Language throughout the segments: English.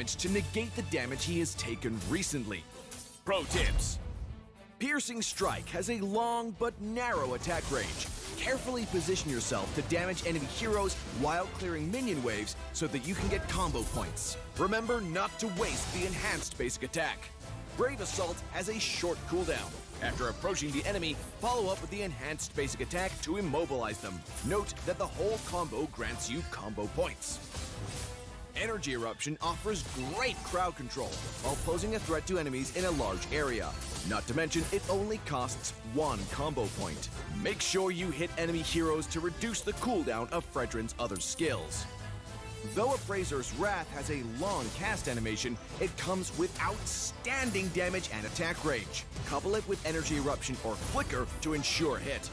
damage to negate the damage he has taken recently. Pro tips. Piercing Strike has a long but narrow attack range. Carefully position yourself to damage enemy heroes while clearing minion waves so that you can get combo points. Remember not to waste the enhanced basic attack. Brave Assault has a short cooldown. After approaching the enemy, follow up with the enhanced basic attack to immobilize them. Note that the whole combo grants you combo points. Energy Eruption offers great crowd control while posing a threat to enemies in a large area. Not to mention, it only costs 1 combo point. Make sure you hit enemy heroes to reduce the cooldown of Fredrin's other skills. Though Appraiser's Wrath has a long cast animation, it comes with outstanding damage and attack range. Couple it with Energy Eruption or Flicker to ensure hit.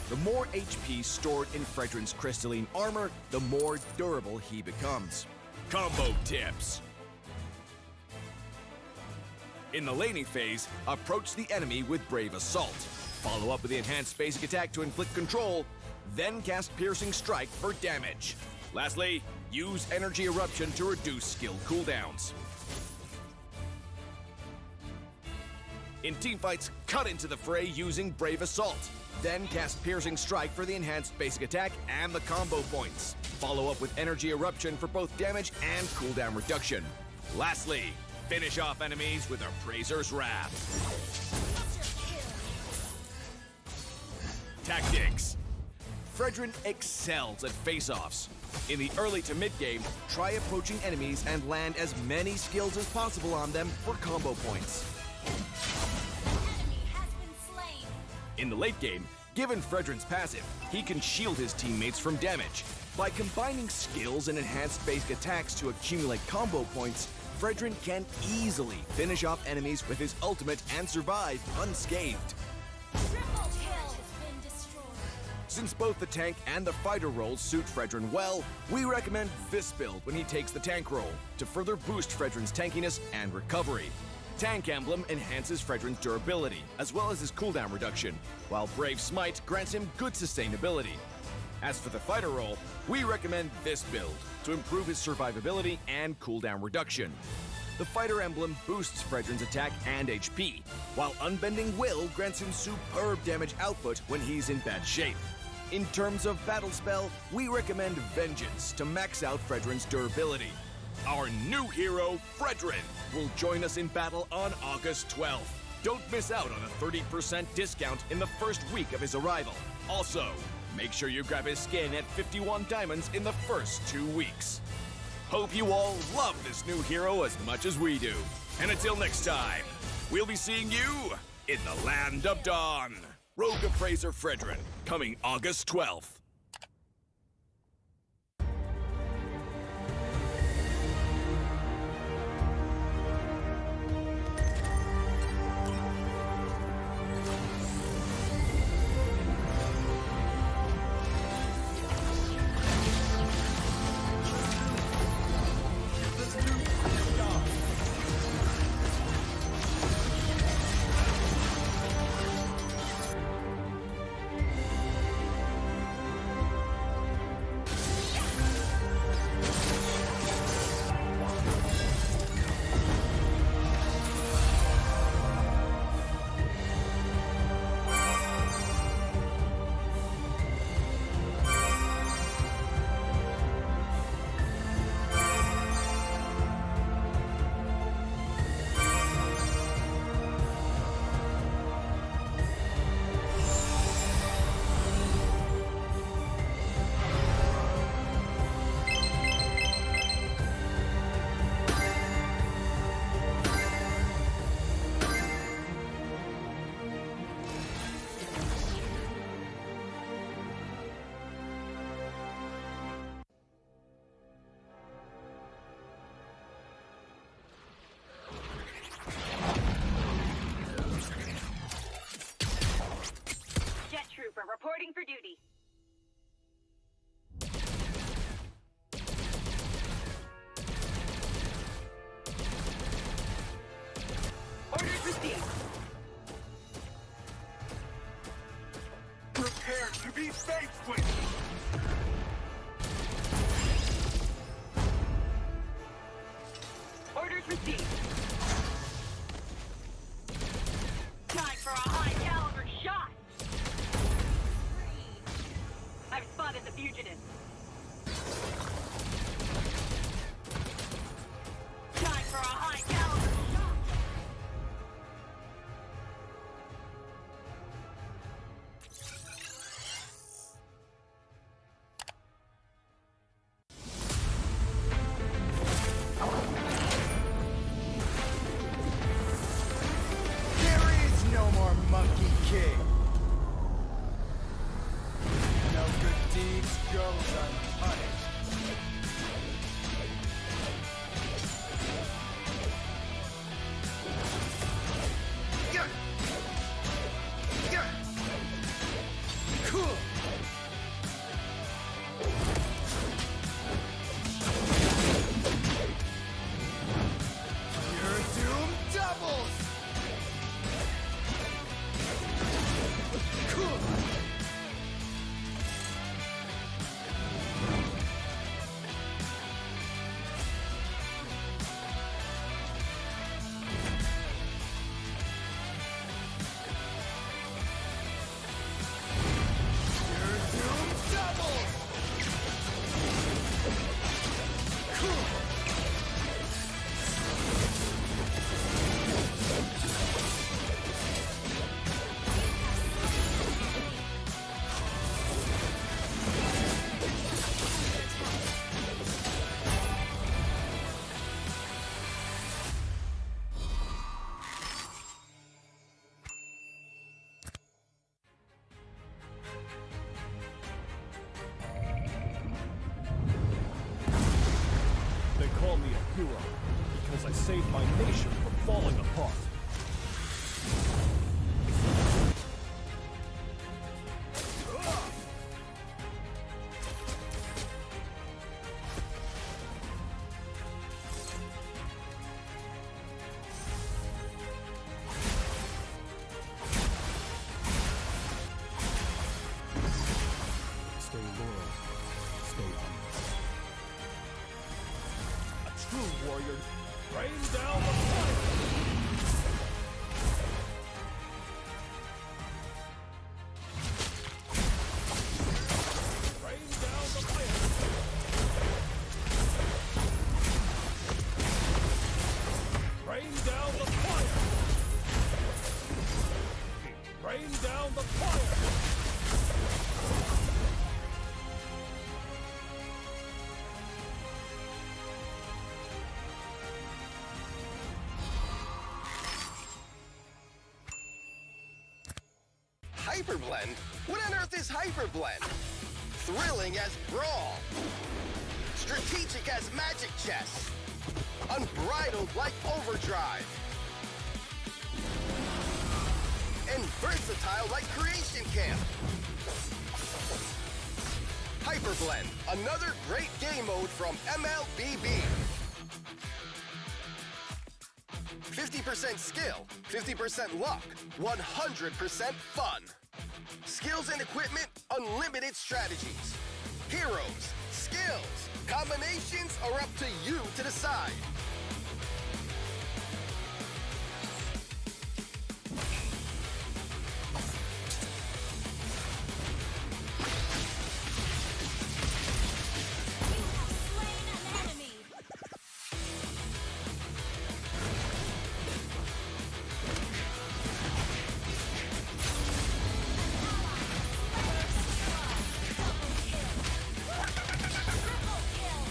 The more HP stored in Fredrin's crystalline armor, the more durable he becomes. Combo tips. In the laning phase, approach the enemy with Brave Assault. Follow up with the enhanced basic attack to inflict control, then cast Piercing Strike for damage. Lastly, use Energy Eruption to reduce skill cooldowns. In teamfights, cut into the fray using Brave Assault. Then cast Piercing Strike for the enhanced basic attack and the combo points. Follow up with Energy Eruption for both damage and cooldown reduction. Lastly, finish off enemies with Appraiser's Wrath. Tactics. Fredrin excels at face-offs. In the early to mid-game, try approaching enemies and land as many skills as possible on them for combo points. Enemy has been slain. In the late game, given Fredrin's passive, he can shield his teammates from damage. By combining skills and enhanced basic attacks to accumulate combo points, Fredrin can easily finish off enemies with his ultimate and survive unscathed. Triple kill has been destroyed. Since both the tank and the fighter roles suit Fredrin well, we recommend this build when he takes the tank role, to further boost Fredrin's tankiness and recovery. Tank Emblem enhances Fredrin's durability, as well as his cooldown reduction, while Brave Smite grants him good sustainability. As for the fighter role, we recommend this build, to improve his survivability and cooldown reduction. The fighter emblem boosts Fredrin's attack and HP, while Unbending Will grants him superb damage output when he's in bad shape. In terms of battle spell, we recommend Vengeance to max out Fredrin's durability. Our new hero, Fredrin, will join us in battle on August 12th. Don't miss out on a 30% discount in the first week of his arrival. Also, make sure you grab his skin at 51 diamonds in the first 2 weeks. Hope you all love this new hero as much as we do. And until next time, we'll be seeing you in the Land of Dawn. Rogue Appraiser Fredrin, coming August 12th. Reporting for duty. Orders received. Prepare to be faithful. received. Time for a high-caliber shot. I've spotted the fugitive. Time for a high-caliber shot. There is no more Monkey King. No good deeds goes unpunished. Yeah. Yeah. Cool. Your doom doubles. Cool. Your doom doubles. Cool. They call me a hero because I saved my nation from falling apart. Stay loyal. Stay humble. A true warrior. Rain down the fire! Rain down the fire! Rain down the fire! Rain down the fire! Hyperblend? What on earth is Hyperblend? Thrilling as Brawl. Strategic as Magic Chess. Unbridled like Overdrive. And versatile like Creation Camp. Hyperblend, another great game mode from MLBB. 50% skill, 50% luck, 100% fun. Skills and equipment, unlimited strategies. Heroes, skills, combinations are up to you to decide. Slain an enemy. Double kill. Triple kill.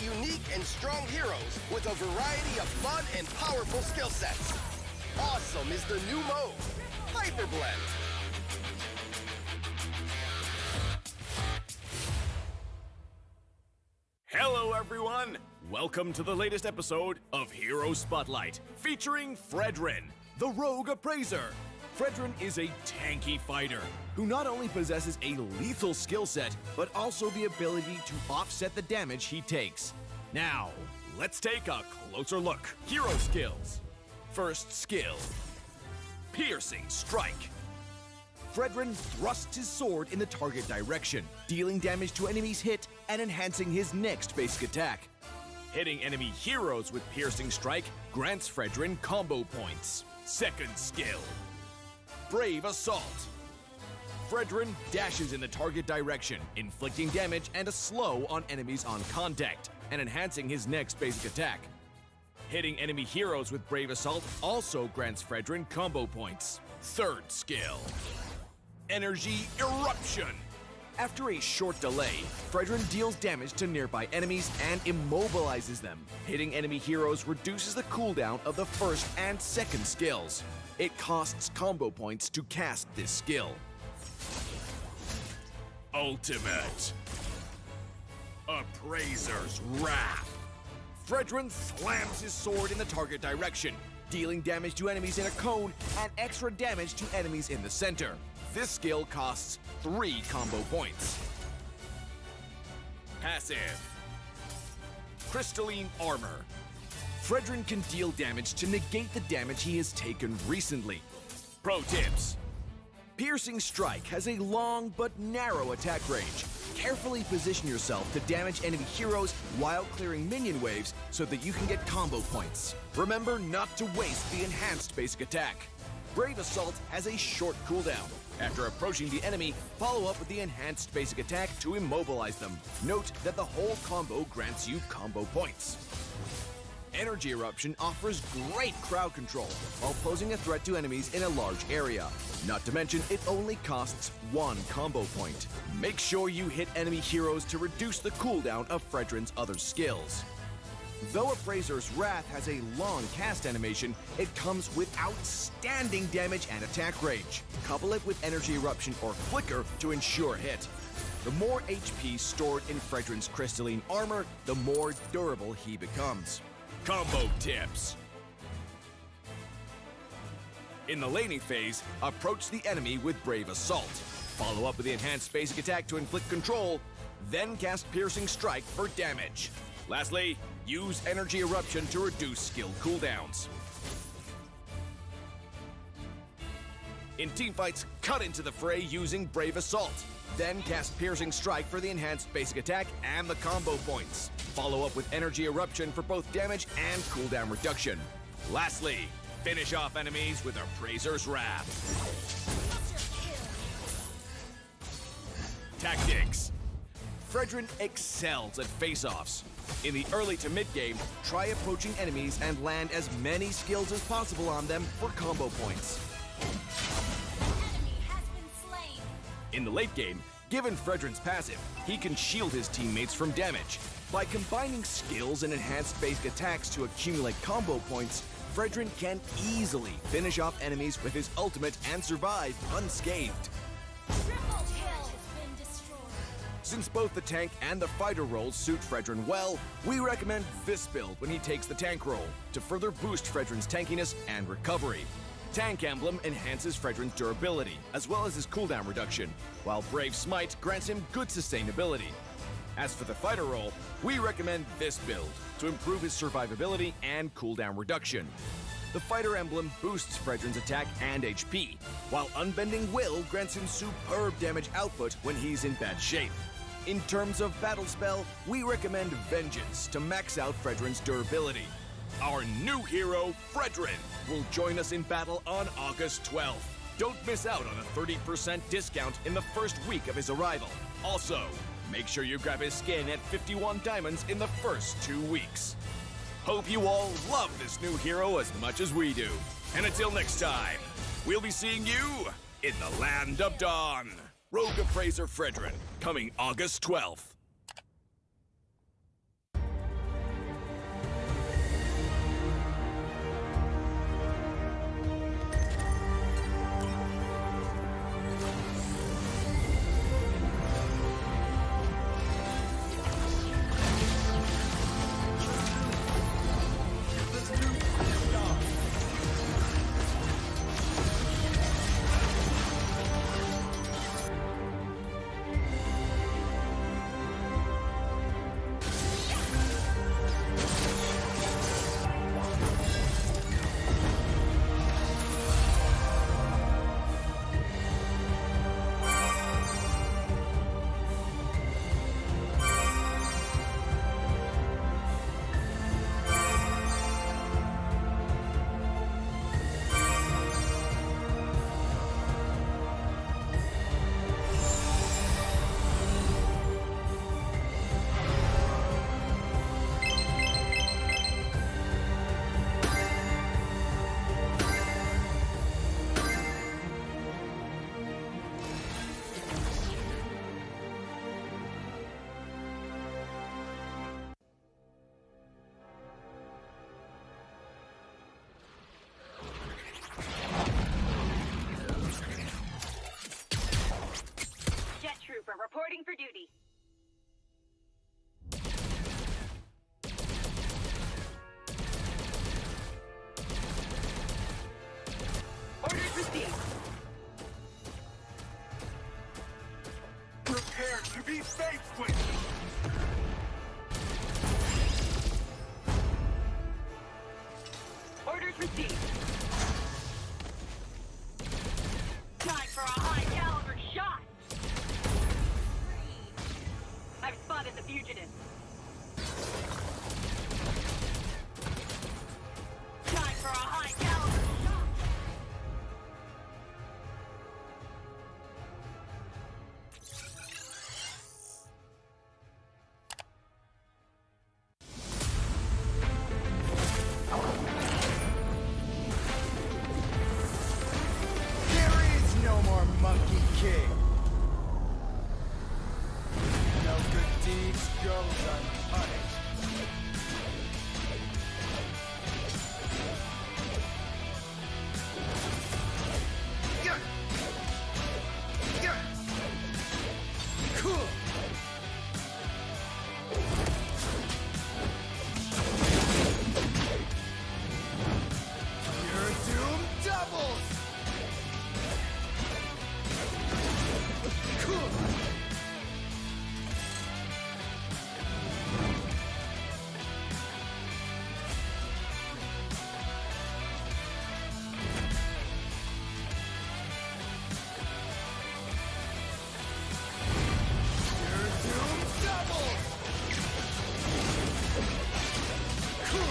unique and strong heroes with a variety of fun and powerful skill sets. Awesome is the new mode, Hyper Blend. Hello, everyone! Welcome to the latest episode of Hero Spotlight, featuring Fredrin, the Rogue Appraiser. Fredrin is a tanky fighter who not only possesses a lethal skill set, but also the ability to offset the damage he takes. Now, let's take a closer look. Hero skills. First skill, Piercing Strike. Fredrin thrusts his sword in the target direction, dealing damage to enemies hit and enhancing his next basic attack. Hitting enemy heroes with Piercing Strike grants Fredrin combo points. Second skill, Brave Assault. Fredrin dashes in the target direction, inflicting damage and a slow on enemies on contact, and enhancing his next basic attack. Hitting enemy heroes with Brave Assault also grants Fredrin combo points. Third skill, Energy Eruption. After a short delay, Fredrin deals damage to nearby enemies and immobilizes them. Hitting enemy heroes reduces the cooldown of the first and second skills. It costs combo points to cast this skill. Ultimate, Appraiser's Wrath. Fredrin slams his sword in the target direction, dealing damage to enemies in a cone and extra damage to enemies in the center. This skill costs 3 combo points. Passive, Crystalline Armor. Fredrin can deal damage to negate the damage he has taken recently. Pro tips. Piercing Strike has a long but narrow attack range. Carefully position yourself to damage enemy heroes while clearing minion waves so that you can get combo points. Remember not to waste the enhanced basic attack. Brave Assault has a short cooldown. After approaching the enemy, follow up with the enhanced basic attack to immobilize them. Note that the whole combo grants you combo points. Energy Eruption offers great crowd control while posing a threat to enemies in a large area. Not to mention, it only costs 1 combo point. Make sure you hit enemy heroes to reduce the cooldown of Fredrin's other skills. Though Appraiser's Wrath has a long cast animation, it comes with outstanding damage and attack range. Couple it with Energy Eruption or Flicker to ensure hit. The more HP stored in Fredrin's crystalline armor, the more durable he becomes. Combo tips. In the laning phase, approach the enemy with Brave Assault. Follow up with the enhanced basic attack to inflict control, then cast Piercing Strike for damage. Lastly, use Energy Eruption to reduce skill cooldowns. In teamfights, cut into the fray using Brave Assault. Then cast Piercing Strike for the enhanced basic attack and the combo points. Follow up with Energy Eruption for both damage and cooldown reduction. Lastly, finish off enemies with Appraiser's Wrath. Tactics. Fredrin excels at face-offs. In the early to mid-game, try approaching enemies and land as many skills as possible on them for combo points. Enemy has been slain. In the late game, given Fredrin's passive, he can shield his teammates from damage. By combining skills and enhanced basic attacks to accumulate combo points, Fredrin can easily finish off enemies with his ultimate and survive unscathed. Triple kill has been destroyed. Since both the tank and the fighter roles suit Fredrin well, we recommend this build when he takes the tank role to further boost Fredrin's tankiness and recovery. Tank Emblem enhances Fredrin's durability, as well as his cooldown reduction, while Brave Smite grants him good sustainability. As for the fighter role, we recommend this build to improve his survivability and cooldown reduction. The fighter emblem boosts Fredrin's attack and HP, while Unbending Will grants him superb damage output when he's in bad shape. In terms of battle spell, we recommend Vengeance to max out Fredrin's durability. Our new hero, Fredrin, will join us in battle on August 12th. Don't miss out on a 30% discount in the first week of his arrival. Also, make sure you grab his skin at 51 diamonds in the first 2 weeks. Hope you all love this new hero as much as we do. And until next time, we'll be seeing you in the Land of Dawn. Rogue Appraiser Fredrin, coming August 12th. Reporting for duty. Orders received. Prepare to be faced with. Orders received. Time for a high-caliber shot. I've spotted the fugitive. Time for a high-caliber shot. There is no more Monkey King. No good deeds goes unpunished. Yeah. Yeah. Cool. Your doom doubles. Cool. Your doom doubles. Cool.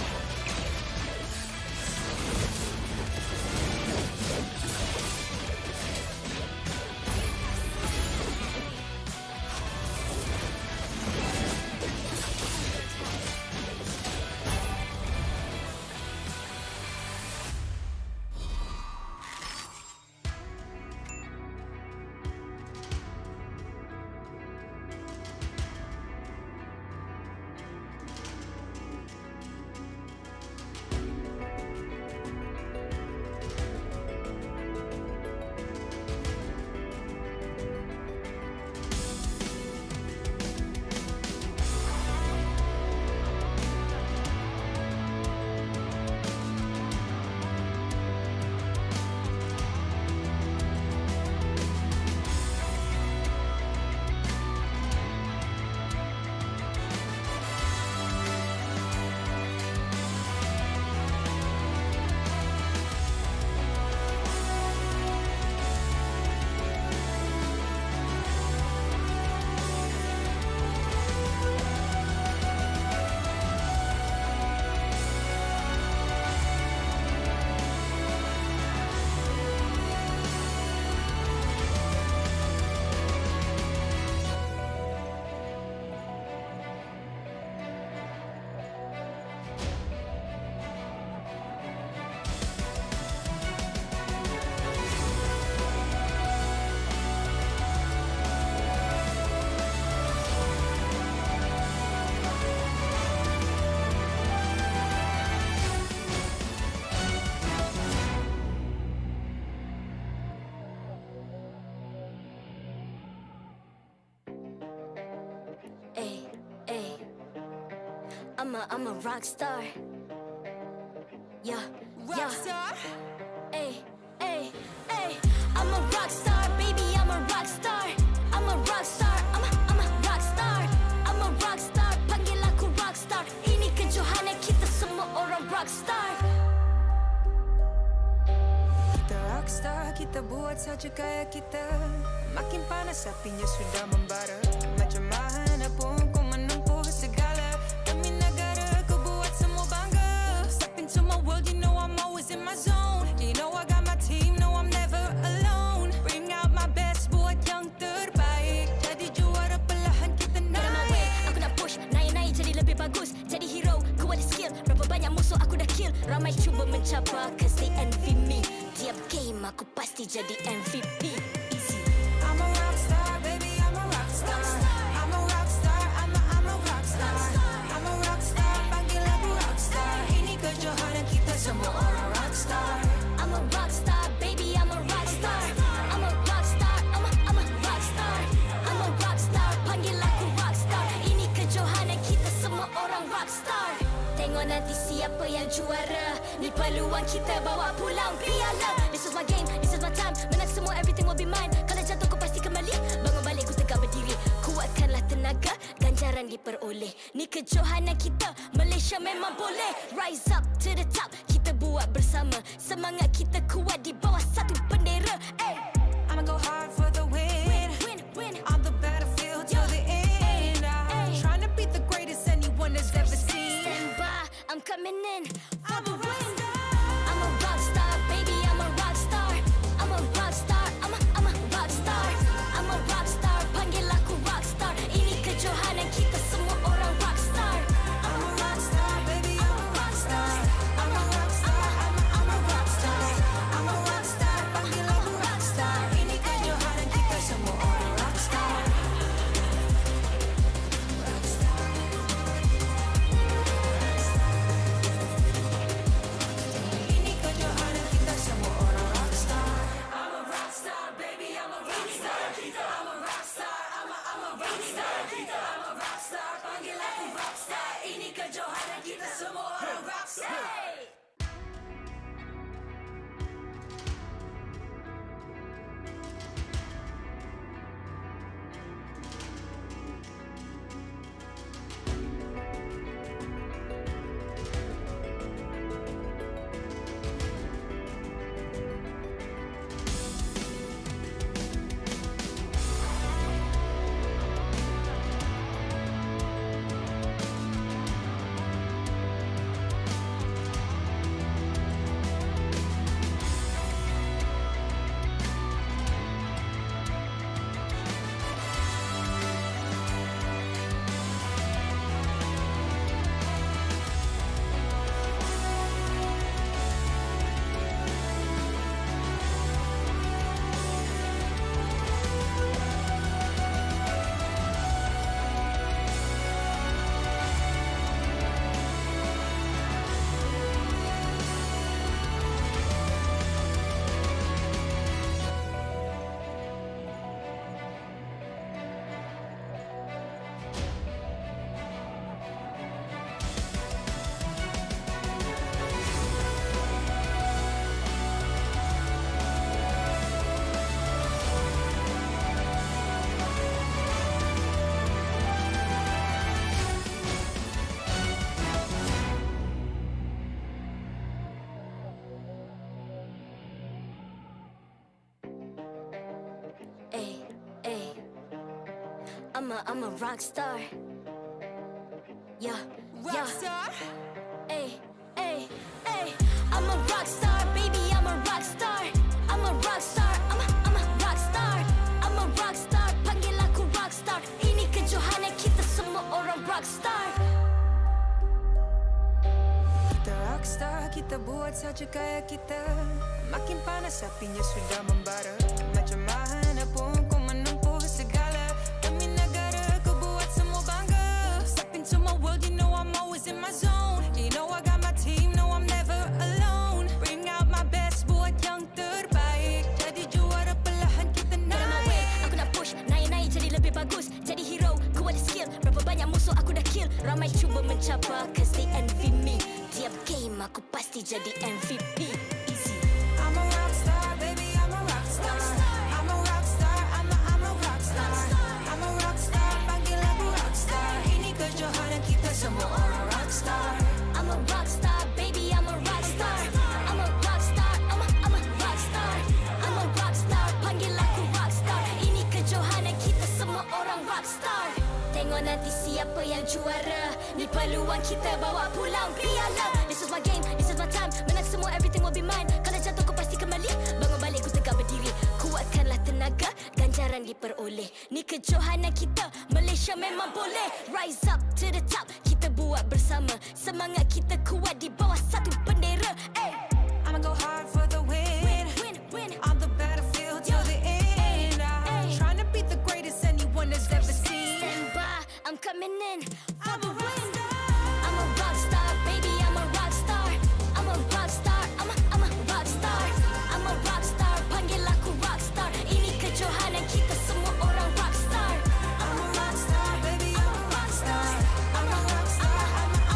I'm a rock star. Yeah, rock star. Ay, ay, ay. I'm a rock star, baby. I'm a rock star. I'm a rock star. I'm a rock star. I'm a rock star. Panggil aku rock star. Ini kejohanan kita semua orang rock star. Kita rock star, kita buat saja gaya kita. Makin panas apinya sudah membara. Macam mana pun kau menempuh segala. Demi negara kau buat semua bangga. Step into my world, you know I'm always in my zone. You know I got my team, no I'm never alone. Bring out my best, buat yang terbaik. Jadi juara perlahan kita naik. Get on my way, aku nak push. Naik-naik jadi lebih bagus. Jadi hero, ku ada skill. Berapa banyak musuh aku dah kill. Ramai cuba mencabar, cause they envy me. Tiap game aku pasti jadi MVP. Easy. I'm a rock star, baby, I'm a rock star. I'm a rock star, I'm a rock star. I'm a rock star, panggil aku rock star. Ini kejohanan kita semua orang rock star. I'm a rock star, baby, I'm a rock star. I'm a rock star, I'm a rock star. I'm a rock star, rockstar. Tengok nanti siapa yang juara. Ni peluang kita bawa pulang piala. This is my game, this is my time. Menang semua, everything will be mine. Kalau jatuh kau pasti kembali. Bangun balik ku tegak berdiri. Kuatkanlah tenaga, ganjaran diperoleh. Ni kejohanan kita, Malaysia memang boleh. Rise up to the top, kita buat bersama. Semangat kita kuat di bawah satu bendera. I'ma go hard for the win. On the battlefield till the end. I'm trying to beat the greatest anyone has ever seen. Stand by, I'm coming in for the win. I'm I'm a rock star, baby, I'm a rock star. I'm a rock star, I'm a rock star. I'm a rock star, panggil aku rock star. Ini kejohanan kita semua orang rock star. I'm a rock star, baby, I'm a rock star. I'm a rock star, I'm a rock star. I'm a rock star, panggil aku rock star. Ini kejohanan kita semua orang rock star. Rock star. Ini kejohanan kita semua orang rock star. I'm a rock star, baby, I'm a rock star. I'm a rock star, I'm a rock star. I'm a rock star, panggil aku rock star. Ini kejohanan kita semua orang rock star. I'm a rock star. Yeah, Rock star. Ay. I'm a rock star, baby, I'm a rock star. I'm a rock star, I'm a rock star. I'm a rock star, panggil aku rock star. Ini kejohanan kita semua orang rock star. Kita rockstar, kita buat saja gaya kita. Makin panas apinya sudah membara. Macam mana pun kau menempuh segala. Demi negara kau buat semua bangga. Step into my world, you know I'm always in my zone. You know I got my team, no I'm never alone. Bring out my best, buat yang terbaik. Jadi juara perlahan kita Get on my way, naik. aku nak push. Naik jadi lebih bagus. Jadi hero, ku ada skill. Berapa banyak musuh aku dah kill. Ramai cuba mencapai, cause they envy me. Tiap game aku pasti jadi MVP. Easy. I'm a rockstar, baby, I'm a rockstar. I'm a rockstar, I'm a rockstar. I'm a rockstar, panggil aku rockstar. Ini kejohanan kita semua orang rockstar. I'm a rockstar, baby, I'm a rockstar. I'm a rockstar, I'm a rockstar. I'm a rockstar, panggil aku rockstar. Ini kejohanan kita semua orang rockstar. Tengok nanti siapa yang juara. Ni peluang kita bawa pulang piala. This is my game, this is my time. Menang semua, everything will be mine. Kalau jatuh kau pasti kembali. Bangun balik ku tegak berdiri. Kuatkanlah tenaga, ganjaran diperoleh. Ni kejohanan kita, Malaysia memang boleh. Rise up to the top, kita buat bersama. Semangat kita kuat di bawah satu bendera. I'ma go hard for the win. On the battlefield till the end. I'm trying to beat the greatest anyone has ever seen. Stand by, I'm coming in for I'm the a win. rockstar. I'm a rock star, baby, I'm a rock star. I'm a rock star, I'm a rock star. I'm a rock star, panggil aku rock star. Ini kejohanan kita semua orang rock star. I'm a rockstar, baby, I'm a rockstar. I'm a rockstar, I'm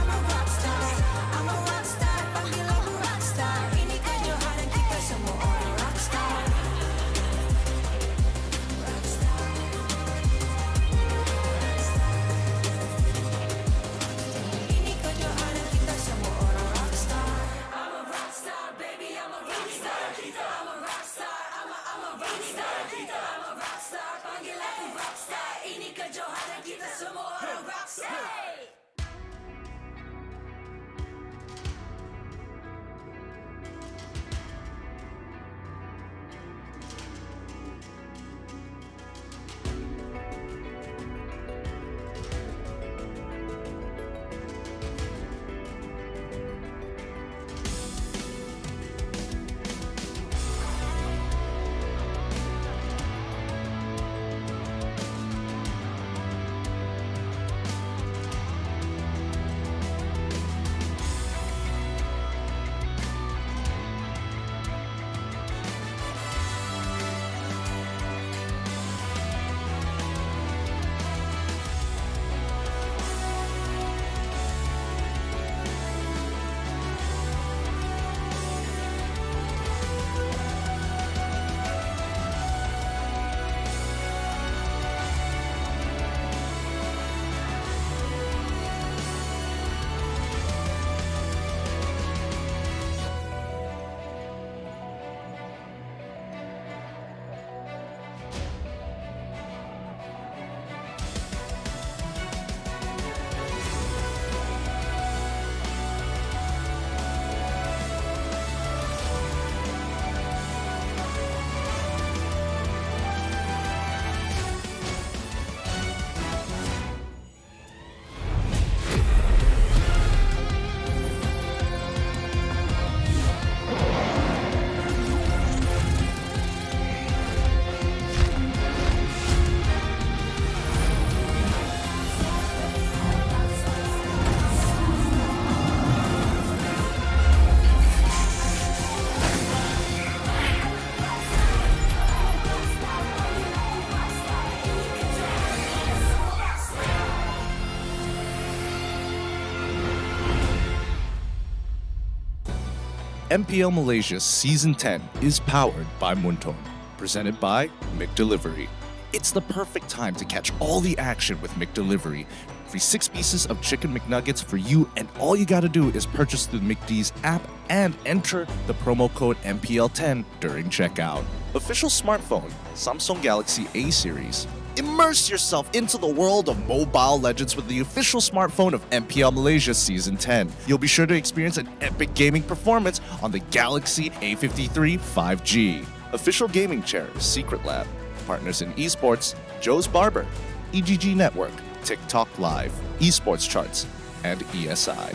MPL Malaysia Season 10 is powered by Munton, presented by McDelivery. It's the perfect time to catch all the action with McDelivery. Free 6 pieces of chicken McNuggets for you, and all you gotta do is purchase the McD's app and enter the promo code MPL10 during checkout. Official smartphone, Samsung Galaxy A series. Immerse yourself into the world of Mobile Legends with the official smartphone of MPL Malaysia Season 10. You'll be sure to experience an epic gaming performance on the Galaxy A53 5G. Official gaming chair, Secret Lab. Partners in eSports, Joe's Barber, EGG Network, TikTok Live, eSports Charts, and ESI.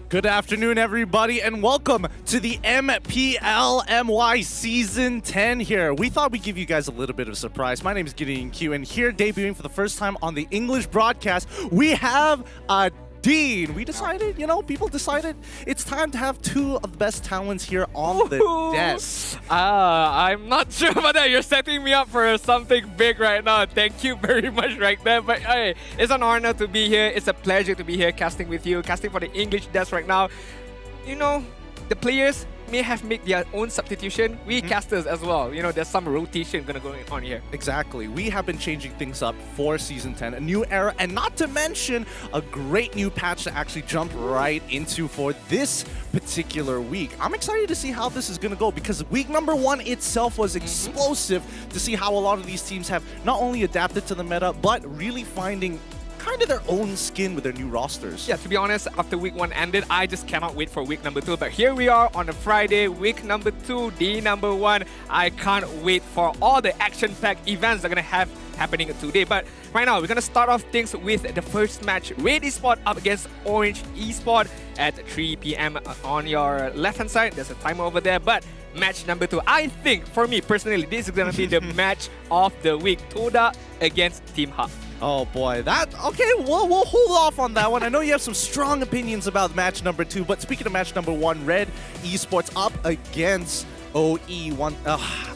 Good afternoon, everybody, and welcome to the MPL MY Season 10 here. We thought we'd give you guys a little bit of a surprise. My name is Gideon Q, and here debuting for the first time on the English broadcast, we have Dean. We decided, people decided it's time to have 2 of the best talents here on the desk. I'm not sure about that. You're setting me up for something big right now. Thank you very much right there. But hey, it's an honor to be here. It's a pleasure to be here casting with you, casting for the English desk right now. The players may have made their own substitution. We casters as well. There's some rotation gonna go on here. Exactly. We have been changing things up for Season 10, a new era, and not to mention a great new patch to actually jump right into for this particular week. I'm excited to see how this is gonna go because week number 1 itself was explosive to see how a lot of these teams have not only adapted to the meta, but really finding kind of their own skin with their new rosters. Yeah, to be honest, after week 1 ended, I just cannot wait for week number 2. But here we are on a Friday, week number 2, day number 1. I can't wait for all the action-packed events that are going to have happening today. But right now, we're going to start off things with the first match. Red eSports up against Orange eSports at 3 p.m. on your left-hand side. There's a timer over there. But match number 2, I think, for me personally, this is going to be the match of the week. TODAK against Team Hub. Oh boy, okay, we'll hold off on that one. I know you have some strong opinions about match number 2, but speaking of match number 1, Red eSports up against OE1.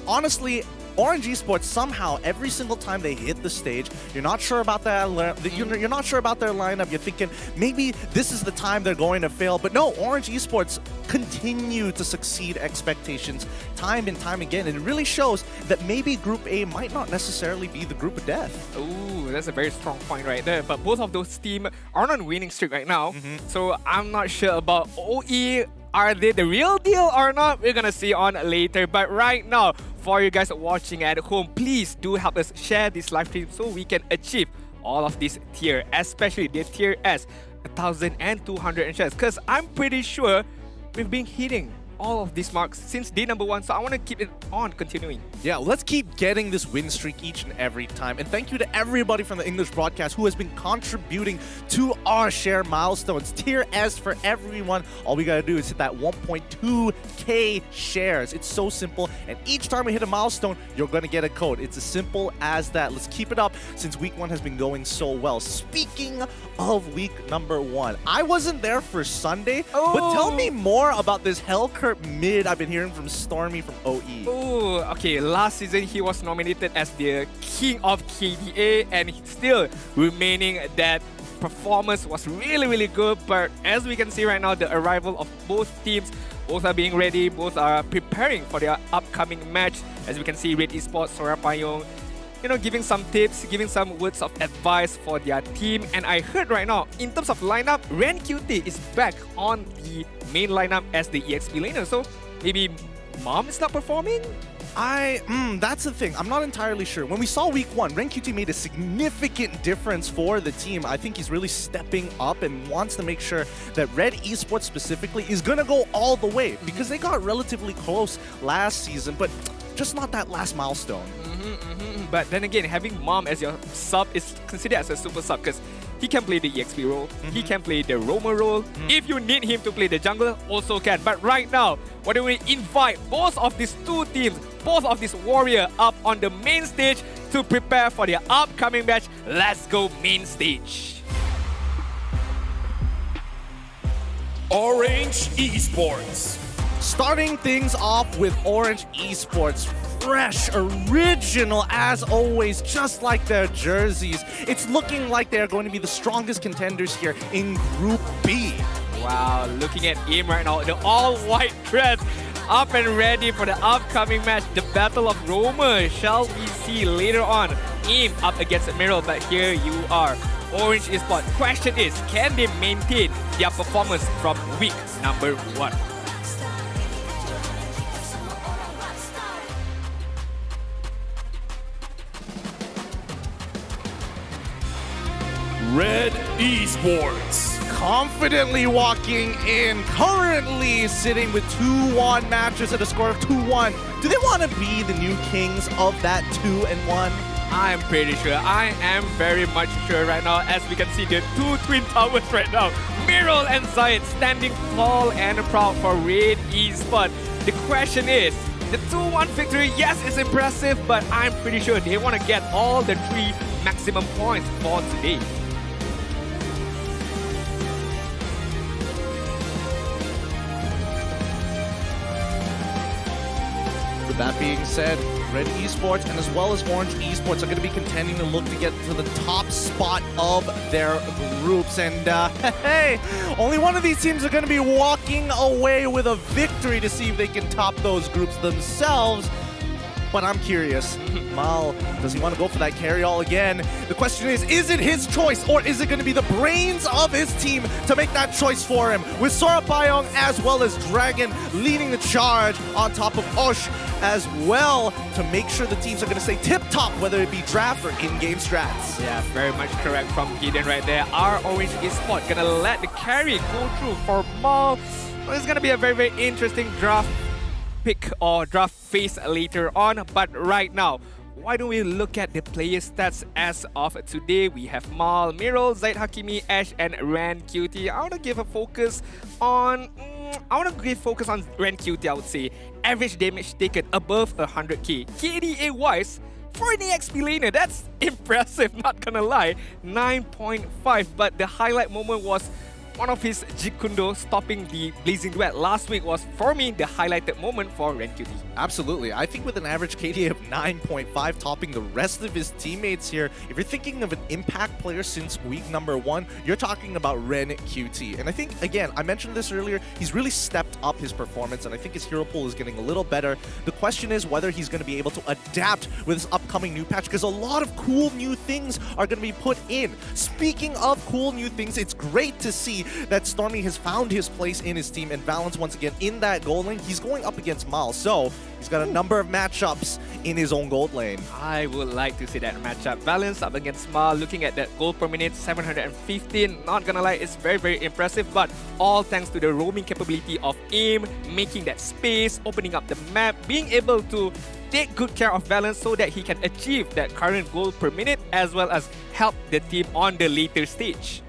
Honestly, Orange eSports somehow every single time they hit the stage, you're not sure about that. You're not sure about their lineup. You're thinking maybe this is the time they're going to fail, but no, Orange eSports continue to succeed expectations time and time again, and it really shows that maybe Group A might not necessarily be the group of death. Ooh, that's a very strong point right there. But both of those teams are on winning streak right now, so I'm not sure about OE. Are they the real deal or not? We're gonna see on later. But right now, for you guys watching at home, please do help us share this live stream so we can achieve all of this tier, especially the tier S, 1,200 shares. Because I'm pretty sure we've been hitting all of these marks since day number 1, so I want to keep it on continuing. Yeah, let's keep getting this win streak each and every time. And thank you to everybody from the English broadcast who has been contributing to our share milestones. Tier S for everyone. All we gotta do is hit that 1.2k shares. It's so simple, and each time we hit a milestone, you're gonna get a code. It's as simple as that. Let's keep it up since week 1 has been going so well. Speaking of week number 1, I wasn't there for Sunday, but tell me more about this Hellcurt mid I've been hearing from Stormy from OE. Oh, okay. Last season, he was nominated as the King of KDA, and still remaining that performance was really, really good. But as we can see right now, the arrival of both teams, both are being ready, both are preparing for their upcoming match. As we can see, Red eSports, Sora Payong, giving some tips, giving some words of advice for their team. And I heard right now, in terms of lineup, Ren QT is back on the main lineup as the EXP laner. So maybe Mom is not performing? That's the thing. I'm not entirely sure. When we saw week 1, Ren QT made a significant difference for the team. I think he's really stepping up and wants to make sure that Red eSports specifically is going to go all the way because they got relatively close last season, but just not that last milestone. But then again, having Mom as your sub is considered as a super sub because he can play the EXP role, he can play the roamer role. If you need him to play the jungler, also can. But right now, why don't we invite both of these 2 teams, both of these warrior up on the main stage to prepare for their upcoming match. Let's go main stage. Orange eSports. Starting things off with Orange eSports. Fresh, original, as always, just like their jerseys. It's looking like they're going to be the strongest contenders here in Group B. Wow, looking at him right now, the all-white dress up and ready for the upcoming match, the Battle of Roma. Shall we see later on him up against Admiral, but here you are. Orange Esports. Question is, can they maintain their performance from week number 1? Red Esports. Confidently walking in, currently sitting with 2-1 matches at a score of 2-1. Do they want to be the new kings of that 2-1? I'm pretty sure. I am very much sure right now, as we can see the two twin towers right now. Miral and Zayed standing tall and proud for Red Esports. The question is, the 2-1 victory, yes, it's impressive, but I'm pretty sure they want to get all the 3 maximum points for today. With that being said, Red Esports and as well as Orange Esports are going to be contending to look to get to the top spot of their groups. And hey, only one of these teams are going to be walking away with a victory to see if they can top those groups themselves. But I'm curious, Mal, does he want to go for that carry-all again? The question is it his choice, or is it going to be the brains of his team to make that choice for him? With Sora Payong as well as Dragon leading the charge on top of Osh as well, to make sure the teams are going to stay tip-top, whether it be draft or in-game strats. Yeah, very much correct from Gideon right there. Our Orange Esports going to let the carry go through for Mal. Well, it's going to be a very, very interesting draft pick or draft phase later on, but right now, why don't we look at the player stats as of today? We have Mal, Miral, Zaid Hakimi, Ash, and Ran QT. I want to give a focus on Ran QT, I would say. Average damage taken above 100k. KDA wise, for an EXP laner, that's impressive, not gonna lie. 9.5, but the highlight moment was one of his Jikundo stopping the Blazing Duet. Last week was, for me, the highlighted moment for Ren QT. Absolutely. I think with an average KD of 9.5 topping the rest of his teammates here, if you're thinking of an impact player since week number 1, you're talking about Ren QT. And I think, again, I mentioned this earlier, he's really stepped up his performance, and I think his hero pool is getting a little better. The question is whether he's going to be able to adapt with this upcoming new patch, because a lot of cool new things are going to be put in. Speaking of cool new things, it's great to see that Stormy has found his place in his team, and Valence once again in that gold lane. He's going up against Mal, so he's got a number of matchups in his own gold lane. I would like to see that matchup. Valence up against Mal, looking at that gold per minute, 715. Not gonna lie, it's very, very impressive, but all thanks to the roaming capability of AIM, making that space, opening up the map, being able to take good care of Valence so that he can achieve that current goal per minute, as well as help the team on the later stage.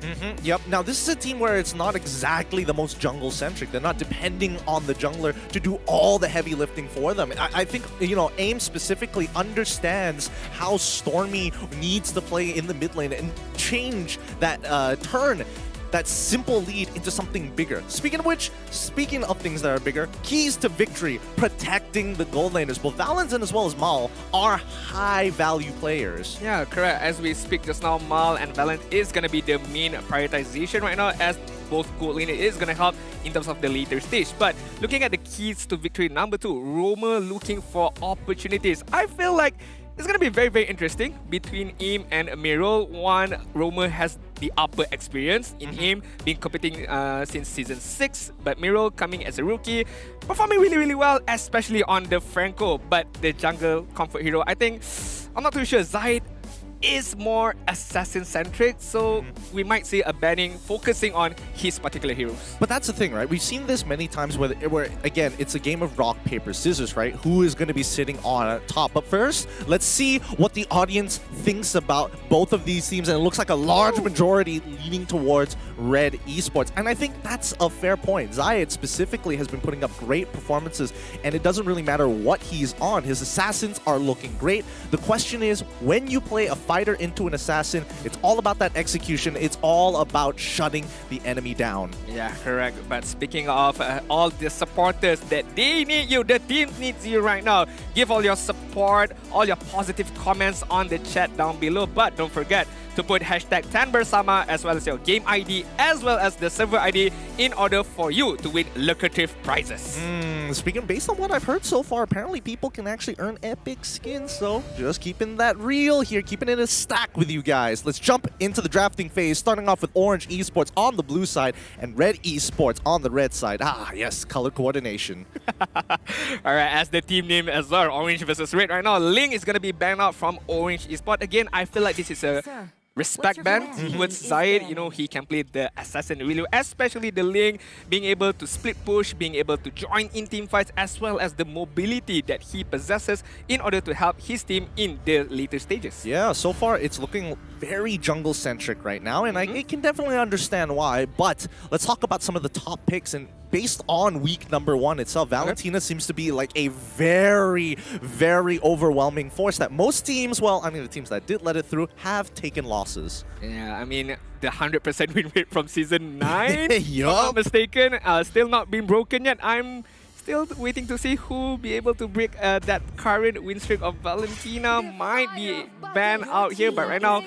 Yep. Now, this is a team where it's not exactly the most jungle-centric. They're not depending on the jungler to do all the heavy lifting for them. I think, you know, AIM specifically understands how Stormy needs to play in the mid lane and change that turn that simple lead into something bigger. Speaking of which, speaking of things that are bigger, keys to victory, protecting the gold laners. Both Valence and as well as Mal are high-value players. Yeah, correct. As we speak just now, Mal and Valence is going to be the main prioritization right now, as both gold laner is going to help in terms of the later stage. But looking at the keys to victory, number 2, Roma looking for opportunities. I feel like it's going to be very, very interesting between AIM and Miral. One, Roma has the upper experience in AIM, been competing since Season 6, but Miral coming as a rookie, performing really, really well, especially on the Franco. But the jungle comfort hero, I think, I'm not too sure. Zaid is more assassin-centric, so we might see a banning focusing on his particular heroes. But that's the thing, right? We've seen this many times where again, it's a game of rock, paper, scissors, right? Who is going to be sitting on top? But first, let's see what the audience thinks about both of these teams, and it looks like a large majority leaning towards Red Esports. And I think that's a fair point. Zayed specifically has been putting up great performances, and it doesn't really matter what he's on. His assassins are looking great. The question is, when you play a fighter into an assassin, it's all about that execution. It's all about shutting the enemy down. Yeah, correct. But speaking of all the supporters, that they need you, the team needs you right now. Give all your support, all your positive comments on the chat down below. But don't forget to put hashtag 10bersama as well as your game ID as well as the server ID in order for you to win lucrative prizes. Speaking based on what I've heard so far, apparently people can actually earn epic skins, so just keeping that real here, keeping it a stack with you guys. Let's jump into the drafting phase, starting off with Orange Esports on the blue side and Red Esports on the red side. Ah, yes, color coordination. Alright, as the team name as well, Orange versus Red right now, Ling is going to be banned out from Orange Esports. Again, I feel like this is a respect ban towards Zayed. You know, he can play the assassin really well, especially the Ling, being able to split push, being able to join in team fights, as well as the mobility that he possesses in order to help his team in the later stages. Yeah, so far it's looking very jungle-centric right now, and I can definitely understand why, but let's talk about some of the top picks. And based on week number 1 itself, Valentina seems to be like a very, very overwhelming force that most teams, well, I mean the teams that did let it through, have taken losses. Yeah, I mean, the 100% win rate from Season 9, if I'm Yup. not mistaken, still not been broken yet. I'm still waiting to see who be able to break that current win streak of Valentina. Might be banned out here, but right now,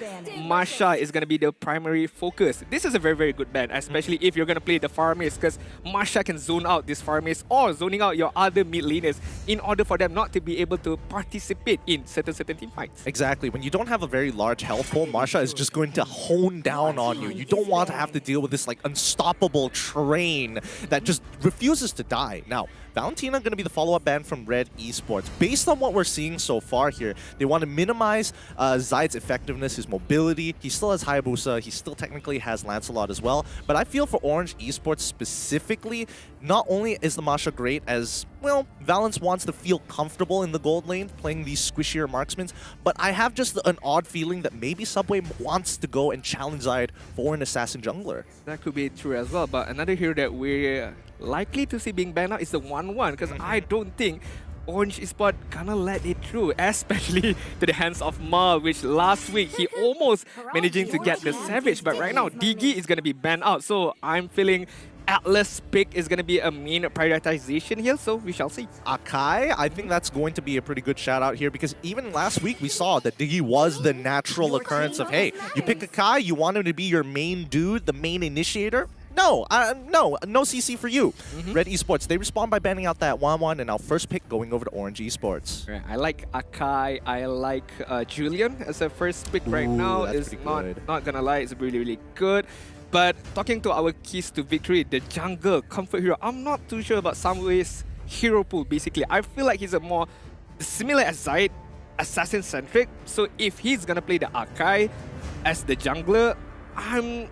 Masha is going to be the primary focus. This is a very, very good ban, especially if you're going to play the farmers, because Masha can zone out these farmers or zoning out your other mid laners in order for them not to be able to participate in certain team fights. Exactly. When you don't have a very large health pool, Masha is just going to hone down on you. You don't want to have to deal with this like unstoppable train that just refuses to die. Now, Valentina going to be the follow-up ban from Red Esports. Based on what we're seeing so far here, they want to minimize Zayed's effectiveness, his mobility. He still has Hayabusa. He still technically has Lancelot as well. But I feel for Orange Esports specifically, not only is the Masha great as, well, Valence wants to feel comfortable in the gold lane playing these squishier marksmen, but I have just an odd feeling that maybe Subway wants to go and challenge Zayed for an assassin jungler. That could be true as well, but another hero that we're likely to see being banned out is the 1-1, because I don't think Orange Esports gonna let it through, especially to the hands of Mal, which last week he almost managing to get the Savage, but right now Digi is gonna be banned out, so I'm feeling Atlas pick is going to be a main prioritization here, so we shall see. Akai, I think that's going to be a pretty good shout out here, because even last week we saw that Diggy was the natural occurrence of, hey, you pick Akai, you want him to be your main dude, the main initiator. No, no CC for you. Red Esports, they respond by banning out that 1-1, and our first pick going over to Orange Esports. Right, I like Akai, I like Julian as a first pick right now. Is not gonna lie, it's really, really good. But talking to our keys to victory, the jungle comfort hero, I'm not too sure about Samway's hero pool basically. I feel like he's a more similar as Zayed, assassin centric. So if he's gonna play the Akai as the jungler, I'm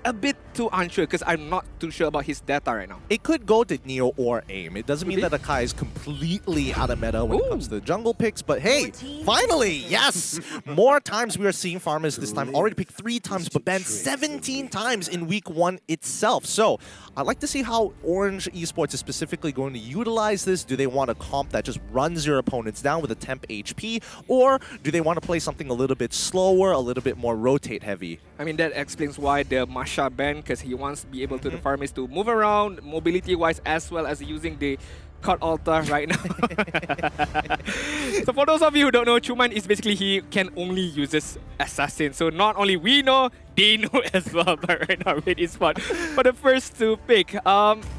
a bit too unsure because I'm not too sure about his data right now. It could go to Neo or AIM. It doesn't mean that Akai is completely out of meta when it comes to the jungle picks, but hey, finally, yes! More times we are seeing farmers this time. Already picked 3 times, but banned 17 times in week 1 itself. So I'd like to see how Orange Esports is specifically going to utilize this. Do they want a comp that just runs your opponents down with a temp HP, or do they want to play something a little bit slower, a little bit more rotate heavy? I mean, that explains why the Masha ban, because he wants to be able to the farmers to move around mobility wise as well as using the cut altar right now. So for those of you who don't know, Chuman is basically he can only use this assassin. So not only we know, they know as well. But right now, Red Esports for the first to pick.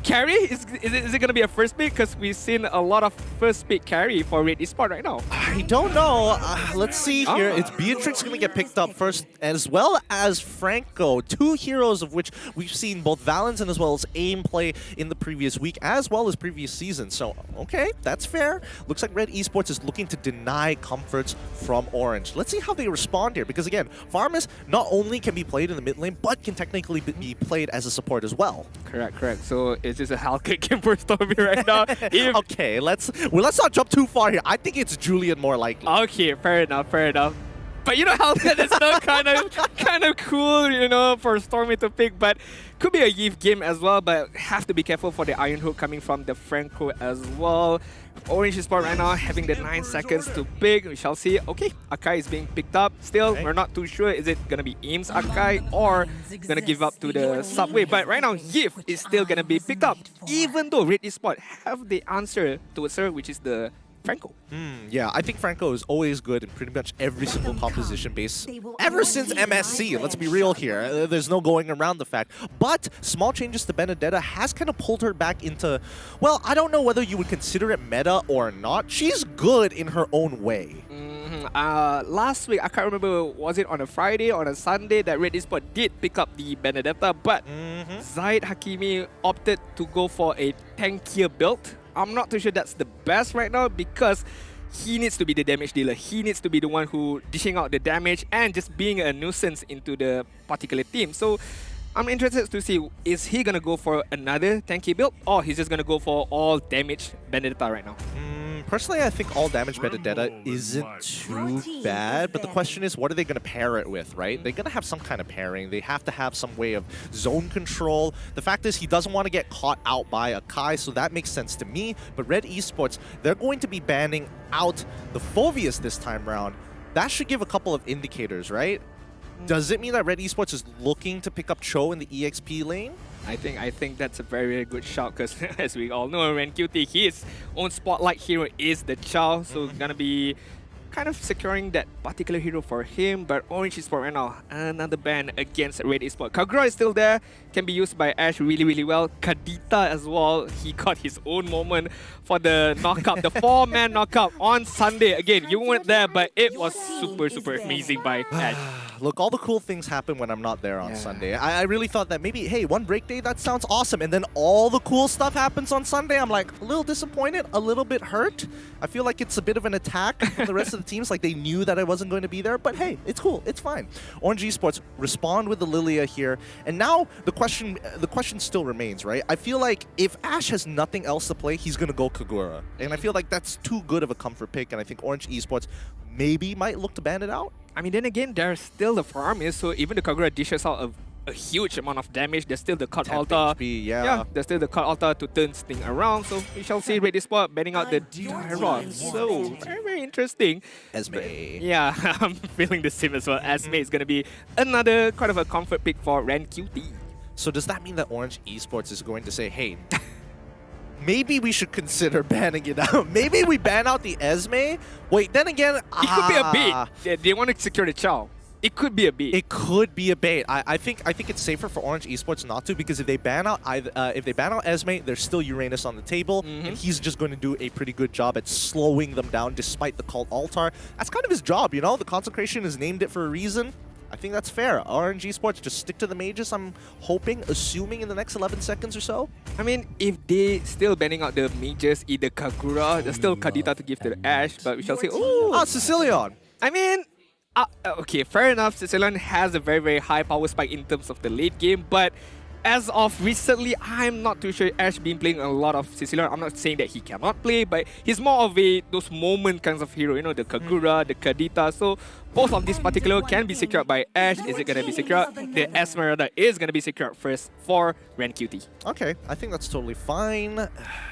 Carry, is it going to be a first pick? Because we've seen a lot of first pick carry for Red Esports right now. I don't know. Let's see here. It's Beatrix going to get picked up first, as well as Franco. 2 heroes of which we've seen both Valence and as well as AIM play in the previous week, as well as previous seasons. So, okay, that's fair. Looks like Red Esports is looking to deny comforts from Orange. Let's see how they respond here, because again, Farmers not only can be played in the mid lane, but can technically be played as a support as well. Correct. So is this a Hellcat game for Stormy right now? Okay, let's not jump too far here. I think it's Julian more likely. Okay, fair enough. But you know, Hellcat is still kind of cool, you know, for Stormy to pick, but could be a Yves game as well, but have to be careful for the Iron Hook coming from the Franco as well. Orange Esports right now having the 9 seconds to pick. We shall see. Okay, Akai is being picked up. Still, we're not too sure. Is it going to be AIM's Akai or going to give up to the Subway? But right now, Yves is still going to be picked up, even though Red Esports have the answer to it, sir, which is the Franco. Yeah, I think Franco is always good in pretty much every single composition base ever since MSC. Let's be real here. There's no going around the fact. But small changes to Benedetta has kind of pulled her back into, well, I don't know whether you would consider it meta or not. She's good in her own way. Last week, I can't remember, was it on a Friday or on a Sunday that Red Esports did pick up the Benedetta, but Zaid Hakimi opted to go for a tankier build. I'm not too sure that's the best right now because he needs to be the damage dealer. He needs to be the one who dishing out the damage and just being a nuisance into the particular team. So I'm interested to see, is he going to go for another tanky build or he's just going to go for all damage Benedetta right now? Personally, I think all damage Benedetta isn't too bad, but the question is, what are they going to pair it with, right? They're going to have some kind of pairing. They have to have some way of zone control. The fact is, he doesn't want to get caught out by a Kai, so that makes sense to me. But Red Esports, they're going to be banning out the Phoveus this time around. That should give a couple of indicators, right? Does it mean that Red Esports is looking to pick up Cho in the EXP lane? I think that's a very, very good shout because as we all know, RenQT, his own spotlight hero is the Chow, so gonna be kind of securing that particular hero for him. But Orange Esports right now, another ban against Red Esports. Kagura is still there, can be used by Ash really, really well. Kadita as well, he got his own moment for the knockout, the 4-man knockout on Sunday. Again, you weren't there, but it was super, super amazing by Ash. Look, all the cool things happen when I'm not there on Sunday. I really thought that maybe, hey, one break day, that sounds awesome. And then all the cool stuff happens on Sunday. I'm like a little disappointed, a little bit hurt. I feel like it's a bit of an attack from the rest of the teams. Like they knew that I wasn't going to be there. But hey, it's cool. It's fine. Orange Esports respond with the Lilia here. And now the question still remains, right? I feel like if Ash has nothing else to play, he's going to go Kagura. And I feel like that's too good of a comfort pick. And I think Orange Esports maybe might look to ban it out. I mean, then again, there's still the farm is, so even the Kagura dishes out a huge amount of damage. There's still the cut altar. HP, yeah, there's still the cut altar to turn this thing around. So we shall see Red Esports banning out the Tyron. So very, very interesting. Esme. Yeah, I'm feeling the same as well. Esme is going to be another kind of a comfort pick for RenQT. So does that mean that Orange Esports is going to say, hey, maybe we should consider banning it out. Maybe we ban out the Esme. Wait, then again, it could be a bait. They want to secure the Chow. It could be a bait. It could be a bait. I think it's safer for Orange Esports not to, because if they ban out Esme, there's still Uranus on the table, and he's just going to do a pretty good job at slowing them down despite the cult altar. That's kind of his job, you know. The consecration has named it for a reason. I think that's fair. RNG Esports just stick to the mages, I'm hoping, assuming in the next 11 seconds or so. I mean, if they still banning out the mages, either Kagura, there's still Kadita to give to the Ash, but we shall see. Ooh! Sicilian! I mean, okay, fair enough. Sicilian has a very, very high power spike in terms of the late game, but as of recently, I'm not too sure Ash been playing a lot of Sicilian. I'm not saying that he cannot play, but he's more of those moment kinds of hero, you know, the Kagura, the Kadita. So both of these particular can be secured by Ash. Is it going to be secured? The Esmeralda is going to be secured first for RenQT. Okay, I think that's totally fine.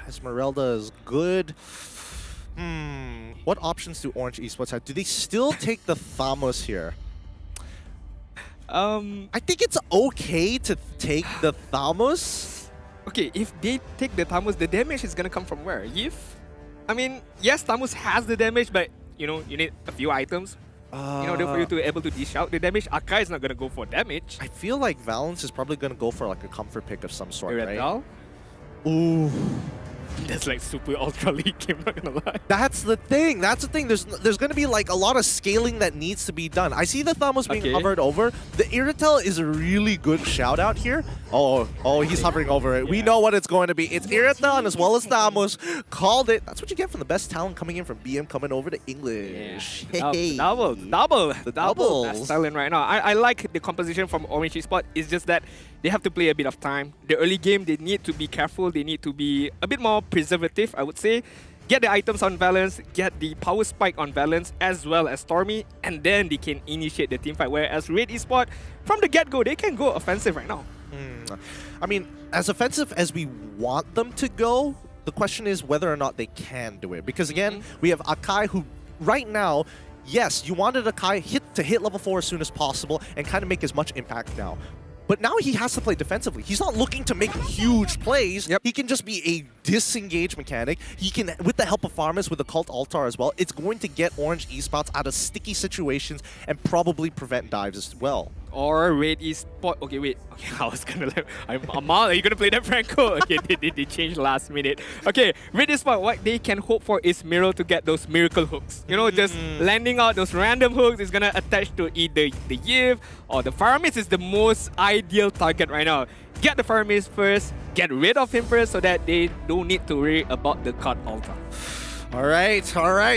Esmeralda is good. What options do Orange Esports have? Do they still take the Thamos here? I think it's okay to take the Thamos. Okay, if they take the Thamos, the damage is gonna come from where? I mean, yes, Thamos has the damage, but you know, you need a few items in order for you to be able to dish out the damage. Akai is not gonna go for damage. I feel like Valence is probably gonna go for like a comfort pick of some sort, right? Ooh. That's like super ultra league game, not gonna lie. That's the thing. There's gonna be like a lot of scaling that needs to be done. I see the Thamos being hovered over. The Iratel is a really good shout out here. Oh, he's hovering over it. We know what it's going to be. It's Iratel and as well as Thamos. Called it. That's what you get from the best talent coming in from BM coming over to English. Yeah. Hey. Double. That's talent right now. I like the composition from Orange Esports. It's just that they have to play a bit of time. The early game, they need to be careful. They need to be a bit more preservative, I would say. Get the items on balance, get the power spike on balance, as well as Stormy, and then they can initiate the team fight. Whereas Red Esports, from the get-go, they can go offensive right now. I mean, as offensive as we want them to go, the question is whether or not they can do it. Because again, we have Akai who, right now, yes, you wanted Akai to hit level 4 as soon as possible and kind of make as much impact now. but now he has to play defensively. He's not looking to make huge plays. He can just be a disengage mechanic. He can, with the help of farmers, with the cult altar as well, it's going to get Orange esports out of sticky situations and probably prevent dives as well. Or Red eSport. Okay, wait. Okay, I was gonna like, Amal, are you gonna play that Franco? Okay, they changed last minute. Okay, Red eSport, what they can hope for is Miro to get those miracle hooks. You know, just landing out those random hooks is gonna attach to either the Yiv or the Faramis is the most ideal target right now. Get the Faramis first, get rid of him first so that they don't need to worry about the card altar. All right.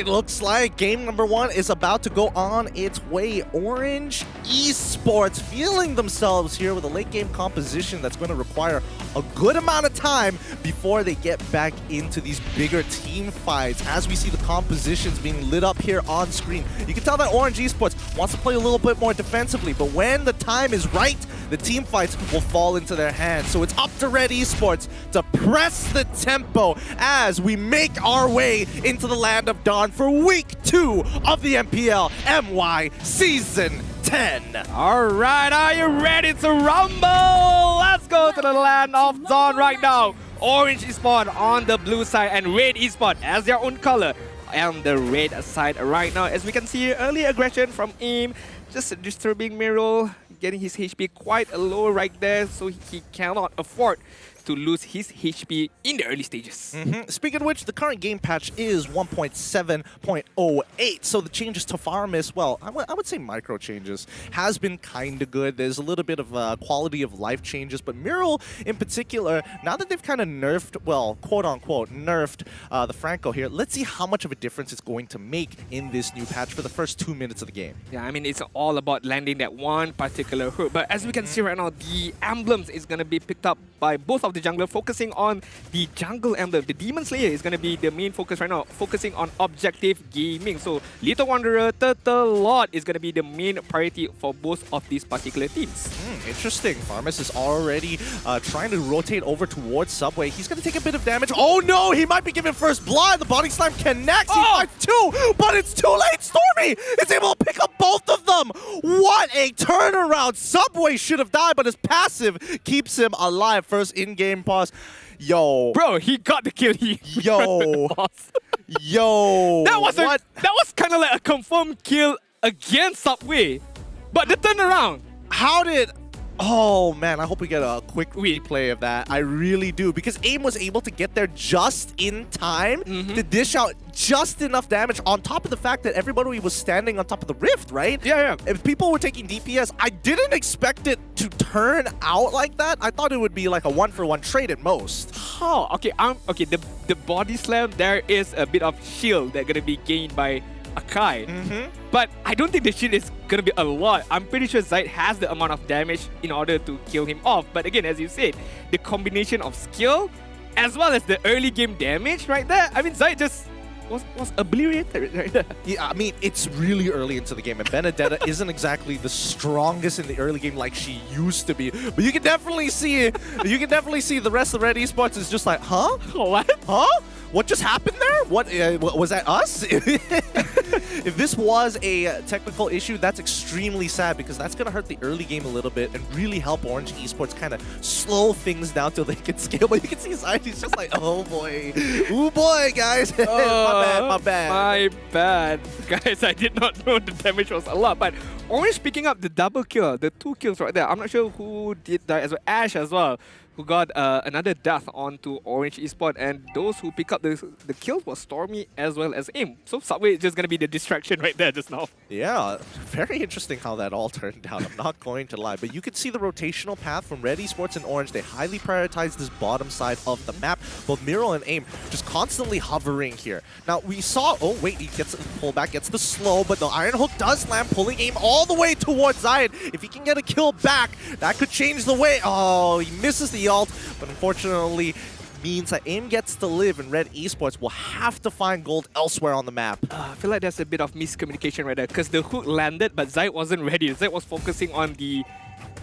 Looks like game number 1 is about to go on its way. Orange esports feeling themselves here with a late game composition that's going to require a good amount of time before they get back into these bigger team fights. As we see the compositions being lit up here on screen, you can tell that Orange esports wants to play a little bit more defensively, but when the time is right, the team fights will fall into their hands. So it's up to Red esports to press the tempo as we make our way into the land of Dawn for week 2 of the MPL MY Season 10. All right, are you ready to rumble? Let's go to the land of Dawn right now. Orange esports on the blue side and Red esports as their own color on the red side right now. As we can see, early aggression from AIM, just disturbing Miro, getting his HP quite low right there, so he cannot afford to lose his HP in the early stages. Speaking of which, the current game patch is 1.7.08, so the changes to Faramis, well, I would say micro changes, has been kind of good. There's a little bit of quality of life changes, but Miro in particular, now that they've kind of nerfed, well, quote-unquote, nerfed the Franco here, let's see how much of a difference it's going to make in this new patch for the first 2 minutes of the game. Yeah, I mean, it's all about landing that one particular hook, but as we can see right now, the emblems is going to be picked up by both of the jungler, focusing on the jungle emblem. The Demon Slayer is going to be the main focus right now, focusing on objective gaming. So Little Wanderer, Turtle Lord is going to be the main priority for both of these particular teams. Interesting. Farmus is already trying to rotate over towards Subway. He's going to take a bit of damage. Oh no, he might be given first blood. The Body Slam connects. He fights 2, but it's too late. Stormy is able to pick up both of them. What a turnaround. Subway should have died, but his passive keeps him alive. First in-game pause. Yo. Bro, he got the kill. Yo. Yo. That was kind of like a confirmed kill against Subway. But the turnaround. How did... Oh man, I hope we get a quick replay of that. I really do, because AIM was able to get there just in time to dish out just enough damage on top of the fact that everybody was standing on top of the rift, right? Yeah. If people were taking DPS, I didn't expect it to turn out like that. I thought it would be like a 1-for-1 trade at most. Oh, okay. Okay, the body slam, there is a bit of shield that's gonna be gained by Akai. But I don't think the shield is gonna be a lot. I'm pretty sure Zaid has the amount of damage in order to kill him off. But again, as you said, the combination of skill as well as the early game damage right there, I mean, Zaid just was obliterated right there. Yeah, I mean, it's really early into the game, and Benedetta isn't exactly the strongest in the early game like she used to be. But you can definitely see the rest of Red esports is just like, huh? What? Huh? What just happened there? What was that us? If this was a technical issue, that's extremely sad, because that's going to hurt the early game a little bit and really help Orange esports kind of slow things down till they can scale. But you can see Zaid, he's just like, oh boy. Ooh boy, guys. My bad. Guys, I did not know the damage was a lot. But Orange picking up the double kill, the 2 kills right there. I'm not sure who did that as well. Ash as well, who got another death onto Orange esports, and those who pick up the kills was Stormy as well as AIM. So Subway is just going to be the distraction right there just now. Yeah, very interesting how that all turned out, I'm not going to lie. But you can see the rotational path from Red esports and Orange. They highly prioritize this bottom side of the map. Both Miro and AIM just constantly hovering here. Now, we saw... Oh, wait, he gets the pullback, gets the slow, but the Iron Hook does land, pulling AIM all the way towards Zaid. If he can get a kill back, that could change the way. Oh, he misses the ult, but unfortunately means that AIM gets to live, and Red esports will have to find gold elsewhere on the map. I feel like there's a bit of miscommunication right there, because the hook landed, but Zaid wasn't ready. Zaid was focusing on the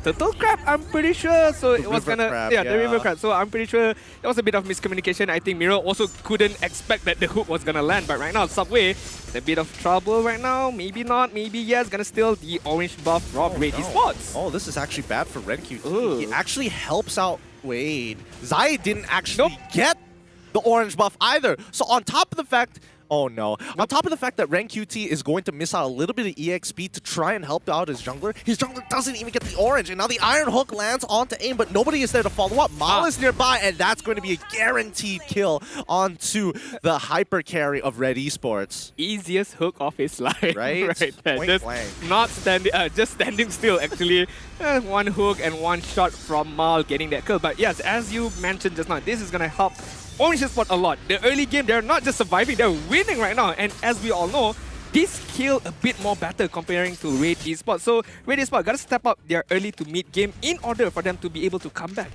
turtle crab, I'm pretty sure. So it was river gonna, crab, the river crab. So I'm pretty sure there was a bit of miscommunication. I think Miro also couldn't expect that the hook was gonna land. But right now, Subway is a bit of trouble right now. Maybe not, maybe yes. Gonna steal the orange buff from Red eSports. Oh, this is actually bad for Red QT. He actually helps out. Wait, Zai didn't actually get the orange buff either. So on top of the fact, oh no. On top of the fact that Ren QT is going to miss out a little bit of EXP to try and help out his jungler doesn't even get the orange. And now the Iron Hook lands onto AIM, but nobody is there to follow up. Mal is nearby, and that's going to be a guaranteed kill onto the hyper carry of Red eSports. Easiest hook of his life. Right? Point just blank. Not standing, just standing still actually. One hook and one shot from Mal getting that kill. But yes, as you mentioned just now, this is going to help Orange eSports a lot. The early game, they're not just surviving, they're winning right now. And as we all know, this kill a bit more better comparing to Red eSports. So Red eSports gotta step up their early to mid game in order for them to be able to come back.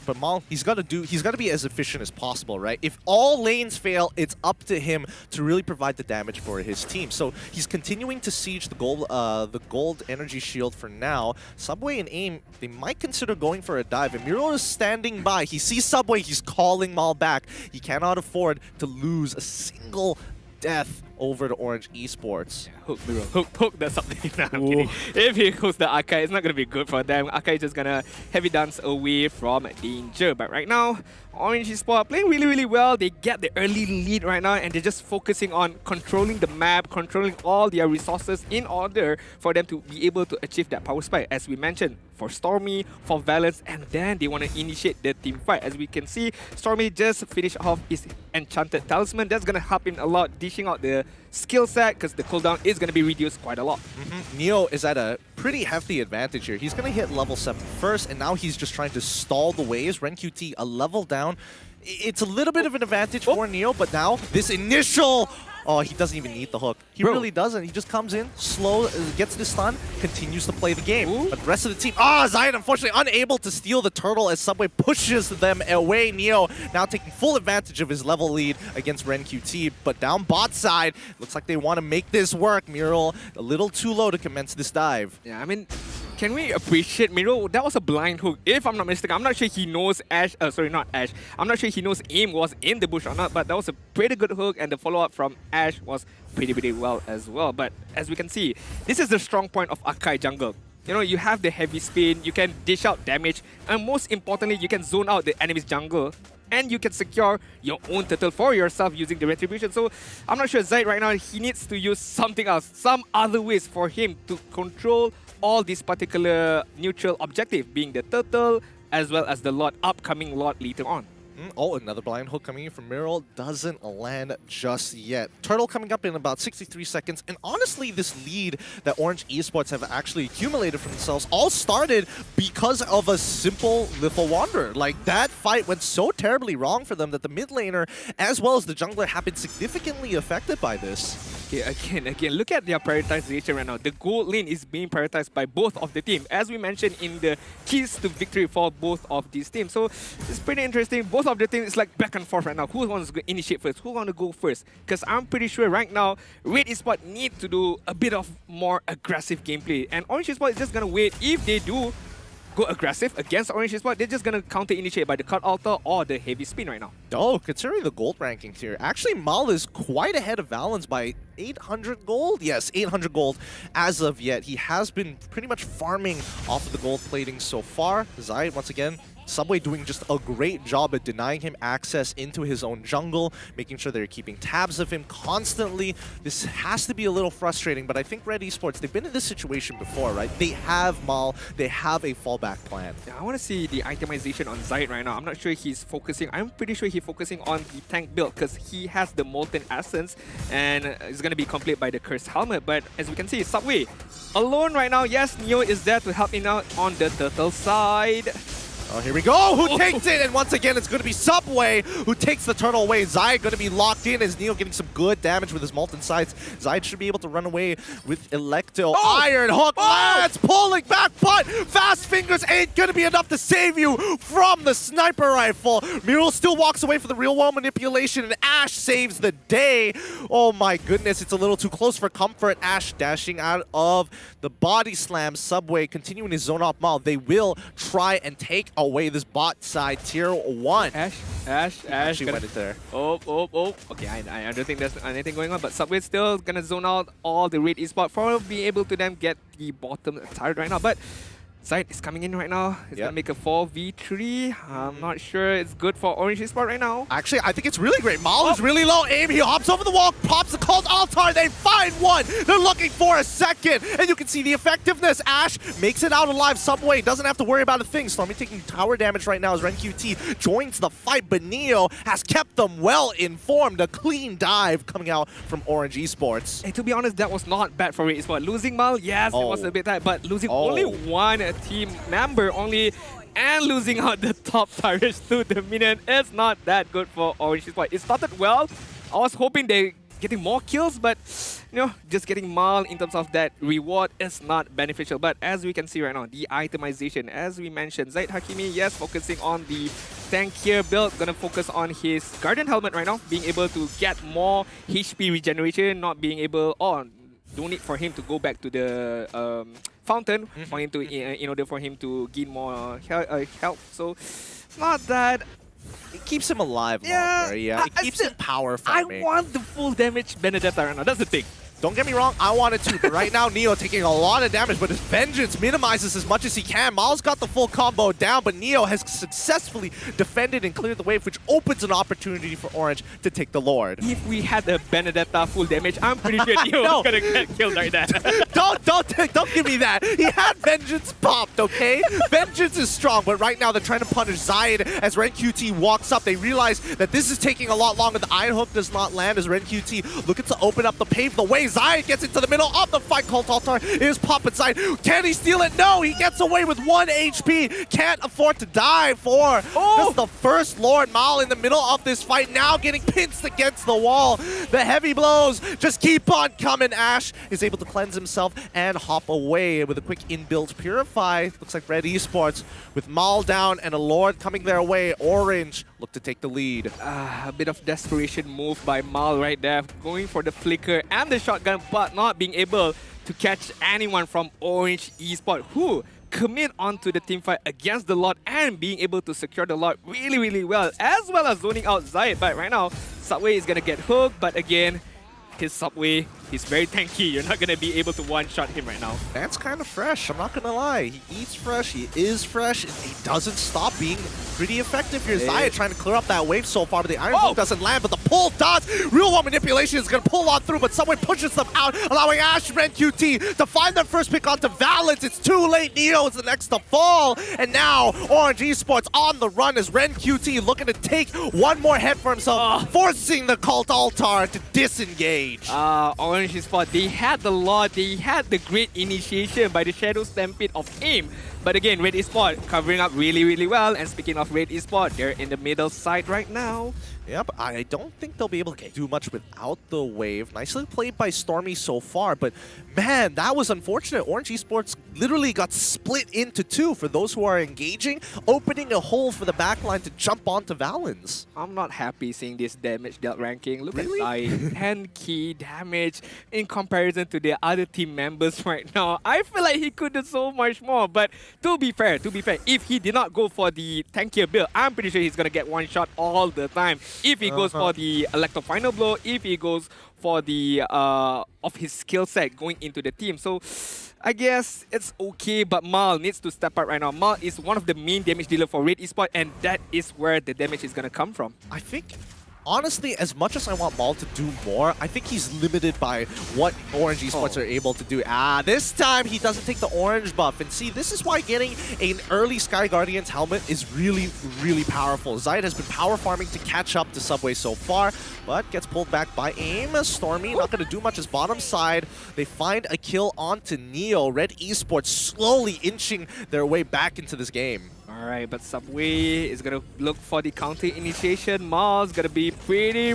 But Mal, he's gotta be as efficient as possible, right? If all lanes fail, it's up to him to really provide the damage for his team. So he's continuing to siege the gold energy shield for now. Subway and AIM, they might consider going for a dive. And Miro is standing by. He sees Subway, he's calling Mal back. He cannot afford to lose a single death over to Orange eSports. Hook, Miro. Hook, that's something. Nah, I'm kidding. If he hooks the Akai, it's not going to be good for them. Akai is just going to heavy dance away from danger. But right now, Orange eSports playing really, really well. They get the early lead right now, and they're just focusing on controlling the map, controlling all their resources in order for them to be able to achieve that power spike. As we mentioned, for Stormy, for Valence, and then they want to initiate the team fight. As we can see, Stormy just finished off his Enchanted Talisman. That's going to help him a lot, dishing out the skill set, because the cooldown is going to be reduced quite a lot. Neo is at a pretty hefty advantage here. He's going to hit level 7 first, and now he's just trying to stall the waves. Ren QT a level down. It's a little bit of an advantage for Neo, but now this initial... Oh, he doesn't even need the hook. He really doesn't. He just comes in, slow, gets the stun, continues to play the game. But the rest of the team... Zion, unfortunately, unable to steal the turtle as Subway pushes them away. Neo now taking full advantage of his level lead against Ren QT. But down bot side, looks like they want to make this work. Mural a little too low to commence this dive. Yeah, I mean... Can we appreciate Miro? That was a blind hook. If I'm not mistaken, I'm not sure he knows Ash. Sorry, not Ash. I'm not sure he knows AIM was in the bush or not, but that was a pretty good hook, and the follow-up from Ash was pretty well as well. But as we can see, this is the strong point of Akai jungle. You know, you have the heavy spin, you can dish out damage, and most importantly, you can zone out the enemy's jungle. And you can secure your own turtle for yourself using the retribution. So I'm not sure Zaid right now, he needs to use something else, some other ways for him to control all this particular neutral objective, being the turtle as well as the Lord, upcoming Lord later on. Oh, another blind hook coming in from Miro. Doesn't land just yet. Turtle coming up in about 63 seconds. And honestly, this lead that Orange eSports have actually accumulated for themselves all started because of a simple Lethal Wanderer. Like, that fight went so terribly wrong for them that the mid laner as well as the jungler have been significantly affected by this. Okay, again, look at their prioritization right now. The gold lane is being prioritized by both of the team, as we mentioned in the keys to victory for both of these teams. So it's pretty interesting. Both of the teams is like back and forth right now. Who wants to initiate first? Who wants to go first? Because I'm pretty sure right now, Red eSports need to do a bit of more aggressive gameplay. And Orange eSports is just going to wait. If they do go aggressive against Orange eSports, they're just going to counter-initiate by the cut altar or the heavy spin right now. Oh, considering the gold rankings here, actually Mal is quite ahead of Valence by 800 gold? Yes, 800 gold as of yet. He has been pretty much farming off of the gold plating so far. Zai, once again, Subway doing just a great job at denying him access into his own jungle, making sure they're keeping tabs of him constantly. This has to be a little frustrating, but I think Red eSports, they've been in this situation before, right? They have Mal, they have a fallback plan. Yeah, I want to see the itemization on Zaid right now. I'm not sure he's focusing. I'm pretty sure he's focusing on the tank build because he has the Molten Essence and it's going to be complete by the Cursed Helmet. But as we can see, Subway alone right now. Yes, Neo is there to help him out on the turtle side. Oh, here we go. Who takes it? And once again, it's going to be Subway who takes the turtle away. Zayed going to be locked in as Neo getting some good damage with his molten sights. Zayed should be able to run away with Electo. Iron Hook lands, pulling back, but fast fingers ain't going to be enough to save you from the sniper rifle. Mule still walks away for the real world manipulation, and Ash saves the day. Oh my goodness, it's a little too close for comfort. Ash dashing out of the body slam. Subway continuing his zone off Mal. They will try and take away this bot side tier 1. Ash. She went it there. Okay, I don't think there's anything going on, but Subway's still gonna zone out all the red eSport for being able to then get the bottom turret right now. But Zayed is coming in right now. It's gonna make a 4v3. I'm not sure it's good for Orange eSport right now. Actually, I think it's really great. Mal is really low aim. He hops over the wall, pops the called altar. They find one. They're looking for a second. And you can see the effectiveness. Ash makes it out alive. Subway doesn't have to worry about a thing. Stormy taking tower damage right now as RenQT joins the fight. But Neo has kept them well informed. A clean dive coming out from Orange eSports. Hey, to be honest, that was not bad for Red eSport. Losing Mal, yes, it was a bit tight, but losing only one team member and losing out the top turrets to the minion is not that good for Orange eSport. It started well. I was hoping they're getting more kills, but just getting Mal in terms of that reward is not beneficial. But as we can see right now, the itemization, as we mentioned, Zayed Hakimi, yes, focusing on the tankier build, gonna focus on his Guardian Helmet right now, being able to get more HP regeneration, not being able, don't need for him to go back to the fountain for him to in order for him to gain more health. So it's not that. It keeps him alive longer. Yeah, it keeps him power farming. I want the full damage Benedetta right now. That's the thing. Don't get me wrong, I wanted to, but right now Neo taking a lot of damage, but his Vengeance minimizes as much as he can. Mal's got the full combo down, but Neo has successfully defended and cleared the wave, which opens an opportunity for Orange to take the Lord. If we had a Benedetta full damage, I'm pretty sure Neo was gonna get killed right there. don't give me that. He had Vengeance popped, okay? Vengeance is strong, but right now they're trying to punish Zayed as RenQT walks up. They realize that this is taking a lot longer. The Iron Hook does not land as RenQT looking to open up pave the way. Zayed gets into the middle of the fight. Cult Altar is popping Zayed. Can he steal it? No, he gets away with 1 HP. Can't afford to die for just the first Lord. Mal in the middle of this fight, now getting pinched against the wall. The heavy blows just keep on coming. Ash is able to cleanse himself and hop away with a quick inbuilt Purify. Looks like Red eSports with Mal down and a Lord coming their way. Orange look to take the lead. A bit of desperation move by Mal right there, going for the flicker and the shotgun, but not being able to catch anyone from Orange eSport, who commit onto the teamfight against the Lord and being able to secure the Lord really well as zoning out Zayed. But right now, Subway is gonna get hooked, but again, his Subway, he's very tanky. You're not gonna be able to one-shot him right now. That's kind of fresh, I'm not gonna lie. He eats fresh, he is fresh, and he doesn't stop being pretty effective here. Zayed trying to clear up that wave so far, but the Iron Hook doesn't land, but the pull does. Real World Manipulation is gonna pull on through, but someone pushes them out, allowing Ash and RenQT to find their first pick onto Valence. It's too late. Neo is the next to fall, and now Orange eSports on the run as RenQT looking to take one more hit for himself, forcing the Cult Altar to disengage. Orange eSport, they had the Lord, they had the great initiation by the Shadow Stampede of AIM. But again, Red eSport covering up really well. And speaking of Red eSport, they're in the middle side right now. Yep, I don't think they'll be able to do much without the wave. Nicely played by Stormy so far, but man, that was unfortunate. Orange eSports literally got split into two for those who are engaging, opening a hole for the backline to jump onto Valence. I'm not happy seeing this damage dealt ranking. Look at Zayed, 10 key damage in comparison to the other team members right now. I feel like he could do so much more, but to be fair, if he did not go for the tankier build, I'm pretty sure he's gonna get one shot all the time. If he goes for the Electro Final Blow, if he goes for the of his skill set going into the team. So I guess it's okay, but Mal needs to step up right now. Mal is one of the main damage dealer for Red eSport, and that is where the damage is gonna come from. I think, honestly, as much as I want Mal to do more, I think he's limited by what Orange eSports are able to do. This time he doesn't take the orange buff. And see, this is why getting an early Sky Guardian's helmet is really powerful. Zayed has been power farming to catch up to Subway so far, but gets pulled back by AIM. Stormy not going to do much as bottom side. They find a kill onto Neo. Red eSports slowly inching their way back into this game. Alright, but Subway is gonna look for the counter initiation. Mal's gonna be pretty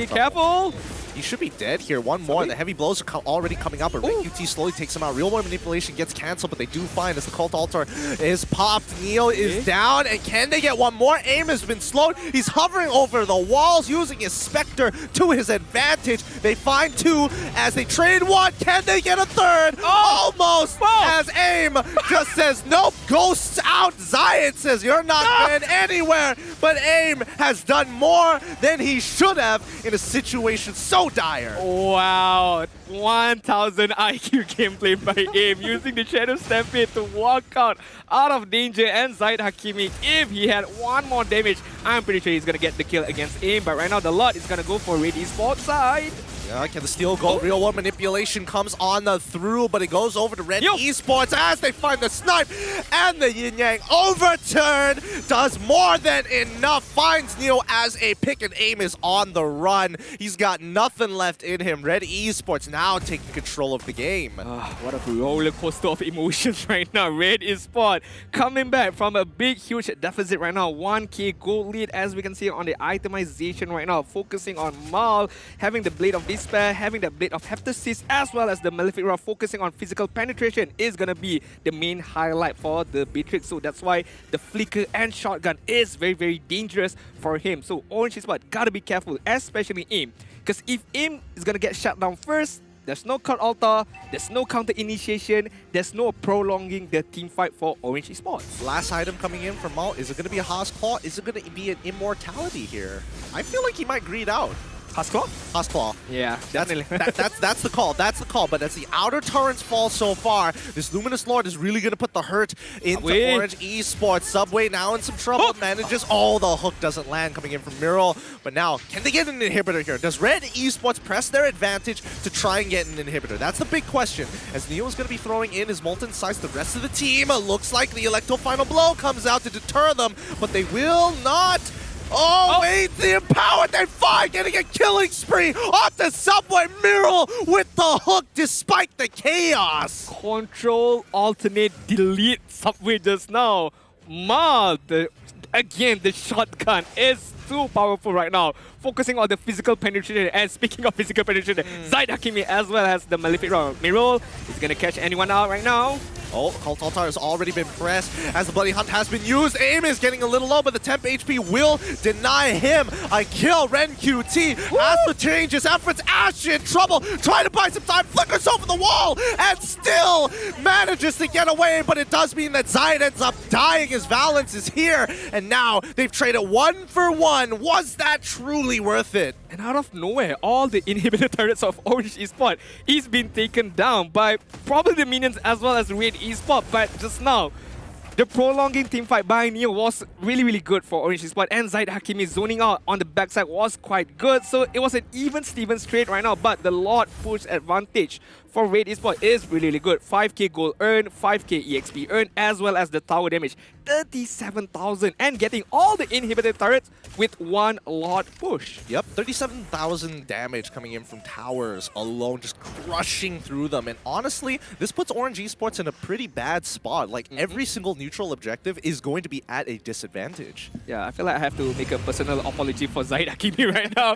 careful. He should be dead here. One more. The heavy blows are already coming up, but QT slowly takes him out. Real world manipulation gets cancelled, but they do find as the Cult Altar is popped. Neo is down, and can they get one more? Aim has been slowed. He's hovering over the walls, using his Spectre to his advantage. They find two as they trade one. Can they get a third? Almost! As Aim just says, nope, ghosts out. Zion says, you're not going anywhere. But Aim has done more than he should have in a situation so dire. Wow, 1000 IQ gameplay by Aim, using the Shadow Stampede to walk out of danger. And Zaid Hakimi, if he had one more damage, I'm pretty sure he's gonna get the kill against Aim. But right now, the lot is gonna go for Red Esports side. Yeah, can the steal go? Real world manipulation comes on the through, but it goes over to Red Esports as they find the snipe, and the Yin Yang overturn does more than enough. Finds Neo as a pick, and Aim is on the run. He's got nothing left in him. Red Esports now taking control of the game. What a roller coaster of emotions right now. Red Esports coming back from a big, huge deficit right now. 1k gold lead, as we can see on the itemization right now. Focusing on Mal, having the Blade of Despair, having the Blade of Heptasis, as well as the Malefic Rod, focusing on physical penetration is gonna be the main highlight for the Beatrix. So that's why the Flicker and Shotgun is very dangerous for him. So Orange Esports gotta be careful, especially Aim. Because if Aim is gonna get shut down first, there's no Cult Altar, there's no counter initiation, there's no prolonging the team fight for Orange Esports. Last item coming in from Mal, is it going to be a Haas Claw? Is it going to be an Immortality here? I feel like he might greed out. Haas Claw? Haas Claw. Yeah, definitely. That's the call. That's the call. But as the outer turrets fall so far, this Luminous Lord is really going to put the hurt into Orange Esports. Subway now in some trouble. Manages. Oh, the hook doesn't land coming in from Mural. But now, can they get an inhibitor here? Does Red Esports press their advantage to try and get an inhibitor? That's the big question. As Neo is going to be throwing in his Molten Sights, the rest of the team looks like the Electro Final Blow comes out to deter them, but they will not. Oh, wait, the Empowered, they find getting a killing spree off the Subway. Mural with the hook despite the chaos. Control, alternate, delete Subway just now. Again, the shotgun is too powerful right now. Focusing on the physical penetration, and speaking of physical penetration, Zaid Hakimi as well as the Malefic Rod. Mirror is gonna catch anyone out right now. Oh, Cult Altar has already been pressed as the Bloody Hunt has been used. Aim is getting a little low, but the temp HP will deny him a kill. Ren QT has to change his efforts. Ash in trouble, trying to buy some time, flickers over the wall, and still manages to get away, but it does mean that Zaid ends up dying as Valence is here, and now they've traded 1 for 1. Was that truly worth it? And out of nowhere, all the inhibitor turrets of Orange Esports is being taken down by probably the minions as well as Red Esports. But just now, the prolonging teamfight by Neo was really good for Orange Esports, and Zaid Hakimi zoning out on the backside was quite good. So it was an even Stevens trade right now, but the Lord push advantage for Red Esports is really good. 5k gold earned, 5k EXP earned, as well as the tower damage. 37,000 and getting all the inhibitor turrets with one Lord push. Yep, 37,000 damage coming in from towers alone, just crushing through them. And honestly, this puts Orange Esports in a pretty bad spot. Like every single neutral objective is going to be at a disadvantage. Yeah, I feel like I have to make a personal apology for Zaid Hakimi right now.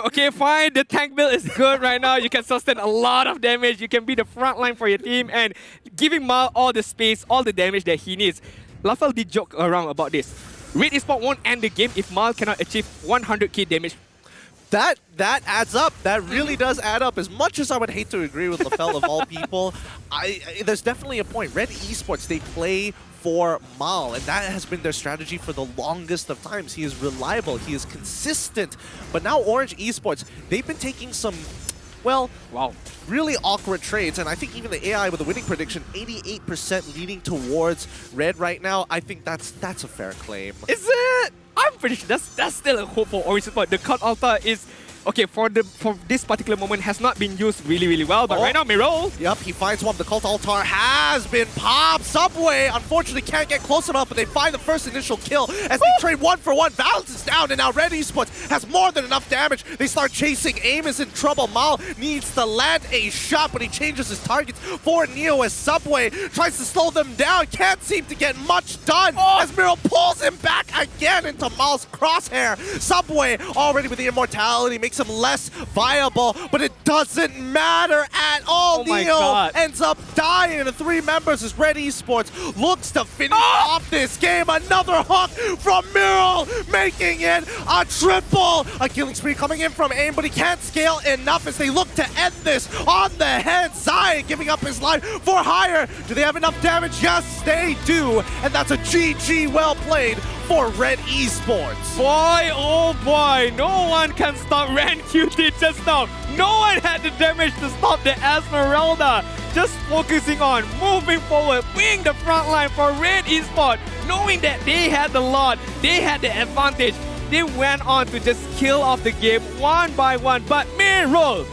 Okay, fine, the tank build is good right now. You can sustain a lot of damage. You can be the front line for your team and giving Mal all the space, all the damage that he needs. Lafel did joke around about this. Red Esports won't end the game if Mal cannot achieve 100k damage. That adds up. That really does add up. As much as I would hate to agree with Lafel of all people, there's definitely a point. Red Esports, they play for Mal, and that has been their strategy for the longest of times. He is reliable, he is consistent. But now Orange Esports, they've been taking some, well, really awkward trades, and I think even the AI with the winning prediction, 88% leaning towards Red right now. I think that's a fair claim. Is it? I'm pretty sure that's still a hope for Orange Esports. The Cult Altar is okay, for this particular moment has not been used really well. But right now, Miro. Yep, he finds one. The Cult Altar has been popped. Subway, unfortunately, can't get close enough, but they find the first initial kill as they trade 1 for 1. Balance is down, and now Red Esports has more than enough damage. They start chasing. Aim is in trouble. Mal needs to land a shot, but he changes his targets for Neo as Subway tries to slow them down. Can't seem to get much done as Miro pulls him back again into Mal's crosshair. Subway already with the immortality makes him less viable, but it doesn't matter at all. Neo ends up dying, and the 3 members as Red Esports looks to finish off this game. Another hook from Miro, making it a triple. A killing spree coming in from Aim, but he can't scale enough as they look to end this on the head. Zion giving up his life for hire. Do they have enough damage? Yes, they do. And that's a GG well played for Red Esports. Boy, oh boy, no one can stop Ren QT just now. No one had the damage to stop the Esmeralda. Just focusing on moving forward, being the front line for Red Esports, knowing that they had the lot, they had the advantage. They went on to just kill off the game one by one, but Miro,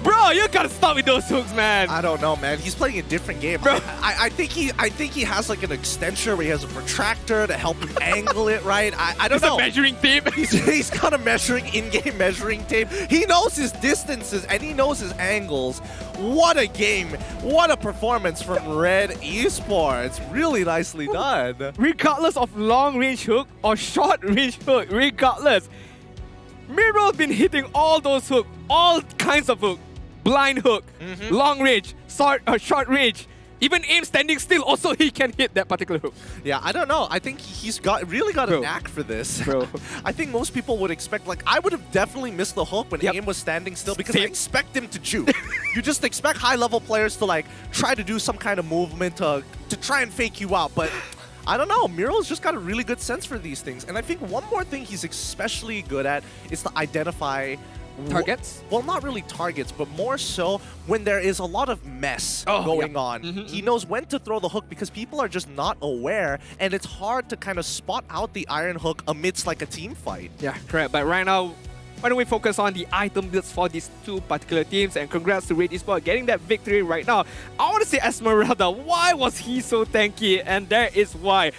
bro, you gotta stop with those hooks, man. I don't know, man. He's playing a different game. Bro. I think he has like an extension where he has a protractor to help him angle it right. I don't know. It's a measuring tape. He's got a in-game measuring tape. He knows his distances and he knows his angles. What a game. What a performance from Red Esports. Really nicely done. Regardless of long-range hook or short-range hook, regardless, Miro's been hitting all those hooks, all kinds of hooks. Blind hook, long range, short range, even Aim standing still, also he can hit that particular hook. Yeah, I don't know. I think he's really got a knack for this. Bro. I think most people would expect, like, I would have definitely missed the hook when Aim was standing still because I expect him to juke. You just expect high-level players to, like, try to do some kind of movement to try and fake you out, but I don't know. Miro's just got a really good sense for these things. And I think one more thing he's especially good at is to identify targets? Well, not really targets, but more so when there is a lot of mess going on. He knows when to throw the hook because people are just not aware, and it's hard to kind of spot out the iron hook amidst like a team fight. Yeah, correct. But right now, why don't we focus on the item builds for these 2 particular teams, and congrats to Red Esports getting that victory right now. I want to say Esmeralda, why was he so tanky? And there is why.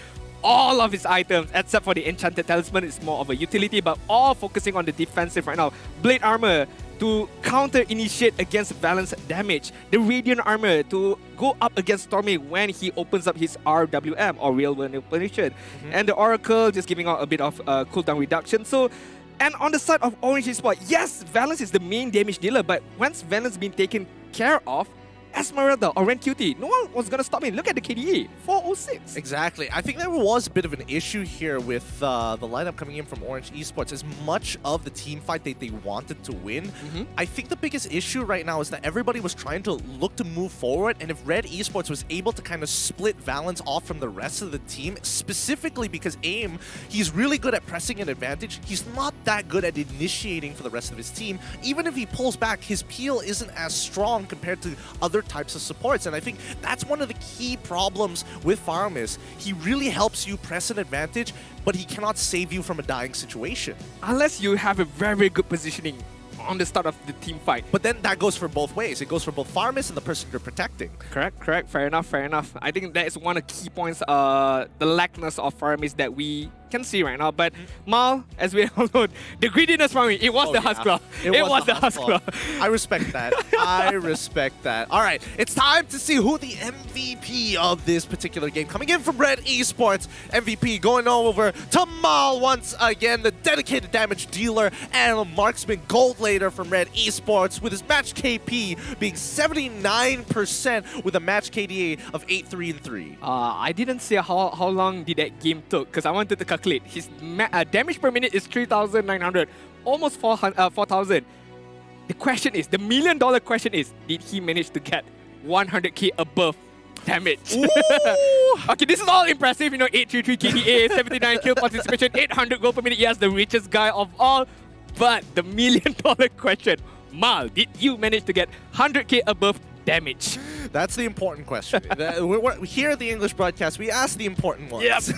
All of his items, except for the Enchanted Talisman, is more of a utility, but all focusing on the defensive right now. Blade Armor to counter-initiate against balance damage. The Radiant Armor to go up against Stormy when he opens up his RWM, or Real Manipulation. And the Oracle just giving out a bit of cooldown reduction. So, and on the side of Orange Esports, yes, Valence is the main damage dealer, but once Valence been taken care of, Esmeralda or Ren QT, no one was going to stop me. Look at the KDA, 406. Exactly. I think there was a bit of an issue here with the lineup coming in from Orange Esports. As much of the team fight that they wanted to win, I think the biggest issue right now is that everybody was trying to look to move forward, and if Red Esports was able to kind of split Valence off from the rest of the team, specifically because Aim, he's really good at pressing an advantage. He's not that good at initiating for the rest of his team. Even if he pulls back, his peel isn't as strong compared to other types of supports, and I think that's one of the key problems with Farmis. He really helps you press an advantage, but he cannot save you from a dying situation. Unless you have a very good positioning on the start of the team fight. But then that goes for both ways. It goes for both Farmis and the person you're protecting. Correct. Fair enough. I think that is one of the key points, the lackness of Farmis that we can see right now. But Mal, as we all know, the greediness from it was the Hustler. It was the Hustler. I respect that. I respect that. All right, it's time to see who the MVP of this particular game. Coming in from Red Esports, MVP going over to Mal once again, the dedicated damage dealer and marksman gold later from Red Esports, with his match KP being 79% with a match KDA of 8-3-3. I didn't say how long did that game took, because I wanted to calculate. His damage per minute is 3,900, almost 4,000. The question is, the million-dollar question is, did he manage to get 100k above damage? Okay, this is all impressive, 833 KDA, 79 kill participation, 800 gold per minute. Yes, the richest guy of all. But the million-dollar question, Mal, did you manage to get 100k above damage? That's the important question. Here at the English broadcast, we ask the important ones. Yes.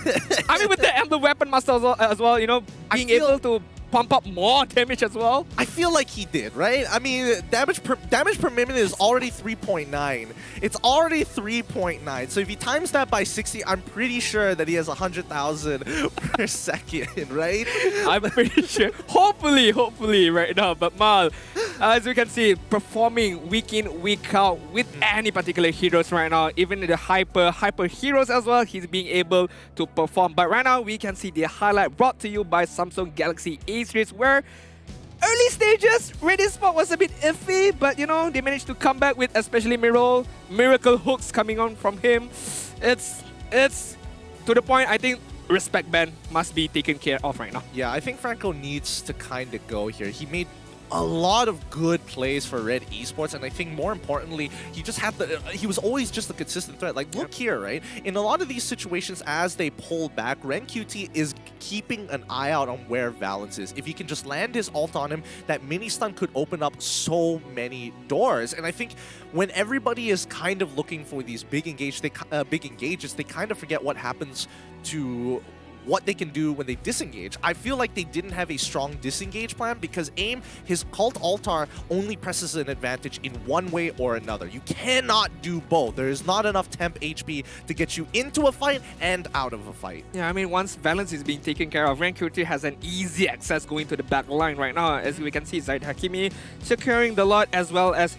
I mean, with the Emblem Weapon Master as well, being able to pump up more damage as well? I feel like he did, right? I mean, damage per minute is already 3.9. It's already 3.9. So if he times that by 60, I'm pretty sure that he has 100,000 per second, right? I'm pretty sure. Hopefully right now. But Mal, as you can see, performing week in, week out with any particular heroes right now, even the hyper heroes as well, he's being able to perform. But right now, we can see the highlight brought to you by Samsung Galaxy A series, where early stages, Red eSports was a bit iffy, but you know, they managed to come back with especially miracle hooks coming on from him. It's to the point, I think respect ban must be taken care of right now. Yeah, I think Franco needs to kind of go here. He made a lot of good plays for Red eSports, and I think more importantly, he was always just a consistent threat. Like, look here, right? In a lot of these situations, as they pull back, RenQT is keeping an eye out on where Valence is. If he can just land his ult on him, that mini stun could open up so many doors. And I think when everybody is kind of looking for these big engages, they kind of forget what happens to what they can do when they disengage. I feel like they didn't have a strong disengage plan because AIM, his Cult Altar, only presses an advantage in one way or another. You cannot do both. There is not enough temp HP to get you into a fight and out of a fight. Yeah, I mean, once Valence is being taken care of, RenQT has an easy access going to the back line right now. As we can see, Zaid Hakimi securing the lot, as well as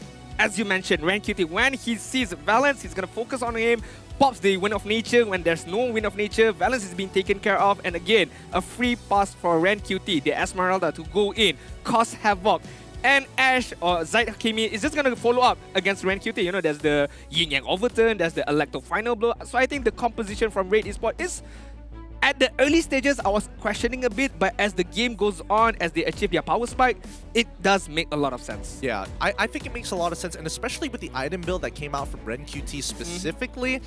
you mentioned, RenQT, when he sees Valence, he's going to focus on him, pops the Wind of Nature. When there's no Wind of Nature, Valence is being taken care of, and again, a free pass for RenQT, the Esmeralda, to go in, cause havoc. And Ash or Zaid Hakimi is just going to follow up against RenQT. You know, there's the Yin Yang Overturn, there's the Electro Final Blow. So I think the composition from Red eSports is, at the early stages, I was questioning a bit, but as the game goes on, as they achieve their power spike, it does make a lot of sense. Yeah, I think it makes a lot of sense, and especially with the item build that came out from RenQT specifically,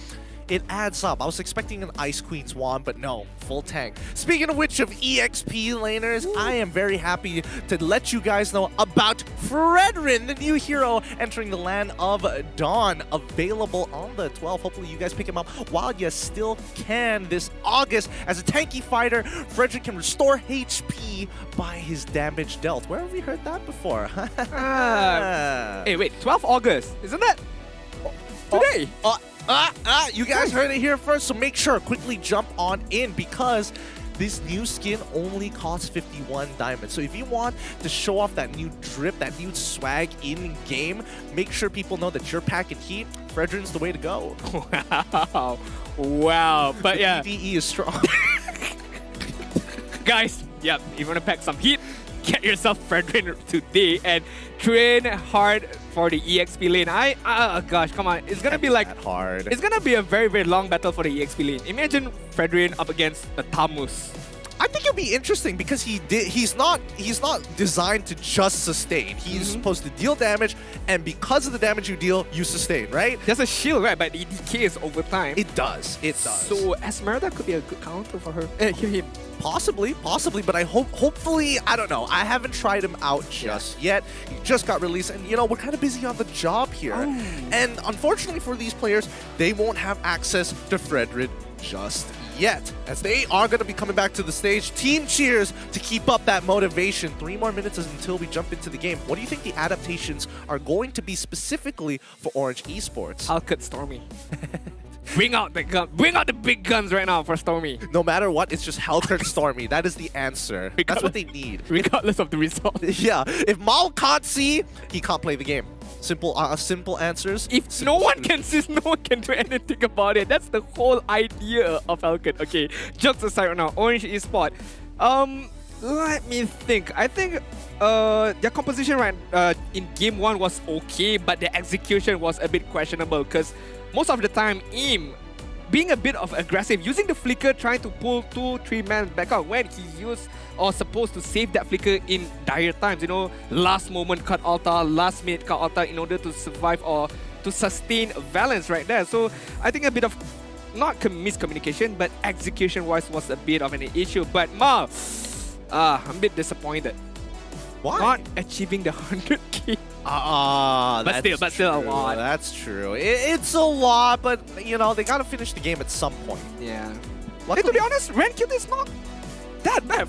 it adds up. I was expecting an Ice Queen Swan, but no, full tank. Speaking of which, of EXP laners, I am very happy to let you guys know about Fredrin, the new hero entering the land of Dawn, available on the 12th. Hopefully you guys pick him up while you still can this August. As a tanky fighter, Fredrin can restore HP by his damage dealt. Where have we heard that before? Hey, wait, 12th August, isn't that today? You guys heard it here first, so make sure quickly jump on in because this new skin only costs 51 diamonds. So if you want to show off that new drip, that new swag in game, make sure people know that you're packing heat. Fredrin's the way to go. Wow. But yeah, PvE is strong. Guys, yeah, if you want to pack some heat, get yourself Fredrin today and train hard for the EXP lane. Gosh, come on. It's gonna be like hard. It's gonna be a very, very long battle for the EXP lane. Imagine Fredrin up against a Tamus. I think it'll be interesting because he's not designed to just sustain. He's supposed to deal damage, and because of the damage you deal, you sustain, right? There's a shield, right? But it decays over time. It does. So Esmeralda could be a good counter for her. Hear him. Possibly, but I hopefully, I don't know. I haven't tried him out just yet. He just got released, and you know, we're kind of busy on the job here. And unfortunately for these players, they won't have access to Fredrin just yet, as they are going to be coming back to the stage. Team cheers to keep up that motivation. 3 more minutes until we jump into the game. What do you think the adaptations are going to be specifically for Orange eSports? I'll cut Stormy. Bring out the gun. Bring out the big guns right now for Stormy. No matter what, it's just Hellcat Stormy. That is the answer. That's what they need. Regardless of the result. Yeah. If Mal can't see, he can't play the game. Simple answers. If no one can see, no one can do anything about it. That's the whole idea of Hellcat. Okay, jokes aside right now, Orange eSports. Let me think. I think their composition in game 1 was okay, but the execution was a bit questionable because most of the time, being a bit of aggressive, using the flicker, trying to pull 2-3 men back out when he used or supposed to save that flicker in dire times. You know, last moment cut altar, last minute cut altar in order to survive or to sustain Valence right there. So I think a bit of not miscommunication, but execution-wise was a bit of an issue. But Mal, I'm a bit disappointed. Why? Not achieving the 100k. But still a lot. That's true. It's a lot, but you know, they gotta finish the game at some point. Yeah. Hey, to be honest, RenQT is not that bad.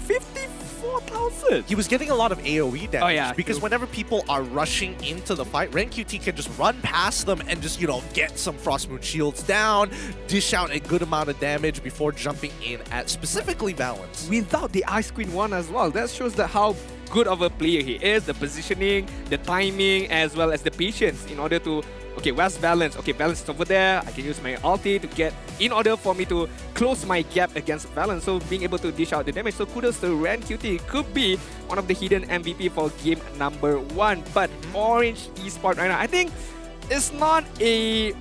4,000. He was getting a lot of AoE damage. Oh, yeah, because true. whenever people are rushing into the fight, RenQT can just run past them and just, get some Frost Moon shields down, dish out a good amount of damage before jumping in at specifically Valence. Without the Ice Queen one as well. That shows that how good of a player he is, the positioning, the timing, as well as the patience in order to, okay, where's Valence? Okay, Valence is over there. I can use my ulti to get, in order for me to close my gap against Valence. So being able to dish out the damage. So kudos to RenQT. Could be one of the hidden MVP for game number 1. But Orange eSports right now, I think it's not a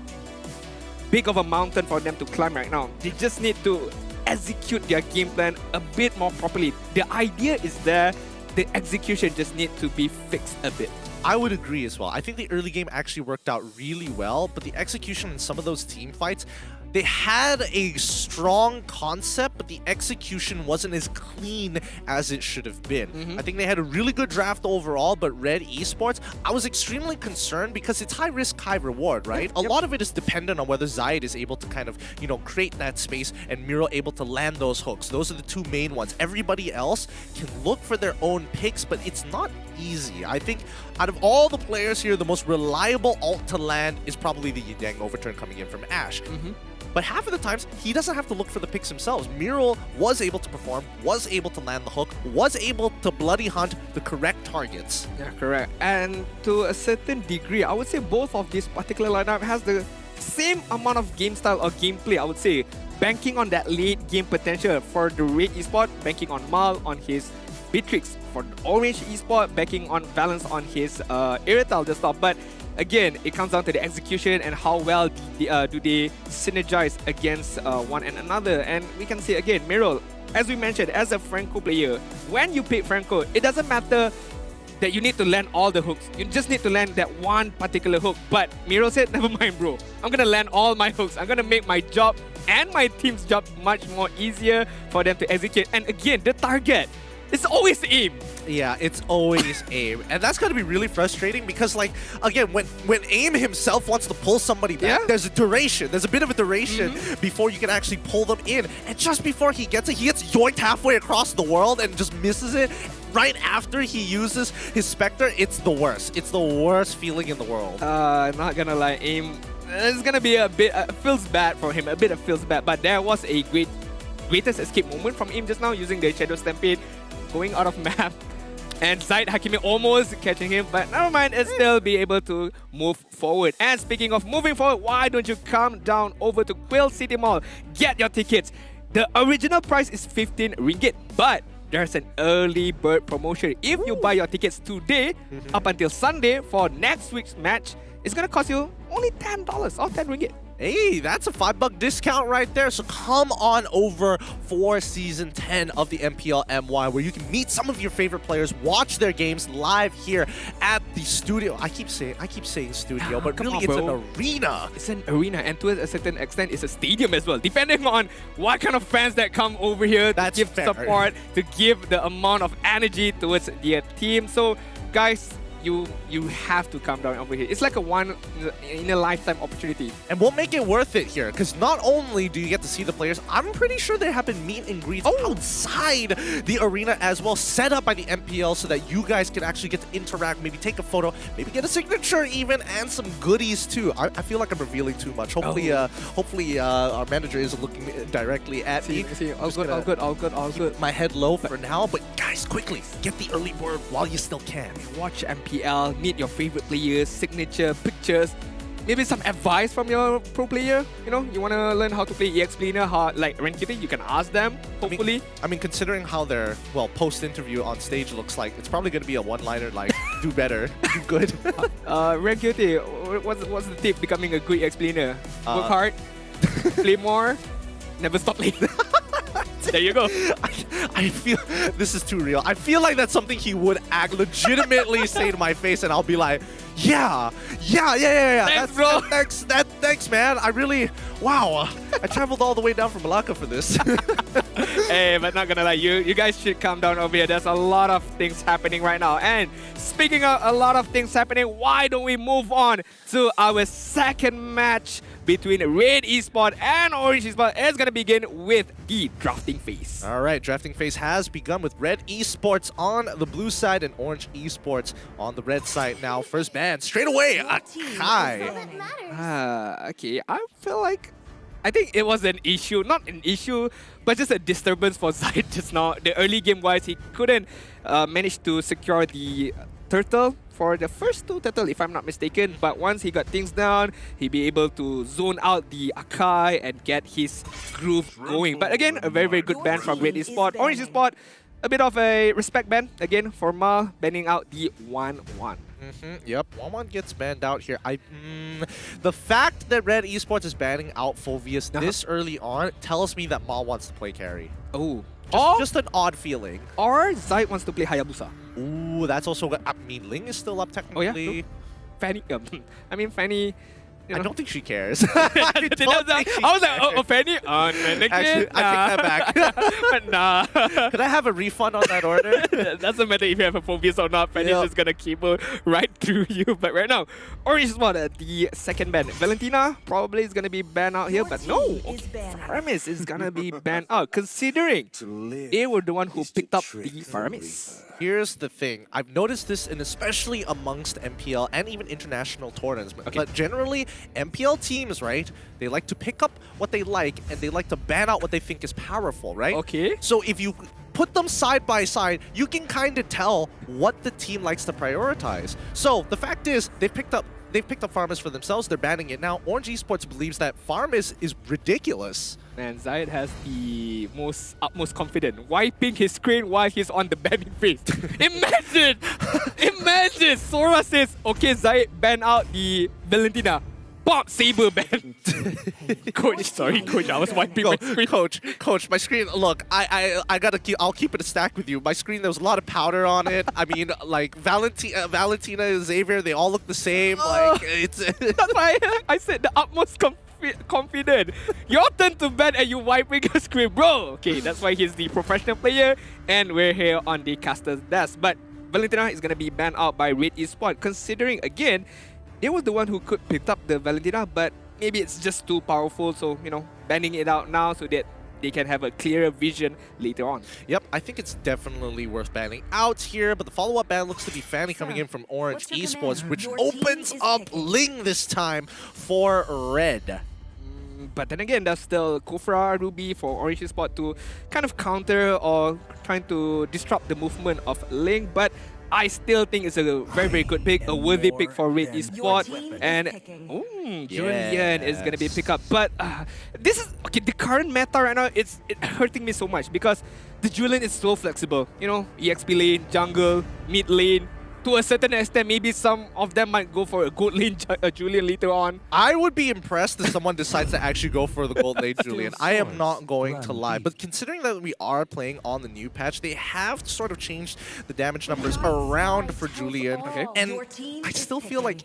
big of a mountain for them to climb right now. They just need to execute their game plan a bit more properly. The idea is there. The execution just need to be fixed a bit. I would agree as well. I think the early game actually worked out really well, but the execution in some of those team fights, they had a strong concept, but the execution wasn't as clean as it should have been. I think they had a really good draft overall, but Red Esports, I was extremely concerned because it's high risk, high reward, right? A lot of it is dependent on whether Zayed is able to kind of, create that space and Miro able to land those hooks. Those are the two main ones. Everybody else can look for their own picks, but it's not easy. I think out of all the players here, the most reliable ult to land is probably the Yidang overturn coming in from Ashe. But half of the times, he doesn't have to look for the picks himself. Miro was able to perform, was able to land the hook, was able to bloody hunt the correct targets. Yeah, correct. And to a certain degree, I would say both of this particular lineup has the same amount of game style or gameplay, I would say. Banking on that late game potential for the Red Esports, banking on Mal on his Beatrix. For the Orange Esports, banking on Valence on his Irrital just stop. But again, it comes down to the execution and how well do they synergize against one and another. And we can see again, Miro, as we mentioned, as a Franco player, when you pick Franco, it doesn't matter that you need to land all the hooks. You just need to land that one particular hook. But Miro said, never mind, bro. I'm gonna land all my hooks. I'm gonna make my job and my team's job much more easier for them to execute. And again, the target, it's always aim. Yeah, it's always aim. And that's going to be really frustrating because, again, when aim himself wants to pull somebody back, there's a duration. There's a bit of a duration before you can actually pull them in. And just before he gets it, he gets yoinked halfway across the world and just misses it. Right after he uses his Spectre, it's the worst. It's the worst feeling in the world. Not gonna lie, aim, it's gonna be a bit, feels bad for him, a bit of feels bad. But there was a greatest escape moment from him just now using the Shadow Stampede, going out of map. And Zayed Hakimi almost catching him, but never mind, it's still be able to move forward. And speaking of moving forward, why don't you come down over to Quill City Mall, get your tickets. The original price is 15 ringgit, but there's an early bird promotion. If you buy your tickets today, up until Sunday for next week's match, it's gonna cost you only $10 or 10 ringgit. Hey, that's a $5 discount right there. So come on over for Season 10 of the MPL MY, where you can meet some of your favorite players, watch their games live here at the studio. I keep saying studio, but really it's an arena. It's an arena, and to a certain extent, it's a stadium as well, depending on what kind of fans that come over here to give support, to give the amount of energy towards their team. So, guys, you have to come down over here. It's like a one in a lifetime opportunity. And we'll make it worth it here, because not only do you get to see the players, I'm pretty sure there have been meet and greets outside the arena as well, set up by the MPL so that you guys can actually get to interact, maybe take a photo, maybe get a signature even, and some goodies too. I feel like I'm revealing too much. Hopefully, our manager isn't looking directly at me. All good. My head low for now, but guys, quickly, get the early bird while you still can. Watch MPL, meet your favorite players, signature, pictures, maybe some advice from your pro player. You know, you want to learn how to play EXplainer, like RenQT, you can ask them, hopefully. I mean, considering how their, post-interview on stage looks like, it's probably going to be a one-liner like, do better, do good. RenQT, what's the tip becoming a good EXplainer? Work hard, play more, never stop playing. There you go. I feel this is too real. I feel like that's something he would legitimately say to my face, and I'll be like, yeah. Thanks, bro. Thanks, man. I really, wow. I traveled all the way down from Malacca for this. Hey, but not gonna lie, you guys should calm down over here. There's a lot of things happening right now. And speaking of a lot of things happening, why don't we move on to our second match between Red Esports and Orange Esports? It's gonna begin with the drafting phase. All right, drafting phase has begun with Red Esports on the blue side and Orange Esports on the red side. Now, first ban straight away, Akai. Okay, I feel like I think it was an issue, not an issue, but just a disturbance for Zayed just now. The early game wise, he couldn't manage to secure the turtle for the first two turtle, if I'm not mistaken. But once he got things down, he'd be able to zone out the Akai and get his groove going. But again, a very, very good ban from Red Esports. Orange Esports, a bit of a respect ban again for Mal, banning out the 1-1. Yep, 1-1 gets banned out here. The fact that Red Esports is banning out Phoveus this early on tells me that Mal wants to play carry. Oh. Just an odd feeling. Or Zayed wants to play Hayabusa. Ooh, that's also good. I mean, Ling is still up technically. Oh yeah, Fanny. I mean, Fanny. I don't think she cares. I was like, oh, Fanny? Actually, I take that back. But nah. Could I have a refund on that order? Doesn't matter if you have a Phoveus or not. Fanny's just gonna keep right through you. But right now, Orange Esports, the second ban. Valentina probably is gonna be banned out here, but no. Faramis is gonna be banned out, considering they were the one who picked up the Faramis. Here's the thing. I've noticed this, and especially amongst MPL and even international tournaments. But generally, MPL teams, right, they like to pick up what they like, and they like to ban out what they think is powerful, right? Okay. So if you put them side by side, you can kind of tell what the team likes to prioritize. So the fact is, they've picked up Farmers for themselves. They're banning it now. Orange Esports believes that Farm is ridiculous. Man, Zayed has the utmost confidence, wiping his screen while he's on the banning phase. Imagine! Imagine! Sora says, okay, Zayed, ban out the Valentina. Pop Saber ban. Coach, sorry, Coach, I was wiping my screen. Coach, my screen. Look, I'll keep it a stack with you. My screen, there was a lot of powder on it. I mean, like Valentina and Xavier, they all look the same. Like it's. That's why I said the utmost confident. Your turn to ban and you wiping your screen, bro. Okay, that's why he's the professional player, and we're here on the caster's desk. But Valentina is gonna be banned out by Red Esports, considering again, they were the one who could pick up the Valentina, but maybe it's just too powerful, so, you know, banning it out now so that they can have a clearer vision later on. Yep, I think it's definitely worth banning out here, but the follow-up ban looks to be Fanny coming in from Orange Esports, which opens up Ling this time for Red. But then again, there's still Kufra, Ruby for Orange Esports to kind of counter or trying to disrupt the movement of Ling, but I still think it's a very, very good pick, a worthy pick for Red Esports. And Julian is going to be picked up. But this is, okay, the current meta right now, it's hurting me so much because the Julian is so flexible. You know, EXP lane, jungle, mid lane. To a certain extent, maybe some of them might go for a gold lane Julian later on. I would be impressed if someone decides to actually go for the gold lane Julian. I am not going to lie. But considering that we are playing on the new patch, they have sort of changed the damage numbers around for Julian. Okay. And I still feel like,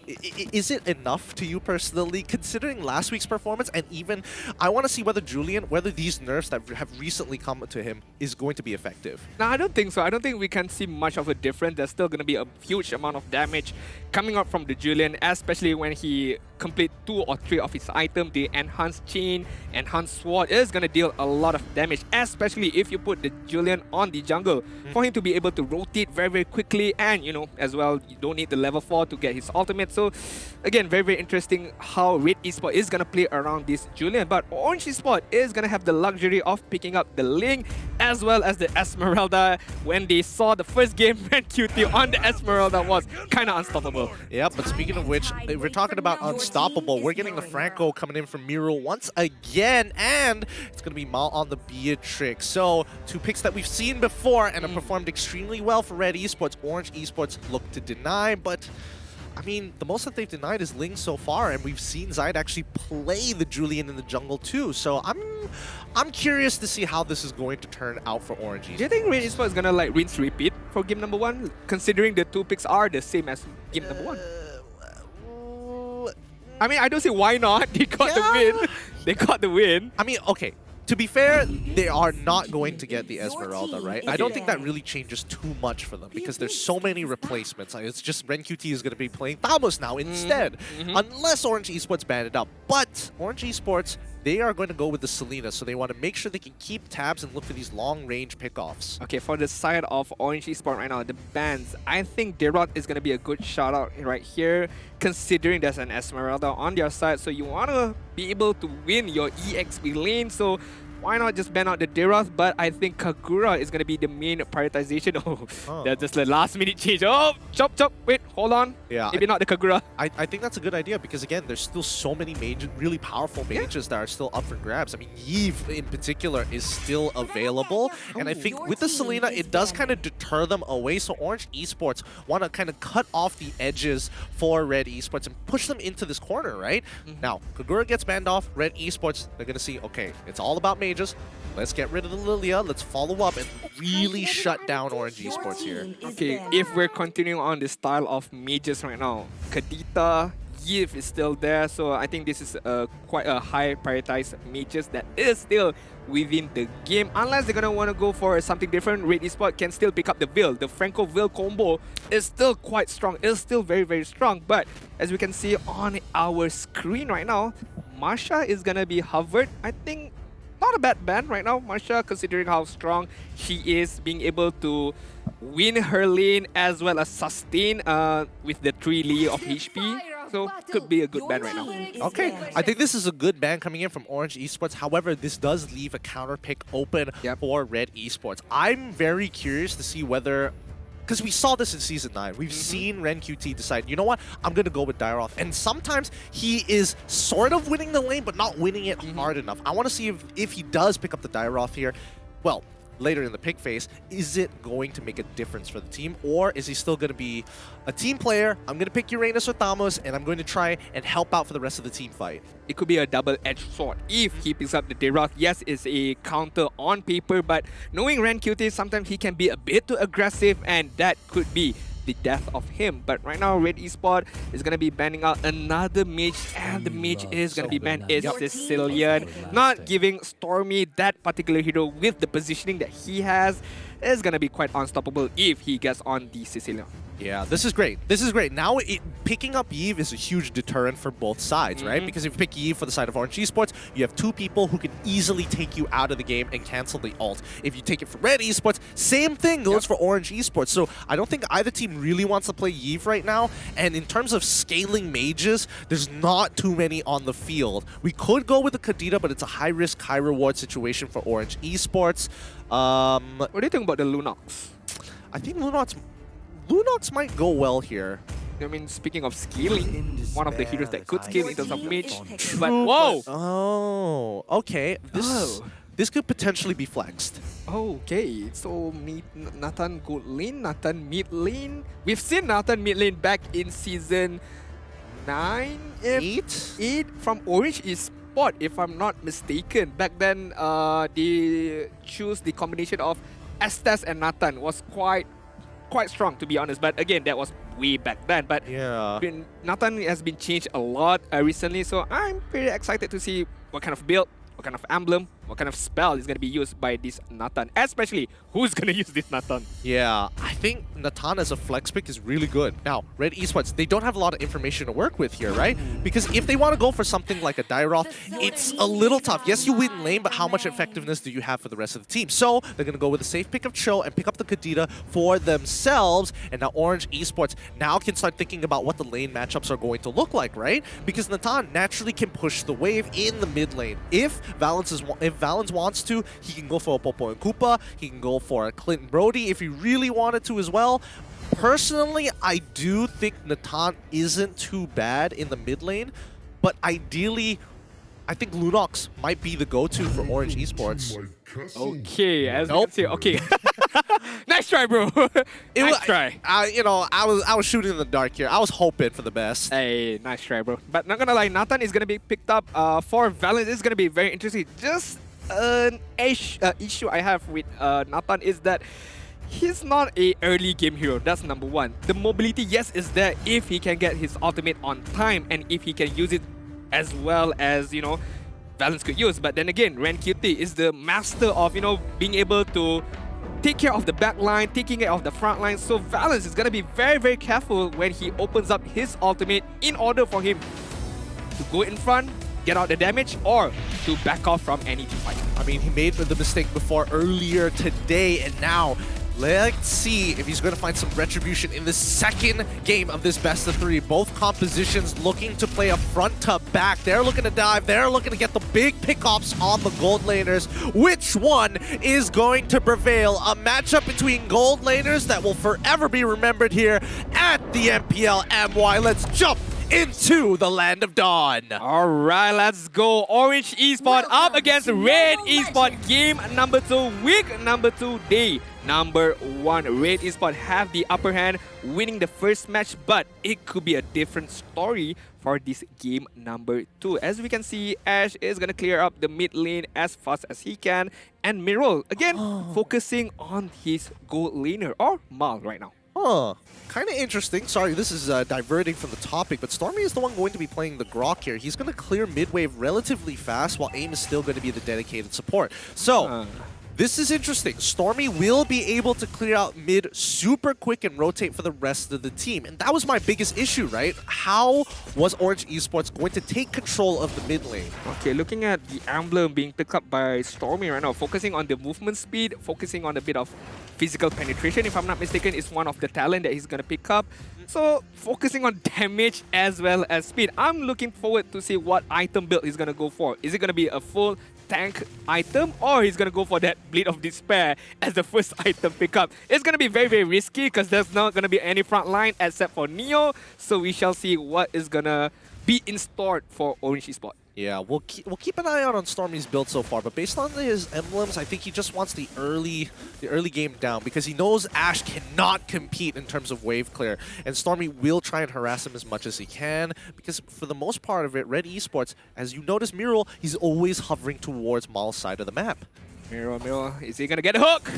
is it enough to you personally, considering last week's performance? And even, I want to see whether Julian, whether these nerfs that have recently come to him is going to be effective. No, I don't think so. I don't think we can see much of a difference. There's still going to be a huge amount of damage coming out from the Julian, especially when he complete 2 or 3 of his items. The enhanced chain, enhanced sword is going to deal a lot of damage, especially if you put the Julian on the jungle for him to be able to rotate very, very quickly. And, you know, as well, you don't need the level 4 to get his ultimate. So, again, very, very interesting how Red Esports is going to play around this Julian. But Orange Esports is going to have the luxury of picking up the Ling as well as the Esmeralda. When they saw the first game, Red QT on the Esmeralda was kind of unstoppable. Yeah, but speaking of which, if we're talking about unstoppable, we're getting the Franco coming in from Miro once again, and it's going to be Mal on the Beatrix. So, 2 picks that we've seen before and have performed extremely well for Red Esports. Orange Esports look to deny, but I mean, the most that they've denied is Ling so far, and we've seen Zayed actually play the Julian in the jungle too. So I'm curious to see how this is going to turn out for Orange Esports. Do you think Red Esports is gonna like rinse repeat for game number 1, considering the 2 picks are the same as game number 1? I mean, I don't see why not. They got the win. They got the win. I mean, okay. To be fair, they are not going to get the Esmeralda, right? I don't think that really changes too much for them because there's so many replacements. Like, it's just RenQT is going to be playing Thamos now instead, unless Orange Esports ban it up. But Orange Esports, they are going to go with the Selena, so they want to make sure they can keep tabs and look for these long-range pickoffs. Okay, for the side of Orange Esports right now, the bans, I think Derot is going to be a good shout-out right here, considering there's an Esmeralda on their side, so you want to be able to win your EXP lane, so why not just ban out the Derot? But I think Kagura is going to be the main prioritization. Oh, that's just the last-minute change. Oh, chop, chop, wait, hold on. Yeah, maybe not the Kagura. I think that's a good idea because, again, there's still so many really powerful mages that are still up for grabs. I mean, Yves in particular is still available. And I think with the Selena, it does kind of deter them away. So Orange Esports want to kind of cut off the edges for Red Esports and push them into this corner, right? Now, Kagura gets banned off. Red Esports, they're going to see, okay, it's all about mages. Let's get rid of the Lilia. Let's follow up and really shut down Orange Esports here. Okay, if we're continuing on this style of mages right now, Kadita, Yves is still there, so I think this is quite a high prioritized mages that is still within the game. Unless they're gonna want to go for something different, Red Esports can still pick up the Veil. The Franco-Veil combo is still quite strong. It's still very, very strong. But as we can see on our screen right now, Marsha is gonna be hovered. I think not a bad ban right now, Marsha, considering how strong she is, being able to win her lane as well as sustain with the 3 Li of HP. So could be a good ban right now. Okay, I think this is a good ban coming in from Orange Esports. However, this does leave a counter pick open for Red Esports. I'm very curious to see whether, because we saw this in Season 9. We've seen RenQT decide, you know what, I'm going to go with Dyroth. And sometimes he is sort of winning the lane, but not winning it hard enough. I want to see if he does pick up the Dyroth here. Well, later in the pick phase, is it going to make a difference for the team? Or is he still going to be a team player? I'm going to pick Uranus or Thamos, and I'm going to try and help out for the rest of the team fight. It could be a double-edged sword. If he picks up the Dyroth, yes, it's a counter on paper, but knowing RenQT, sometimes he can be a bit too aggressive, and that could be the death of him. But right now, Red Esports is going to be banning out another mage, and the mage is going to be banned. It's Sicilian. Not giving Stormy, that particular hero, with the positioning that he has, is going to be quite unstoppable if he gets on the Sicilian. Yeah, this is great. This is great. Now, picking up Yves is a huge deterrent for both sides, right? Because if you pick Yves for the side of Orange Esports, you have 2 people who can easily take you out of the game and cancel the ult. If you take it for Red Esports, same thing goes for Orange Esports. So I don't think either team really wants to play Yves right now. And in terms of scaling mages, there's not too many on the field. We could go with the Kadita, but it's a high-risk, high-reward situation for Orange Esports. What do you think about the Lunox? I think Lunox might go well here. I mean, speaking of scaling, one of the heroes that could scale in terms of mage. True, But whoa! Oh, okay. This could potentially be flexed. Okay, so Nathan good lane, Nathan mid lane. We've seen Nathan mid lane back in Season 9? 8 from Orange Esports, if I'm not mistaken. Back then, they choose the combination of Estes and Nathan was quite strong, to be honest, but again, that was way back then. But yeah, Nathan has been changed a lot recently, so I'm pretty excited to see what kind of build, what kind of emblem, what kind of spell is going to be used by this Nathan, especially who's going to use this Nathan. Yeah, I think Nathan as a flex pick is really good. Now, Red Esports, they don't have a lot of information to work with here, right? Because if they want to go for something like a Dyroth, it's a little tough. Yes, you win lane, but how much effectiveness do you have for the rest of the team? So they're going to go with a safe pick of Cho and pick up the Kadita for themselves. And now Orange Esports now can start thinking about what the lane matchups are going to look like, right? Because Nathan naturally can push the wave in the mid lane. If Valens wants to, he can go for a Popo and Koopa. He can go for a Clinton Brody if he really wanted to as well. Personally, I do think Nathan isn't too bad in the mid lane, but ideally, I think Lunox might be the go-to for Orange Esports. Okay, as you can see, okay. Nice try, bro. Nice try. I was shooting in the dark here. I was hoping for the best. Hey, nice try, bro. But not gonna lie, Nathan is gonna be picked up for Valens. It's gonna be very interesting. Just an issue I have with Nathan is that he's not a early game hero. That's number one. The mobility, yes, is there if he can get his ultimate on time and if he can use it as well as, you know, Valence could use. But then again, Ren QT is the master of, being able to take care of the back line, taking care of the front line. So Valence is going to be very, very careful when he opens up his ultimate in order for him to go in front, get out the damage, or to back off from any team fight. I mean, he made the mistake before earlier today, and now let's see if he's going to find some retribution in the second game of this best of 3. Both compositions looking to play a front to back. They're looking to dive. They're looking to get the big pickoffs on the gold laners. Which one is going to prevail? A matchup between gold laners that will forever be remembered here at the MPL MY. Let's jump into the Land of Dawn. All right, let's go. Orange Esports up against Red Esports. Game number 2, week number 2, day number 1. Red Esports have the upper hand, winning the first match, but it could be a different story for this game number 2. As we can see, Ash is going to clear up the mid lane as fast as he can, and Mirol, again, focusing on his gold laner, or Mal right now. Kind of interesting. Sorry, this is diverting from the topic, but Stormy is the one going to be playing the Grok here. He's going to clear mid-wave relatively fast, while AIM is still going to be the dedicated support. So, this is interesting. Stormy will be able to clear out mid super quick and rotate for the rest of the team. And that was my biggest issue, right? How was Orange Esports going to take control of the mid lane? Okay, looking at the emblem being picked up by Stormy right now, focusing on the movement speed, focusing on a bit of physical penetration, if I'm not mistaken, is one of the talent that he's going to pick up. So, focusing on damage as well as speed. I'm looking forward to see what item build he's going to go for. Is it going to be a full tank item, or he's going to go for that Bleed of Despair as the first item pickup? It's going to be very, very risky because there's not going to be any front line except for Neo. So we shall see what is going to be in store for Orange Esports. Yeah, we'll keep an eye out on Stormy's build so far, but based on his emblems, I think he just wants the early game down because he knows Ash cannot compete in terms of wave clear, and Stormy will try and harass him as much as he can because for the most part of it, Red Esports, as you notice, Mirol, he's always hovering towards Mal's side of the map. Mirol, is he gonna get a hook?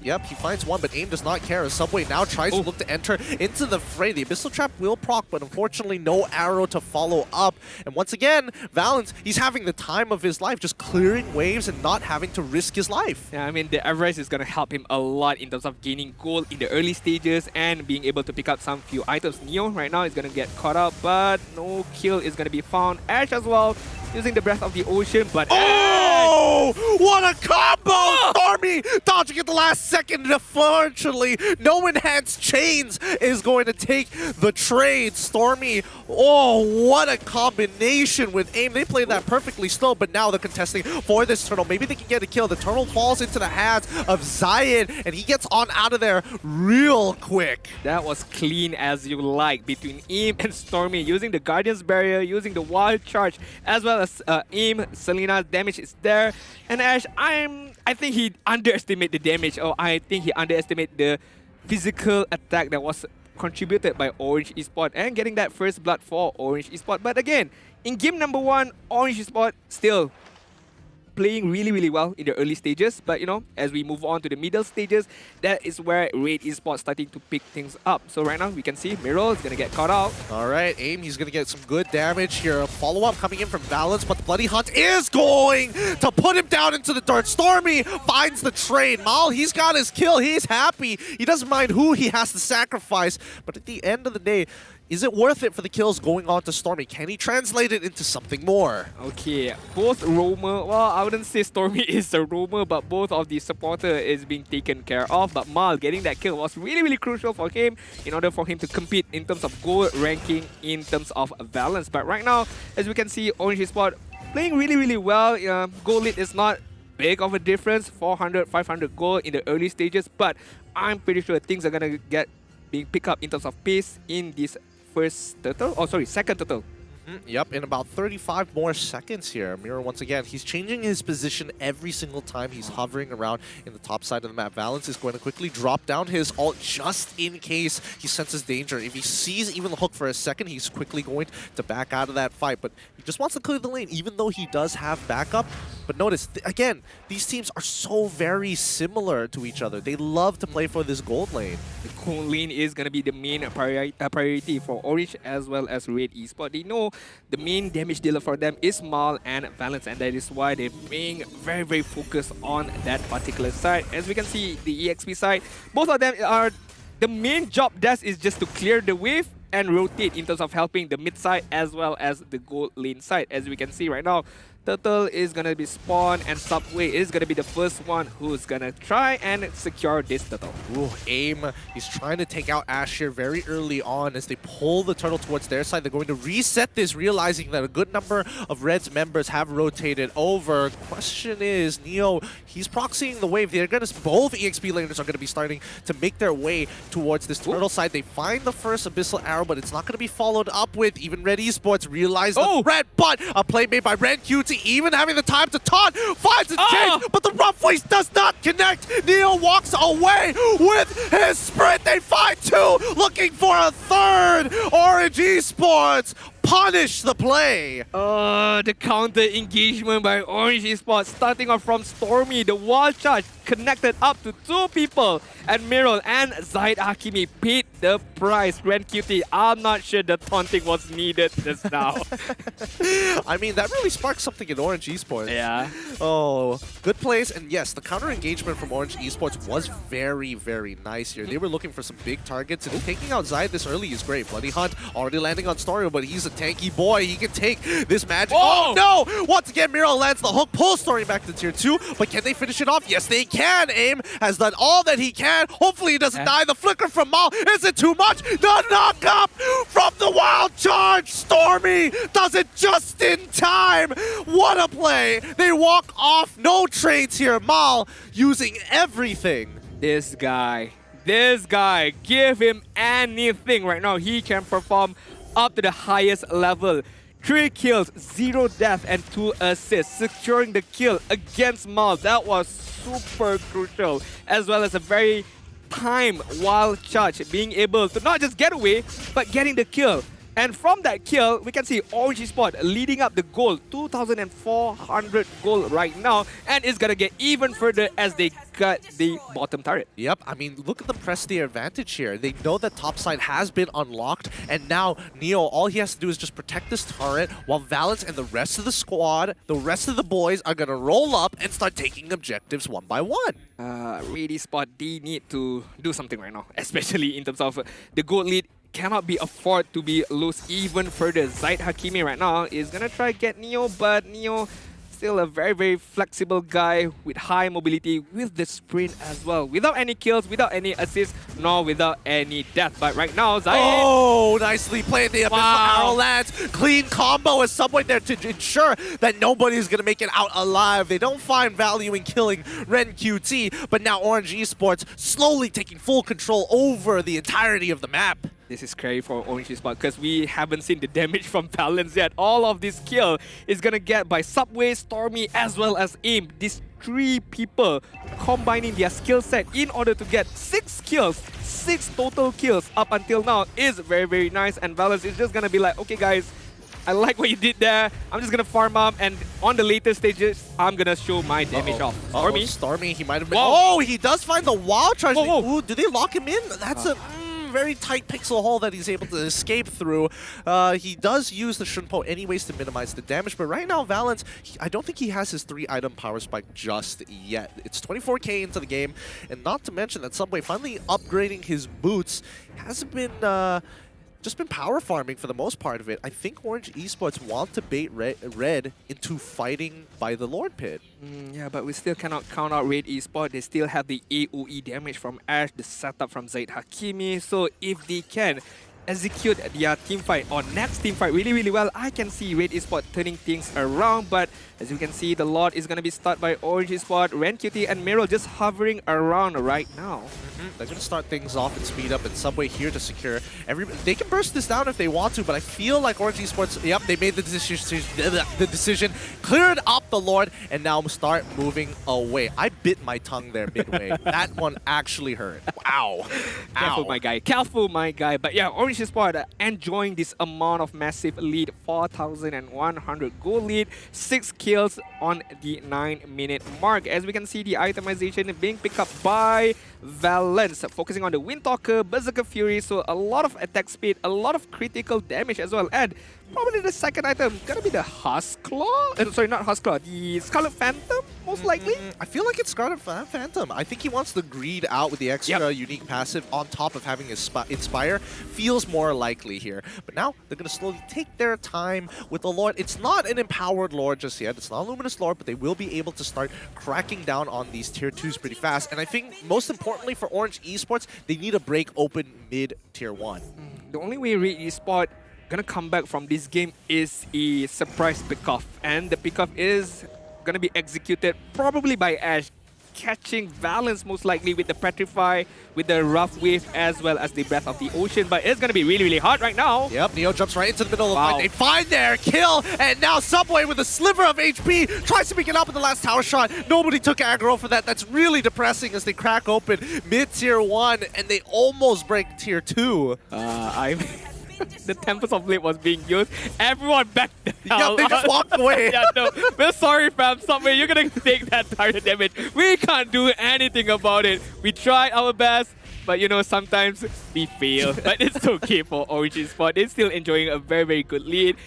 Yep, he finds one, but AIM does not care. As Subway now tries to look to enter into the fray. The Abyssal Trap will proc, but unfortunately no arrow to follow up. And once again, Valence, he's having the time of his life, just clearing waves and not having to risk his life. Yeah, I mean, the Everest is going to help him a lot in terms of gaining gold in the early stages and being able to pick up some few items. Neo right now is going to get caught up, but no kill is going to be found. Ash as well, using the Breath of the Ocean, but what a combo! Stormy dodging at the last second. Unfortunately, no enhanced chains is going to take the trade. Stormy, what a combination with AIM. They played that perfectly slow, but now they're contesting for this turtle. Maybe they can get a kill. The turtle falls into the hands of Zayn, and he gets on out of there real quick. That was clean as you like between AIM and Stormy, using the Guardian's Barrier, using the Wild Charge, as well as AIM. Selena's damage is there, and Ash, I think he underestimated the damage, or I think he underestimated the physical attack that was contributed by Orange Esports and getting that first blood for Orange Esports. But again, in game number 1, Orange Esports still playing really, really well in the early stages, but as we move on to the middle stages, that is where Red Esports starting to pick things up. So right now we can see Mirol is gonna get caught out. All right, AIM, he's gonna get some good damage here. A follow-up coming in from Valence, but the Bloody Hunt is going to put him down into the dirt. Stormy finds the trade. Mal, he's got his kill. He's happy. He doesn't mind who he has to sacrifice, but at the end of the day, is it worth it for the kills going on to Stormy? Can he translate it into something more? Okay, both roamer, well, I wouldn't say Stormy is a roamer, but both of the supporter is being taken care of. But Mal getting that kill was really, really crucial for him in order for him to compete in terms of gold ranking, in terms of Valence. But right now, as we can see, Orange Esports playing really, really well. Gold lead is not big of a difference, 400, 500 gold in the early stages, but I'm pretty sure things are gonna get being picked up in terms of pace in this second turtle. Yep, in about 35 more seconds here. Mirror, once again, he's changing his position every single time he's hovering around in the top side of the map. Valence is going to quickly drop down his ult just in case he senses danger. If he sees even the hook for a second, he's quickly going to back out of that fight. But he just wants to clear the lane, even though he does have backup. But notice, again, these teams are so very similar to each other. They love to play for this gold lane. The gold lane is going to be the main priority for Orange as well as Red Esports. They know the main damage dealer for them is Mal and Valence, and that is why they're being very, very focused on that particular side. As we can see, the EXP side, both of them are, the main job does is just to clear the wave and rotate in terms of helping the mid side as well as the gold lane side. As we can see right now, Turtle is gonna be spawned and Subway is gonna be the first one who's gonna try and secure this turtle. Ooh, aim. He's trying to take out Ash here very early on as they pull the turtle towards their side. They're going to reset this, realizing that a good number of Red's members have rotated over. Question is, Neo, he's proxying the wave. They're gonna, both EXP laners are gonna be starting to make their way towards this turtle side. They find the first Abyssal Arrow, but it's not gonna be followed up with. Even Red Esports realize the threat, but a play made by Red QT, even having the time to taunt, finds a change, but the rough waste does not connect. Neo walks away with his sprint. They find two, looking for a third. Orange Esports punish the play. The counter engagement by Orange Esports, starting off from Stormy. The wall charge connected up to two people. Admiral and Zaid Hakimi paid the price. Ren QT, I'm not sure the taunting was needed just now. I mean, that really sparked something in Orange Esports. Yeah. Oh, good plays. And yes, the counter engagement from Orange Esports was very, very nice here. They were looking for some big targets, and taking out Zaid this early is great. Bloody Hunt already landing on Storio, but he's a tanky boy. He can take this magic. Oh no! Once again, Miro lands the hook, pulls Story back to tier 2, but can they finish it off? Yes, they can. Aim has done all that he can. Hopefully he doesn't die. The flicker from Mal, is it too much? The knock up from the wild charge. Stormy does it just in time. What a play. They walk off, no trades here. Mal using everything. This guy, give him anything right now. He can perform up to the highest level. 3 kills, 0 death, and 2 assists. Securing the kill against Mal, that was super crucial. As well as a very timed wild charge, being able to not just get away, but getting the kill. And from that kill, we can see Orange Esports leading up the goal, 2,400 gold right now, and it's gonna get even further as they cut the bottom turret. Yep, I mean, look at them press the advantage here. They know that top side has been unlocked, and now Neo, all he has to do is just protect this turret, while Valence and the rest of the squad, the rest of the boys, are gonna roll up and start taking objectives one by one. Red Esports, they need to do something right now, especially in terms of the gold lead. Cannot be afford to be loose even further. Zaid Hakimi right now is gonna try get Neo, but Neo still a very, very flexible guy with high mobility with the sprint as well. Without any kills, without any assists, nor without any death. But right now, Zaid... Oh, nicely played. The Abyssal Arrow lands. Clean combo is Subway there to ensure that nobody's going to make it out alive. They don't find value in killing Ren QT, but now Orange Esports slowly taking full control over the entirety of the map. This is scary for Orange Esports because we haven't seen the damage from Valence yet. All of this kill is gonna get by Subway, Stormy, as well as Aim. These 3 people combining their skill set in order to get 6 kills. 6 total kills up until now is very, very nice. And Valence is just gonna be like, okay guys, I like what you did there. I'm just gonna farm up, and on the later stages, I'm gonna show my damage off. Stormy? Stormy, he might have been... Oh, he does find the wild charge. Ooh, do they lock him in? That's a... very tight pixel hole that he's able to escape through. He does use the Shunpo anyways to minimize the damage, but right now Valence, I don't think he has his 3-item power spike just yet. It's 24k into the game, and not to mention that Subway finally upgrading his boots hasn't been just been power farming for the most part of it. I think Orange Esports want to bait Red into fighting by the Lord Pit. Yeah, but we still cannot count out Red Esports. They still have the AoE damage from Ash, the setup from Zaid Hakimi. So if they can execute their team fight or next team fight really, really well, I can see Red Esports turning things around. But as you can see, the Lord is going to be started by Orange Esports, Ren QT, and Miro just hovering around right now. They're going to start things off and speed up, and Subway here to secure every... They can burst this down if they want to, but I feel like Orange Esports, yep, they made the decision, cleared up the Lord, and now start moving away. I bit my tongue there midway. That one actually hurt. Wow. Careful, my guy. Careful, my guy. But yeah, Orange Esports enjoying this amount of massive lead. 4,100 gold lead. 6 kills on the 9-minute mark. As we can see, the itemization being picked up by Valence, focusing on the Windtalker, Berserker Fury, so a lot of attack speed, a lot of critical damage as well, and probably the second item gonna be the Huskclaw? Sorry, not Huskclaw, the Scarlet Phantom, most likely? I feel like it's Scarlet Phantom. I think he wants the greed out with the extra unique passive on top of having his Inspire. Feels more likely here. But now they're going to slowly take their time with the Lord. It's not an empowered Lord just yet. It's not a Luminous Lord, but they will be able to start cracking down on these tier 2s pretty fast. And I think most importantly for Orange Esports, they need to break open mid tier 1. The only way Red Esports gonna come back from this game is a surprise pickoff. And the pickoff is gonna be executed probably by Ash, catching Valence most likely with the Petrify, with the Rough Wave, as well as the Breath of the Ocean. But it's gonna be really, really hard right now. Yep, Neo jumps right into the middle of the fight. They find their kill, and now Subway with a sliver of HP tries to pick it up in the last tower shot. Nobody took aggro for that. That's really depressing as they crack open mid-tier 1, and they almost break tier 2. The Tempest of Blade was being used. Everyone backed the hell they just walked away. Yeah, no. We're sorry, fam. Subway, you're gonna take that target damage. We can't do anything about it. We tried our best, but you know, sometimes we fail. But it's okay for Orange Esports. They're still enjoying a very, very good lead.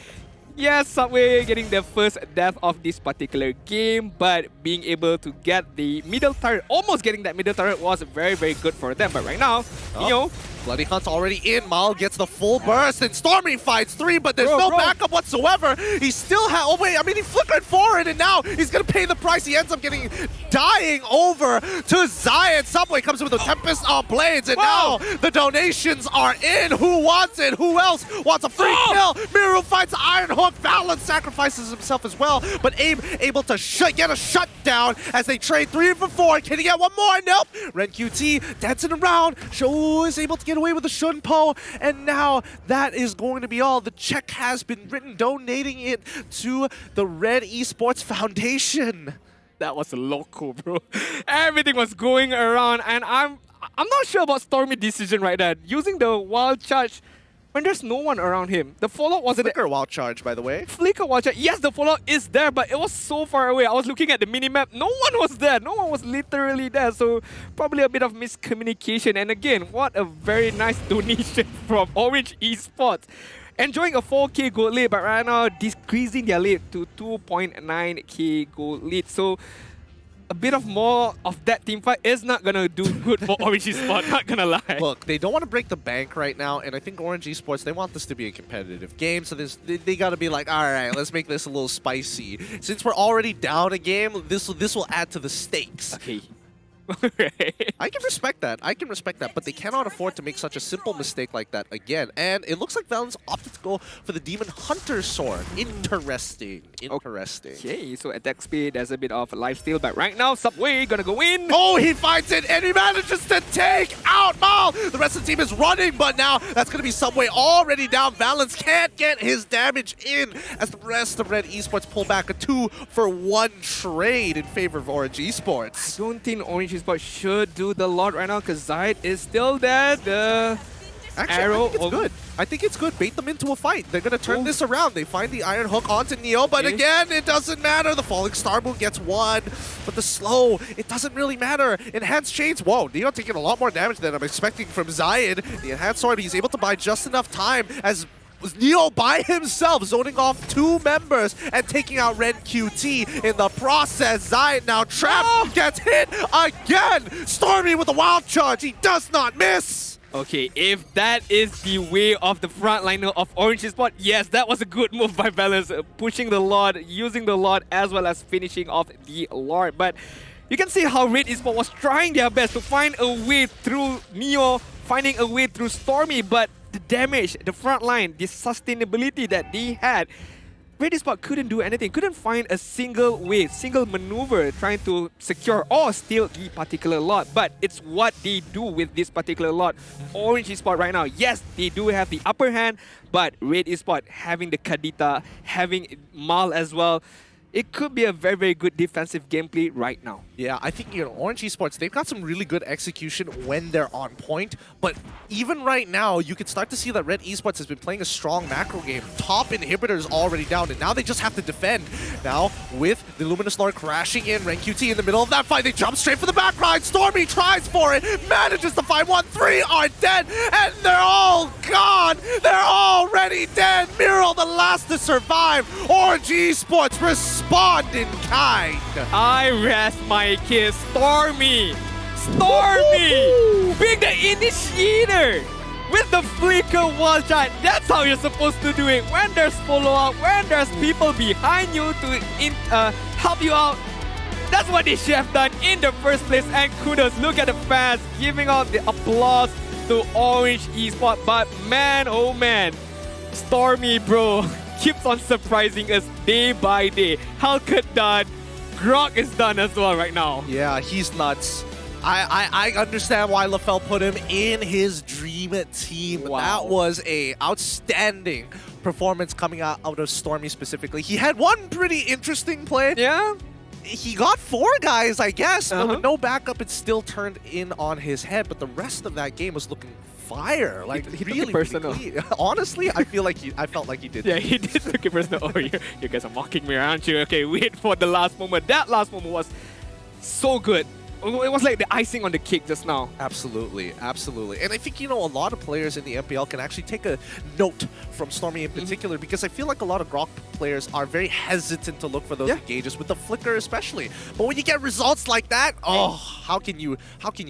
Yes, Subway getting the first death of this particular game, but being able to get the middle turret, almost getting that middle turret was very, very good for them. But right now, Neo, Bloody Hunt's already in. Mal gets the full burst, and Stormy fights 3, but there's no backup whatsoever. He still has. Oh wait, I mean he flickered forward, and now he's gonna pay the price. He ends up dying over to Zion. Subway comes in with a Tempest on Blades, and now the donations are in. Who wants it? Who else wants a free kill? Miru fights Iron Hook. Valence sacrifices himself as well, but Abe able to get a shutdown as they trade 3 for 4. Can he get one more? Nope. Ren QT dancing around. Sho is able to get away with the Shunpo, and now that is going to be all. The check has been written, donating it to the Red Esports Foundation. That was loco, bro. Everything was going around, and I'm not sure about Stormy's decision right there. Using the wild charge when there's no one around him. The fallout wasn't Flicker wild charge, by the way. Flicker wild charge. Yes, the fallout is there, but it was so far away. I was looking at the minimap. No one was there. No one was literally there. So probably a bit of miscommunication. And again, what a very nice donation from Orange Esports. Enjoying a 4k gold lead, but right now decreasing their lead to 2.9k gold lead. So a bit of more of that teamfight is not gonna do good for Orange Esports, not gonna lie. Look, they don't want to break the bank right now, and I think Orange Esports, they want this to be a competitive game, so they gotta be like, all right, let's make this a little spicy. Since we're already down a game, this will add to the stakes. Okay. I can respect that. I can respect that, but they cannot afford to make such a simple mistake like that again. And it looks like Valence opted to go for the Demon Hunter sword. Interesting. Interesting. Okay, so attack speed, there's a bit of lifesteal, but right now Subway gonna go in. Oh, he finds it, and he manages to take out Mal. The rest of the team is running, but now that's gonna be Subway already down. Valence can't get his damage in as the rest of Red Esports pull back a 2-for-1 trade in favor of Orange Esports. I don't think Orange Esports should do the Lord right now because Zayed is still there. The arrow. I think it's good. I think it's good. Bait them into a fight. They're going to turn this around. They find the Iron Hook onto Neo, but again, it doesn't matter. The Falling Star Moon gets 1, but the slow, it doesn't really matter. Enhanced Chains, whoa, Neo taking a lot more damage than I'm expecting from Zayed. The Enhanced Sword, he's able to buy just enough time as Neo by himself zoning off 2 members and taking out Ren QT in the process. Zayed now trapped, gets hit again. Stormy with a wild charge, he does not miss. Okay, if that is the way of the frontliner of Orange Esports, yes, that was a good move by Valence, pushing the Lord, using the Lord, as well as finishing off the Lord. But you can see how Red Esports was trying their best to find a way through Neo, finding a way through Stormy, but the damage, the front line, the sustainability that they had, Red Esports couldn't do anything, couldn't find a single way, single maneuver trying to secure or steal the particular lot. But it's what they do with this particular lot. Orange Esports right now, yes, they do have the upper hand, but Red Esports having the Kadita, having Mal as well, it could be a very, very good defensive gameplay right now. Yeah, I think, Orange Esports, they've got some really good execution when they're on point. But even right now, you can start to see that Red Esports has been playing a strong macro game. Top inhibitors already down, and now they just have to defend. Now, with the Luminous Lord crashing in, RenQT in the middle of that fight, they jump straight for the back line. Stormy tries for it, manages to find one. 3 are dead, and they're all gone. They're already dead. Miro, the last to survive. Orange Esports respond in kind. I rest my case. Stormy! Stormy! Being the initiator! With the flicker wall shot, that's how you're supposed to do it. When there's follow-up, when there's people behind you to help you out, that's what they should have done in the first place. And kudos, look at the fans giving out the applause to Orange Esports. But man, oh man, Stormy, bro, keeps on surprising us day by day. Halkut done, Grok is done as well right now. Yeah, he's nuts. I understand why LaFell put him in his dream team. Wow. That was a outstanding performance coming out of Stormy specifically. He had one pretty interesting play. Yeah? He got 4 guys, I guess, but with no backup, it still turned in on his head. But the rest of that game was looking fire. Like, he really, took it personal. really Honestly, I felt like he did. Yeah, he did took it personal. Oh, you guys are mocking me, aren't you? Okay, wait for the last moment. That last moment was so good. It was like the icing on the cake just now. Absolutely, absolutely. And I think, a lot of players in the MPL can actually take a note from Stormy in particular, because I feel like a lot of Grok players are very hesitant to look for those engages, with the flicker especially. But when you get results like that, how can you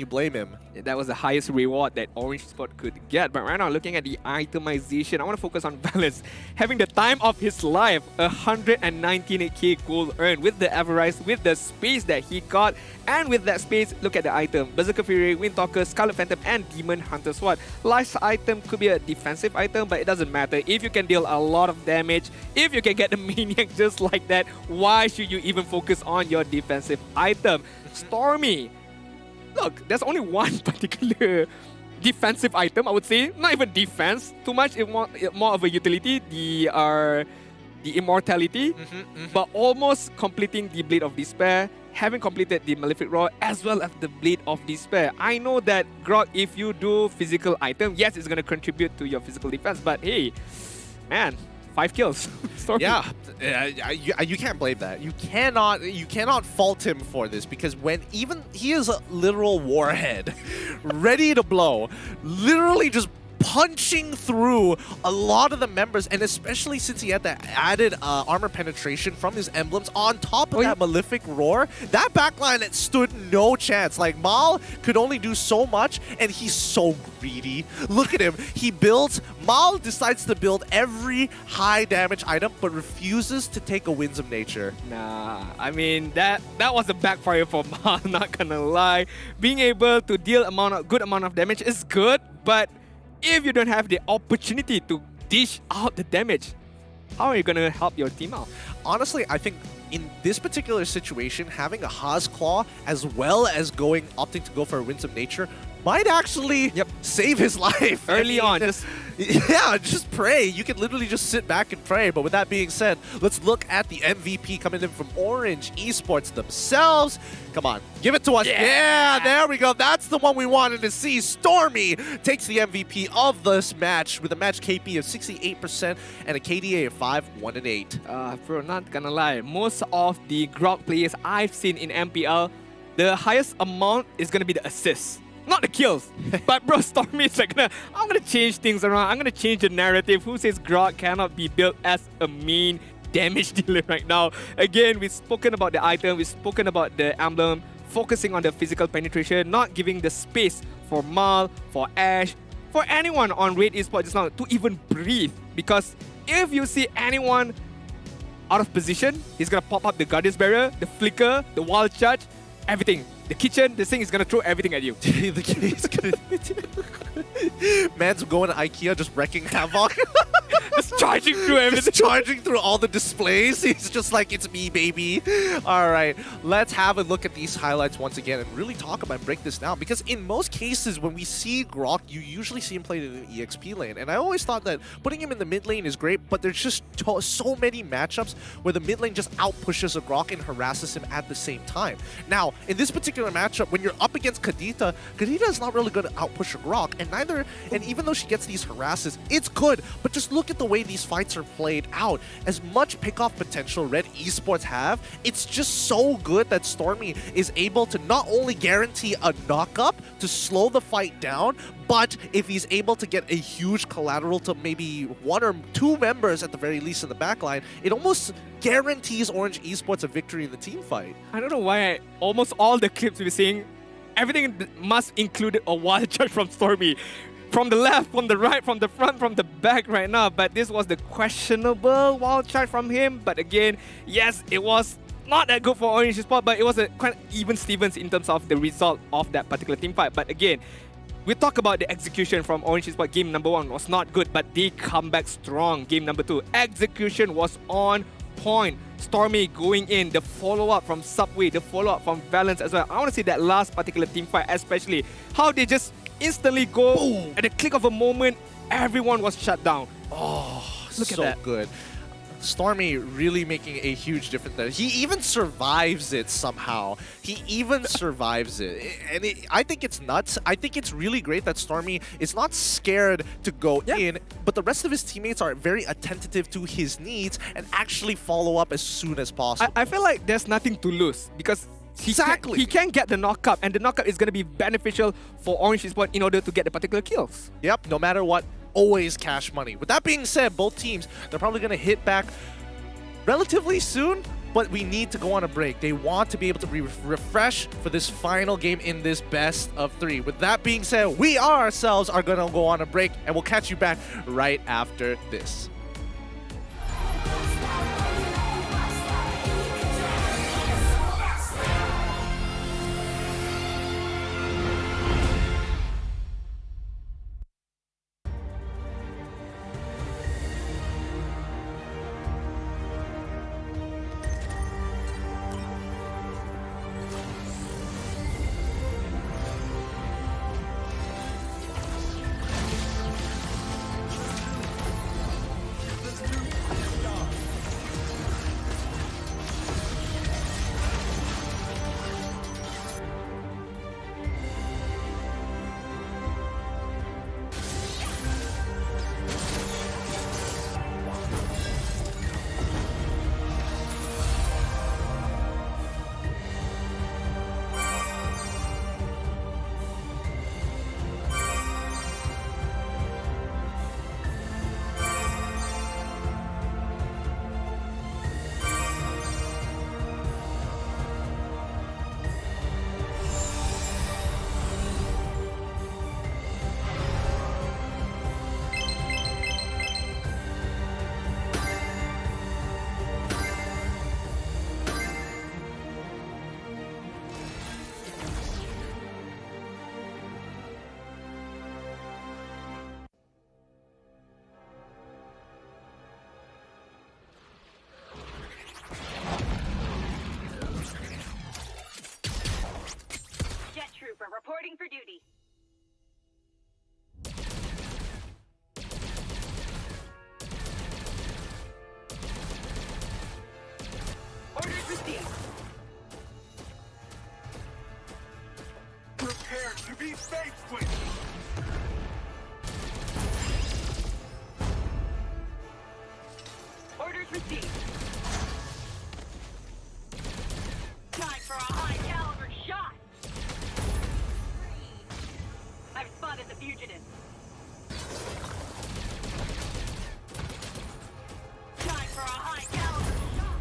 blame him? That was the highest reward that Orange Sport could get. But right now, looking at the itemization, I want to focus on Valence. Having the time of his life, 119k gold earned with the Everrise, with the space that he got, and with that space, look at the item. Berserker Fury, Windtalker, Scarlet Phantom, and Demon Hunter Sword. Last item could be a defensive item, but it doesn't matter. If you can deal a lot of damage, if you can get the Maniac just like that, why should you even focus on your defensive item? Stormy. Look, there's only one particular defensive item, I would say. Not even defense. Too much, more of a utility. The Immortality. But almost completing the Blade of Despair. Having completed the Malefic Roar as well as the Blade of Despair. I know that, Grok, if you do physical item, yes, it's going to contribute to your physical defense. But hey, man, 5 kills. Yeah, you can't blame that. You cannot fault him for this, because when he is a literal warhead, ready to blow, literally just punching through a lot of the members, and especially since he had that added armor penetration from his emblems on top of that Malefic Roar, that backline it stood no chance. Like, Mal could only do so much, and he's so greedy. Look at him. Mal decides to build every high damage item, but refuses to take a Winds of Nature. Nah, I mean, that was a backfire for Mal, not gonna lie. Being able to deal a good amount of damage is good, but if you don't have the opportunity to dish out the damage, how are you going to help your team out? Honestly, I think in this particular situation, having a Haas Claw as well as opting to go for a Winds of Nature might actually save his life. Early on. Just pray. You can literally just sit back and pray. But with that being said, let's look at the MVP coming in from Orange Esports themselves. Come on, give it to us. Yeah, there we go. That's the one we wanted to see. Stormy takes the MVP of this match with a match KP of 68% and a KDA of 5, 1, and 8. Bro, not gonna lie. Most of the Grok players I've seen in MPL, the highest amount is gonna be the assists. Not the kills. But bro, Stormy is like, I'm gonna change things around. I'm gonna change the narrative. Who says Grok cannot be built as a main damage dealer right now? Again, we've spoken about the item, we've spoken about the emblem, focusing on the physical penetration, not giving the space for Mal, for Ash, for anyone on Red Esports just now to even breathe. Because if you see anyone out of position, he's gonna pop up the Guardian's Barrier, the Flicker, the Wild Charge, everything. The kitchen, this thing is gonna throw everything at you. Man's going to IKEA, just wrecking havoc. Just charging through everything. Just charging through all the displays. He's just like, it's me, baby. All right, let's have a look at these highlights once again and really talk about and break this down. Because in most cases, when we see Grok, you usually see him played in an EXP lane. And I always thought that putting him in the mid lane is great, but there's just so many matchups where the mid lane just outpushes a Grok and harasses him at the same time. Now, in this particular matchup, when you're up against Kadita, Kadita is not really good to outpush a Grok, and even though she gets these harasses, it's good, but just look at the way these fights are played out. As much pickoff potential Red Esports have, it's just so good that Stormy is able to not only guarantee a knock-up to slow the fight down, but if he's able to get a huge collateral to maybe 1 or 2 members at the very least in the backline, it almost guarantees Orange Esports a victory in the team fight. I don't know why almost all the clips we're seeing, everything must include a wild charge from Stormy. From the left, from the right, from the front, from the back right now. But this was the questionable wild charge from him. But again, yes, it was not that good for Orange Esports, but it was a quite even Stevens in terms of the result of that particular team fight. But again, we talk about the execution from Orange Esports. Game number 1 was not good, but they come back strong. Game number 2, execution was on point. Stormy going in, the follow-up from Subway, the follow-up from Valence as well. I want to see that last particular team fight, especially how they just instantly go, boom, at the click of a moment, everyone was shut down. Oh, look at so that. good. Stormy really making a huge difference there. He even survives it somehow. He even survives it. And I think it's nuts. I think it's really great that Stormy is not scared to go in, but the rest of his teammates are very attentive to his needs and actually follow up as soon as possible. I feel like there's nothing to lose because he can get the knockup, and the knockup is going to be beneficial for Orange Esports in order to get the particular kills. Yep, no matter what, always cash money. With that being said, both teams, they're probably going to hit back relatively soon, but we need to go on a break. They want to be able to refresh for this final game in this best of 3. With that being said, we ourselves are going to go on a break, and we'll catch you back right after this. Reporting for duty. Orders received. Prepare to be faithful. Orders received. Time for a high caliber shot. I've spotted the fugitive. Time for a high caliber shot.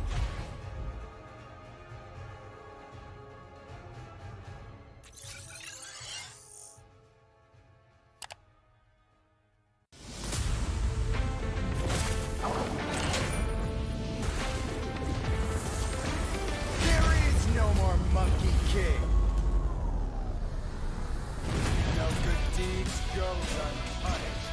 There is no more Monkey King. No good deeds goes unpunished.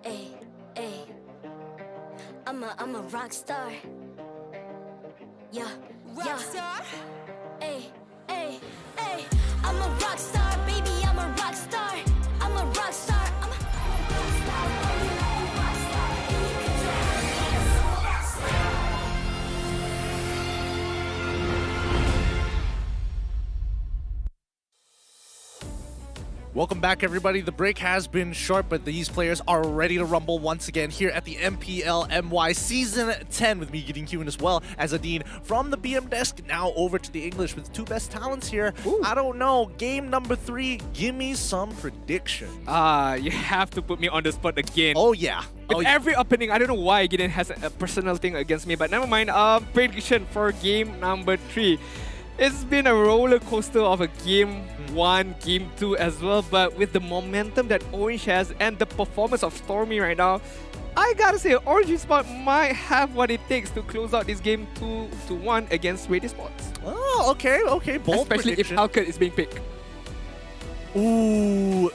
Ay, ay. I'm a rock star. Yeah, rock star. Ay, ay, ay. I'm a rock star, baby. I'm a rock star. I'm a rock star. I'm a rock star, baby. I'm a rock star. Welcome back, everybody. The break has been short, but these players are ready to rumble once again here at the MPL MY Season 10 with me getting Q as well as Adine from the BM desk. Now over to the English with two best talents here. Ooh. I don't know. Game number 3, give me some predictions. You have to put me on the spot again. Oh, yeah. With every opening, I don't know why Gideon has a personal thing against me, but never mind. Prediction for game number 3. It's been a roller coaster of a game 1, game 2 as well, but with the momentum that Orange has and the performance of Stormy right now, I gotta say Orange eSports might have what it takes to close out this game 2-1 against Red eSports. Oh, okay, bold especially prediction. if Halkett is being picked. Ooh.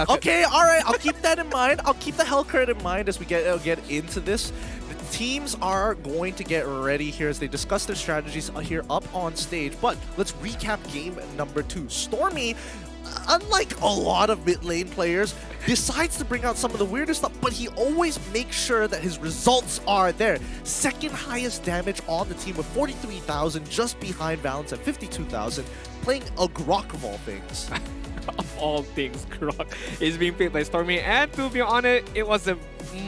Okay, all right. I'll keep that in mind. I'll keep the Hellcurt in mind as we get into this. The teams are going to get ready here as they discuss their strategies here up on stage. But let's recap game number 2. Stormy, unlike a lot of mid lane players, decides to bring out some of the weirdest stuff, but he always makes sure that his results are there. Second highest damage on the team with 43,000, just behind Valence at 52,000, playing a Grok of all things. Of all things, Grok is being played by Stormy, and to be honest, it was a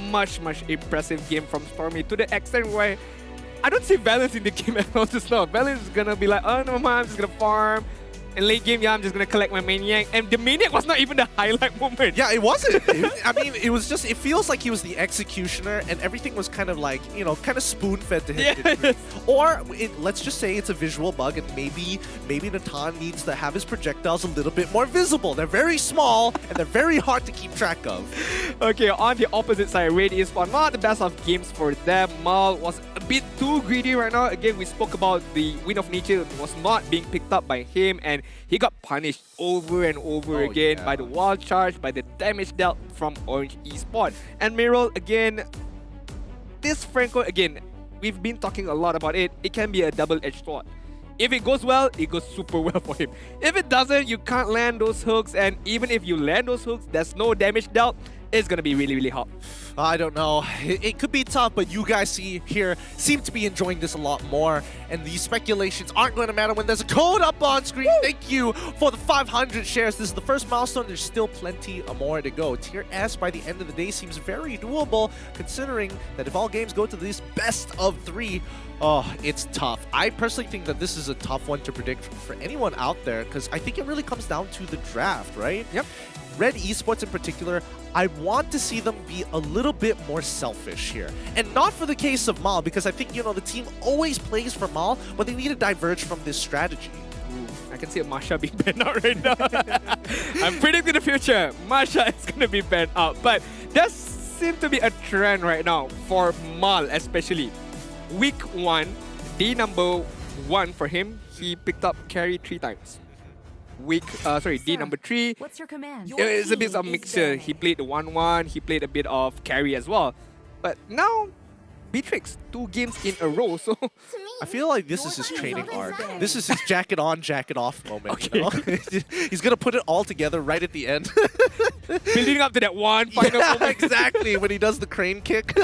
much impressive game from Stormy to the extent where I don't see Valence in the game at all just now. Valence is gonna be like, oh no man, I'm just gonna farm. In late game, yeah, I'm just gonna collect my Maniac. And the Maniac was not even the highlight moment. Yeah, it wasn't. I mean, it was just, it feels like he was the executioner and everything was kind of like, you know, kind of spoon-fed to him. Yes. Or let's just say it's a visual bug and maybe Natan needs to have his projectiles a little bit more visible. They're very small and they're very hard to keep track of. Okay, on the opposite side, Red eSports, not the best of games for them. Mal was a bit too greedy right now. Again, we spoke about the Wind of Nature was not being picked up by him, and he got punished over and over again by the wild charge, by the damage dealt from Orange eSports. And Mirrol, again, this Franco, again, we've been talking a lot about it. It can be a double-edged sword. If it goes well, it goes super well for him. If it doesn't, you can't land those hooks, and even if you land those hooks, there's no damage dealt. It's gonna be really hot. I don't know. It could be tough, but you guys seem to be enjoying this a lot more. And these speculations aren't going to matter when there's a code up on screen. Woo! Thank you for the 500 shares. This is the first milestone. There's still plenty more to go. Tier S by the end of the day seems very doable, considering that if all games go to this best of 3, oh, it's tough. I personally think that this is a tough one to predict for anyone out there, because I think it really comes down to the draft, right? Yep. Red eSports in particular, I want to see them be a little bit more selfish here. And not for the case of Mal, because I think, you know, the team always plays for Mal, but they need to diverge from this strategy. I can see a Masha being banned out right now. I'm predicting the future. Masha is going to be banned out. But there seems to be a trend right now for Mal especially. Week 1, day number 1 for him, he picked up carry 3 times. Day number 3. What's your command? It's a bit of a mixture. He played the 1-1, he played a bit of carry as well. But now, Beatrix, 2 games in a row, so... I feel like this is his training arc. This is his jacket on, jacket off moment. Okay. You know? He's gonna put it all together right at the end. Building up to that one final moment. Exactly, when he does the crane kick.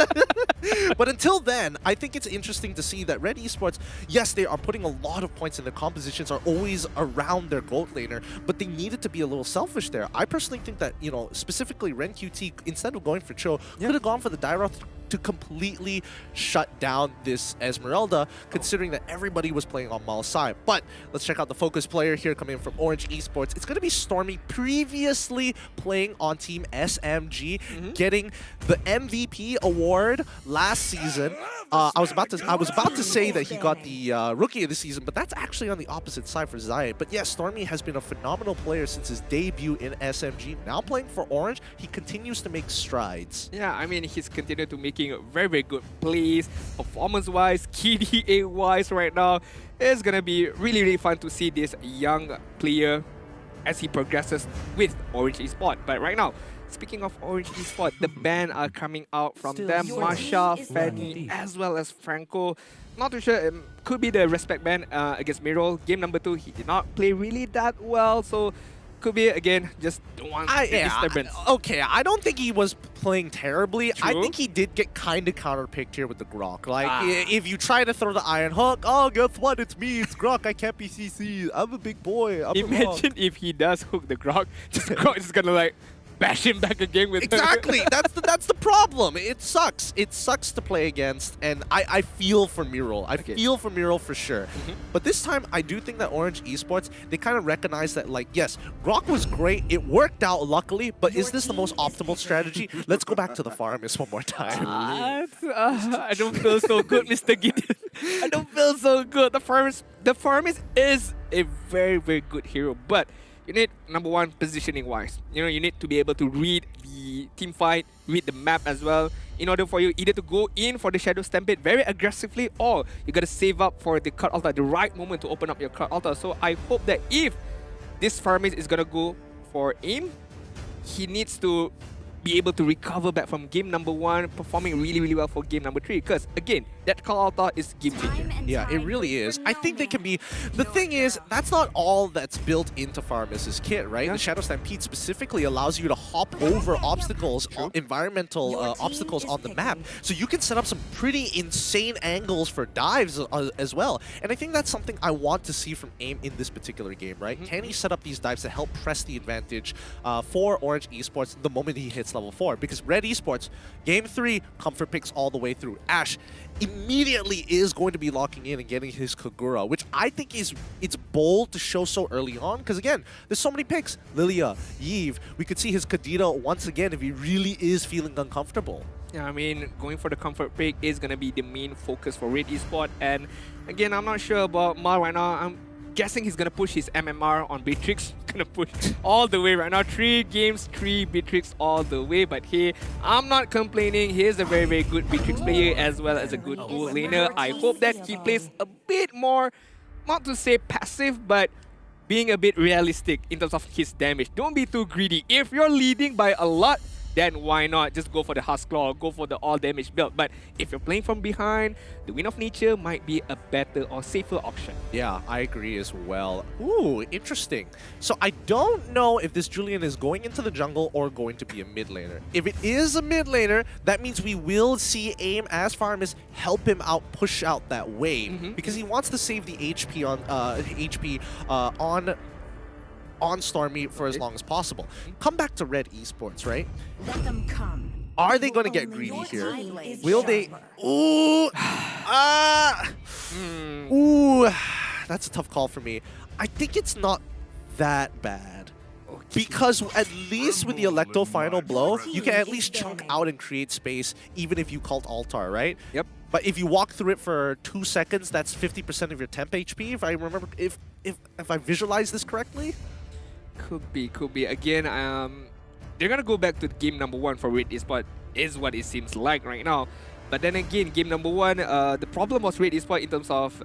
But until then, I think it's interesting to see that Red eSports, yes, they are putting a lot of points and their compositions are always around their gold laner, but they needed to be a little selfish there. I personally think that, you know, specifically Ren QT, instead of going for Cho, could have gone for the Dairoth to completely shut down this Esmeralda, considering that everybody was playing on Mal's side. But let's check out the focus player here coming in from Orange eSports. It's going to be Stormy, previously playing on Team SMG, getting the MVP award last season. I was about to say that he got the Rookie of the Season, but that's actually on the opposite side for Zayed. But yes, Stormy has been a phenomenal player since his debut in SMG. Now playing for Orange, he continues to make strides. Yeah, I mean, he's continued to making very good plays, performance-wise, KDA-wise right now. It's gonna be really fun to see this young player as he progresses with Orange Esports. But right now, speaking of Orange Esports, the ban are coming out from them. Masha, Fanny, as well as Franco. Not too sure, could be the respect ban against Mirrol. Game number 2, he did not play really that well, so could be, again, just don't want the disturbance. Okay, I don't think he was playing terribly. True. I think he did get kind of counterpicked here with the Grok. Like, if you try to throw the Iron Hook, oh, guess what? It's me, it's Grok. I can't be CC. I'm a big boy. Imagine if he does hook the Grok, just Grok is gonna like bash him back again with exactly. That's the problem. It sucks. It sucks to play against, and I feel for Mirrol. I feel for Mirrol for sure. But this time, I do think that Orange Esports, they kind of recognize that, like, yes, Grok was great. It worked out luckily, but is this the most optimal strategy? Let's go back to the Farmist one more time. I don't feel so good, Mr. Gideon. I don't feel so good. The Farmist is a very, very good hero, but you need, number one, positioning wise. You know, you need to be able to read the team fight, read the map as well, in order for you either to go in for the Shadow Stampede very aggressively, or you gotta save up for the cut altar at the right moment to open up your cut altar. So I hope that if this Farmist is gonna go for aim, he needs to be able to recover back from game number 1, performing really, really well for game number 3. Because again, that call altar is game changer. Yeah, it really is. I think they can be. The thing is, that's not all that's built into Farmist's kit, right? The Shadow Stampede specifically allows you to hop over obstacles, environmental obstacles on the map. So you can set up some pretty insane angles for dives as well. And I think that's something I want to see from AIM in this particular game, right? Can he set up these dives to help press the advantage for Orange Esports the moment he hits level 4? Because Red Esports, game 3, comfort picks all the way through. Ash immediately is going to be locking in and getting his Kagura, which I think it's bold to show so early on, because again, there's so many picks. Lilia, Yves, we could see his Kadita once again if he really is feeling uncomfortable. Yeah, I mean, going for the comfort pick is going to be the main focus for Red Esports. And again, I'm not sure about Mar right now. I'm guessing he's gonna push his MMR on Beatrix. Gonna push all the way right now. 3 games, 3 Beatrix all the way. But hey, I'm not complaining. He is a very, very good Beatrix player as well as a good gold laner. I hope that he plays a bit more, not to say passive, but being a bit realistic in terms of his damage. Don't be too greedy. If you're leading by a lot, then why not just go for the Husk Claw, go for the all damage build. But if you're playing from behind, the Wind of Nature might be a better or safer option. Yeah, I agree as well. Ooh, interesting. So I don't know if this Julian is going into the jungle or going to be a mid laner. If it is a mid laner, that means we will see AIM as Farmist help him out, push out that wave, because he wants to save the HP on Stormy for as long as possible. Come back to Red Esports, right? Let them come. Are they going to get greedy here? Will they? Ooh, ooh, that's a tough call for me. I think it's not that bad. Because at least with the Electo final blow, you can at least chunk out and create space, even if you cult Altar, right? Yep. But if you walk through it for 2 seconds, that's 50% of your temp HP. If I remember, if I visualize this correctly. Could be. Again, they're gonna go back to game number 1 for Red Esports, is what it seems like right now. But then again, game number 1, the problem was Red Esports in terms of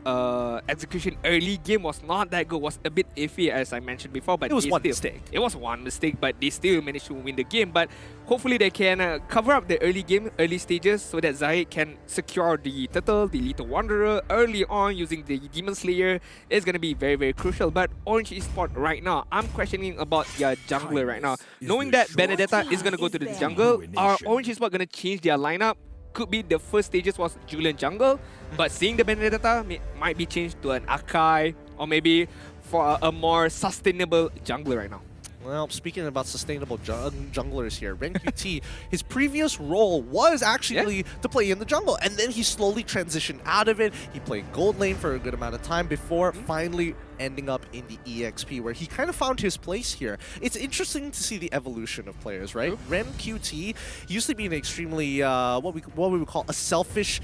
execution early game was not that good, was a bit iffy as I mentioned before. But it was one mistake. It was one mistake, but they still managed to win the game. But hopefully they can cover up the early game, early stages, so that Zayed can secure the Turtle, the Lethal Wanderer early on using the Demon Slayer. Is going to be very, very crucial. But Orange Esports right now, I'm questioning about their jungler right now. Knowing that Benedetta is going to go to the jungle, are Orange Esports going to change their lineup? Could be the first stages was Julian jungle, but seeing the Benedetta might be changed to an Akai, or maybe for a more sustainable jungler right now. Well, speaking about sustainable junglers here, RenQT, his previous role was actually to play in the jungle, and then he slowly transitioned out of it. He played gold lane for a good amount of time before finally ending up in the EXP, where he kind of found his place here. It's interesting to see the evolution of players, right? RenQT used to be an extremely, what we would call a selfish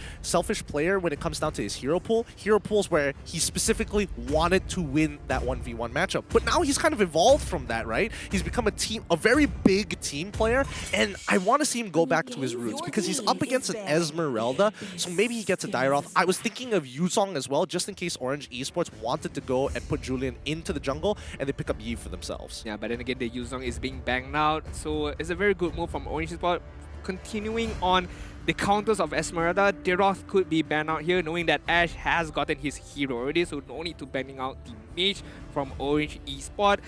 player when it comes down to his hero pool. Hero pools where he specifically wanted to win that 1v1 matchup. But now he's kind of evolved from that, right? He's become a very big team player, and I want to see him go back to his roots because he's up against an Esmeralda, so maybe he gets a Dairoth. I was thinking of Yuzong as well, just in case Orange Esports wanted to go and put Julian into the jungle, and they pick up Yi for themselves. Yeah, but then again, the Yuzong is being banged out, so it's a very good move from Orange Sport. Continuing on the counters of Esmeralda, Deroth could be banned out here, knowing that Ash has gotten his hero already, so no need to banning out the mage from Orange Esport.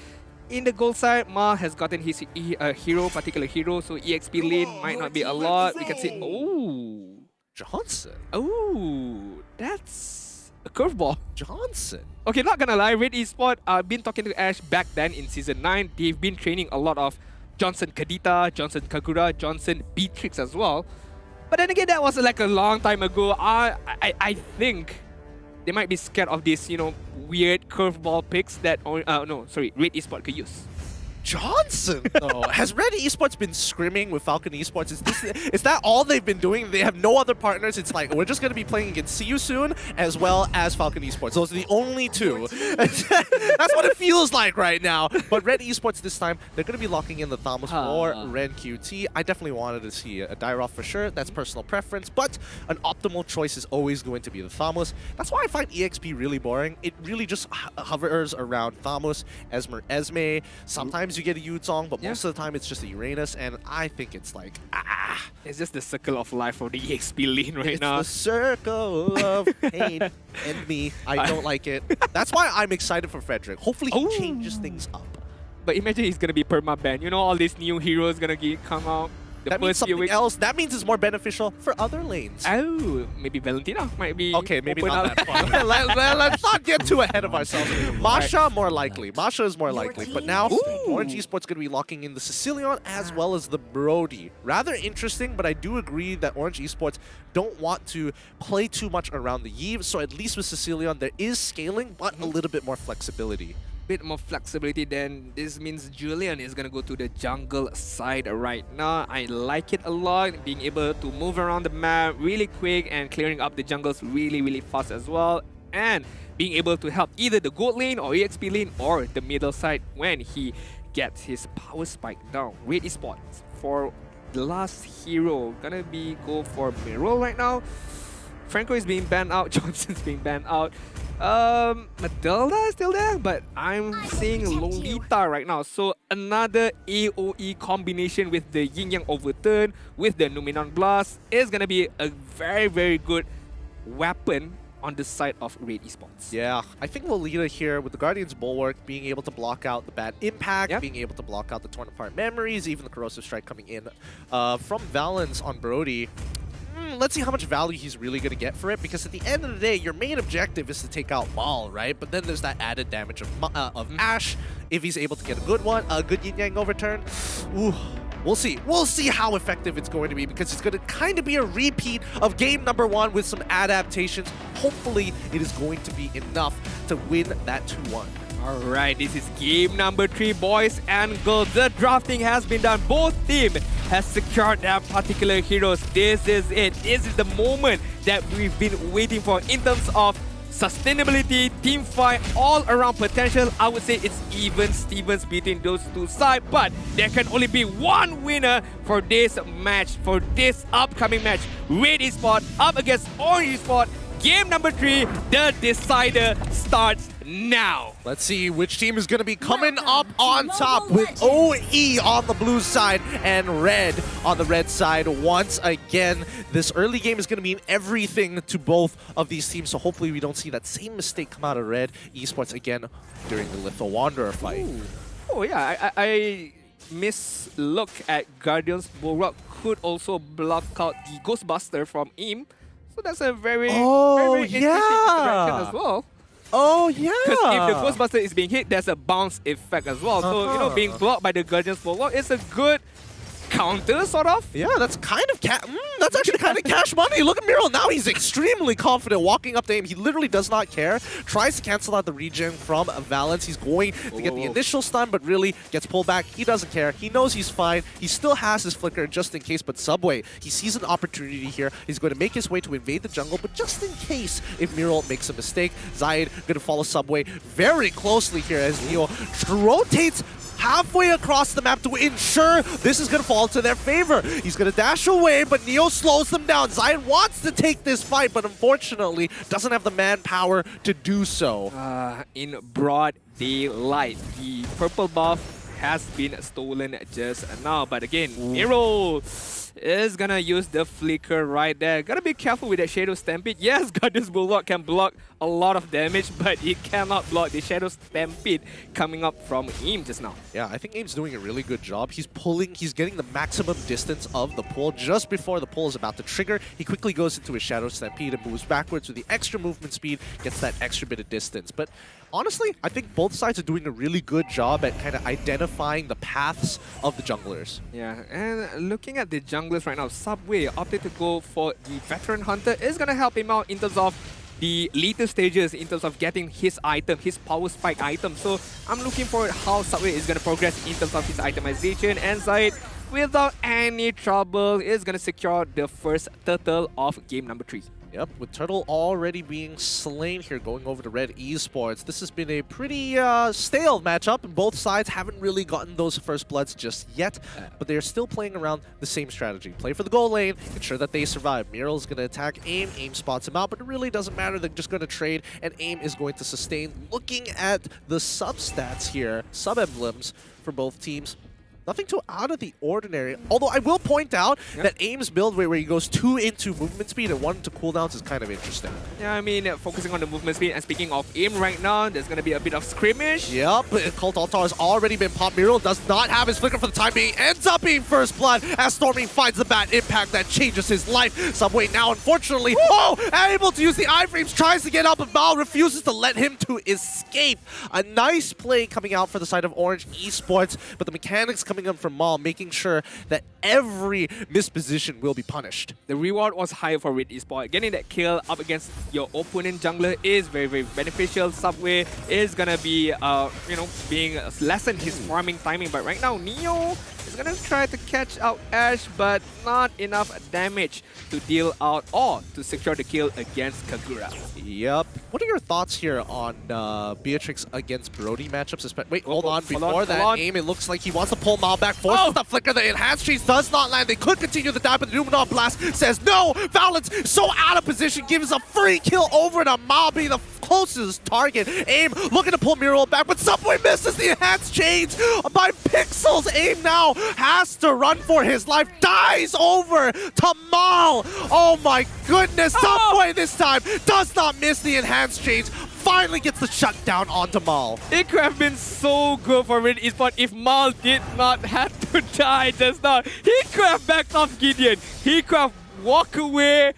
In the gold side, Ma has gotten his particular hero, so EXP lane might not be a lot. We can see, oh, Johnson. Oh, that's a curveball. Johnson. Okay, not gonna lie, Red Esport, I've been talking to Ash back then in Season 9. They've been training a lot of Johnson Kadita, Johnson Kagura, Johnson Beatrix as well. But then again, that was like a long time ago. I think they might be scared of this, you know, weird curveball picks that, Red Esport could use. Johnson, though. Has Red Esports been scrimming with Falcon Esports? Is that all they've been doing? They have no other partners. It's like, we're just going to be playing against See You Soon as well as Falcon Esports. Those are the only two. That's what it feels like right now. But Red Esports this time, they're going to be locking in the Thamos for Ren QT. I definitely wanted to see a Dairoth for sure. That's personal preference. But an optimal choice is always going to be the Thamos. That's why I find EXP really boring. It really just hovers around Thamos, Esme. Sometimes you get a Yuzong, but most of the time it's just a Uranus, and I think it's like, It's just the circle of life for the EXP lane right now. It's the circle of pain and me. I don't like it. That's why I'm excited for Frederick. Hopefully he changes things up. But imagine he's gonna be perma-banned. You know, all these new heroes gonna come out. That means something else. That means it's more beneficial for other lanes. Oh, maybe Valentina might be. Okay, maybe not that far. Let's not get too ahead of ourselves. Masha, more likely. Masha is more likely. But now, Orange Esports going to be locking in the Sicilian as well as the Brody. Rather interesting, but I do agree that Orange Esports don't want to play too much around the Yves. So at least with Sicilian, there is scaling, but a little bit more flexibility. Bit more flexibility, then this means Julian is gonna go to the jungle side right now. I like it a lot, being able to move around the map really quick and clearing up the jungles really fast as well, and being able to help either the gold lane or EXP lane or the middle side when he gets his power spike down. Red Esports for the last hero gonna be go for Mirror right now. Franco is being banned out, Johnson's being banned out. Matilda is still there, but I'm seeing Lolita right now. So another AoE combination with the Yin Yang Overturn, with the Numenon Blast is gonna be a very good weapon on the side of Red Esports. Yeah, I think Lolita here with the Guardian's Bulwark being able to block out the bad impact, being able to block out the torn apart memories, even the Corrosive Strike coming in from Valence on Brody. Let's see how much value he's really going to get for it, because at the end of the day, your main objective is to take out Maul, right? But then there's that added damage of Ash, if he's able to get a good one, a good Yin Yang Overturn. Ooh, we'll see. We'll see how effective it's going to be, because it's going to kind of be a repeat of game number 1 with some adaptations. Hopefully, it is going to be enough to win that 2-1. Alright, this is game number 3, boys and girls. The drafting has been done. Both teams has secured their particular heroes. This is it. This is the moment that we've been waiting for in terms of sustainability, team fight, all around potential. I would say it's even Stevens between those two sides, but there can only be one winner for this match, for this upcoming match. Red Esport up against Orange Esport. Game number 3, the decider starts now. Let's see which team is going to be coming up on top, with OE on the blue side and Red on the red side. Once again, this early game is going to mean everything to both of these teams, so hopefully we don't see that same mistake come out of Red Esports again during the Litho Wanderer fight. Oh yeah, I mislook at Guardian's Bulwark could also block out the Ghostbuster from Im. So that's a very interesting interaction as well. Oh, yeah. Because if the Ghostbuster is being hit, there's a bounce effect as well. So, you know, being blocked by the Guardian's Bulwark is a good counter, sort of. Yeah, that's kind of that's actually kind of cash money. Look at Miro now. He's extremely confident walking up to him. He literally does not care. Tries to cancel out the regen from Valence. He's going to get the initial stun, but really gets pulled back. He doesn't care. He knows he's fine. He still has his flicker just in case, but Subway, he sees an opportunity here. He's going to make his way to invade the jungle, but just in case if Miro makes a mistake, Zayed going to follow Subway very closely here as Neo rotates halfway across the map to ensure this is going to fall to their favor. He's going to dash away, but Neo slows them down. Zion wants to take this fight, but unfortunately doesn't have the manpower to do so. In broad daylight, the purple buff has been stolen just now. But again, Miro is gonna use the flicker right there. Gotta be careful with that Shadow Stampede. Yes, Guardian's Bulwark can block a lot of damage, but it cannot block the Shadow Stampede coming up from AIM just now. Yeah, I think AIM's doing a really good job. He's getting the maximum distance of the pull. Just before the pull is about to trigger, he quickly goes into his Shadow Stampede and moves backwards with the extra movement speed, gets that extra bit of distance. But honestly, I think both sides are doing a really good job at kind of identifying the paths of the junglers. Yeah, and looking at the junglers right now, Subway opted to go for the Veteran Hunter. Is going to help him out in terms of the later stages, in terms of getting his item, his power spike item. So I'm looking forward how Subway is going to progress in terms of his itemization. And Zaid, without any trouble, is going to secure the first turtle of game number 3. Yep, with Turtle already being slain here, going over to Red eSports. This has been a pretty stale matchup, and both sides haven't really gotten those first bloods just yet, but they're still playing around the same strategy. Play for the goal lane, ensure that they survive. Miral's going to attack AIM, AIM spots him out, but it really doesn't matter. They're just going to trade, and AIM is going to sustain. Looking at the sub-stats here, sub-emblems for both teams, nothing too out of the ordinary. Although I will point out that AIM's build where he goes 2 into movement speed and 1 into cooldowns is kind of interesting. Yeah, I mean, focusing on the movement speed, and speaking of AIM right now, there's going to be a bit of scrimmage. Yep, Cult Altar has already been popped. Miro does not have his flicker for the time being. Ends up being first blood as Stormy finds the bad impact that changes his life. Subway now, unfortunately, able to use the iframes, tries to get up, but Mal refuses to let him to escape. A nice play coming out for the side of Orange eSports, but the mechanics coming in from Mal, making sure that every misposition will be punished. The reward was high for Red eSports. Getting that kill up against your opponent jungler is very, very beneficial. Subway is gonna be, being lessen his farming timing. But right now, Neo is gonna try to catch out Ash, but not enough damage to deal out or to secure the kill against Kagura. Yep. What are your thoughts here on Beatrix against Brody matchups? Wait, hold on. Before that aim, it looks like he wants to pull Mal back. Forces the flicker. The enhanced cheese does not land. They could continue the dive, but the Numenor Blast says no. Valence so out of position, gives a free kill over to Mal, being the closest target. AIM looking to pull Miro back, but Subway misses the enhanced change by pixels. AIM now has to run for his life. Dies over to Mal. Oh my goodness. Subway this time does not miss the enhanced change. Finally gets the shutdown onto Mal. It could have been so good for Red eSports if Mal did not have to die just now. He could have backed off Gideon. He could have walked away,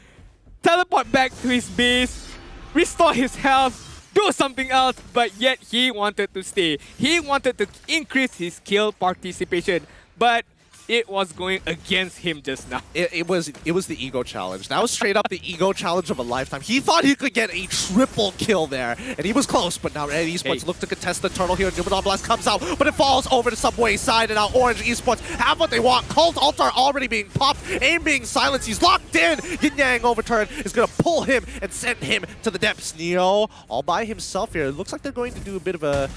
teleport back to his base, restore his health, do something else, but yet he wanted to stay. He wanted to increase his kill participation, but it was going against him just now. It was the ego challenge. That was straight up the ego challenge of a lifetime. He thought he could get a triple kill there, and he was close, but now Red eSports look to contest the turtle here. Numenor Blast comes out, but it falls over to Subway's side, and now Orange eSports have what they want. Cult Altar already being popped, AIM being silenced. He's locked in. Yin Yang overturn is going to pull him and send him to the depths. Neo all by himself here. It looks like they're going to do a bit of a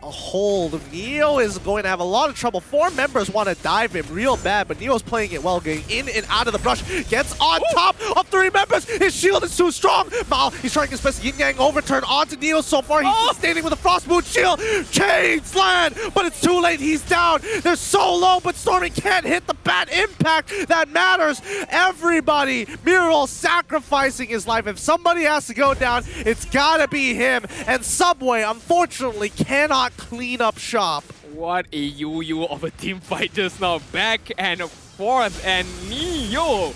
hold. Neo is going to have a lot of trouble. 4 members want to dive him real bad, but Neo's playing it well, getting in and out of the brush. Gets on top of 3 members. His shield is too strong. Mal, he's trying his best. Yin Yang overturn onto Neo so far. He's standing with a Frost Moon shield. Chains land, but it's too late. He's down. They're so low, but Stormy can't hit the bad impact that matters. Everybody, Miro sacrificing his life. If somebody has to go down, it's gotta be him. And Subway, unfortunately, cannot clean up shop. What a yo-yo of a team fight just now. Back and forth, and Neo,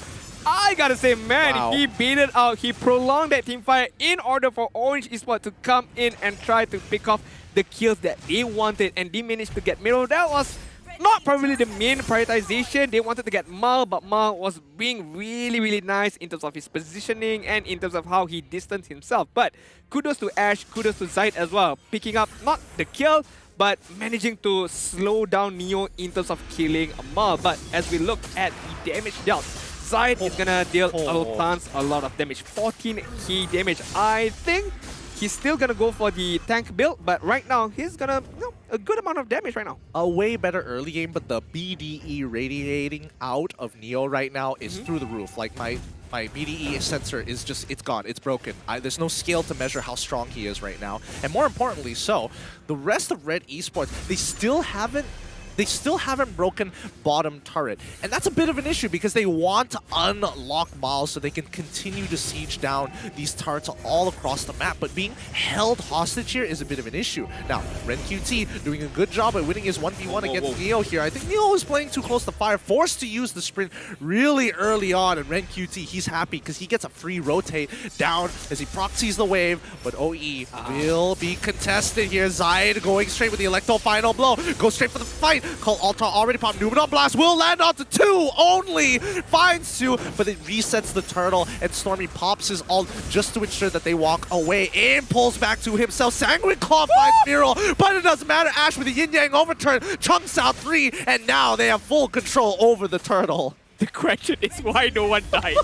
I gotta say, man, he beat it out. He prolonged that team fight in order for Orange eSports to come in and try to pick off the kills that they wanted, and they managed to get Miro. That was not probably the main prioritization. They wanted to get Mal, but Mal was being really, really nice in terms of his positioning and in terms of how he distanced himself. But kudos to Ash, kudos to Zaid as well, picking up not the kill, but managing to slow down Neo in terms of killing Mal. But as we look at the damage dealt, Zaid is gonna deal a lot of damage. 14 key damage. I think he's still gonna go for the tank build, but right now he's gonna a good amount of damage right now. A way better early game, but the BDE radiating out of Neo right now is through the roof. Like my BDE sensor is just, it's gone, it's broken. There's no scale to measure how strong he is right now. And more importantly so, the rest of Red Esports, they still haven't broken bottom turret. And that's a bit of an issue because they want to unlock Miles so they can continue to siege down these turrets all across the map. But being held hostage here is a bit of an issue. Now, Ren QT doing a good job at winning his 1v1 against Neo here. I think Neo was playing too close to fire, forced to use the sprint really early on. And Ren QT, he's happy because he gets a free rotate down as he proxies the wave. But OE will be contested here. Zide going straight with the Electro final blow. Goes straight for the fight. Cole Ultra already popped. Numenor Blast will land onto 2 only. Finds 2, but it resets the turtle, and Stormy pops his ult just to ensure that they walk away. And pulls back to himself. Sanguine Claw finds Miro, but it doesn't matter. Ash with the Yin Yang overturn chunks out 3, and now they have full control over the turtle. The question is why no one died?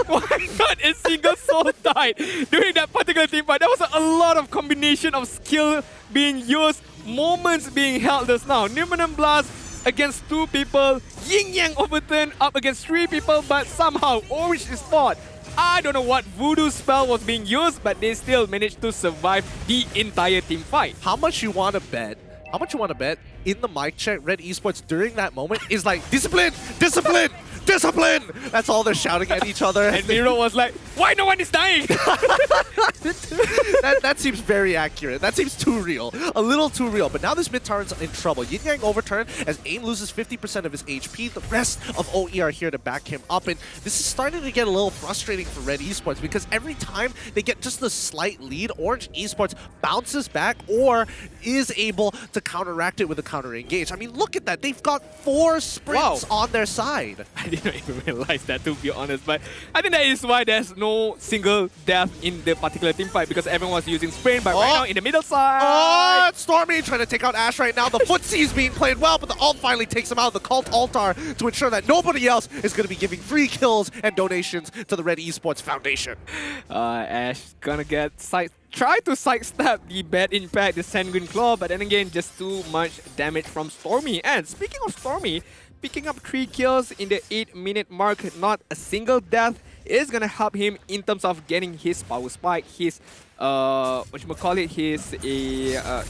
Why not a single soul died during that particular team fight? There was a lot of combination of skill being used, moments being held just now. Numenor Blast against 2 people, Yin Yang overturn up against 3 people, but somehow Orange is fought. I don't know what voodoo spell was being used, but they still managed to survive the entire team fight. How much you want to bet? How much you want to bet in the mic check, Red Esports during that moment is like, discipline, discipline, discipline! That's all they're shouting at each other. And Miro was like, why no one is dying? that seems very accurate. That seems too real. A little too real. But now this mid turret's in trouble. Yin Yang overturn as AIM loses 50% of his HP. The rest of OE are here to back him up. And this is starting to get a little frustrating for Red Esports because every time they get just a slight lead, Orange Esports bounces back or is able to counteract it with a counter engage. I mean, look at that. They've got 4 sprints on their side. I didn't even realize that, to be honest, but I think that is why there's no single death in the particular team fight because everyone was using sprint, but right now in the middle side. Oh, Stormy trying to take out Ash right now. The footsie is being played well, but the ult finally takes him out of the cult altar to ensure that nobody else is going to be giving free kills and donations to the Red Esports Foundation. Ash gonna get try to sidestep the bad impact, the Sanguine Claw, but then again, just too much damage from Stormy. And speaking of Stormy, picking up 3 kills in the 8-minute mark, not a single death, is gonna help him in terms of getting his power spike, his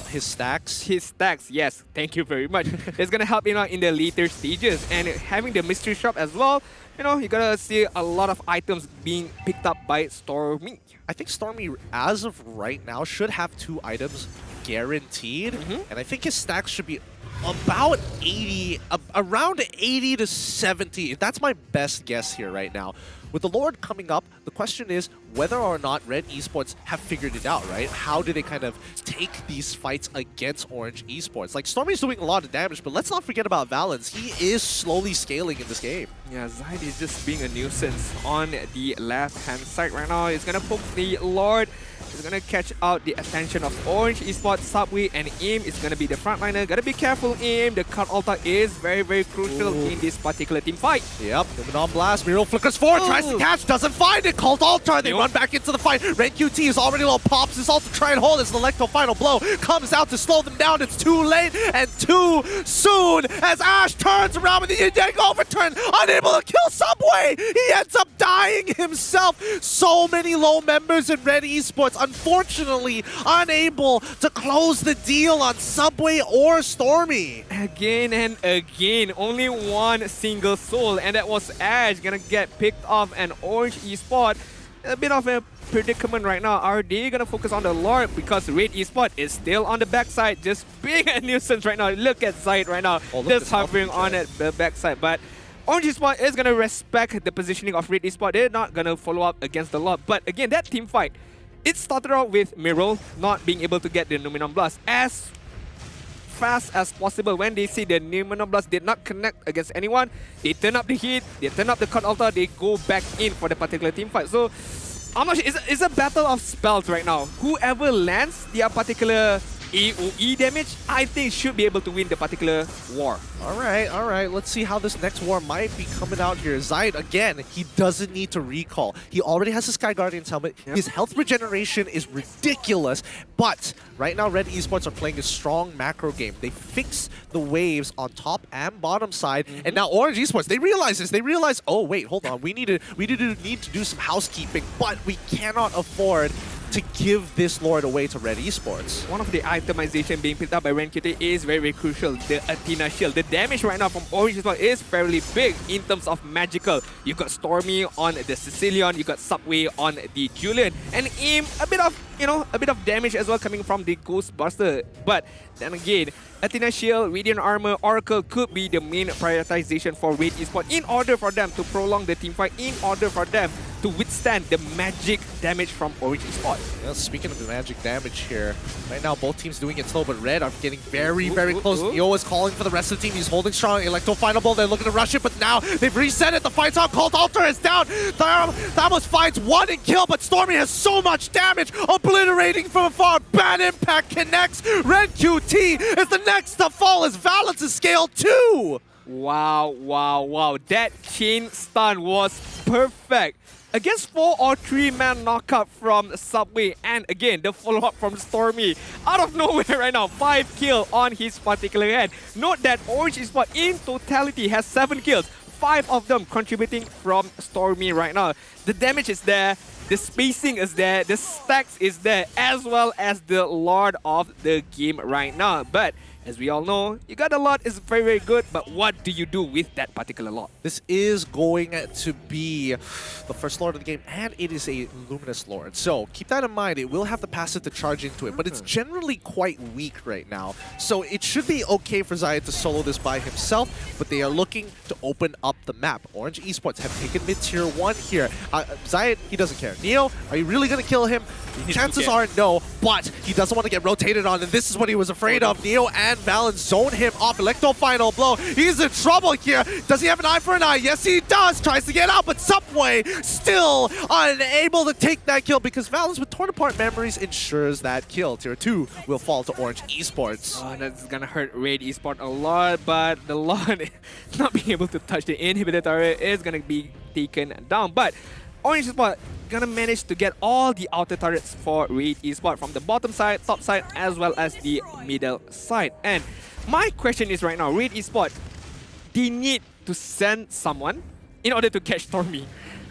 his stacks. His stacks, yes, thank you very much. It's gonna help him out in the later stages, and having the mystery shop as well. You know, you're gonna see a lot of items being picked up by Stormy. I think Stormy, as of right now, should have 2 items guaranteed, and I think his stacks should be about 80, around 80 to 70. That's my best guess here right now. With the Lord coming up, the question is whether or not Red Esports have figured it out, right? How do they kind of take these fights against Orange Esports? Like, Stormy's doing a lot of damage, but let's not forget about Valens. He is slowly scaling in this game. Yeah, Zide is just being a nuisance on the left-hand side right now. He's gonna poke the Lord. He's gonna catch out the attention of Orange Esports. Subway and Aim is gonna be the frontliner. Gotta be careful, Aim. The cut altar is very, very crucial in this particular team fight. Yep, Numenor Blast. Miro flickers forward, tries to catch, doesn't find it. Cult altar. They run back into the fight. Red QT is already low. Pops his ult to try and hold his Electro final blow. Comes out to slow them down. It's too late and too soon as Ash turns around with the Yin Yang overturn. Unable to kill Subway. He ends up dying himself. So many low members in Red Esports, unfortunately, unable to close the deal on Subway or Stormy. Again and again, only 1 single soul, and that was Ash gonna get picked off, and Orange Esports a bit of a predicament right now. Are they gonna focus on the Lord because Red Esports is still on the backside, just being a nuisance right now? Look at Zide right now, just hovering on at the backside, but Orange Esports is gonna respect the positioning of Red Esports. They're not gonna follow up against the Lord, but again, that team fight, it started out with Miro not being able to get the Numenor Blast as fast as possible. When they see the Numenor Blast did not connect against anyone, they turn up the heat, they turn up the cut altar, they go back in for the particular team fight. So I'm not sure, it's a battle of spells right now. Whoever lands their particular AoE damage, I think should be able to win the particular war. All right. Let's see how this next war might be coming out here. Zayed, again, he doesn't need to recall. He already has a Sky Guardian's helmet. Yep. His health regeneration is ridiculous. But right now, Red Esports are playing a strong macro game. They fix the waves on top and bottom side. And now Orange Esports, they realize this. They realize, oh, wait, hold on. We need to do some housekeeping, but we cannot afford to give this Lord away to Red Esports. One of the itemization being picked up by RenQT is very, very crucial. The Athena Shield. The damage right now from Orange Esports is fairly big in terms of magical. You got Stormy on the Sicilian, you got Subway on the Julian, and Im, a bit of damage as well coming from the Ghostbuster. But then again, Athena Shield, Radiant Armor, Oracle could be the main prioritization for Red Esports in order for them to prolong the teamfight, in order for them to withstand the magic damage from Orange Esports. Yeah, speaking of the magic damage here, right now both teams doing it slow, but Red are getting very, very close. Neo is calling for the rest of the team. He's holding strong. Electro Final Ball, they're looking to rush it, but now they've reset it. The fight's on. Cold Altar is down. Thamos finds one and kill, but Stormy has so much damage, obliterating from afar. Bad Impact connects. Red QT is the next to fall as Valence is scaled too. Wow. That chain stun was perfect. Against 4 or 3 man knockout from Subway, and again the follow-up from Stormy out of nowhere right now. 5 kills on his particular head. Note that Orange Esports in totality has 7 kills, 5 of them contributing from Stormy right now. The damage is there, the spacing is there, the stacks is there, as well as the Lord of the game right now. But as we all know, you got a lot is very, very good, but what do you do with that particular lot? This is going to be the first Lord of the game, and it is a Luminous Lord. So keep that in mind. It will have the passive to charge into it, but it's generally quite weak right now. So it should be okay for Zayed to solo this by himself, but they are looking to open up the map. Orange Esports have taken mid-tier 1 here. Zayed, he doesn't care. Neo, are you really going to kill him? Chances are no, but he doesn't want to get rotated on, and this is what he was afraid of. Neo and Valence zone him off. Electro Final Blow. He's in trouble here. Does he have an eye for an eye? Yes, he does. Tries to get out, but Subway still unable to take that kill because Valence with Torn Apart Memories ensures that kill. Tier 2 will fall to Orange Esports. Oh, that's gonna hurt Red Esports a lot, but the Lord not being able to touch the inhibitor turret is gonna be taken down. But Orange Esports gonna manage to get all the outer turrets for Red Esports from the bottom side, top side, as well as the middle side. And my question is right now, Red Esports, they need to send someone in order to catch Stormy.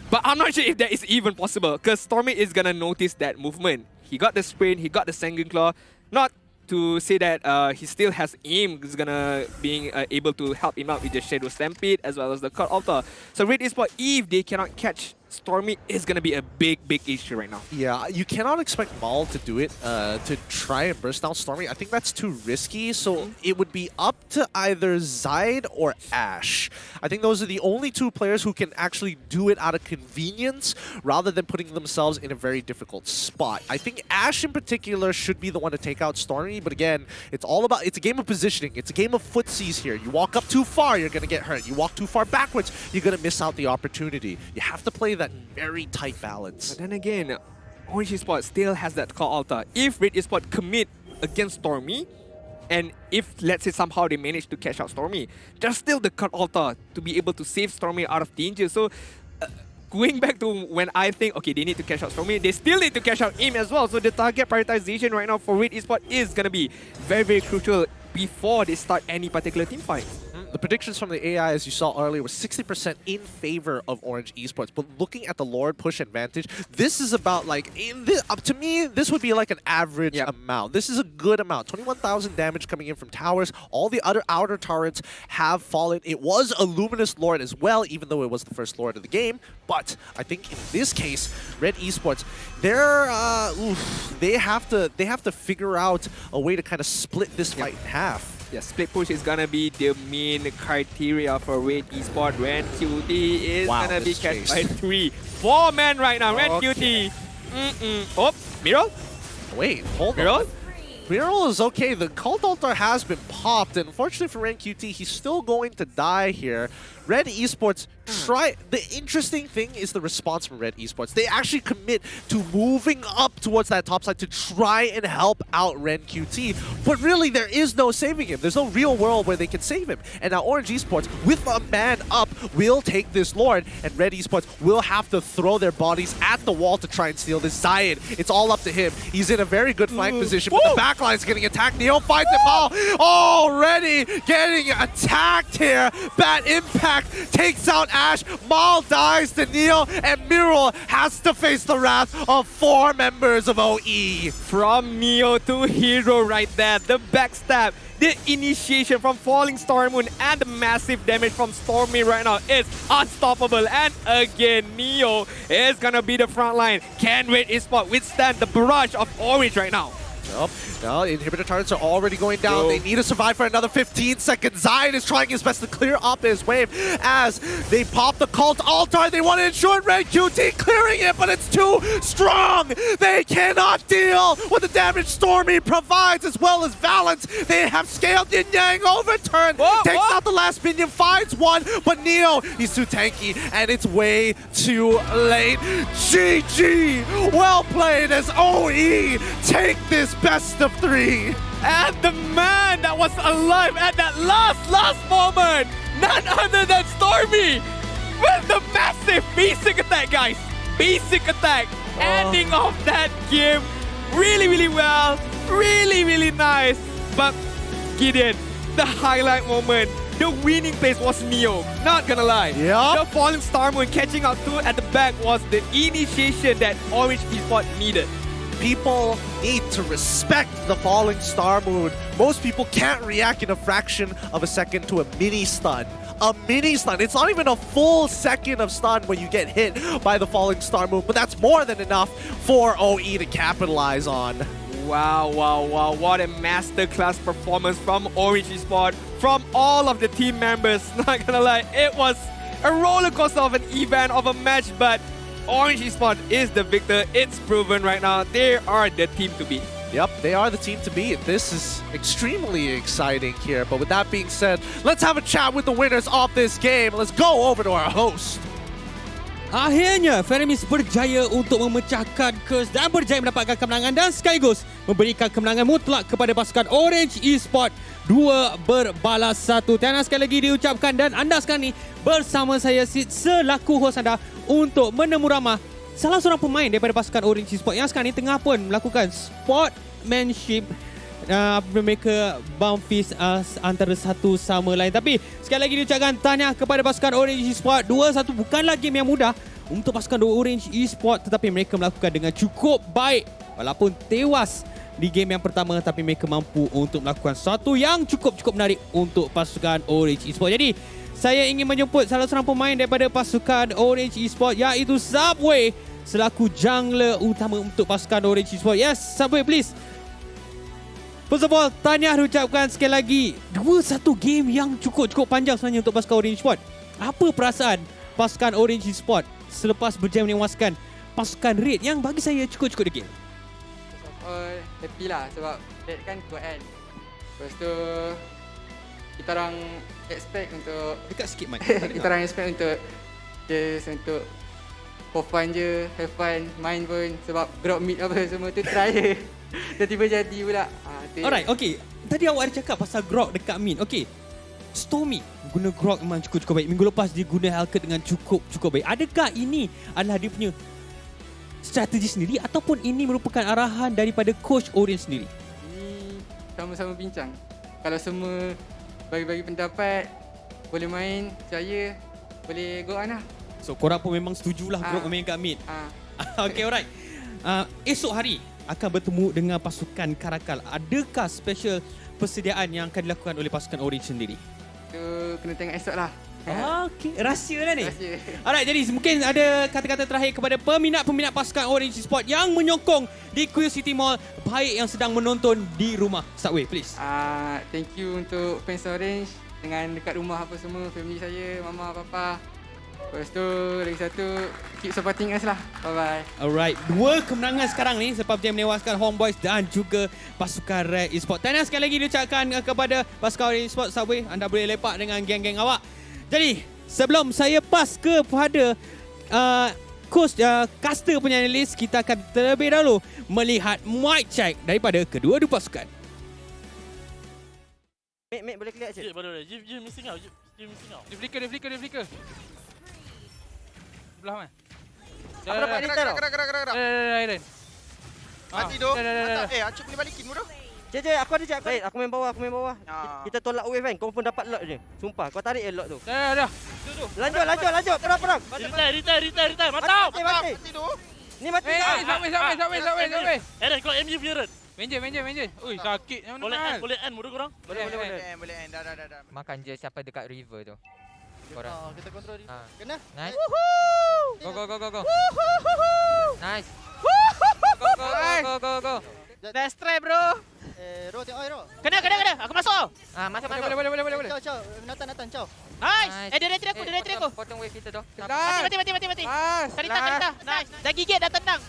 But I'm not sure if that is even possible, because Stormy is gonna notice that movement. He got the sprint, he got the Sanguine Claw. Not to say that he still has aim, is gonna being able to help him out with the Shadow Stampede as well as the Cut Altar. So Red Esports, if they cannot catch Stormy, is gonna be a big issue right now. Yeah, you cannot expect Maul to do it, to try and burst down Stormy. I think that's too risky, so it would be up to either Zayed or Ash. I think those are the only 2 players who can actually do it out of convenience rather than putting themselves in a very difficult spot. I think Ash in particular should be the one to take out Stormy, but again, it's a game of positioning. It's a game of footsies here. You walk up too far, you're gonna get hurt. You walk too far backwards, you're gonna miss out the opportunity. You have to play that very tight balance. But then again, Orange Esports still has that Call Altar. If Red Esports commit against Stormy, and if, let's say, somehow they manage to catch out Stormy, there's still the Cut Altar to be able to save Stormy out of danger. So, going back to when I think, okay, they need to catch out Stormy, they still need to catch out him as well. So the target prioritization right now for Red Esports is going to be very, very crucial before they start any particular team fight. The predictions from the AI, as you saw earlier, was 60% in favor of Orange Esports. But looking at the Lord push advantage, this is about like, to me, this would be like an average amount. This is a good amount. 21,000 damage coming in from towers. All the other outer turrets have fallen. It was a Luminous Lord as well, even though it was the first Lord of the game. But I think in this case, Red Esports, they have to figure out a way to kind of split this fight in half. Yeah, split push is gonna be the main criteria for Red Esports. Red QT is gonna be catched by 4 men right now. Red QT. Oh, Miral? Wait, hold on. Miral is okay. The Cult Altar has been popped, and unfortunately for Red QT, he's still going to die here. Red Esports try. The interesting thing is the response from Red Esports. They actually commit to moving up towards that top side to try and help out Ren QT. But really, there is no saving him. There's no real world where they can save him. And now Orange Esports, with a man up, will take this Lord, and Red Esports will have to throw their bodies at the wall to try and steal this Zion. It's all up to him. He's in a very good flank position, but the backline is getting attacked. Neo finds it all. Already getting attacked here. Bad impact takes out Ash. Maul dies to Neo, and Miro has to face the wrath of 4 members of OE. From Neo to Hero right there. The backstab, the initiation from Falling Star Moon, and the massive damage from Stormy right now is unstoppable. And again, Neo is gonna be the front line. Can Red Esports withstand the barrage of Orange right now? Nope. No, inhibitor turrets are already going down. They need to survive for another 15 seconds. Zion is trying his best to clear up his wave as they pop the cult altar. They want to ensure Red QT clearing it, but it's too strong. They cannot deal with the damage Stormy provides, as well as Valence. They have scaled Yin Yang, overturned, takes out the last minion, finds one, but Neo, he's too tanky, and it's way too late. GG! Well played as OE take this best of 3. And the man that was alive at that last moment, none other than Stormy, with the massive basic attack, guys. Basic attack, ending off that game really well, really nice. But Gideon, the highlight moment, the winning place was Neo, not gonna lie. The Falling Star Moon catching up to at the back was the initiation that Orange Esports needed. People need to respect the Falling Star Moon. Most people can't react in a fraction of a second to a mini stun. A mini stun. It's not even a full second of stun when you get hit by the Falling Star Moon, but that's more than enough for OE to capitalize on. Wow. What a masterclass performance from Orange Esports, from all of the team members. Not gonna lie, it was a roller coaster of an event, of a match, but Orange Esports is the victor. It's proven right now. They are the team to beat. Yep, they are the team to beat. This is extremely exciting here. But with that being said, let's have a chat with the winners of this game. Let's go over to our host. Akhirnya, Feramis berjaya untuk memecahkan curse dan berjaya mendapatkan kemenangan dan sekaligus memberikan kemenangan mutlak kepada pasukan Orange Esports 2 berbalas 1. Tiana sekali lagi diucapkan, dan anda sekarang ni bersama saya Sid selaku host anda untuk menemu ramah salah seorang pemain daripada pasukan Orange Esports yang sekarang ni tengah pun melakukan sportmanship. Mereka bump fist antara satu sama lain. Tapi sekali lagi diucapkan tahniah kepada pasukan Orange Esports. 2-1 bukanlah game yang mudah untuk pasukan Orange Esports, tetapi mereka melakukan dengan cukup baik. Walaupun tewas di game yang pertama, tapi mereka mampu untuk melakukan sesuatu yang cukup menarik untuk pasukan Orange Esports. Jadi saya ingin menjemput salah seorang pemain daripada pasukan Orange Esports, iaitu Subway, selaku jungler utama untuk pasukan Orange Esports. Yes, Subway, please. First of all, tahniah diucapkan sekali lagi. 2-1 game yang cukup panjang sebenarnya untuk pasukan Orange Esports. Apa perasaan pasukan Orange Esports selepas berjaya menewaskan pasukan Red yang bagi saya cukup the game? Happy lah sebab Red kan kuat kan. Lepas tu kita orang expect untuk dekat sikit mic. Kita orang expect untuk just untuk for fun je, have fun, main pun sebab drop mid apa semua tu try je. Dan tiba jadi pula. Alright, okay. Tadi awak ada cakap pasal grok dekat mid. Okay. Stormy guna grok memang cukup baik. Minggu lepas dia guna Hellcat dengan cukup baik. Adakah ini adalah dia punya strategi sendiri ataupun ini merupakan arahan daripada coach Orange sendiri? Ini sama-sama bincang. Kalau semua bagi-bagi pendapat, boleh main, percaya, boleh go on lah. So korang pun memang setujulah grok main kat mid. Okay, alright. Esok hari akan bertemu dengan pasukan Karakal. Adakah special persediaan yang akan dilakukan oleh pasukan Orange sendiri? Itu kena tengok esok lah. Okay, rahsia lah ni. Rahsia. Alright, jadi mungkin ada kata-kata terakhir kepada peminat-peminat pasukan Orange Esports yang menyokong di City Mall, baik yang sedang menonton di rumah. Subway, please. Thank you untuk fans Orange dengan dekat rumah apa semua, family saya, mama, papa. Lepas tu, lagi satu, keep supporting us lah. Bye-bye. Alright, 2 kemenangan sekarang ni sebab dia menewaskan Homeboys dan juga pasukan Red Esports. Tahniah sekali lagi diucapkan kepada pasukan Red Esports. Subway, anda boleh lepak dengan geng-geng awak. Jadi, Sebelum saya pass kepada caster punya analis, kita akan terlebih dahulu melihat mic check daripada kedua-dua pasukan. Mate boleh clear je. Boleh. Jim missing out. Jim missing out. Dia flicker. Sebelah mana? Apa dapat Intel? Gerak. Mati doh. Acuk boleh balikin bodoh. Je, aku ada je. Baik, aku main bawah. Kita tolak wave kan. Kau pun dapat lock je. Sumpah, kau tarik lock tu. Dah. Lanjut. Perang. Retire. Mantap. Mati doh. Ni mati. Sampai. Eren, kau MU Eren. Meja. Ui, sakit. Boleh end mudah korang. Boleh end. Dah. Makan je siapa dekat river tu. Korang. Kita kontrol dia. Kena. Nice. Go. Nice. Go. Let's try bro. Ro tengok Ro. Kena. Aku masuk. Masuk. Boleh. Ciao. Nathan ciao. Nice. Dia retreat aku. Potong wave kita tu. Mati. Tarita. Nice. Dah gigit, dah tendang.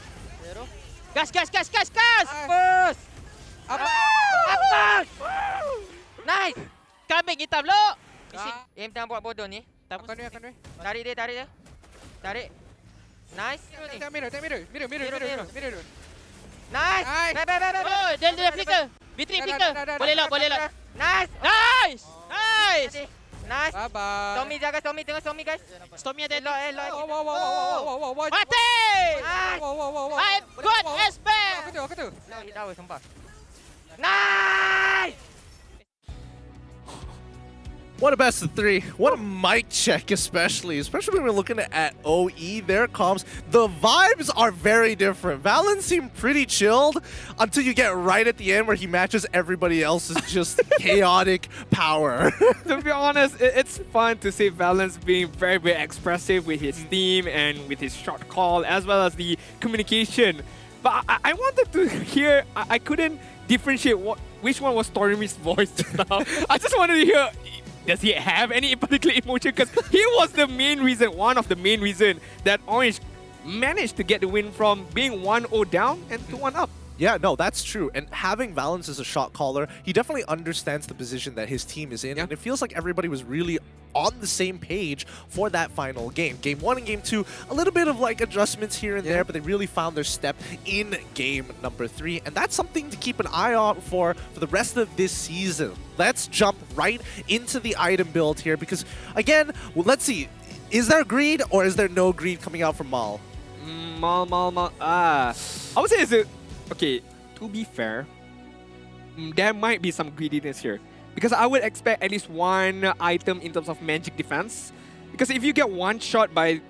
Ro. Gas. Apus. Nice. Kambing hitam lo. Aim tengah buat bodoh ni. Akan dia. Tarik dia. Tarik. Nice. Mirror. Nice. Oh, dia flicker. Vitri flicker. Boleh lah. Nice. Bye. Stormy tengok Stormy guys. Stormy ada Elok. mati. I'm good SP. Aku tu. Tahu sumpah. Nice. What a best of 3. What a mic check, especially when we're looking at OE, their comms. The vibes are very different. Valen seemed pretty chilled until you get right at the end where he matches everybody else's just chaotic power. To be honest, it's fun to see Valence being very, very expressive with his team and with his shot call, as well as the communication. But I wanted to hear, I couldn't differentiate which one was Stormy's voice just now. I just wanted to hear, does he have any particular emotion? Because he was one of the main reason that Orange managed to get the win from being 1-0 down and 2-1 up. Yeah, no, that's true. And having Valence as a shot caller, he definitely understands the position that his team is in. Yeah. And it feels like everybody was really on the same page for that final game. Game 1 and Game 2, a little bit of like adjustments here and there, but they really found their step in Game number 3. And that's something to keep an eye out for the rest of this season. Let's jump right into the item build here because, again, let's see. Is there greed or is there no greed coming out from Mal? Mal. I would say okay, to be fair, there might be some greediness here. Because I would expect at least one item in terms of magic defense. Because if you get one shot by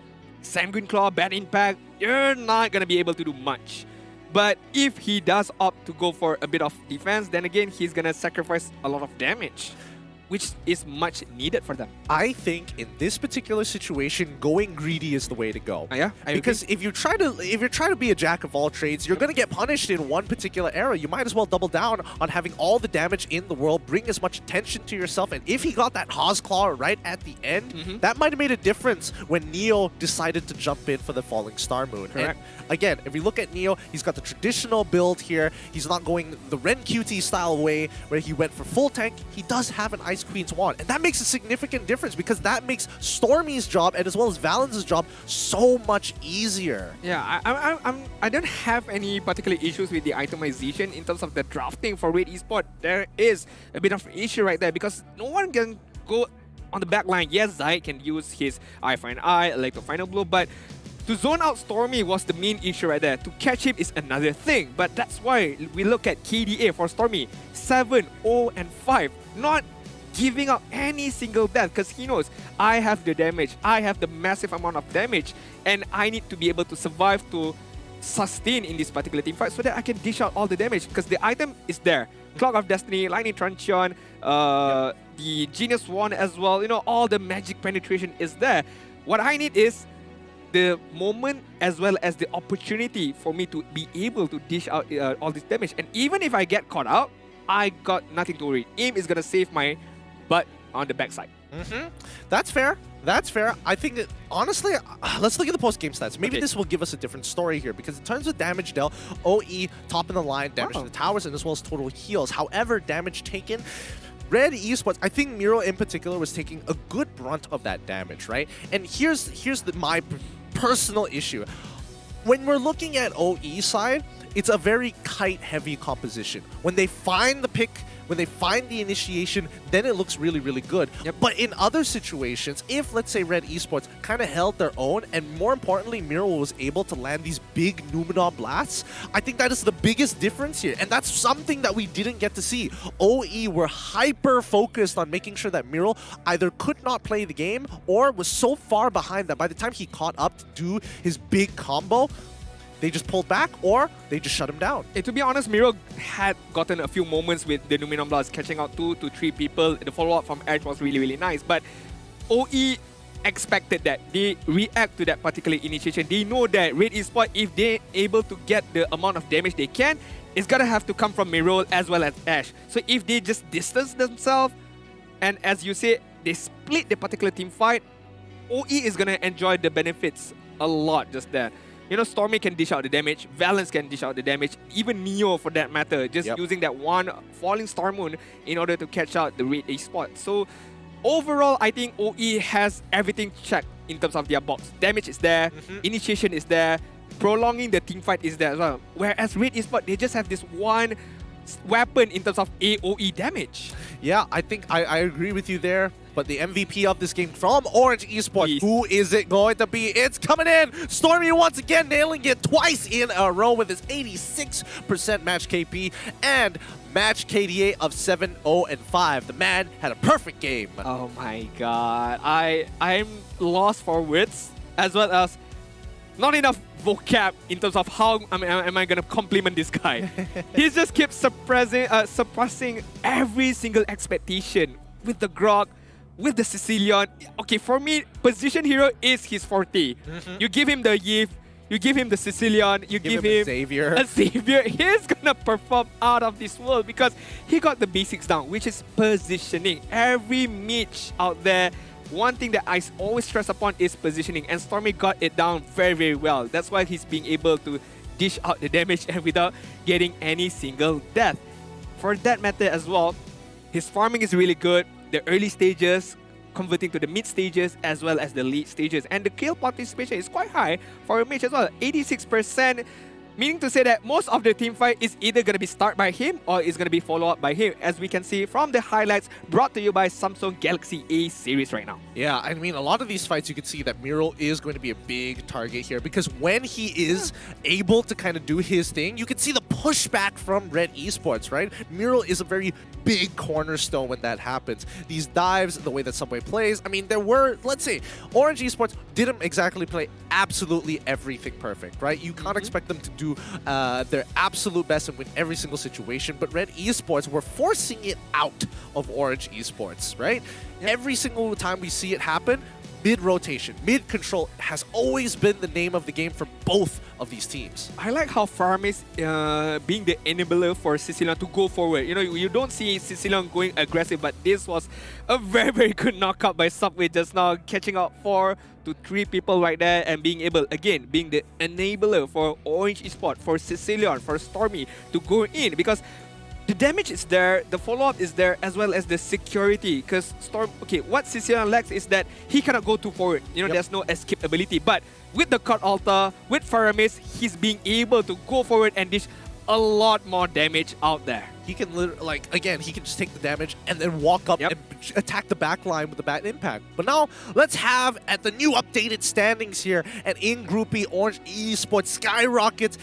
Sanguine Claw, Bad Impact, you're not going to be able to do much. But if he does opt to go for a bit of defense, then again, he's going to sacrifice a lot of damage, which is much needed for them. I think in this particular situation, going greedy is the way to go. Yeah, because if you're trying to be a jack of all trades, you're going to get punished in one particular era. You might as well double down on having all the damage in the world, bring as much attention to yourself. And if he got that Haas Claw right at the end, that might have made a difference when Neo decided to jump in for the Falling Star Moon. Correct. And again, if we look at Neo, he's got the traditional build here. He's not going the Ren QT style way where he went for full tank. He does have an Ice Queen's Wand, and that makes a significant difference because that makes Stormy's job and as well as Valence's job so much easier. Yeah, I don't have any particular issues with the itemization in terms of the drafting for Red Esports. There is a bit of an issue right there because no one can go on the back line. Yes, Zai can use his Eye for an Eye, Electro Final Blow, but to zone out Stormy was the main issue right there. To catch him is another thing, but that's why we look at KDA for Stormy. 7, 0, and 5. Not giving up any single death because he knows I have the damage, I have the massive amount of damage, and I need to be able to survive to sustain in this particular team fight so that I can dish out all the damage because the item is there. Clock of Destiny, Lightning Truncheon, the Genius Wand as well, you know, all the magic penetration is there. What I need is the moment as well as the opportunity for me to be able to dish out all this damage. And even if I get caught out, I got nothing to worry. Aim is gonna save my butt on the backside. That's fair. That's fair. I think that, honestly, let's look at the post-game stats. Maybe this will give us a different story here because in terms of damage dealt, OE top in the line, damage to the towers, and as well as total heals. However, damage taken, Red Esports, I think Miro in particular was taking a good brunt of that damage, right? And here's my personal issue. When we're looking at OE side, it's a very kite-heavy composition. When they find the pick, when they find the initiation, then it looks really, really good. But in other situations, if, let's say, Red Esports kind of held their own, and more importantly, Miro was able to land these big Numenor blasts, I think that is the biggest difference here. And that's something that we didn't get to see. OE were hyper-focused on making sure that Miro either could not play the game or was so far behind that by the time he caught up to do his big combo, they just pulled back or they just shut him down. To be honest, Miro had gotten a few moments with the Numenor Blast catching out 2 to 3 people. The follow-up from Edge was really, really nice. But OE expected that. They react to that particular initiation. They know that Red Esports, if they're able to get the amount of damage they can, it's gonna have to come from Miro as well as Ash. So if they just distance themselves, and as you say, they split the particular team fight, OE is gonna enjoy the benefits a lot just there. You know, Stormy can dish out the damage, Valence can dish out the damage, even Neo for that matter, just using that one falling Star Moon in order to catch out the Red Esports. So overall, I think OE has everything checked in terms of their box. Damage is there, initiation is there, prolonging the team fight is there as well. Whereas Red Esports, they just have this one weapon in terms of AOE damage. Yeah, I think I agree with you there. But the MVP of this game from Orange Esports, who is it going to be? It's coming in! Stormy once again nailing it twice in a row with his 86% match KP and match KDA of 7-0-5. The man had a perfect game. Oh my god. I'm lost for words, as well as not enough vocab in terms of how am I going to compliment this guy. He just keeps suppressing every single expectation with the Grog, with the Sicilian. Okay, for me, position hero is his forte. You give him the Yves, you give him the Sicilian, you give him a savior. He's gonna perform out of this world because he got the basics down, which is positioning. Every mage out there, one thing that I always stress upon is positioning, and Stormy got it down very, very well. That's why he's being able to dish out the damage and without getting any single death. For that matter as well, his farming is really good. The early stages, converting to the mid stages as well as the late stages. And the kill participation is quite high for a mage as well, 86%. Meaning to say that most of the team fight is either going to be started by him or is going to be followed up by him, as we can see from the highlights brought to you by Samsung Galaxy A series right now. Yeah, I mean, a lot of these fights you can see that Miro is going to be a big target here because when he is able to kind of do his thing, you can see the pushback from Red Esports, right? Miro is a very big cornerstone when that happens. These dives, the way that Subway plays, I mean, there were, let's say, Orange Esports didn't exactly play absolutely everything perfect, right? You can't expect them to do their absolute best and win every single situation, but Red Esports were forcing it out of Orange Esports, right? Every single time we see it happen, mid-rotation, mid-control has always been the name of the game for both of these teams. I like how Farmis being the enabler for Sicilian to go forward. You know, you don't see Sicilian going aggressive, but this was a very, very good knockout by Subway just now, catching out 4 to 3 people right there and being able, again, being the enabler for Orange Esports, for Sicilian, for Stormy to go in, because the damage is there, the follow-up is there, as well as the security. Because what Sicilian lacks is that he cannot go too forward. You know, there's no escape ability. But with the Cut Altar, with Faramis, he's being able to go forward and dish a lot more damage out there. He can literally, like, again, he can just take the damage and then walk up and attack the back line with the Bat Impact. But now, let's have, at the new updated standings here, and in Group B, Orange Esports skyrockets,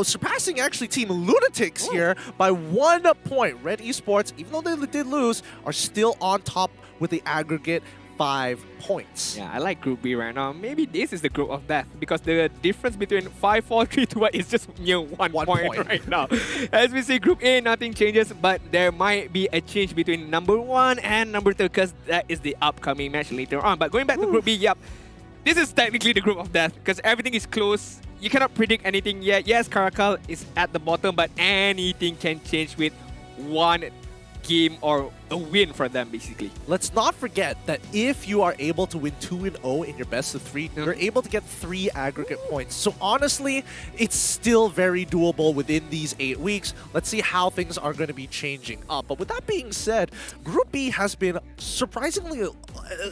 surpassing actually Team Lunatics here by 1 point. Red Esports, even though they did lose, are still on top with the aggregate 5 points. Yeah, I like Group B right now. Maybe this is the group of death because the difference between 5, 4, 3, 2, 1 is just near 1 point right now. As we see, Group A, nothing changes, but there might be a change between number 1 and number 2 because that is the upcoming match later on. But going back to Group B, this is technically the group of death because everything is close. You cannot predict anything yet. Yes, Caracal is at the bottom, but anything can change with one game or a win for them, basically. Let's not forget that if you are able to win 2-0 in your best of 3, you're able to get 3 aggregate points. So honestly, it's still very doable within these 8 weeks. Let's see how things are going to be changing up. But with that being said, Group B has been surprisingly,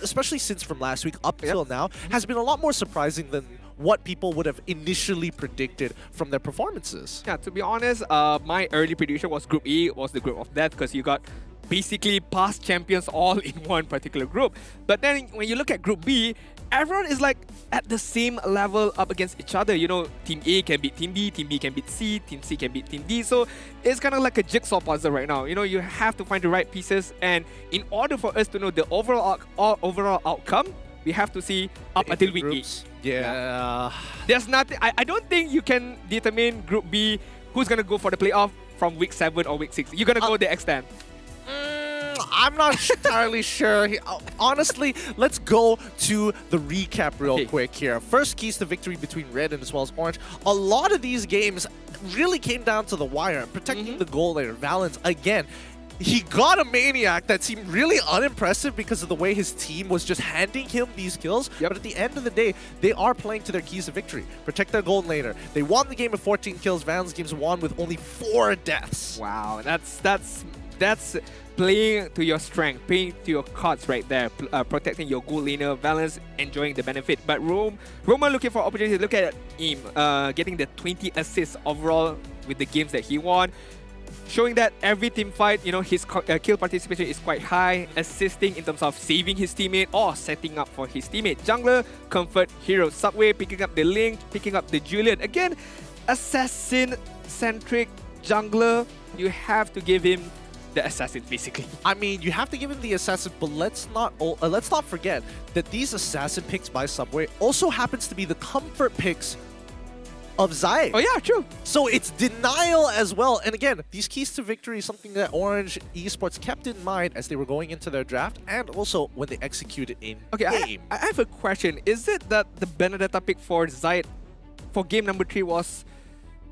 especially since from last week up till now, has been a lot more surprising than what people would have initially predicted from their performances. Yeah, to be honest, my early prediction was Group E was the group of death because you got basically past champions all in one particular group. But then when you look at Group B, everyone is like at the same level up against each other. You know, Team A can beat Team B can beat C, Team C can beat Team D. So it's kind of like a jigsaw puzzle right now. You know, you have to find the right pieces, and in order for us to know the overall outcome, we have to see up until week 8. Yeah. There's nothing. I don't think you can determine Group B who's gonna go for the playoff from week 7 or week 6. You're gonna go the extent. I'm not entirely sure. Honestly, let's go to the recap real quick here. First keys to victory between Red and as well as Orange. A lot of these games really came down to the wire. Protecting the goal later. Valens, again, he got a Maniac that seemed really unimpressive because of the way his team was just handing him these kills. But at the end of the day, they are playing to their keys of victory. Protect their gold laner. They won the game with 14 kills. Valens games won with only 4 deaths. Wow, that's playing to your strength, playing to your cards right there, protecting your gold laner, Valens enjoying the benefit. But Roman looking for opportunity. Look at him getting the 20 assists overall with the games that he won. Showing that every team fight, you know, his kill participation is quite high, assisting in terms of saving his teammate or setting up for his teammate. Jungler, comfort, hero, Subway, picking up the Link, picking up the Julian. Again, assassin-centric jungler, you have to give him the assassin, basically. I mean, you have to give him the assassin, but let's not forget that these assassin picks by Subway also happens to be the comfort picks of Zai. Oh yeah, true. So it's denial as well. And again, these keys to victory is something that Orange eSports kept in mind as they were going into their draft and also when they executed in game. I have a question. Is it that the Benedetta pick for Zai for game number 3 was,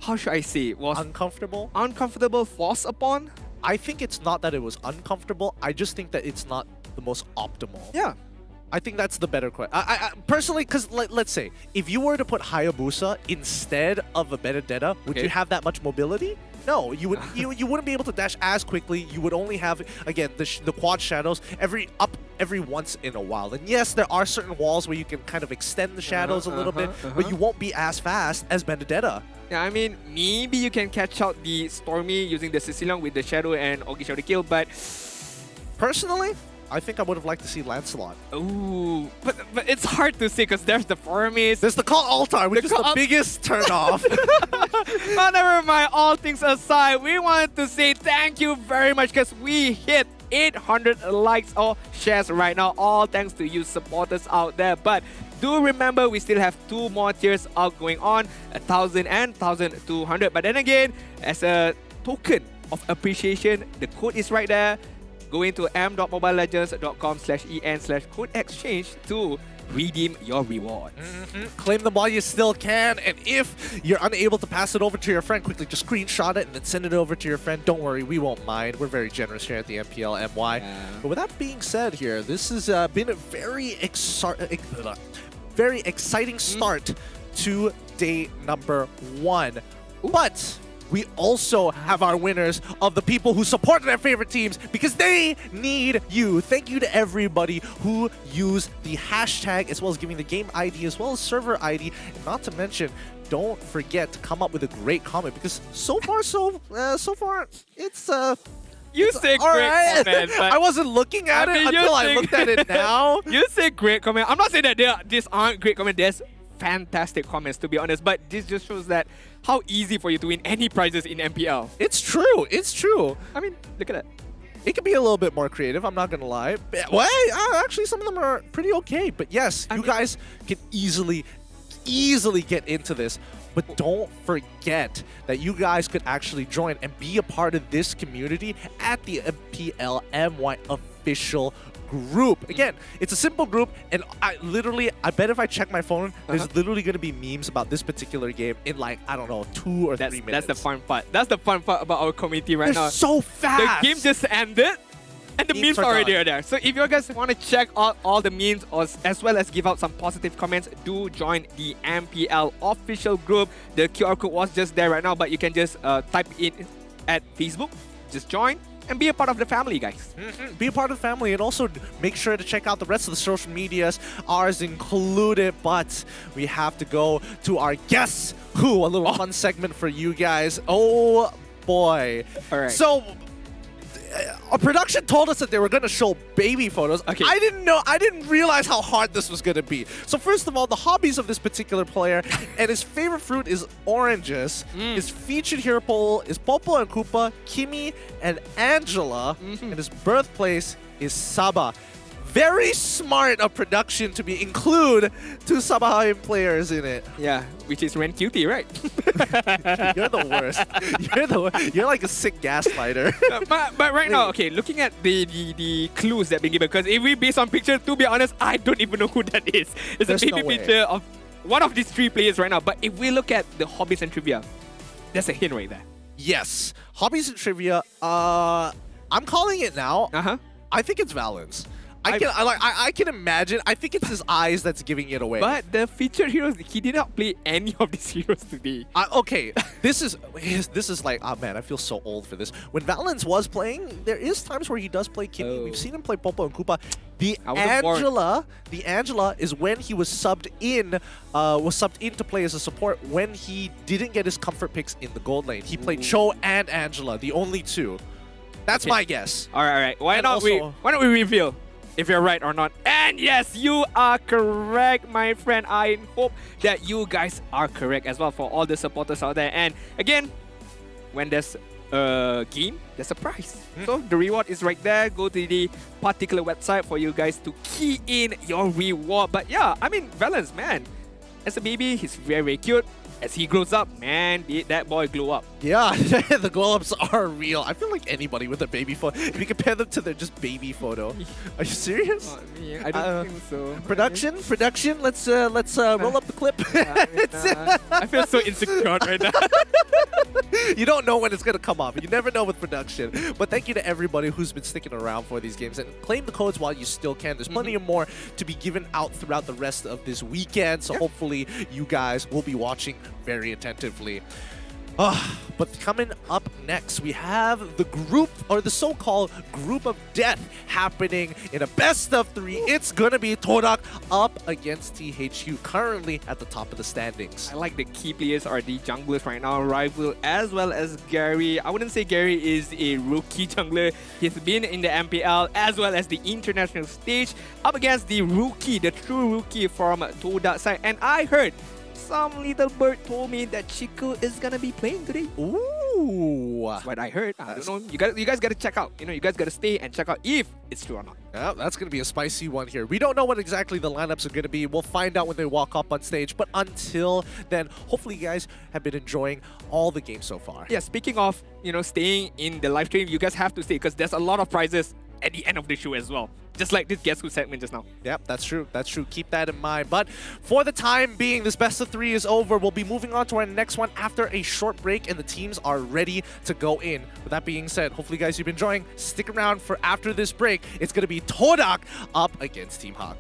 how should I say, was uncomfortable? Uncomfortable, forced upon? I think it's not that it was uncomfortable. I just think that it's not the most optimal. Yeah. I think that's the better question. I personally, because let's say, if you were to put Hayabusa instead of a Benedetta, would you have that much mobility? No, you would. you wouldn't be able to dash as quickly. You would only have, again, the quad shadows every once in a while. And yes, there are certain walls where you can kind of extend the shadows a little bit, but you won't be as fast as Benedetta. Yeah, I mean, maybe you can catch out the Stormy using the Sicilian with the Shadow and Augie Shadow kill, but personally, I think I would have liked to see Lancelot. Ooh, but it's hard to say because there's the Formis. There's the Call Altar, which is the biggest turnoff. But never mind, all things aside, we wanted to say thank you very much because we hit 800 likes or shares right now. All thanks to you supporters out there. But do remember, we still have 2 more tiers out going on, 1,000 and 1,200. But then again, as a token of appreciation, the code is right there. Go into m.mobilelegends.com/en/code-exchange to redeem your rewards. Claim them while you still can, and if you're unable to pass it over to your friend, quickly just screenshot it and then send it over to your friend. Don't worry, we won't mind. We're very generous here at the MPL MY. But with that being said here, this has been a very exciting start to day number 1. But we also have our winners of the people who support their favorite teams because they need you. Thank you to everybody who used the hashtag as well as giving the game ID as well as server ID. And not to mention, don't forget to come up with a great comment because so far it's you say great comment, but I wasn't looking at it until I looked at it now. You say great comment. I'm not saying that these aren't great comments. There's fantastic comments, to be honest, but this just shows that how easy for you to win any prizes in MPL. It's true. It's true. I mean, look at that. It can be a little bit more creative, I'm not going to lie. Well, actually, some of them are pretty okay. But yes, you guys can easily get into this. But don't forget that you guys could actually join and be a part of this community at the MPL MY official group. Again, it's a simple group, and I bet if I check my phone, there's literally going to be memes about this particular game in like, I don't know, 2 or 3 minutes. That's the fun part. That's the fun part about our community right now. They're so fast. The game just ended, and the memes already are there. So if you guys want to check out all the memes as well as give out some positive comments, do join the MPL official group. The QR code was just there right now, but you can just type it in at Facebook. Just join and be a part of the family, guys. Be a part of the family, and also make sure to check out the rest of the social medias, ours included. But we have to go to our Guess Who, a little fun segment for you guys. Oh boy. All right. So our production told us that they were going to show baby photos. Okay. I didn't realize how hard this was going to be. So first of all, the hobbies of this particular player, and his favorite fruit is oranges. His featured hero pool is Popo and Koopa, Kimi and Angela, and his birthplace is Sabah. Very smart of production to include 2 Sabahan players in it. Yeah, which is Ren Cutie, right? You're the worst. You're like a sick gaslighter. But right now, okay, looking at the clues that been given, because if we base on picture, to be honest, I don't even know who that is. It's a baby picture of one of these 3 players right now. But if we look at the hobbies and trivia, there's a hint right there. Yes, hobbies and trivia. I'm calling it now. I think it's Valens. I can imagine. I think it's his eyes that's giving it away. But the featured heroes, he did not play any of these heroes today. Okay, this is like, oh man, I feel so old for this. When Valens was playing, there is times where he does play Kimi. We've seen him play Popo and Koopa. The Angela is when he was subbed in to play as a support when he didn't get his comfort picks in the gold lane. He played Cho and Angela, the only 2. That's my guess. All right. Why don't we reveal if you're right or not? And yes, you are correct, my friend. I hope that you guys are correct as well for all the supporters out there. And again, when there's a game, there's a prize. So the reward is right there. Go to the particular website for you guys to key in your reward. But yeah, I mean, Valens, man, as a baby, he's very, very cute. As he grows up, man, did that boy glow up. Yeah, the glow-ups are real. I feel like anybody with a baby photo, if you compare them to their just baby photo. Are you serious? I don't think so. Production, let's roll up the clip. I feel so insecure right now. You don't know when it's going to come off. You never know with production. But thank you to everybody who's been sticking around for these games. And claim the codes while you still can. There's plenty of more to be given out throughout the rest of this weekend. So hopefully you guys will be watching very attentively. But coming up next, we have the group, or the so-called group of death, happening in a best of 3. It's gonna be TODAK up against THU, currently at the top of the standings. I like the key players are the junglers right now, Rival as well as Gary. I wouldn't say Gary is a rookie jungler. He's been in the MPL as well as the international stage, up against the rookie, the true rookie from TODAK side. And I heard some little bird told me that Chico is gonna be playing today. Ooh, that's what I heard. I don't know. You guys gotta check out. You guys gotta stay and check out if it's true or not. Yeah, that's gonna be a spicy one here. We don't know what exactly the lineups are gonna be. We'll find out when they walk up on stage. But until then, hopefully you guys have been enjoying all the games so far. Yeah. Speaking of staying in the live stream, you guys have to stay because there's a lot of prizes at the end of the show as well. Just like this Guess Who segment just now. Yep, that's true. That's true. Keep that in mind. But for the time being, this best of 3 is over. We'll be moving on to our next one after a short break, and the teams are ready to go in. With that being said, hopefully you guys you've been enjoying. Stick around for after this break. It's going to be TODAK up against Team Hawk.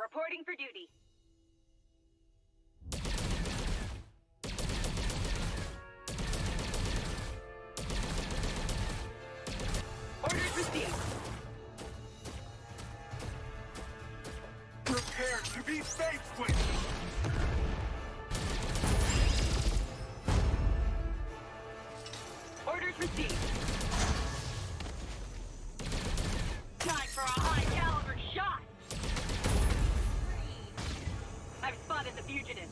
reporting for duty. Orders received. Prepare to be faithful. Orders received. Time for a high-caliber shot. I've spotted the fugitive.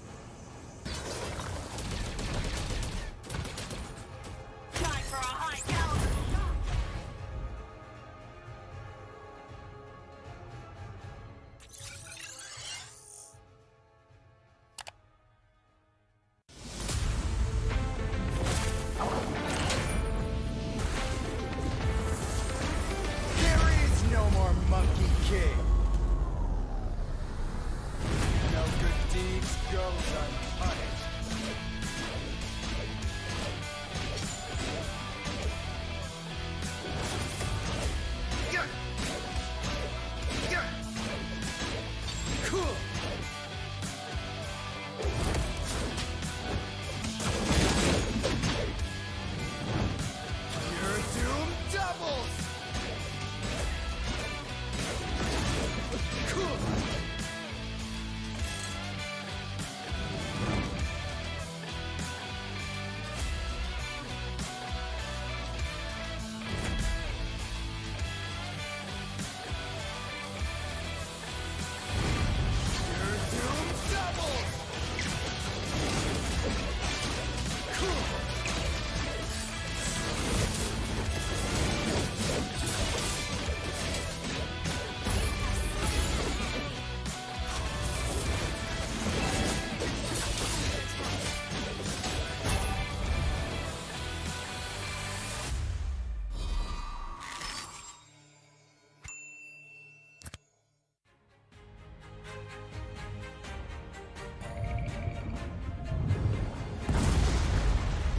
Time for a high-caliber shot. There is no more Monkey King. No good deeds goes unpunished. Yeah. Yeah. Cool. Your doom doubles. Cool. Your doom doubles. Cool.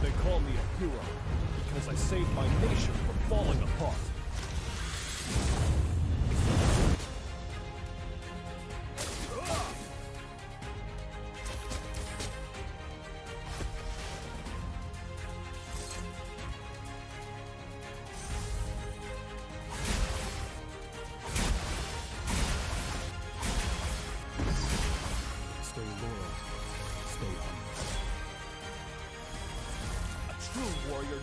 They call me a hero because I saved my nation from falling apart. Stay loyal. Stay humble. A true warrior.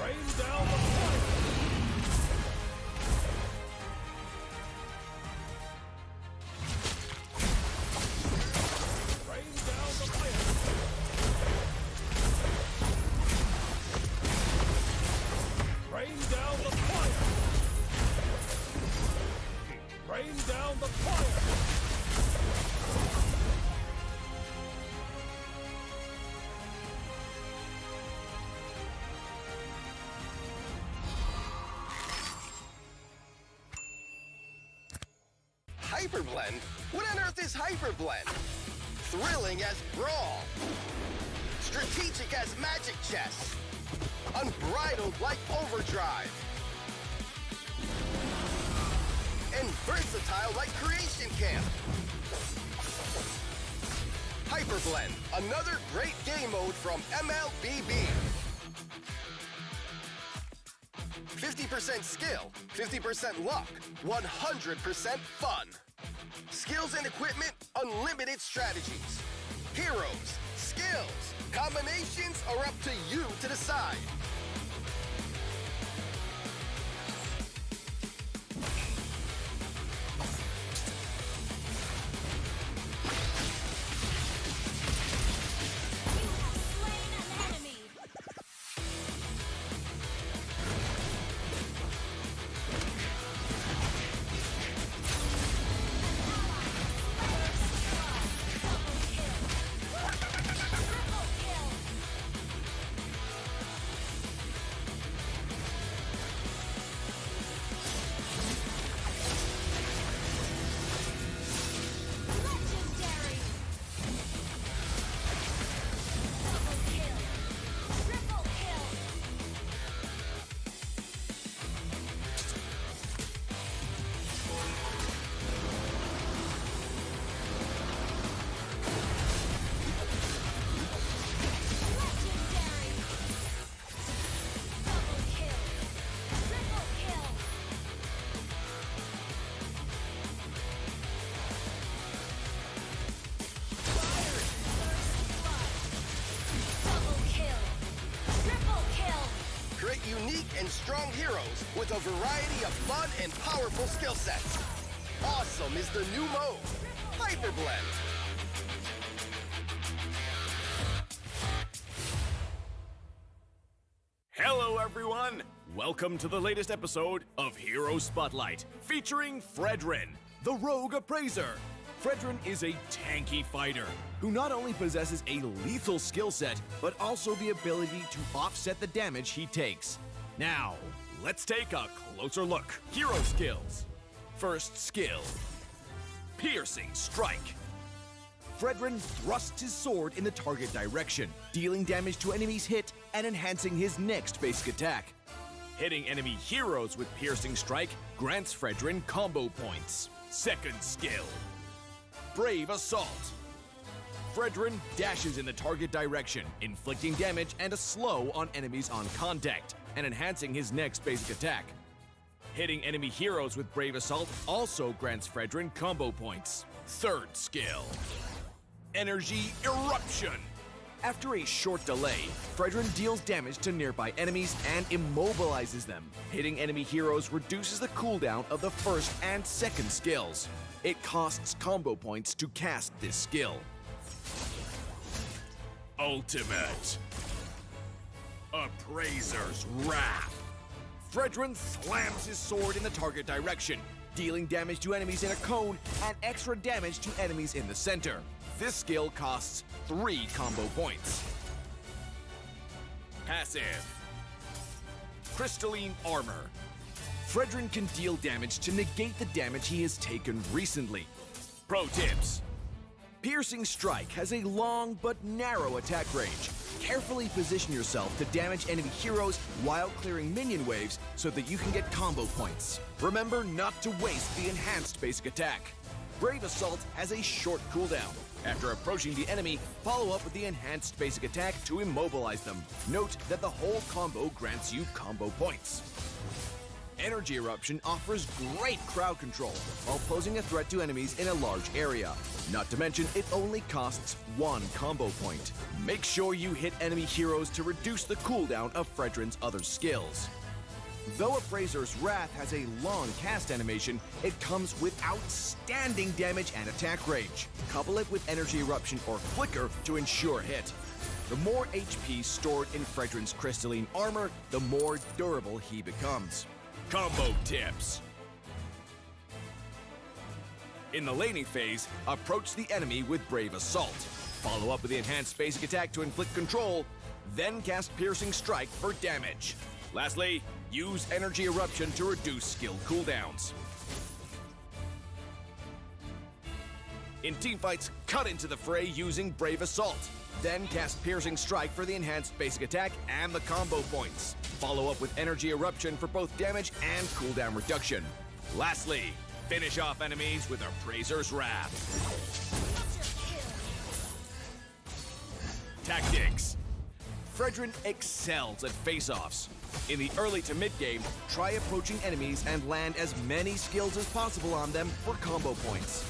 Rain down the fire! Rain down the fire! Rain down the fire! Rain down the fire! Hyperblend? What on earth is Hyperblend? Thrilling as Brawl. Strategic as Magic Chess. Unbridled like Overdrive. And versatile like Creation Camp. Hyperblend, another great game mode from MLBB. 50% skill, 50% luck, 100% fun. Skills and equipment, unlimited strategies. Heroes, skills, combinations are up to you to decide. 100 unique and strong heroes with a variety of fun and powerful skill sets. Awesome is the new mode, Hyper Blend. Hello, everyone! Welcome to the latest episode of Hero Spotlight, featuring Fredrin, the Rogue Appraiser. Fredrin is a tanky fighter who not only possesses a lethal skill set, but also the ability to offset the damage he takes. Now, let's take a closer look. Hero skills. First skill, Piercing Strike. Fredrin thrusts his sword in the target direction, dealing damage to enemies hit and enhancing his next basic attack. Hitting enemy heroes with Piercing Strike grants Fredrin combo points. Second skill, Brave Assault. Fredrin dashes in the target direction, inflicting damage and a slow on enemies on contact, and enhancing his next basic attack. Hitting enemy heroes with Brave Assault also grants Fredrin combo points. Third skill, Energy Eruption. After a short delay, Fredrin deals damage to nearby enemies and immobilizes them. Hitting enemy heroes reduces the cooldown of the first and second skills. It costs combo points to cast this skill. Ultimate, Appraiser's Wrath. Fredrin slams his sword in the target direction, dealing damage to enemies in a cone and extra damage to enemies in the center. This skill costs 3 combo points. Passive, Crystalline Armor. Fredrin can deal damage to negate the damage he has taken recently. Pro tips. Piercing Strike has a long but narrow attack range. Carefully position yourself to damage enemy heroes while clearing minion waves so that you can get combo points. Remember not to waste the enhanced basic attack. Brave Assault has a short cooldown. After approaching the enemy, follow up with the enhanced basic attack to immobilize them. Note that the whole combo grants you combo points. Energy Eruption offers great crowd control while posing a threat to enemies in a large area. Not to mention, it only costs 1 combo point. Make sure you hit enemy heroes to reduce the cooldown of Fredrin's other skills. Though Appraiser's Wrath has a long cast animation, it comes with outstanding damage and attack range. Couple it with Energy Eruption or Flicker to ensure hit. The more HP stored in Fredrin's Crystalline Armor, the more durable he becomes. Combo tips. In the laning phase, approach the enemy with Brave Assault. Follow up with the enhanced basic attack to inflict control, then cast Piercing Strike for damage. Lastly, use Energy Eruption to reduce skill cooldowns. In teamfights, cut into the fray using Brave Assault. Then cast Piercing Strike for the enhanced basic attack and the combo points. Follow up with Energy Eruption for both damage and cooldown reduction. Lastly, finish off enemies with Appraiser's Wrath. Tactics. Fredrin excels at face-offs. In the early to mid-game, try approaching enemies and land as many skills as possible on them for combo points.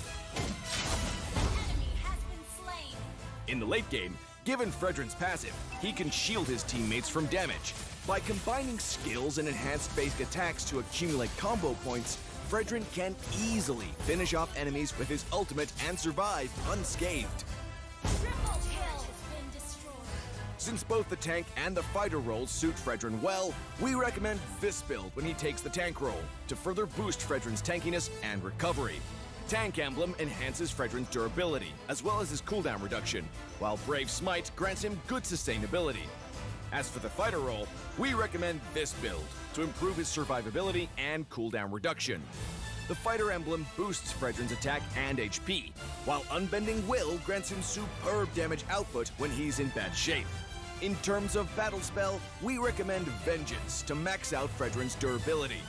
In the late game, given Fredrin's passive, he can shield his teammates from damage. By combining skills and enhanced basic attacks to accumulate combo points, Fredrin can easily finish off enemies with his ultimate and survive unscathed. Since both the tank and the fighter roles suit Fredrin well, we recommend this build when he takes the tank role to further boost Fredrin's tankiness and recovery. Tank Emblem enhances Fredrin's durability, as well as his cooldown reduction, while Brave Smite grants him good sustainability. As for the fighter role, we recommend this build to improve his survivability and cooldown reduction. The Fighter Emblem boosts Fredrin's attack and HP, while Unbending Will grants him superb damage output when he's in bad shape. In terms of battle spell, we recommend Vengeance to max out Fredrin's durability.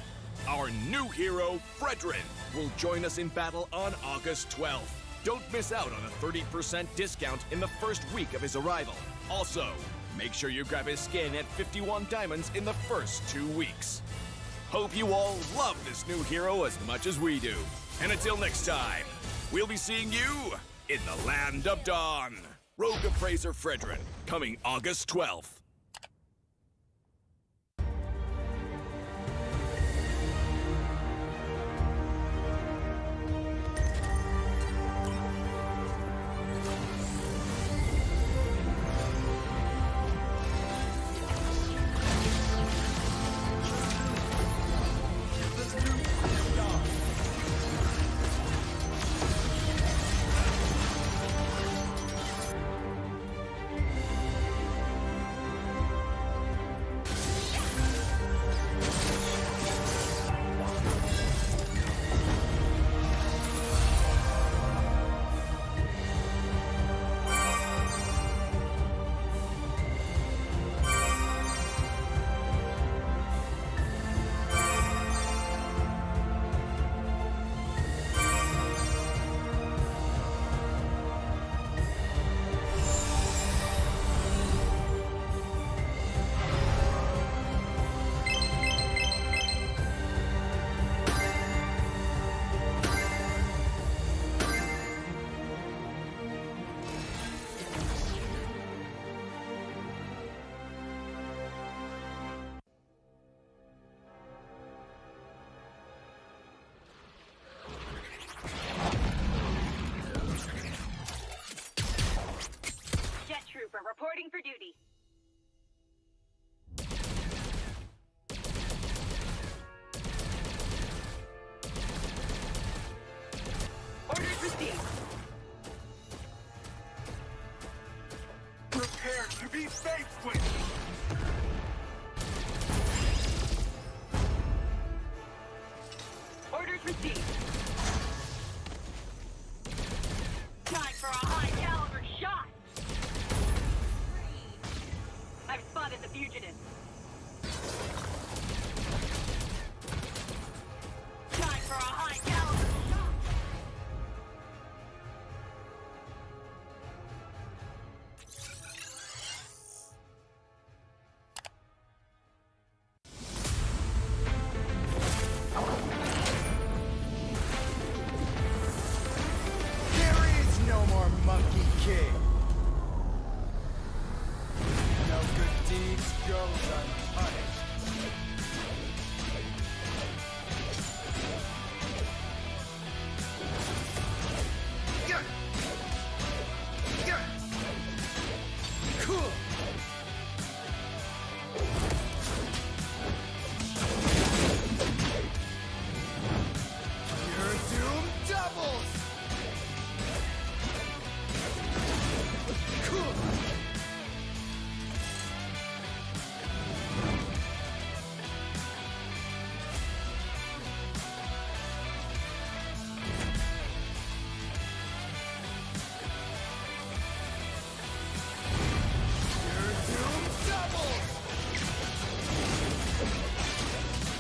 Our new hero, Fredrin, will join us in battle on August 12th. Don't miss out on a 30% discount in the first week of his arrival. Also, make sure you grab his skin at 51 diamonds in the first 2 weeks. Hope you all love this new hero as much as we do. And until next time, we'll be seeing you in the Land of Dawn. Rogue Appraiser Fredrin, coming August 12th. Reporting for duty. Orders received. Prepare to be stage switched. Orders received. Time for a high caliber shot. I've spotted the fugitive. Time for a high caliber shot. There is no more Monkey King. No good deeds goes unpunished. Yeah. Yeah. Cool. Your doom doubles. Cool. Your doom doubles.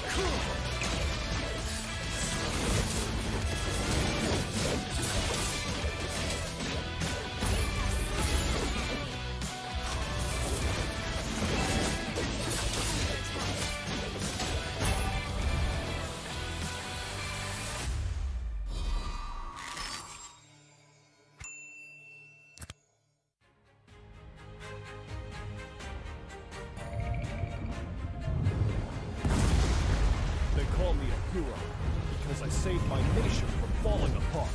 Cool. They call me a hero because I saved my nation from falling apart.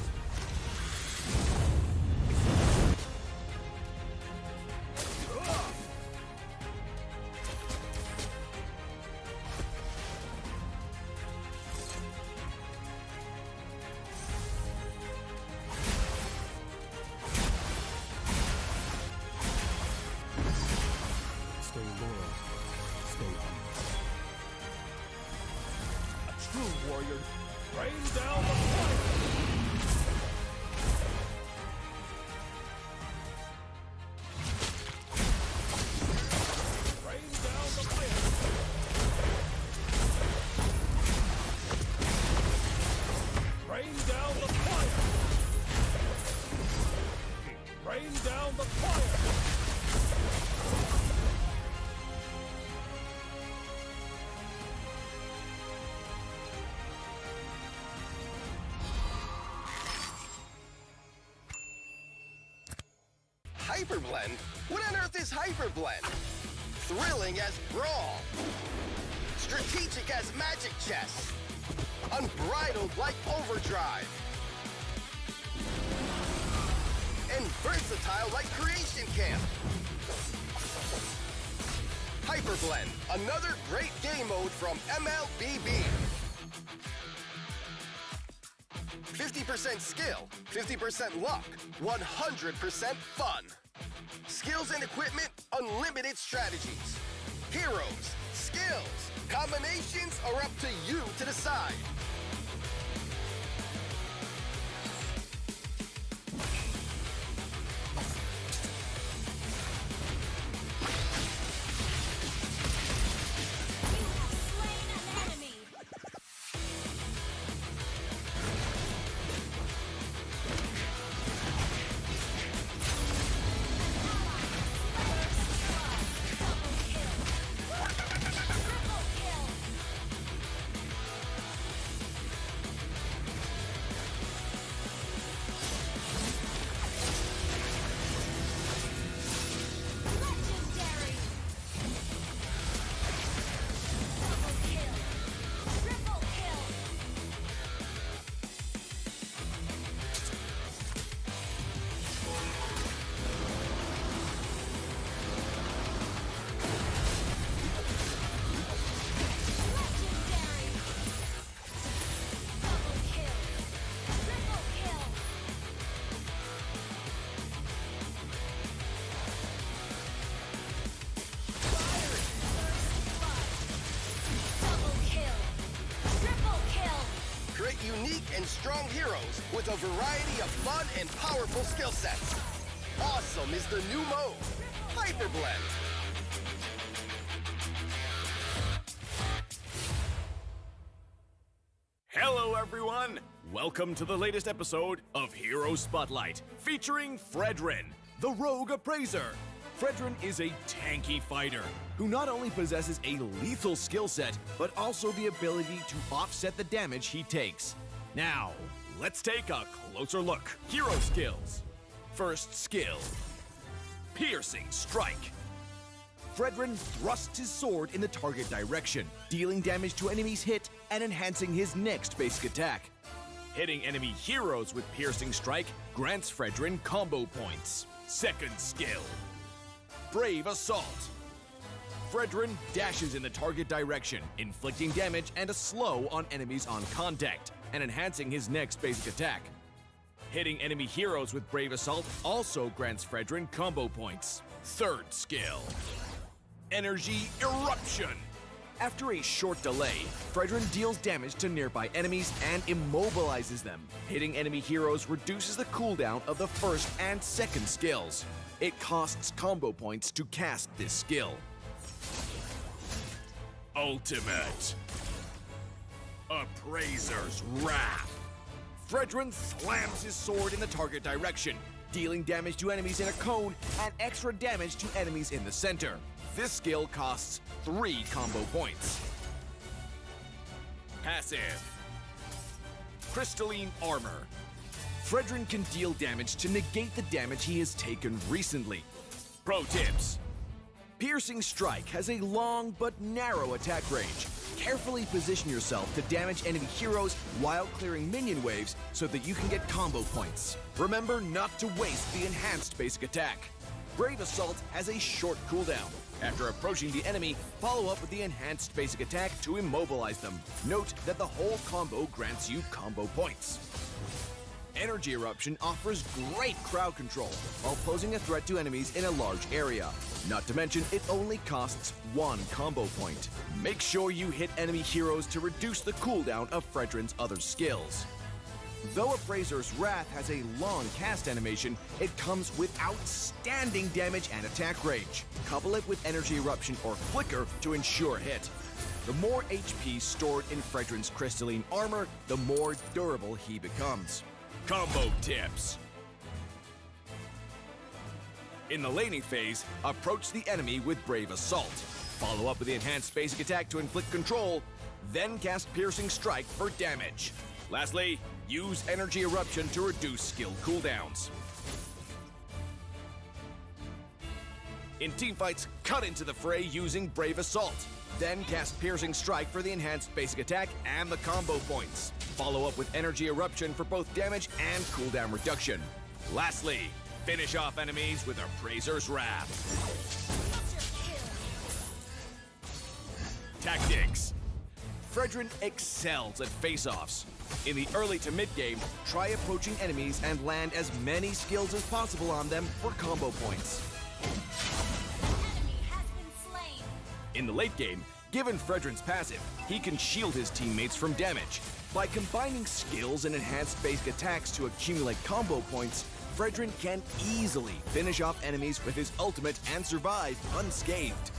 Stay loyal. Stay humble. A true warrior. Rain down the fire! Rain down the fire! Rain down the fire! Rain down the fire! Hyperblend? What on earth is Hyperblend? Thrilling as Brawl. Strategic as Magic Chess. Unbridled like Overdrive. And versatile like Creation Camp. Hyperblend, another great game mode from MLBB. 50% skill, 50% luck, 100% fun. Skills and equipment, unlimited strategies. Heroes, skills, combinations are up to you to decide. Celebrate unique and strong heroes with a variety of fun and powerful skill sets. Awesome is the new mode, Hyper Blend. Hello, everyone! Welcome to the latest episode of Hero Spotlight, featuring Fredrin, the Rogue Appraiser. Fredrin is a tanky fighter who not only possesses a lethal skill set, but also the ability to offset the damage he takes. Now, let's take a closer look. Hero skills. First skill, Piercing Strike. Fredrin thrusts his sword in the target direction, dealing damage to enemies hit and enhancing his next basic attack. Hitting enemy heroes with Piercing Strike grants Fredrin combo points. Second skill, Brave Assault. Fredrin dashes in the target direction, inflicting damage and a slow on enemies on contact, and enhancing his next basic attack. Hitting enemy heroes with Brave Assault also grants Fredrin combo points. Third skill, Energy Eruption. After a short delay, Fredrin deals damage to nearby enemies and immobilizes them. Hitting enemy heroes reduces the cooldown of the first and second skills. It costs combo points to cast this skill. Ultimate, Appraiser's Wrath. Fredrin slams his sword in the target direction, dealing damage to enemies in a cone and extra damage to enemies in the center. This skill costs 3 combo points. Passive, Crystalline Armor. Fredrin can deal damage to negate the damage he has taken recently. Pro tips. Piercing Strike has a long but narrow attack range. Carefully position yourself to damage enemy heroes while clearing minion waves so that you can get combo points. Remember not to waste the enhanced basic attack. Brave Assault has a short cooldown. After approaching the enemy, follow up with the enhanced basic attack to immobilize them. Note that the whole combo grants you combo points. Energy Eruption offers great crowd control while posing a threat to enemies in a large area. Not to mention, it only costs 1 combo point. Make sure you hit enemy heroes to reduce the cooldown of Fredrin's other skills. Though Appraiser's Wrath has a long cast animation, it comes with outstanding damage and attack range. Couple it with Energy Eruption or Flicker to ensure hit. The more HP stored in Fredrin's crystalline armor, the more durable he becomes. Combo tips. In the laning phase, approach the enemy with Brave Assault. Follow up with the enhanced basic attack to inflict control, then cast Piercing Strike for damage. Lastly, use Energy Eruption to reduce skill cooldowns. In teamfights, cut into the fray using Brave Assault. Then cast Piercing Strike for the enhanced basic attack and the combo points. Follow up with Energy Eruption for both damage and cooldown reduction. Lastly, finish off enemies with Appraiser's Wrath. Tactics. Fredrin excels at face-offs. In the early to mid-game, try approaching enemies and land as many skills as possible on them for combo points. In the late game, given Fredrin's passive, he can shield his teammates from damage. By combining skills and enhanced basic attacks to accumulate combo points, Fredrin can easily finish off enemies with his ultimate and survive unscathed.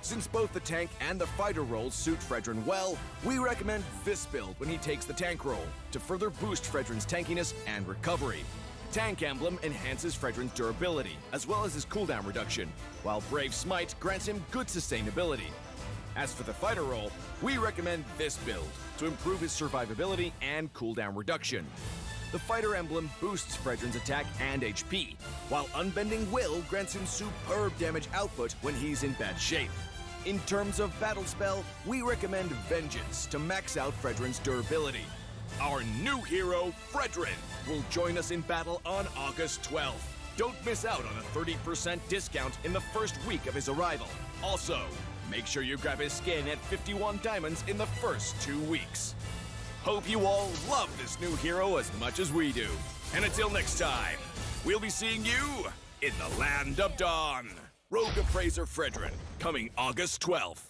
Since both the tank and the fighter roles suit Fredrin well, we recommend this build when he takes the tank role to further boost Fredrin's tankiness and recovery. Tank Emblem enhances Fredrin's durability, as well as his cooldown reduction, while Brave Smite grants him good sustainability. As for the fighter role, we recommend this build to improve his survivability and cooldown reduction. The Fighter Emblem boosts Fredrin's attack and HP, while Unbending Will grants him superb damage output when he's in bad shape. In terms of battle spell, we recommend Vengeance to max out Fredrin's durability. Our new hero, Fredrin, will join us in battle on August 12th. Don't miss out on a 30% discount in the first week of his arrival. Also, make sure you grab his skin at 51 diamonds in the first 2 weeks. Hope you all love this new hero as much as we do. And until next time, we'll be seeing you in the Land of Dawn. Rogue Appraiser Fredrin, coming August 12th.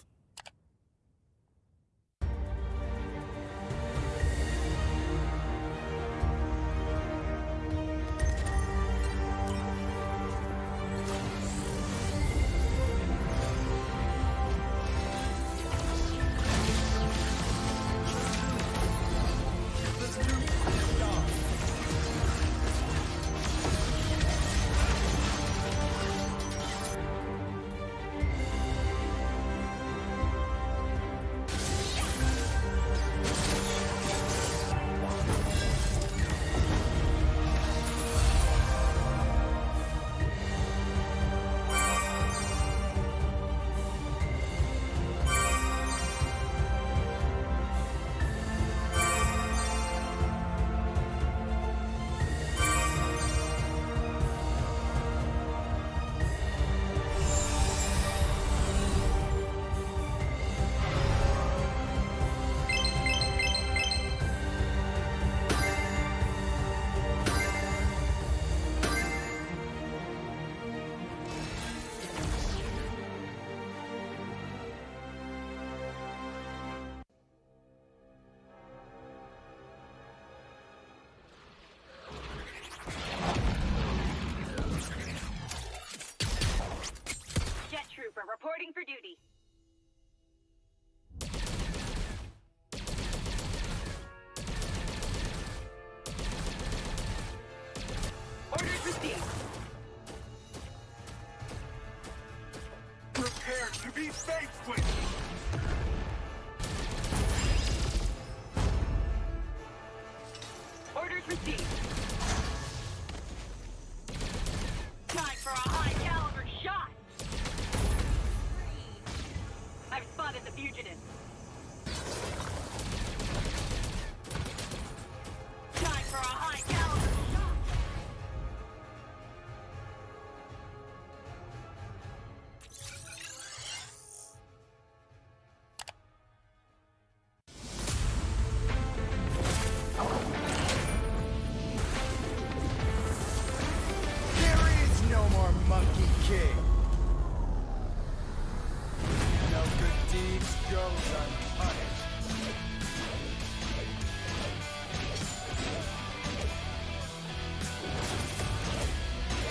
Reporting for duty. Orders received. Prepare to be fate switched. Orders received. Time for a high caliber shot. I've spotted the fugitive. Time for a high caliber shot. There is no more Monkey King. No good deeds goes unpunished.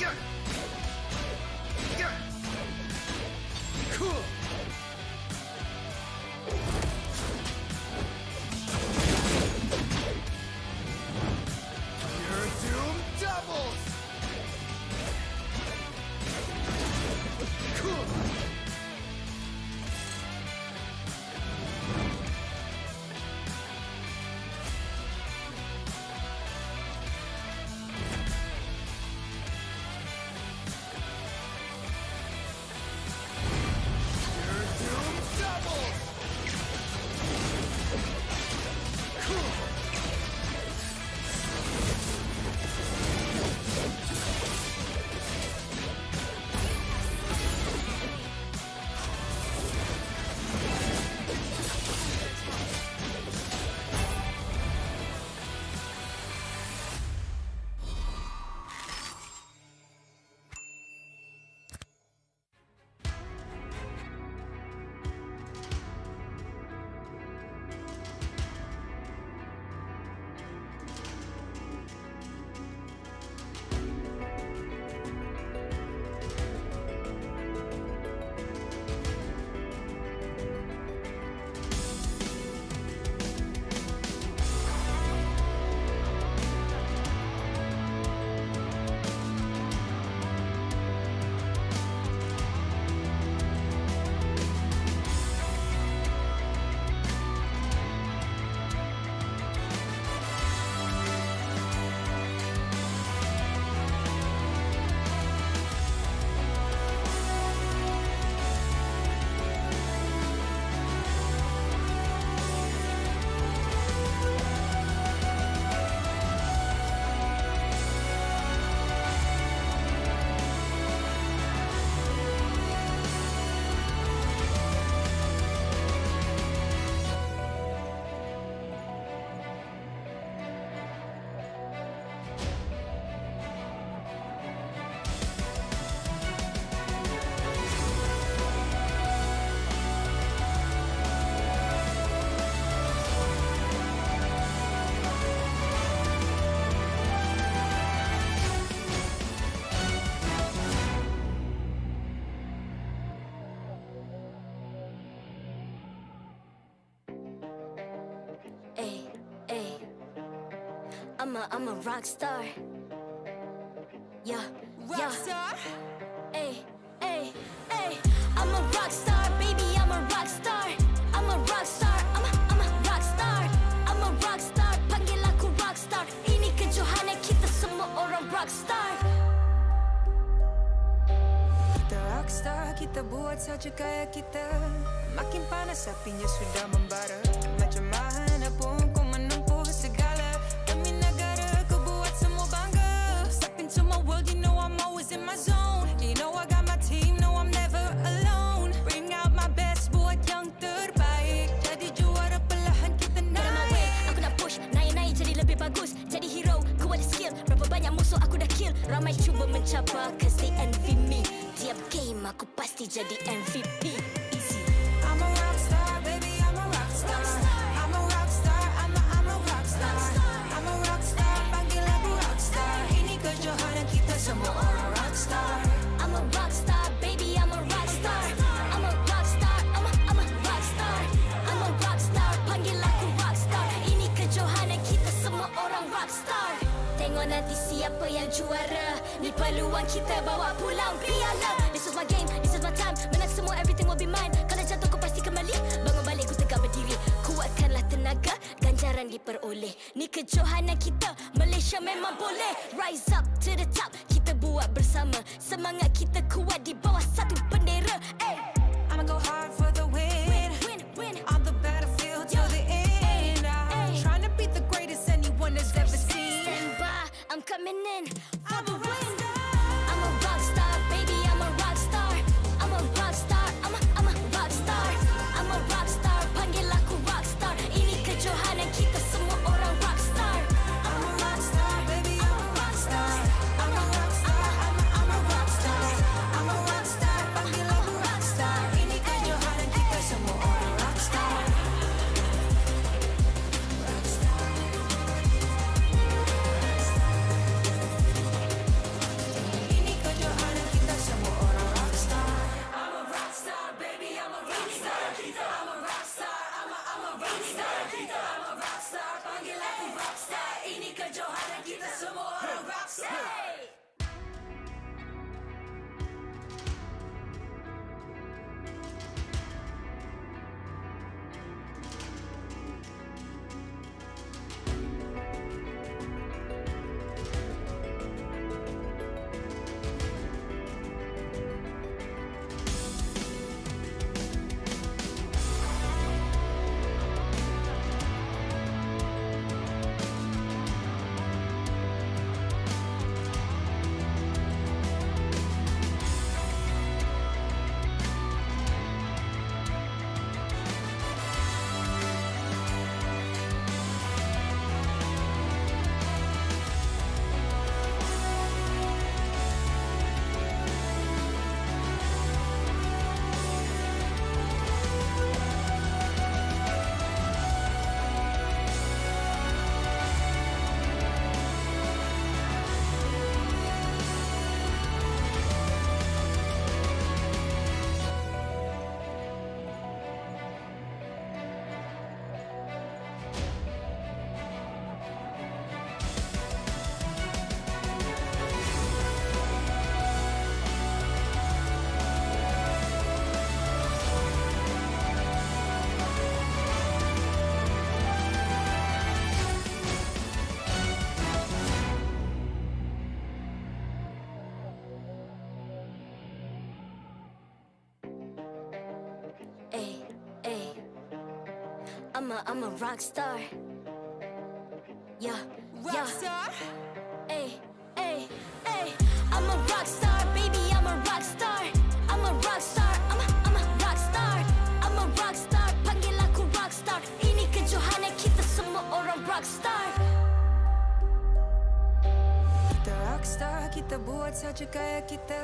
Yeah. Yeah. Cool. Your doom doubles. Cool. Your doom doubles. Cool. I'm a rock star. Yeah, rock star. Ay, ay, ay. I'm a rock star, baby. I'm a rock star. I'm a rock star. I'm a rock star. I'm a rock star. Panggil aku rock star. Ini kejohanan kita semua orang rock star. Kita rockstar, kita buat saja gaya kita. Makin panas apinya sudah membara. Macam mana pun kau menempuh segala. Demi negara kau buat semua bangga. Step into my world, you know I'm always in my zone. You know I got my team, no I'm never alone. Bring out my best, buat yang terbaik. Jadi juara perlahan kita naik. Get on my way, aku nak push. Naik-naik jadi lebih bagus. Jadi hero, ku ada skill. Berapa banyak musuh aku dah kill. Ramai cuba mencabar, cause they envy me. Tiap game aku pasti jadi MVP. Easy. I'm a rockstar, baby, I'm a rockstar. I'm a rockstar, I'm a rockstar. I'm a rockstar, panggil aku rockstar. Ini kejohanan kita semua orang rockstar. I'm a rockstar, baby, I'm a rockstar. I'm a Tengok nanti siapa yang juara. Ni peluang kita bawa pulang piala. This is my game, this is my time. Menang semua, everything will be mine. Kalau jatuh kau pasti kembali. Bangun balik ku tegak berdiri. Kuatkanlah tenaga, ganjaran diperoleh. Ni kejohanan kita, Malaysia memang boleh. Rise up to the top, kita buat bersama. Semangat kita kuat di bawah satu bendera. I'ma go hard for the win. On the battlefield till the end. I'm trying to beat the greatest anyone has ever seen. Stand by, I'm coming in for the win. I'm a rock star, baby, I'm a rock star. I'm a rock star, I'm a rock star. I'm a rock star, panggil aku rock star. Ini kejohanan kita semua orang rock star. I'm a rock star, baby, I'm a rock star. I'm a rock star, I'm a rock star. I'm a rock star, panggil aku rock star. Ini kejohanan kita semua orang rock star. Rock star. Ini kejohanan kita semua orang rock star. I'm a rock star, baby, I'm a rock star. I'm a rock star, I'm a rock star. I'm a rock star, panggil aku rock star. Ini kejohanan kita semua orang rock star. I'm a rock star. Yeah, rock star. Ay. I'm a rock star, baby, I'm a rock star. I'm a rock star, I'm a rock star. I'm a rock star, panggil aku rock star. Ini kejohanan kita semua orang rock star. Kita rockstar, kita buat saja gaya kita.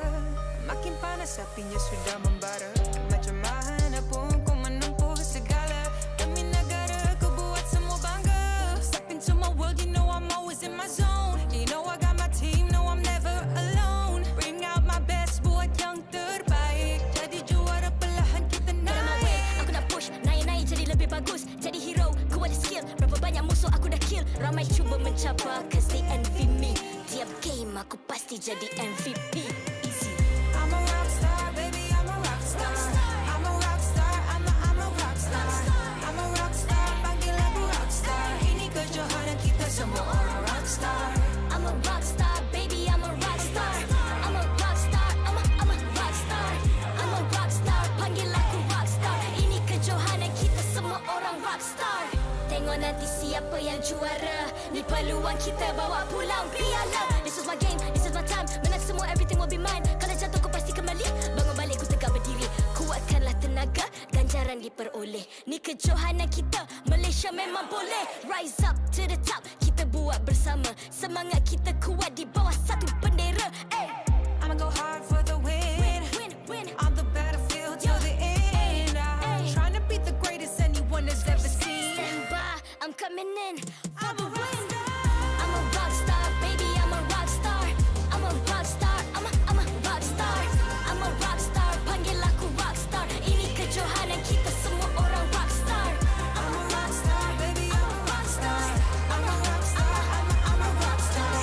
Makin panas apinya sudah membara. Macam mana pun kau menempuh segala. Demi negara kau buat semua bangga. Step into my world, you know I'm always in my zone. You know I got my team, no I'm never alone. Bring out my best, buat yang terbaik. Jadi juara perlahan kita naik. Aku nak push, naik jadi lebih bagus. Jadi hero, ku ada skill. Berapa banyak musuh aku dah kill. Ramai cuba mencapai, cause they envy me. Tiap game aku pasti jadi MVP. Easy. I'm a rockstar, baby, I'm a rockstar. I'm a rockstar, I'm a rockstar. I'm a rockstar, panggil aku rockstar. Ini kejohanan kita semua orang rockstar. I'm a rockstar, baby, I'm a rockstar. I'm a rockstar, I'm a rockstar. I'm a rockstar, panggil aku rockstar. Ini kejohanan kita semua orang rockstar. Tengok nanti siapa yang juara. Ni peluang kita bawa pulang piala. This is my game, this is my time. Menang semua, everything will be mine. Kalau jatuh kau pasti kembali. Bangun balik ku tegak berdiri. Kuatkanlah tenaga, ganjaran diperoleh. Ni kejohanan kita, Malaysia memang boleh. Rise up to the top, kita buat bersama. Semangat kita kuat di bawah satu bendera. I'ma go hard for the win. On the battlefield till the end. I'm trying to beat the greatest anyone has ever seen. Stand by, I'm coming in for the win. I'm a rock star, baby, I'm a rock star. I'm a rock star, I'm a rock star. I'm a rock star, panggil aku rock star. Ini kejohanan kita semua orang rock star. I'm a rockstar, baby, I'm a rockstar. I'm a rockstar, I'm a rockstar.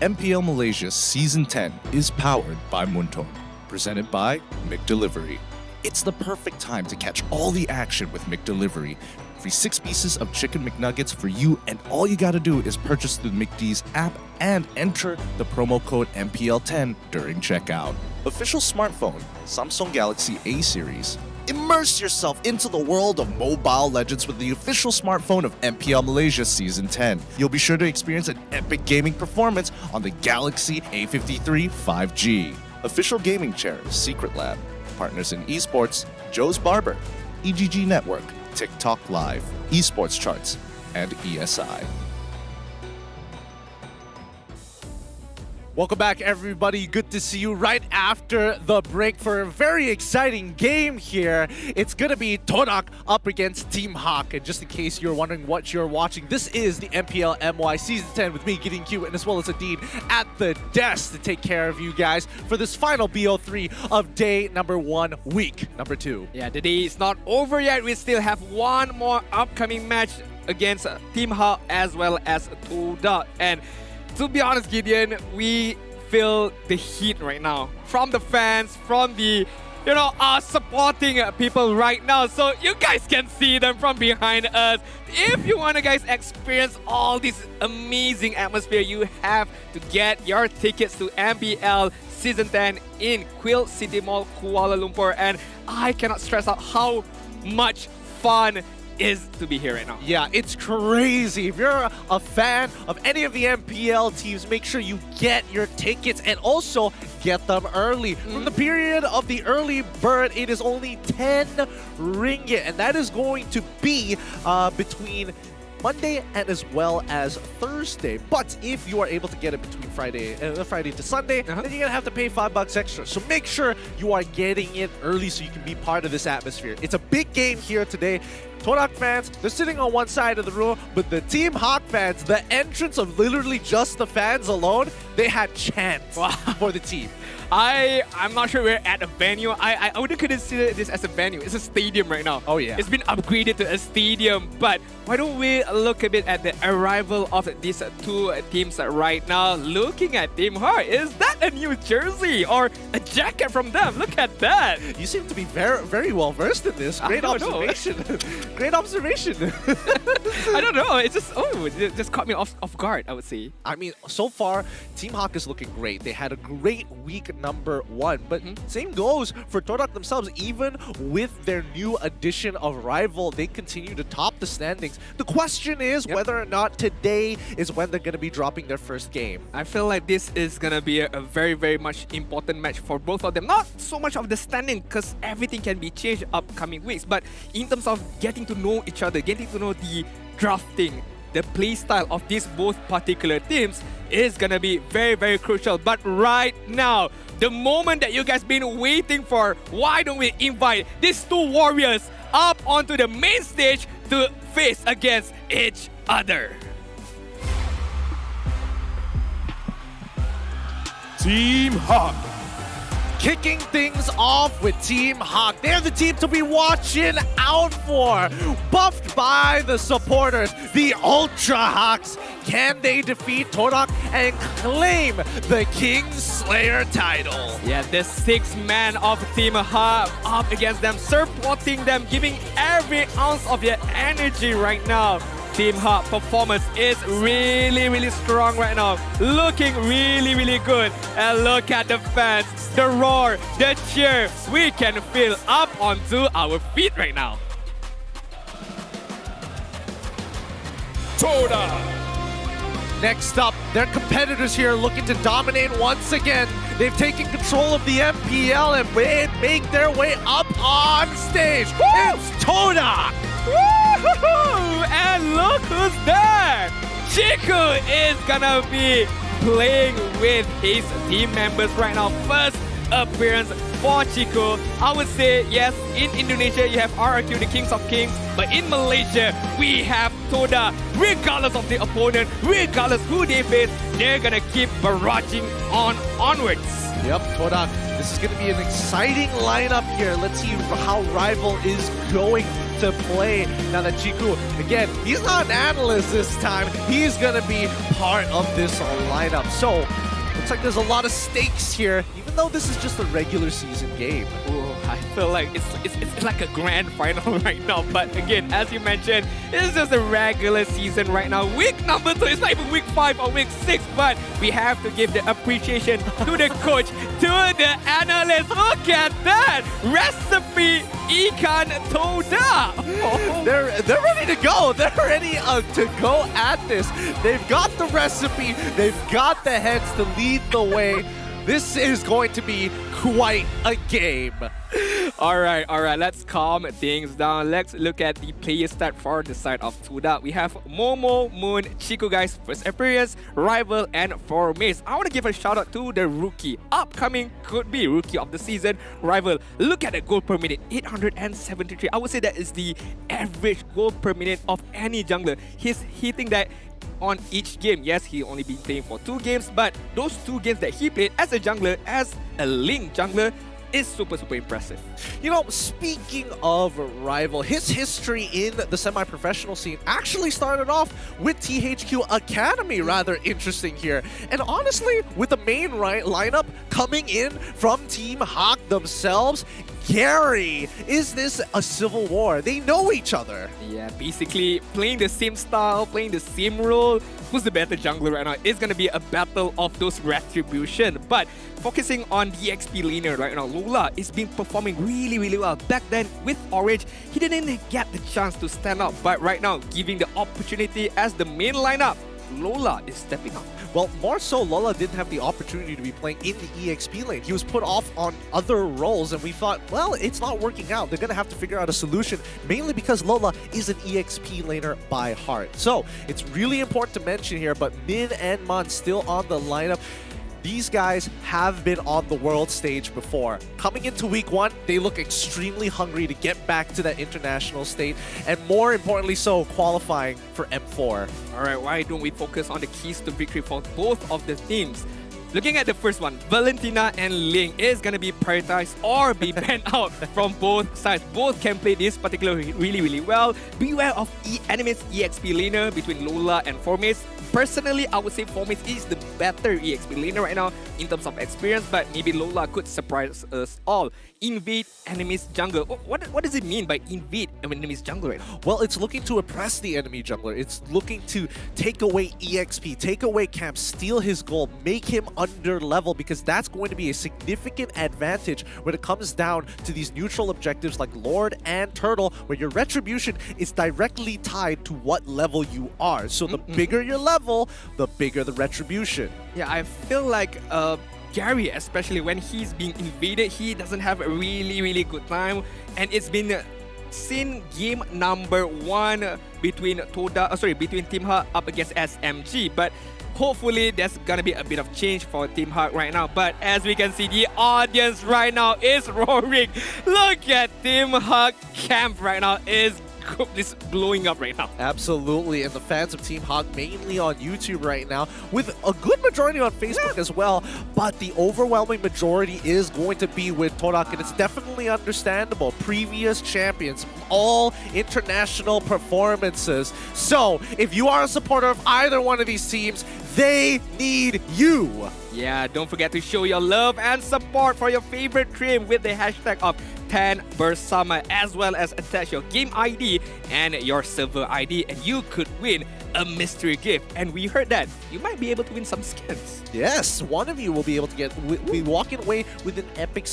MPL Malaysia Season 10 is powered by Munton, presented by McDelivery. It's the perfect time to catch all the action with McDelivery. Free 6 pieces of chicken McNuggets for you, and all you gotta do is purchase through the McD's app and enter the promo code MPL10 during checkout. Official smartphone, Samsung Galaxy A series. Immerse yourself into the world of Mobile Legends with the official smartphone of MPL Malaysia Season 10. You'll be sure to experience an epic gaming performance on the Galaxy A53 5G. Official gaming chair, Secret Lab. Partners in eSports, Joe's Barber, EGG Network, TikTok Live, eSports Charts, and ESI. Welcome back, everybody. Good to see you right after the break for a very exciting game here. It's going to be TODAK up against Team Hawk. And just in case you're wondering what you're watching, this is the MPL MY Season 10 with me, Gideon Q, and as well as Adid at the desk to take care of you guys for this final BO3 of day number 1, week number 2. Yeah, the day is not over yet. We still have one more upcoming match against Team Hawk as well as TODAK. And to be honest, Gideon, we feel the heat right now from the fans, from the, supporting people right now. So you guys can see them from behind us. If you want to guys experience all this amazing atmosphere, you have to get your tickets to MPL Season 10 in Quill City Mall, Kuala Lumpur. And I cannot stress out how much fun is to be here right now. Yeah, it's crazy. If you're a fan of any of the MPL teams, make sure you get your tickets and also get them early. From the period of the early bird, it is only 10 ringgit, and that is going to be between Monday and as well as Thursday. But if you are able to get it between Friday to Sunday, then you're gonna have to pay $5 extra. So make sure you are getting it early so you can be part of this atmosphere. It's a big game here today. TODAK fans, they're sitting on one side of the room, but the Team Hawk fans, the entrance of literally just the fans alone, they had chants for the team. I'm not sure we're at a venue. I wouldn't consider this as a venue. It's a stadium right now. Oh yeah. It's been upgraded to a stadium. But why don't we look a bit at the arrival of these two teams right now? Looking at Team Hawk, is that a new jersey or a jacket from them? Look at that. You seem to be very, very well versed in this. Great observation. great observation. I don't know. It just caught me off guard, I would say. I mean, so far, Team Hawk is looking great. They had a great week number 1, but same goes for TODAK themselves. Even with their new addition of Rival, they continue to top the standings. The question is whether or not today is when they're going to be dropping their first game. I feel like this is going to be a very, very much important match for both of them. Not so much of the standing, because everything can be changed upcoming weeks, but in terms of getting to know each other, getting to know the drafting, the play style of these both particular teams is gonna be very, very crucial. But right now, the moment that you guys been waiting for, why don't we invite these two warriors up onto the main stage to face against each other? Team Hawk. Kicking things off with Team Hawk. They're the team to be watching out for. Buffed by the supporters, the Ultra Hawks. Can they defeat TODAK and claim the Kingslayer title? Yeah, the 6-man of Team Hawk up against them, supporting them, giving every ounce of their energy right now. Team Hawk performance is really, really strong right now. Looking really, really good. And look at the fans, the roar, the cheer. We can feel up onto our feet right now. TODAK. Next up, their competitors here looking to dominate once again. They've taken control of the MPL and make their way up on stage. Woo! It's TODAK. Woo-hoo-hoo! And look who's there! Chiku is gonna be playing with his team members right now. First appearance for Chiku. I would say, yes, in Indonesia you have RRQ, the Kings of Kings, but in Malaysia we have TODAK. Regardless of the opponent, regardless who they face, they're gonna keep barraging onwards. Yep, TODAK. This is gonna be an exciting lineup here. Let's see how Rival is going to play now that Chiku, again, he's not an analyst this time. He's gonna be part of this lineup. So, looks like there's a lot of stakes here, even though this is just a regular season game. Ooh, I feel like it's like a grand final right now. But again, as you mentioned, it's just a regular season right now. Week number 2, it's not even week 5 or week 6, but we have to give the appreciation to the coach, to the analyst. Look at that! Recipe Ikan TODAK! Oh. They're ready to go. They're ready to go at this. They've got the recipe. They've got the heads to lead the way. This is going to be quite a game. All right, let's calm things down. Let's look at the player stat for the side of TODAK. We have Momo, Moon, Chiku guys, first appearance, Rival, and for Mace. I want to give a shout out to the rookie. Upcoming could be rookie of the season, Rival. Look at the goal per minute, 873. I would say that is the average goal per minute of any jungler. He's hitting that on each game. Yes, he only been playing for 2 games, but those 2 games that he played as a jungler, as a Link jungler, is super impressive. You know, speaking of Rival, his history in the semi-professional scene actually started off with THQ Academy. Rather interesting here. And honestly, with the main lineup coming in from Team Hawk themselves, Gary, is this a civil war? They know each other. Yeah, basically playing the same style, playing the same role. Who's the better jungler right now? It's gonna be a battle of those retribution. But focusing on the XP laner right now, Lola is been performing really, really well. Back then with Orange, he didn't get the chance to stand out. But right now, giving the opportunity as the main lineup, Lola is stepping up. Well, more so, Lola didn't have the opportunity to be playing in the EXP lane. He was put off on other roles, and we thought, well, it's not working out. They're going to have to figure out a solution, mainly because Lola is an EXP laner by heart. So, it's really important to mention here, but Min and Mon still on the lineup. These guys have been on the world stage before. Coming into week 1, they look extremely hungry to get back to that international state, and more importantly so, qualifying for M4. Alright, why don't we focus on the keys to victory for both of the teams? looking at the first one, Valentina and Ling is gonna be prioritized or be banned out from both sides. Both can play this particularly really well. Beware of enemy's EXP laner between Lola and Formace. Personally, I would say Formace is the better EXP laner right now in terms of experience, but maybe Lola could surprise us all. Invade enemy's jungle. What does it mean by invade enemy's jungle right now? Well, it's looking to oppress the enemy jungler. It's looking to take away EXP, take away camp, steal his gold, make him under level, because that's going to be a significant advantage when it comes down to these neutral objectives like Lord and Turtle, where your retribution is directly tied to what level you are. So the bigger your level, the bigger the retribution. Yeah, I feel like Gary, especially when he's being invaded, he doesn't have a really good time, and it's been seen game number 1 between between Team Hawk up against SMG, but hopefully there's gonna be a bit of change for Team Hawk right now. But as we can see, the audience right now is roaring. Look at Team Hawk camp right now is blowing up right now. Absolutely, and the fans of Team Hawk mainly on YouTube right now, with a good majority on Facebook as well, but the overwhelming majority is going to be with TODAK, and it's definitely understandable. Previous champions, all international performances. So, if you are a supporter of either one of these teams, they need you. Yeah, don't forget to show your love and support for your favorite team with the hashtag of 10 Bersama, as well as attach your game ID and your server ID, and you could win a mystery gift. And we heard that you might be able to win some skins. Yes, one of you will be able to be walking away with an epic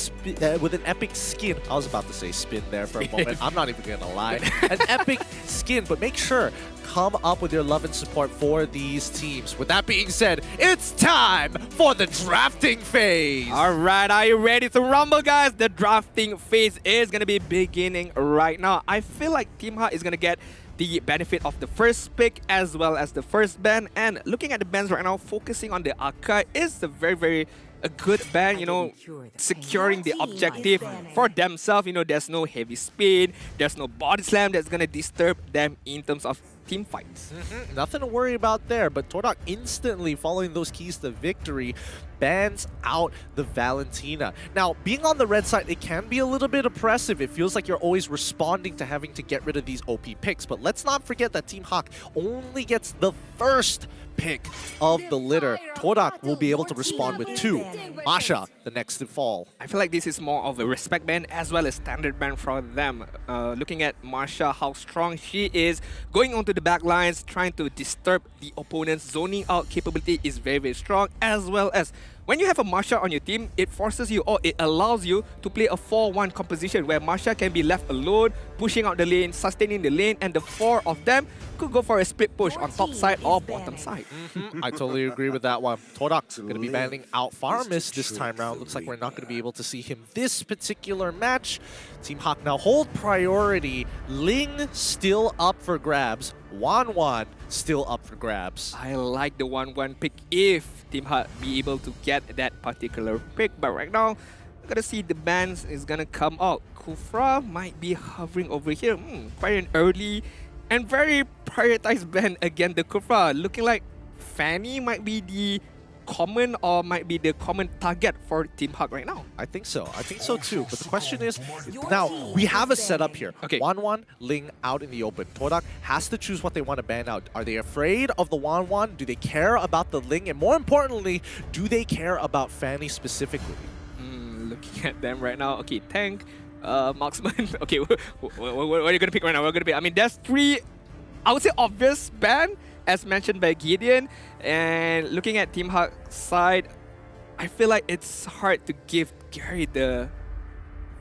skin. I was about to say spin there for a moment. I'm not even gonna lie. An epic skin, but make sure come up with your love and support for these teams. With that being said, it's time for the drafting phase. All right, are you ready to rumble, guys? The drafting phase is gonna be beginning right now. I feel like Team Hawk is gonna get the benefit of the first pick as well as the first ban. And looking at the bans right now, focusing on the Akai is a very a good ban, you know, securing the objective for themselves. You know, there's no heavy spin, there's no body slam that's gonna disturb them in terms of team fights. Nothing to worry about there, but TODAK instantly following those keys to victory bans out the Valentina. Now, being on the red side, it can be a little bit oppressive. It feels like you're always responding to having to get rid of these OP picks, but let's not forget that Team Hawk only gets the first pick of the litter. TODAK will be able to respond with 2. Masha, the next to fall. I feel like this is more of a respect ban as well as standard ban for them. Looking at Masha, how strong she is, going onto the back lines, trying to disturb the opponent's zoning out capability is very strong, as well as when you have a Masha on your team, it forces you, or it allows you to play a 4-1 composition where Masha can be left alone, pushing out the lane, sustaining the lane, and the 4 of them could go for a split push on top side or bottom side. I totally agree with that one. TODAK's going to be banning out Farmis this time round. Looks like we're not going to be able to see him this particular match. Team Hawk now hold priority. Ling still up for grabs. Wan still up for grabs. I like the 1-1 pick if Team Hawk be able to get that particular pick. But right now, I'm going to see the bans is going to come out. Kufra might be hovering over here. Quite an early and very prioritized ban against the Kufra. Looking like Fanny might be the common target for Team Hawk right now. I think so too. But the question is, now we have a setup here. Okay. Wan, Ling out in the open. TODAK has to choose what they want to ban out. Are they afraid of the Wan? Do they care about the Ling? And more importantly, do they care about Fanny specifically? Looking at them right now. Okay, tank, marksman. Okay, what are you gonna pick right now? I mean, there's 3, I would say, obvious ban, as mentioned by Gideon. And looking at Team Hawk's side, I feel like it's hard to give Gary the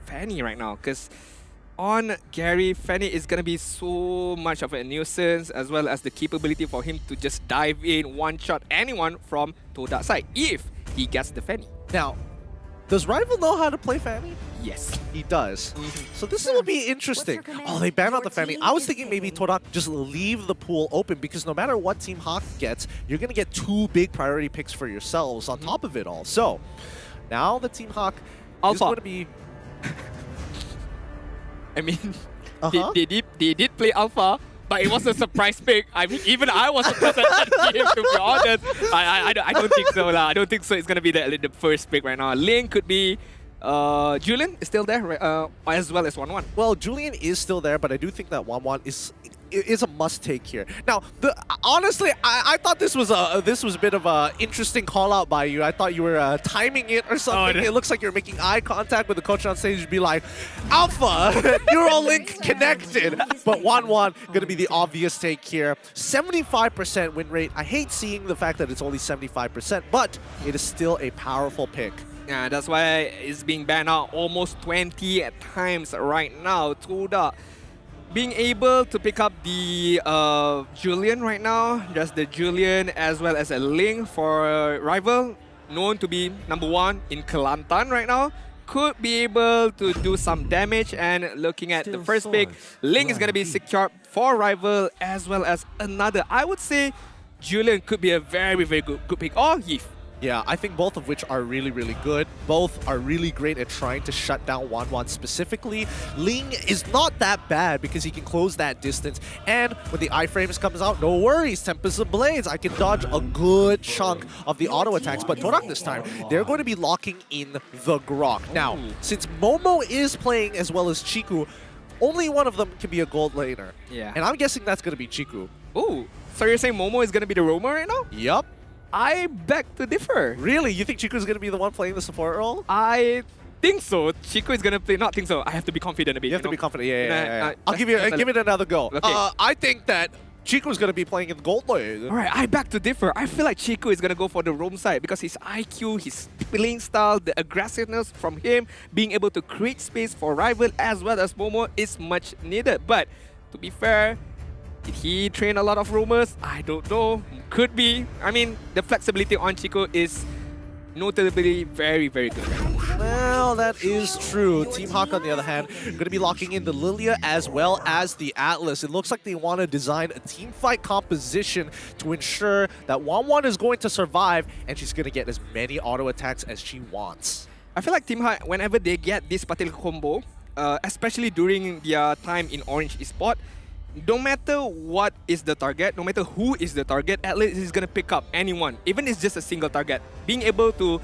Fanny right now, because on Gary, Fanny is going to be so much of a nuisance, as well as the capability for him to just dive in, one-shot anyone from TODAK side if he gets the Fanny. Now, does Rival know how to play Fanny? Yes. He does. So this will be interesting. Oh, they banned out the Fanny. I was thinking maybe TODAK just leave the pool open, because no matter what Team Hawk gets, you're going to get 2 big priority picks for yourselves on top of it all. So now the Team Hawk is going to be... I mean, they did play Alpha, but it was a surprise pick. I mean, even I was surprised at that game, to be honest. I don't think so, lah. I don't think so. It's gonna be the first pick right now. Link could be. Julian is still there, as well as 1-1. Well, Julian is still there, but I do think that 1-1 is a must-take here. Now, honestly, I thought this was a bit of a interesting call-out by you. I thought you were timing it or something. It looks like you're making eye contact with the coach on stage. You'd be like, Alpha, Neuralink connected. But 1-1 gonna be the obvious take here. 75% win rate. I hate seeing the fact that it's only 75%, but it is still a powerful pick. Yeah, that's why it's being banned out almost 20 times right now. TODAK being able to pick up the Julian right now, just the Julian as well as a Link for rival, known to be #1 in Kelantan right now, could be able to do some damage. And looking at the first pick, Link is going to be secured for rival as well as another. I would say Julian could be a very, very good pick, or Yif. Yeah, I think both of which are really, really good. Both are really great at trying to shut down 1-1 specifically. Ling is not that bad because he can close that distance. And when the iframes comes out, no worries, Tempest of Blades. I can dodge a good chunk of the auto attacks. But TODAK this time, they're going to be locking in the Grok. Now, since Momo is playing as well as Chiku, only one of them can be a gold laner. Yeah. And I'm guessing that's going to be Chiku. Ooh, so you're saying Momo is going to be the roamer right now? Yup. I beg to differ. Really? You think Chiku is going to be the one playing the support role? I think so. Chiku is going to play, not think so. I have to be confident a bit. You have to be confident, yeah. I'll give it another go. Okay. I think that Chiku is going to be playing in the gold lane. Alright, I beg to differ. I feel like Chiku is going to go for the roam side because his IQ, his playing style, the aggressiveness from him, being able to create space for rival as well as Momo is much needed. But to be fair, did he train a lot of roamers? I don't know. Could be. I mean, the flexibility on Chico is notably very, very good. Well, that is true. Team Hawk, on the other hand, going to be locking in the Lilia as well as the Atlas. It looks like they want to design a team fight composition to ensure that 1-1 is going to survive and she's going to get as many auto attacks as she wants. I feel like Team Hawk, whenever they get this particular combo, especially during their time in Orange eSport, no matter what is the target, no matter who is the target, at least he's gonna pick up anyone, even if it's just a single target. Being able to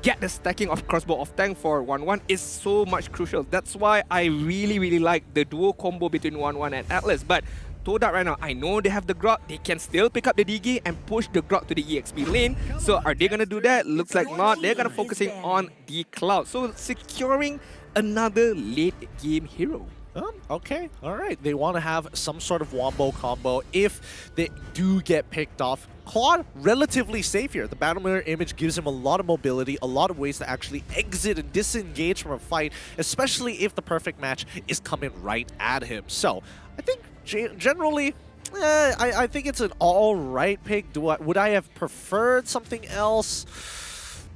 get the stacking of crossbow of tank for 1-1 is so much crucial. That's why I really, really like the duo combo between 1-1 and Atlas. But TODAK right now, I know they have the Grok, they can still pick up the DG and push the Grok to the EXP lane. So are they gonna do that? Looks like not. They're gonna focusing on the Cloud. So securing another late game hero. Okay, all right. They want to have some sort of wombo combo if they do get picked off. Claude, relatively safe here. The Battle Mirror image gives him a lot of mobility, a lot of ways to actually exit and disengage from a fight, especially if the perfect match is coming right at him. So, I think generally, I think it's an all right pick. Would I have preferred something else?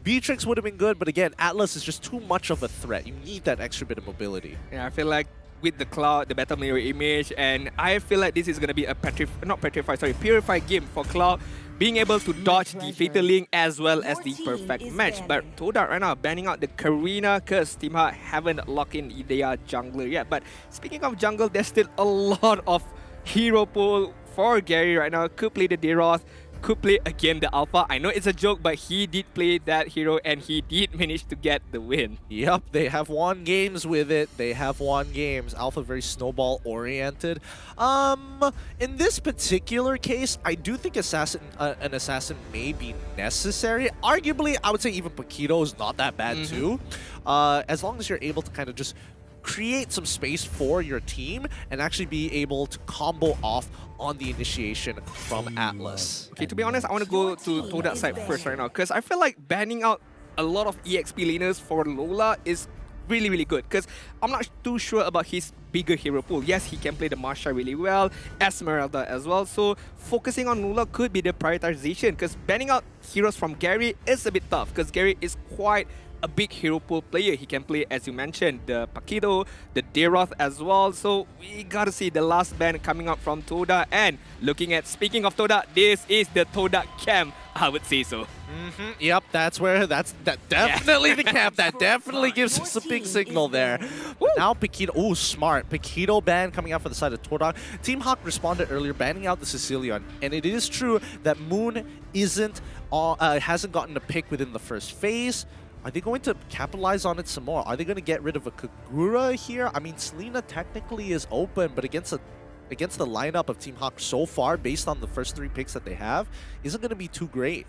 Beatrix would have been good, but again, Atlas is just too much of a threat. You need that extra bit of mobility. Yeah, I feel like with the Cloud, the Battle Mirror image, and I feel like this is going to be a purified game for Cloud, being able to dodge the Fatal Link as well as the perfect match. But TODAK right now banning out the Karina because Team Hawk haven't locked in their jungler yet. But speaking of jungle, there's still a lot of hero pool for Gary right now. Could play the Deroth, could play again the Alpha. I know it's a joke, but he did play that hero and he did manage to get the win. Yep, they have won games with it. They have won games. Alpha very snowball oriented. In this particular case, I do think an assassin may be necessary. Arguably, I would say even Paquito is not that bad too. As long as you're able to kind of just create some space for your team and actually be able to combo off on the initiation from Atlas. Okay, to be honest, I want to go to TODAK side first right now because I feel like banning out a lot of EXP laners for Lola is really, really good because I'm not too sure about his bigger hero pool. Yes, he can play the Marsha really well, Esmeralda as well, so focusing on Lola could be the prioritization because banning out heroes from Gary is a bit tough because Gary is quite a big hero pool player. He can play, as you mentioned, the Paquito, the Deroth as well. So we gotta see the last band coming up from TODAK. And speaking of TODAK, this is the TODAK camp, I would say so. Yep, that's definitely the camp. That definitely gives us a big signal there. Now Paquito, oh smart. Paquito ban coming out for the side of TODAK. Team Hawk responded earlier, banning out the Sicilian. And it is true that Moon hasn't gotten a pick within the first phase. Are they going to capitalize on it some more? Are they going to get rid of a Kagura here? I mean, Selena technically is open, but against the lineup of Team Hawk so far, based on the first 3 picks that they have, isn't going to be too great.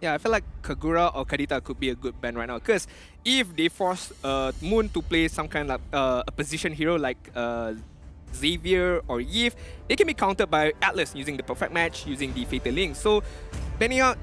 Yeah, I feel like Kagura or Kadita could be a good ban right now. Because if they force Moon to play some kind of a position hero like Xavier or Yves, they can be countered by Atlas using the perfect match, using the Fatal Link. So banning out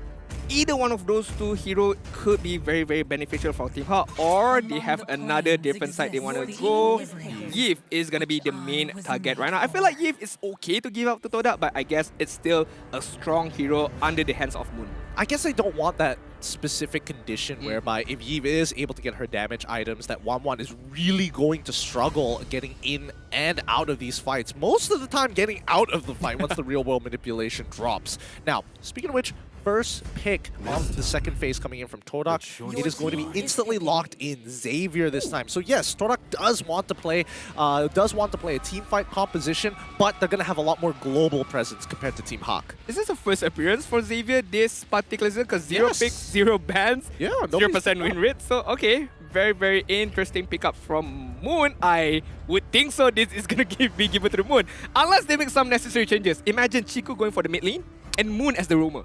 either one of those 2 heroes could be very, very beneficial for Team Hawk, or they have another different side they want to go. Yves is going to be the main target right now. I feel like Yves is okay to give up to TODAK, but I guess it's still a strong hero under the hands of Moon. I guess I don't want that specific condition whereby if Yves is able to get her damage items, that 1-1 is really going to struggle getting in and out of these fights. Most of the time getting out of the fight once the real world manipulation drops. Now, speaking of which, first pick of the second phase coming in from TODAK. It is going to be instantly locked in Xavier this time. So yes, TODAK does want to play a team fight composition, but they're going to have a lot more global presence compared to Team Hawk. Is this a first appearance for Xavier this particular season? Because 0 picks, 0 bans, 0% win rate. So okay, very, very interesting pickup from Moon. I would think so. This is going to be given to the Moon. Unless they make some necessary changes. Imagine Chiku going for the mid lane and Moon as the roamer.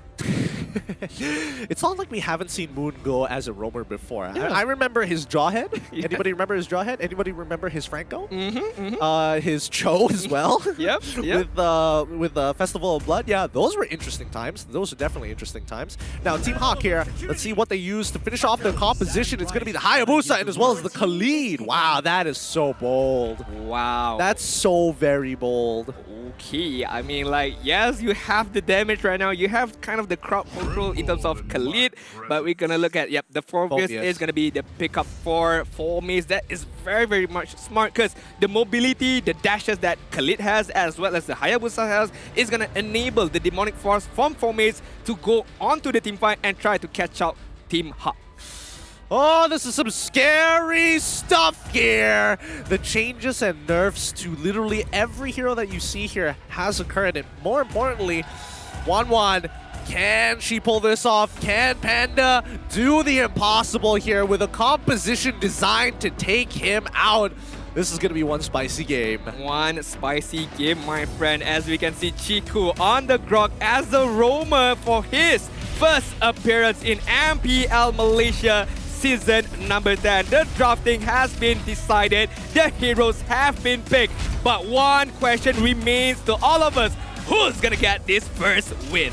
It's not like we haven't seen Moon go as a roamer before. Yeah. I remember his Jawhead. Yeah. Anybody remember his Jawhead? Anybody remember his Franco? His Cho as well. Yep. With Festival of Blood. Yeah, those were interesting times. Those are definitely interesting times. Now, Team Hawk here. Let's see what they use to finish off the composition. It's going to be the Hayabusa and as well as the Khalid. Wow, that is so bold. Wow. That's so very bold. Okay, I mean, like, yes, you have the damage right now. You have kind of the crowd control in terms of Khalid, but we're gonna look at, the Phobius is gonna be the pickup for Maze. That is very, very much smart because the mobility, the dashes that Khalid has as well as the Hayabusa has is gonna enable the Demonic Force from Maze to go onto the team fight and try to catch out Team Hawk. Oh, this is some scary stuff here. The changes and nerfs to literally every hero that you see here has occurred. And more importantly, 1-1. Can she pull this off? Can Panda do the impossible here with a composition designed to take him out? This is going to be one spicy game. One spicy game, my friend. As we can see, Chiku on the grog as a roamer for his first appearance in MPL Malaysia season number 10. The drafting has been decided. The heroes have been picked. But one question remains to all of us. Who's going to get this first win?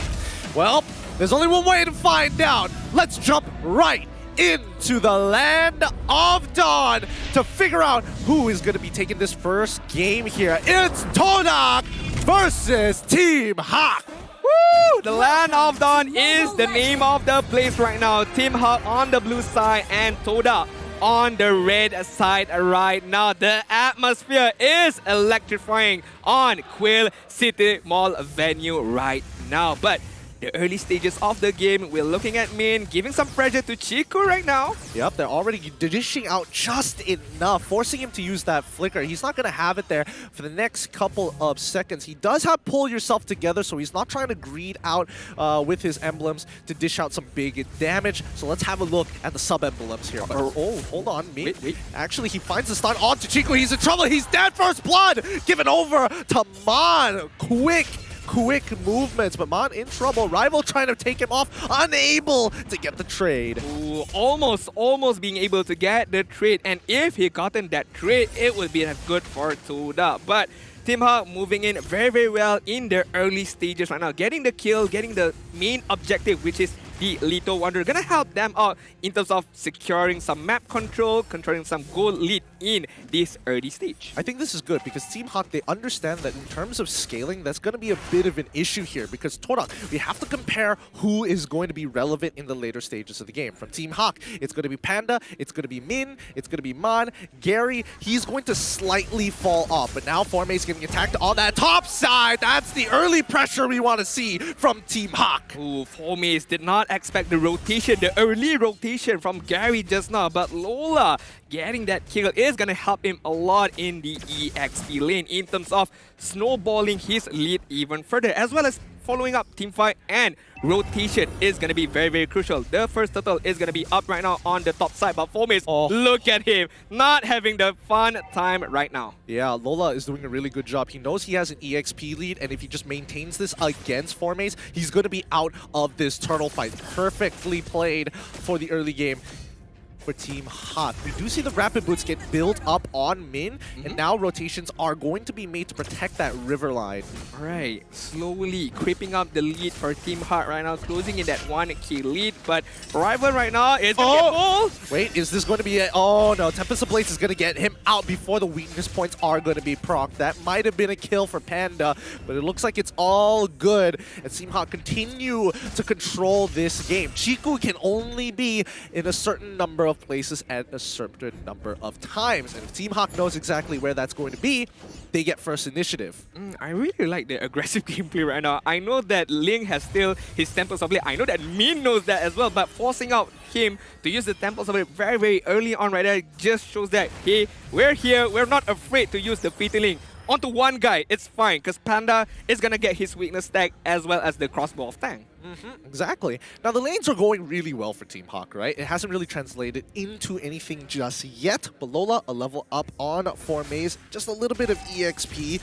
Well, there's only one way to find out. Let's jump right into the land of Dawn to figure out who is going to be taking this first game here. It's TODAK versus Team Hawk. Woo! The land of Dawn is the name of the place right now. Team Hawk on the blue side and TODAK on the red side right now. The atmosphere is electrifying on Quill City Mall venue right now. But the early stages of the game, we're looking at Min giving some pressure to Chiku right now. Yep, they're already dishing out just enough, forcing him to use that flicker. He's not going to have it there for the next couple of seconds. He does have pull yourself together, so he's not trying to greed out with his emblems to dish out some big damage. So let's have a look at the sub-emblems here. Oh, hold on. Wait. Actually, he finds the stun onto Chiku. He's in trouble. He's dead. First blood given over to Mon. Quick movements, but Mon in trouble. Rival trying to take him off, unable to get the trade. Ooh, almost being able to get the trade. And if he gotten that trade, it would be good for TODAK. But Team Hawk moving in very, very well in their early stages right now. Getting the kill, getting the main objective, which is the Lethal Wanderer. Gonna help them out in terms of securing some map control, controlling some gold lead in this early stage. I think this is good because Team Hawk, they understand that in terms of scaling, that's going to be a bit of an issue here because TODAK, we have to compare who is going to be relevant in the later stages of the game. From Team Hawk, it's going to be Panda, it's going to be Min, it's going to be Man, Gary, he's going to slightly fall off, but now Forme is getting attacked on that top side. That's the early pressure we want to see from Team Hawk. Ooh, Formes did not expect the rotation, the early rotation from Gary just now, but Lola getting that kill is going to help him a lot in the EXP lane in terms of snowballing his lead even further, as well as following up teamfight and rotation is going to be very, very crucial. The first turtle is going to be up right now on the top side, but Formes, look at him, not having the fun time right now. Yeah, Lola is doing a really good job. He knows he has an EXP lead, and if he just maintains this against Formes, he's going to be out of this turtle fight. Perfectly played for the early game for Team Hawk. We do see the rapid boots get built up on Min, and now rotations are going to be made to protect that river line. Right, slowly creeping up the lead for Team Hawk right now, closing in that 1k lead, but Rival right now is gonna get pulled. Wait, is this going to be a... Oh no, Tempest Ablaze is going to get him out before the weakness points are going to be procced. That might have been a kill for Panda, but it looks like it's all good, and Team Hawk continue to control this game. Chiku can only be in a certain number of places at a certain number of times, and if Team Hawk knows exactly where that's going to be, they get first initiative. I really like the aggressive gameplay right now. I know that Ling has still his Temples of Blade. I know that Min knows that as well, but forcing out him to use the Temples of Blade very, very early on right there just shows that, hey, we're here, we're not afraid to use the Fleeting onto one guy. It's fine, because Panda is going to get his weakness stack as well as the crossbow of Tang. Exactly. Now, the lanes are going really well for Team Hawk, right? It hasn't really translated into anything just yet, but Lola a level up on Formes, just a little bit of EXP.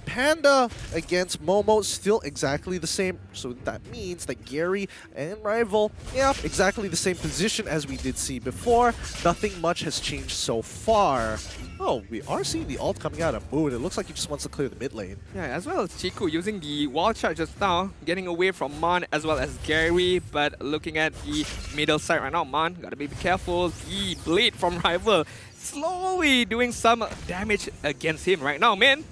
Panda against Momo, still exactly the same, so that means that Gary and Rival, yeah, exactly the same position as we did see before. Nothing much has changed so far. Oh, we are seeing the ult coming out of Moon. It looks like he just wants to clear the mid lane. Yeah, as well as Chiku using the wall charge just now, getting away from Man as well as Gary, but looking at the middle side right now, Man, gotta be careful. The blade from Rival slowly doing some damage against him right now, man.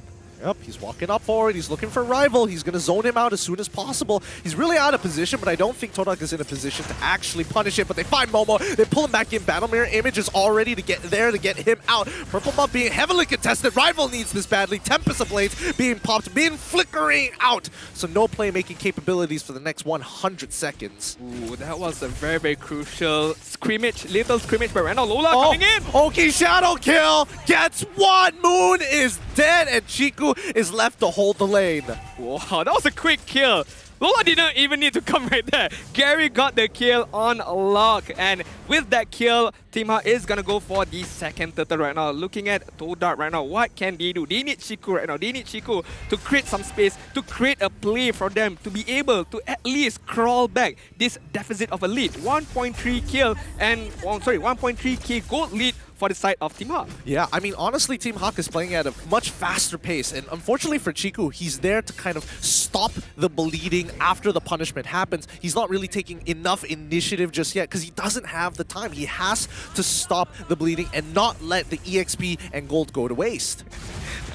Yep, he's walking up forward, he's looking for Rival, he's going to zone him out as soon as possible. He's really out of position, but I don't think TODAK is in a position to actually punish it, but they find Momo, they pull him back in. Battle Mirror Image is already to get there to get him out. Purple buff being heavily contested, Rival needs this badly. Tempest of Blades being popped, being flickering out. So no playmaking capabilities for the next 100 seconds. Ooh, that was a very, very crucial scrimmage, little scrimmage, but right now Lola coming in. Okay, Shadow Kill gets one. Moon is dead, and Chiku is left to hold the lane. Wow, that was a quick kill. Lola didn't even need to come right there. Gary got the kill on lock, and with that kill, Team Hawk is gonna go for the second turtle right now. Looking at TODAK right now, what can they do? They need Chiku right now. They need Chiku to create some space, to create a play for them, to be able to at least crawl back this deficit of a lead. 1.3 kill and, 1.3k gold lead for the side of Team Hawk. Yeah, I mean, honestly, Team Hawk is playing at a much faster pace, and unfortunately for Chiku, he's there to kind of stop the bleeding after the punishment happens. He's not really taking enough initiative just yet because he doesn't have the time. He has to stop the bleeding and not let the EXP and gold go to waste.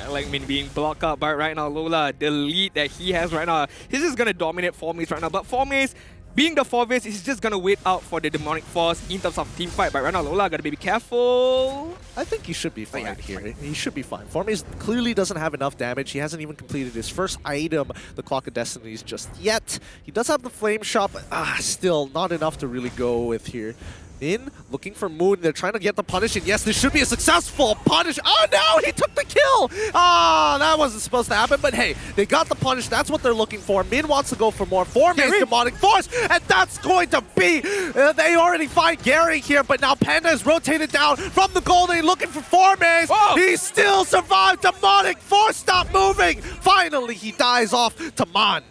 I like Min being blocked out by right now Lola. The lead that he has right now, he's just gonna dominate Formes right now, but Formes, being the Formes, is just gonna wait out for the demonic force in terms of team fight. But right now, Lola gotta be careful. I think he should be fine here. He should be fine. Formes clearly doesn't have enough damage. He hasn't even completed his first item, the Clock of Destinies, just yet. He does have the Flame Shot, but still not enough to really go with here. In, looking for Moon. They're trying to get the punish, and yes, this should be a successful punish. Oh no, he took the kill! Ah, that wasn't supposed to happen, but hey, they got the punish. That's what they're looking for. Min wants to go for more. Formes demonic force, and that's going to be, they already find Gary here, but now Panda is rotated down from the gold lane looking for Formes. He still survived. Demonic force, stop moving. Finally, he dies off to Man.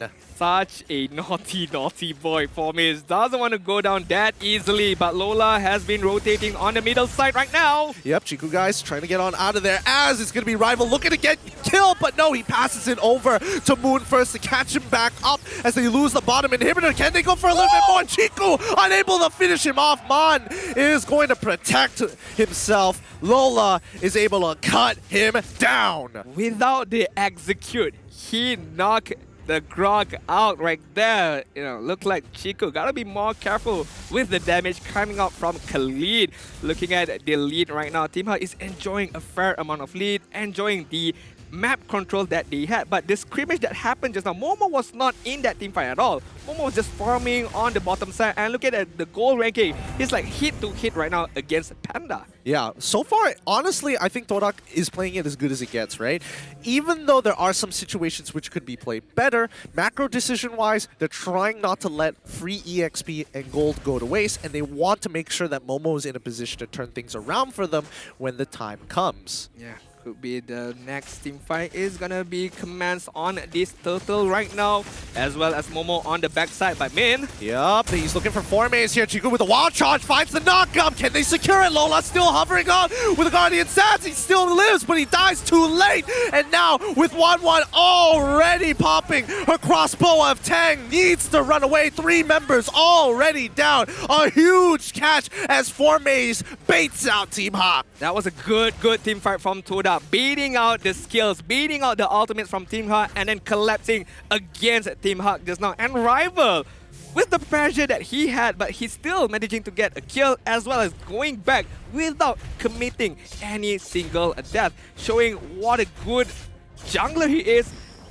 Such a naughty boy. Formis doesn't want to go down that easily, but Lola has been rotating on the middle side right now. Yep, Chiku guys trying to get on out of there as it's going to be Rival looking to get killed, but no, he passes it over to Moon first to catch him back up as they lose the bottom inhibitor. Can they go for a little bit more? Chiku unable to finish him off. Mon is going to protect himself. Lola is able to cut him down. Without the execute, he knocked the Grog out right there. You know, look like Chico gotta be more careful with the damage coming out from Khalid. Looking at the lead right now, Team Hut is enjoying a fair amount of lead, enjoying the map control that they had, but the scrimmage that happened just now, Momo was not in that team fight at all. Momo was just farming on the bottom side, and look at the goal ranking. He's like hit to hit right now against Panda. Yeah, so far, honestly, I think TODAK is playing it as good as it gets, right? Even though there are some situations which could be played better, macro decision-wise, they're trying not to let free EXP and gold go to waste, and they want to make sure that Momo is in a position to turn things around for them when the time comes. Yeah. Could be the next team fight is gonna be commenced on this turtle right now, as well as Momo on the backside by Min. Yup, he's looking for Formaze here. Chiku with a wild charge finds the knockup. Can they secure it? Lola still hovering on with the Guardian Stats. He still lives, but he dies too late. And now with 1-1 already popping, her crossbow of Tang needs to run away. 3 members already down. A huge catch as Formaze baits out Team Hawk. That was a good team fight from TODAK. Beating out the skills, beating out the ultimates from Team Hawk, and then collapsing against Team Hawk just now. And Rival, with the pressure that he had, but he's still managing to get a kill as well as going back without committing any single death, showing what a good jungler he is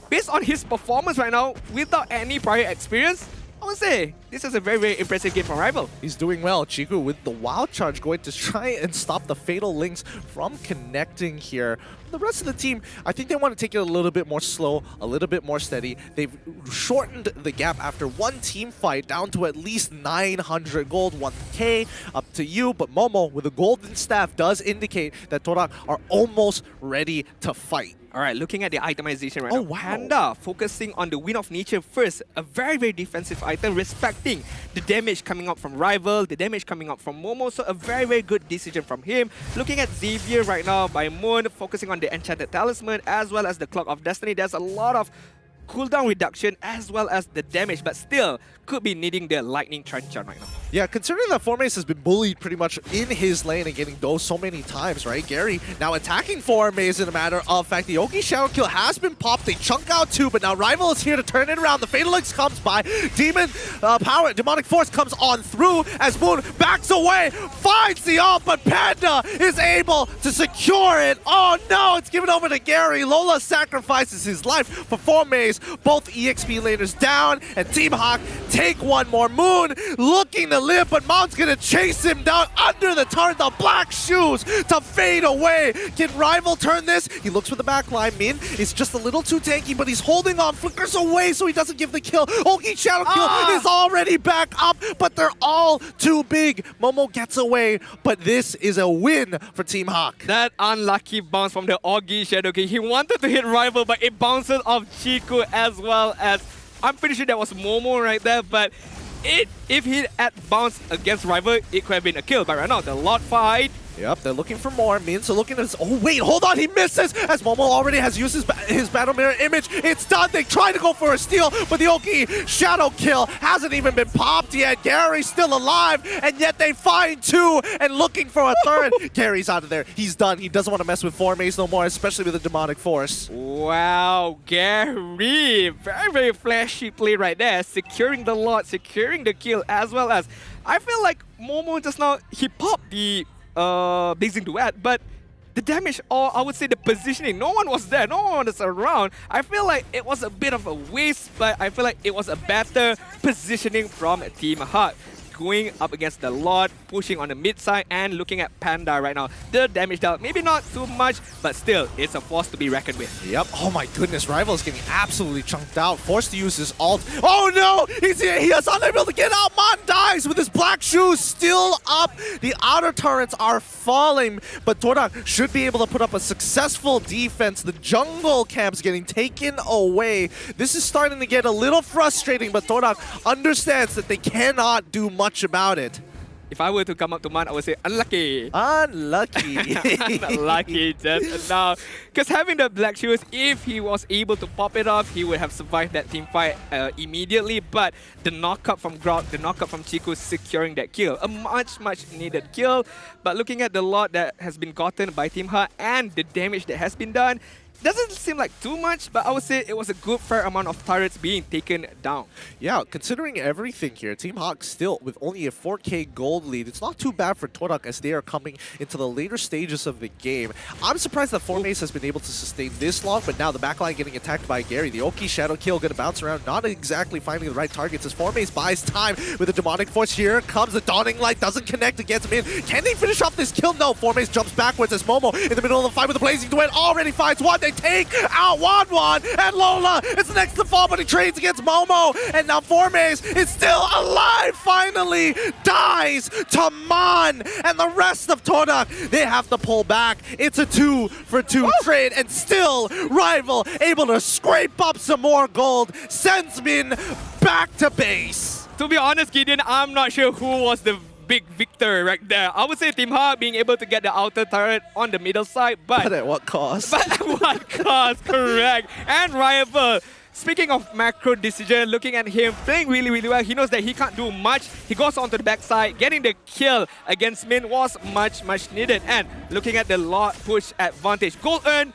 based on his performance right now without any prior experience. I would say this is a very impressive game from Rival. He's doing well. Chiku with the wild charge going to try and stop the fatal links from connecting here. The rest of the team, I think they want to take it a little bit more slow, a little bit more steady. They've shortened the gap after one team fight down to at least 900 gold, 1k, up to you. But Momo with a golden staff does indicate that TODAK are almost ready to fight. All right, looking at the itemization right now. Wow. Panda focusing on the Wind of Nature first. A very defensive item, respecting the damage coming out from Rival, the damage coming out from Momo. So a very good decision from him. Looking at Xavier right now by Moon, focusing on the Enchanted Talisman as well as the Clock of Destiny. There's a lot of cooldown reduction as well as the damage, but still could be needing the Lightning Truncheon right now. Yeah, considering that Formaze has been bullied pretty much in his lane and getting dosed so many times, right? Gary now attacking Formaze in a matter of fact. The Oki Shadow Kill has been popped. They chunk out 2, but now Rival is here to turn it around. The Fatal Links comes by. Demon power, Demonic Force comes on through as Moon backs away, finds the ult, but Panda is able to secure it. Oh no, it's given over to Gary. Lola sacrifices his life for Formaze. Both EXP laners down, and Team Hawk take one more. Moon looking to live, but Mount's gonna chase him down under the turret. The black shoes to fade away. Can Rival turn this? He looks for the backline. Min is just a little too tanky, but he's holding on. Flickers away so he doesn't give the kill. Oki Shadow Kill is already back up, but they're all too big. Momo gets away, but this is a win for Team Hawk. That unlucky bounce from the Ogi Shadow King. He wanted to hit Rival, but it bounces off Chiku as well as, I'm pretty sure that was Momo right there, but if he had bounced against Rival, it could have been a kill. But right now, the Lord fight. Yep, they're looking for more. Min, so looking at this. Oh, wait, hold on. He misses as Momo already has used his Battle Mirror image. It's done. They try to go for a steal, but the Oki Shadow Kill hasn't even been popped yet. Gary's still alive, and yet they find 2 and looking for a third. Gary's out of there. He's done. He doesn't want to mess with Formaze no more, especially with the Demonic Force. Wow, Gary. Very flashy play right there. Securing the lot, securing the kill, as well as, I feel like Momo just now, he popped the Blazing Duet, but the damage, or I would say the positioning, no one was there, no one was around. I feel like it was a bit of a waste, but I feel like it was a better positioning from Team Hawk. Going up against the Lord, pushing on the mid side and looking at Panda right now. The damage dealt, maybe not too much, but still, it's a force to be reckoned with. Yep. Oh my goodness, Rival is getting absolutely chunked out. Forced to use his ult. Oh no! He is unable to get out. Mon dies! nice with his black shoes still up. The outer turrets are falling, but TODAK should be able to put up a successful defense. The jungle camp's getting taken away. This is starting to get a little frustrating, but TODAK understands that they cannot do much about it. If I were to come up to Man, I would say unlucky. Unlucky. Unlucky just now. Because having the black shoes, if he was able to pop it off, he would have survived that team fight immediately. But the knockup from Grok, the knockup from Chico securing that kill. A much needed kill. But looking at the lot that has been gotten by Team Ha and the damage that has been done, doesn't seem like too much, but I would say it was a good fair amount of turrets being taken down. Yeah, considering everything here, Team Hawk still with only a 4K gold lead. It's not too bad for TODAK as they are coming into the later stages of the game. I'm surprised that Formace has been able to sustain this long, but now the backline getting attacked by Gary. The Oki Shadow Kill gonna bounce around, not exactly finding the right targets as Formace buys time with a Demonic Force. Here comes the Dawning Light, doesn't connect against him in. Can they finish off this kill? No, Formace jumps backwards as Momo in the middle of the fight with the Blazing Duet already finds one. They take out Wan, and Lola is next to fall, but he trades against Momo, and now Formace is still alive, finally dies to Man, and the rest of TODAK, they have to pull back. It's a 2-for-2 trade, and still Rival able to scrape up some more gold, sends Min back to base. To be honest, Gideon, I'm not sure who was the big victor right there. I would say Team Ha being able to get the outer turret on the middle side, but at what cost? But at what cost, correct. And Rival, speaking of macro decision, looking at him playing really well, he knows that he can't do much. He goes onto the backside, getting the kill against Min was much needed. And looking at the lot push advantage, gold earned,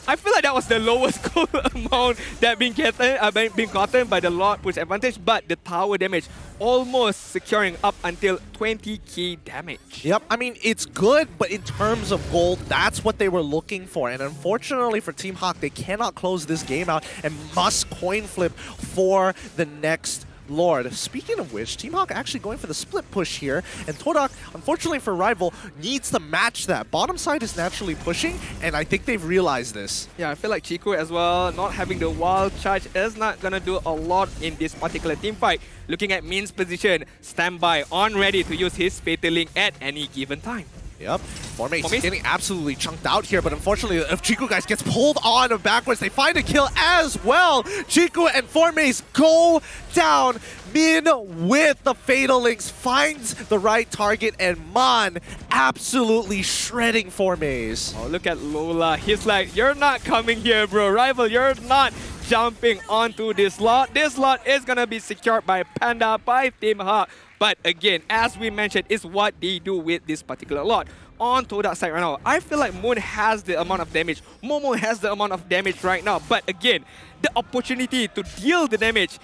I feel like that was the lowest goal amount that being gotten by the Lord push advantage, but the tower damage almost securing up until 20k damage. Yep, I mean, it's good, but in terms of gold, that's what they were looking for. And unfortunately for Team Hawk, they cannot close this game out and must coin flip for the next Lord. Speaking of which, Team Hawk actually going for the split push here, and TODAK, unfortunately for Rival, needs to match that. Bottom side is naturally pushing, and I think they've realized this. Yeah, I feel like Chico as well, not having the wild charge is not gonna do a lot in this particular team fight. Looking at Min's position, standby, on ready to use his Fatal Link at any given time. Yep, Formace getting absolutely chunked out here, but unfortunately, if Chico guys gets pulled on backwards, they find a kill as well. Chico and Formace go down. Min with the Fatal Links finds the right target, and Man absolutely shredding Formace. Oh, look at Lola. He's like, you're not coming here, bro. Rival, you're not jumping onto this lot. This lot is gonna be secured by Panda, by Team Ha. But again, as we mentioned, is what they do with this particular lot. On TODAK side right now, I feel like Moon has the amount of damage, Momo has the amount of damage right now. But again, the opportunity to deal the damage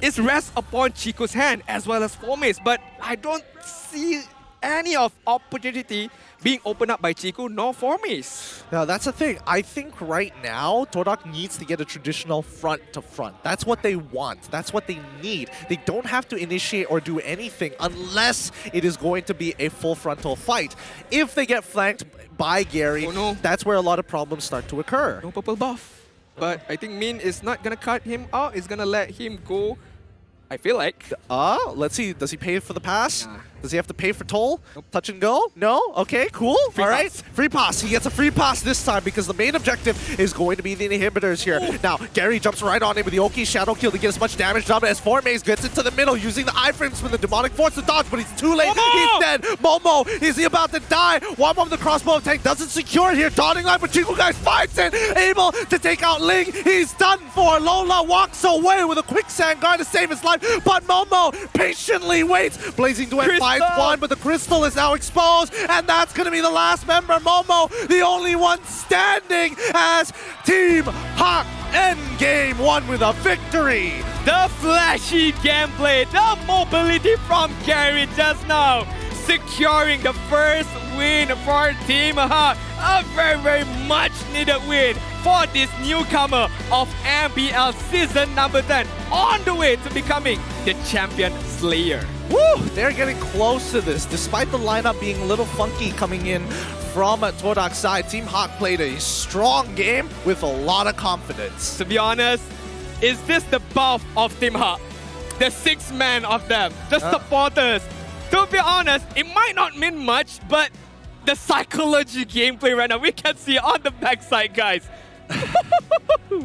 is rests upon Chico's hand as well as Formace. But I don't see any of opportunity being opened up by Chico nor Formace. Now that's the thing. I think right now, TODAK needs to get a traditional front to front. That's what they want. That's what they need. They don't have to initiate or do anything unless it is going to be a full frontal fight. If they get flanked by Gary, that's where a lot of problems start to occur. No purple buff. But I think Min is not going to cut him out. It's going to let him go, I feel like. Let's see. Does he pay for the pass? Nah. Does he have to pay for toll? Nope. Touch and go? No? Okay, cool. All right. Free pass. He gets a free pass this time because the main objective is going to be the inhibitors here. Ooh. Now, Gary jumps right on him with the Oki Shadow Kill to get as much damage done as Formace gets into the middle using the iframes from the Demonic Force to dodge, but he's too late. Momo! He's dead. Momo, is he about to die? One of the crossbow tank doesn't secure it here. Dawning Light, but Chico guys fights it. Able to take out Ling. He's done for. Lola walks away with a quicksand guard to save his life, but Momo patiently waits. Blazing Duet finds one, but the crystal is now exposed, and that's going to be the last member. Momo, the only one standing as Team Hawk end game one with a victory. The flashy gameplay, the mobility from Gary just now, securing the first win for Team Hawk. A very much needed win for this newcomer of MPL season number 10, on the way to becoming the champion slayer. Woo! They're getting close to this. Despite the lineup being a little funky coming in from TODAK's side, Team Hawk played a strong game with a lot of confidence. To be honest, is this the buff of Team Hawk? the 6 man of them, the supporters. To be honest, it might not mean much, but the psychology gameplay right now, we can see on the backside, guys.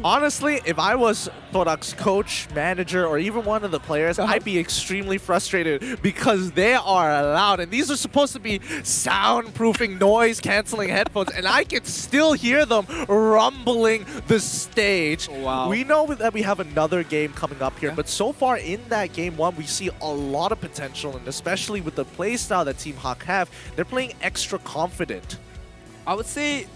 Honestly, if I was TODAK's coach, manager, or even one of the players, I'd be extremely frustrated because they are loud. And these are supposed to be soundproofing, noise-canceling headphones, and I can still hear them rumbling the stage. Wow. We know that we have another game coming up here, but so far in that game one, we see a lot of potential, and especially with the playstyle that Team Hawk have, they're playing extra confident. I would say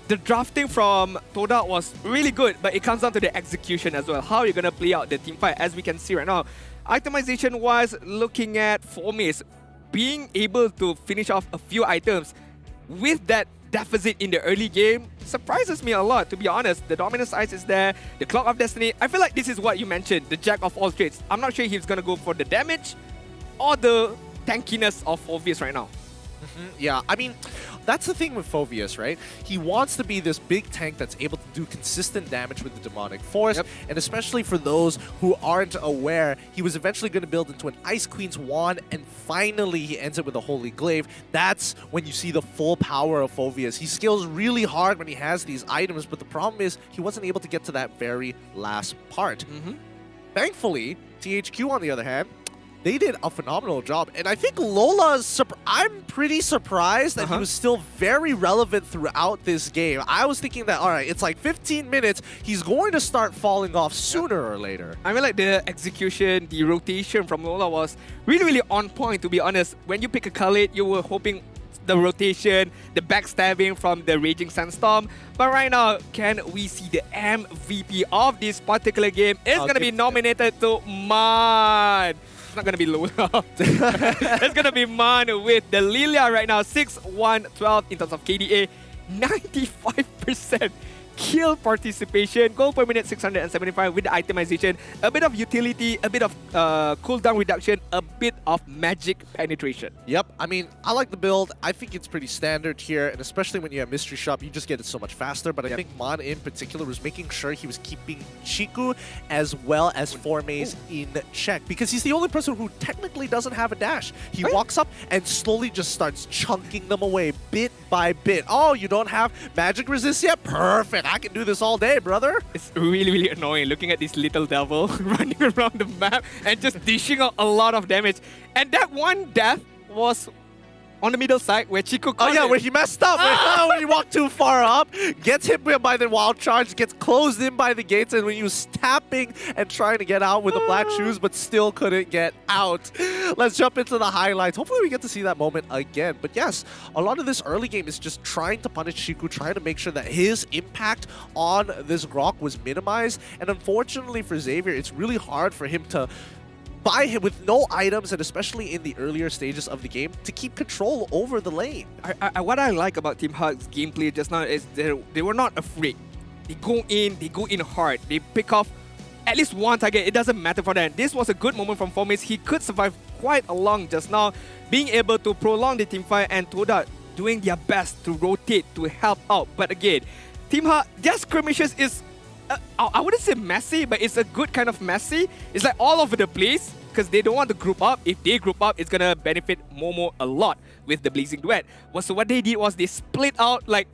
the drafting from TODAK was really good, but it comes down to the execution as well. How you're going to play out the team fight, as we can see right now. Itemization-wise, looking at Fomis, being able to finish off a few items with that deficit in the early game surprises me a lot, to be honest. The Dominance Ice is there, the Clock of Destiny. I feel like this is what you mentioned, the Jack of all trades. I'm not sure if he's going to go for the damage or the tankiness of Fovius right now. Yeah, I mean, that's the thing with Fovius, right? He wants to be this big tank that's able to do consistent damage with the Demonic Force, and especially for those who aren't aware, he was eventually going to build into an Ice Queen's Wand, and finally he ends it with a Holy Glaive. That's when you see the full power of Fovius. He scales really hard when he has these items, but the problem is he wasn't able to get to that very last part. Thankfully, THQ, on the other hand, they did a phenomenal job. And I think Lola's... I'm pretty surprised that he was still very relevant throughout this game. I was thinking that, all right, it's like 15 minutes. He's going to start falling off sooner or later. I mean, like, the execution, the rotation from Lola was really, really on point, to be honest. When you pick a Khalid, you were hoping the rotation, the backstabbing from the Raging Sandstorm. But right now, can we see the MVP of this particular game is going to be nominated to Man. Not gonna be Lola. It's gonna be Man with the Lilia right now. 6-1-12 in terms of KDA. 95% kill participation. Goal per minute 675 with the itemization. A bit of utility, a bit of cooldown reduction, a bit of magic penetration. Yep, I mean, I like the build. I think it's pretty standard here, and especially when you have Mystery Shop, you just get it so much faster. But I think Man in particular was making sure he was keeping Chiku as well as Formaze in check, because he's the only person who technically doesn't have a dash. He walks up and slowly just starts chunking them away bit by bit. Oh, you don't have magic resist yet? Perfect. I can do this all day, brother. It's really, really annoying looking at this little devil running around the map and just dishing out a lot of damage. And that one death was on the middle side where Chico caught it. Where he messed up. When he walked too far up, gets hit by the wild charge, gets closed in by the gates, and when he was tapping and trying to get out with the black shoes, but still couldn't get out. Let's jump into the highlights. Hopefully we get to see that moment again. But yes, a lot of this early game is just trying to punish Chiku, trying to make sure that his impact on this Grok was minimized. And unfortunately for Xavier, it's really hard for him to buy him with no items, and especially in the earlier stages of the game, to keep control over the lane. What I like about Team Hawk's gameplay just now is they were not afraid. They go in hard. They pick off at least one target. It doesn't matter for them. This was a good moment from Fomis. He could survive quite a long just now, being able to prolong the team fight, and TODAK doing their best to rotate, to help out. But again, Team Hawk, their skirmishes is I wouldn't say messy, but it's a good kind of messy. It's like all over the place because they don't want to group up. If they group up, it's gonna benefit Momo a lot with the Blazing Duet. So what they did was they split out, like,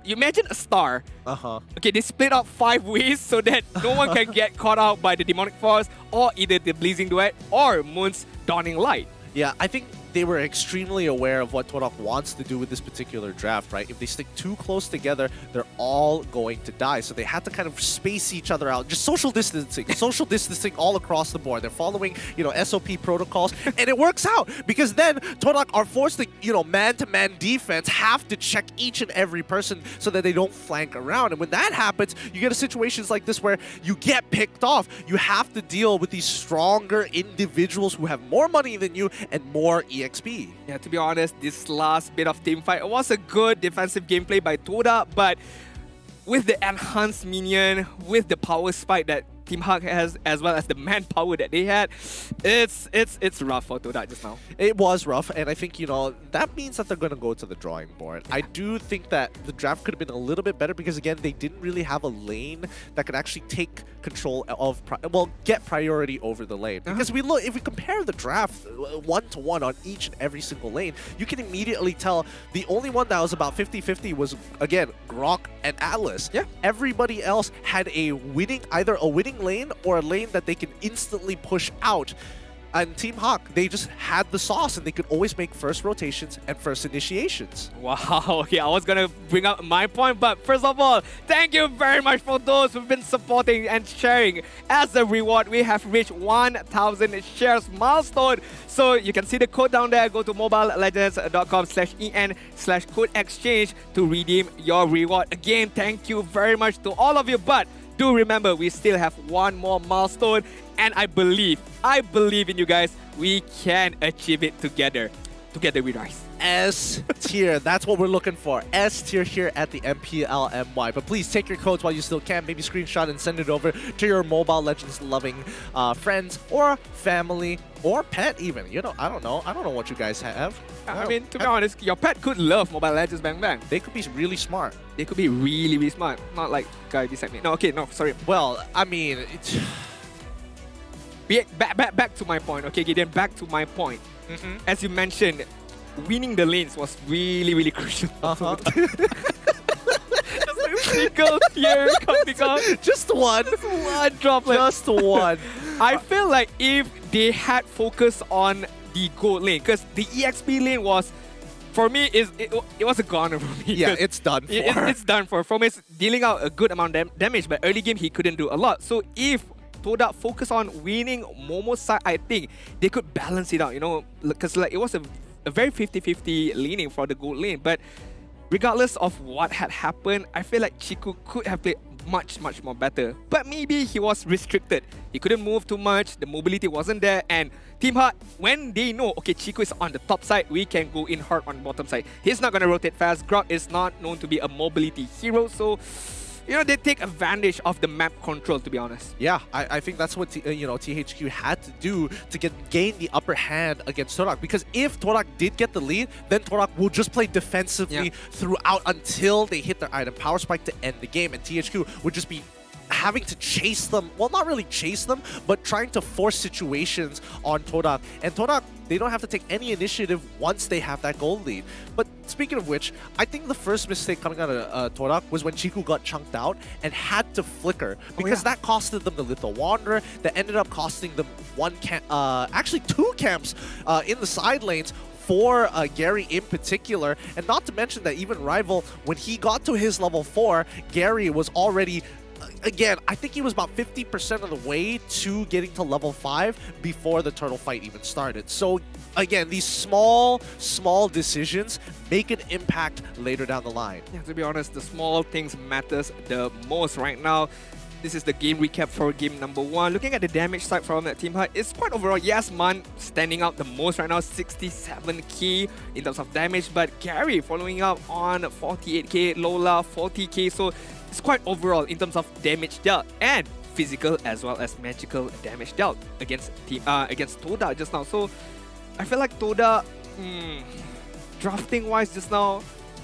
you imagine a star. Okay, they split out 5 ways so that no one can get caught out by the Demonic Force or either the Blazing Duet or Moon's Dawning Light. Yeah, I think they were extremely aware of what TODAK wants to do with this particular draft, right? If they stick too close together, they're all going to die. So they had to kind of space each other out. Just social distancing all across the board. They're following, SOP protocols, and it works out because then TODAK are forced to, man-to-man defense, have to check each and every person so that they don't flank around. And when that happens, you get situations like this where you get picked off. You have to deal with these stronger individuals who have more money than you and more EXP. Yeah, to be honest, this last bit of teamfight was a good defensive gameplay by TODAK, but with the enhanced minion, with the power spike that Team Hawk has, as well as the manpower that they had, it's rough for TODAK just now. It was rough, and I think, you know, that means that they're going to go to the drawing board. I do think that the draft could have been a little bit better because, again, they didn't really have a lane that could actually take control of, get priority over the lane. Because if we compare the draft 1-to-1 on each and every single lane, you can immediately tell the only one that was about 50-50 was, again, Grok and Atlas. Yeah. Everybody else had either a winning lane or a lane that they can instantly push out. And Team Hawk, they just had the sauce and they could always make first rotations and first initiations. Wow, okay, I was gonna bring up my point, but first of all, thank you very much for those who've been supporting and sharing. As a reward, we have reached 1,000 shares milestone. So you can see the code down there. Go to mobilelegends.com/en/code exchange to redeem your reward. Again, thank you very much to all of you, but do remember, we still have one more milestone, and I believe in you guys. We can achieve it together with us. S tier, that's what we're looking for. S tier here at the MPL MY. But please take your codes while you still can. Maybe screenshot and send it over to your Mobile Legends loving friends or family or pet even. You know, I don't know what you guys have. I mean, to be honest, your pet could love Mobile Legends Bang Bang. They could be really smart. They could be really, really smart. Not like guy beside me. No, okay, no, sorry. Well, I mean, back to my point. Okay, Gideon, back to my point. As you mentioned, winning the lanes was really, really crucial. Single here coming up. Just one droplet. Just one. I feel like if they had focused on the gold lane, because the EXP lane was, for me, it was a goner for me. Yeah, it's done for. It's done for. From his dealing out a good amount of damage, but early game he couldn't do a lot. So if TODAK focus on winning Momo's side, I think they could balance it out, you know, because like it was a very 50-50 leaning for the gold lane. But regardless of what had happened, I feel like Chiku could have played much more better. But maybe he was restricted. He couldn't move too much, the mobility wasn't there, and Team Hawk, when they know, okay, Chiku is on the top side, we can go in hard on bottom side. He's not going to rotate fast. Grok is not known to be a mobility hero, so you know, they take advantage of the map control, to be honest. Yeah, I think that's what THQ had to do to gain the upper hand against TODAK. Because if TODAK did get the lead, then TODAK will just play defensively throughout until they hit their item power spike to end the game. And THQ would just be having to chase them, well, not really chase them, but trying to force situations on TODAK. And TODAK, they don't have to take any initiative once they have that gold lead. But speaking of which, I think the first mistake coming out of TODAK was when Chiku got chunked out and had to flicker, because that costed them the Lethal Wanderer, that ended up costing them actually two camps in the side lanes for Gary in particular. And not to mention that even Rival, when he got to his level 4, Gary was already, again, I think he was about 50% of the way to getting to level 5 before the turtle fight even started. So again, these small decisions make an impact later down the line. Yeah, to be honest, the small things matters the most right now. This is the game recap for game number 1. Looking at the damage side from Team Hawk, it's quite overall. Yes, Man standing out the most right now, 67k in terms of damage, but Gary following up on 48k, Lola 40k, so it's quite overall in terms of damage dealt and physical as well as magical damage dealt against TODAK just now. So I feel like TODAK, drafting wise just now,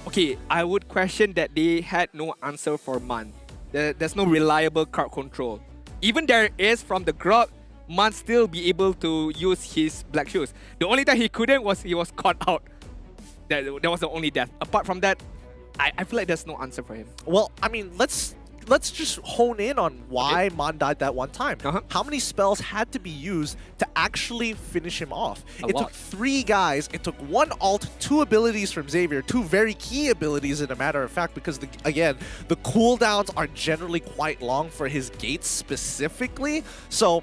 okay, I would question that they had no answer for Man. There's no reliable card control. Even there is from the Grok, Man still be able to use his black shoes. The only time he couldn't was he was caught out. That was the only death. Apart from that, I feel like there's no answer for him. Well, I mean, let's just hone in on why Man died that one time. How many spells had to be used to actually finish him off? It took 3 guys, it took 1 ult, 2 abilities from Xavier, 2 very key abilities in a matter of fact, because again, the cooldowns are generally quite long for his gates specifically. So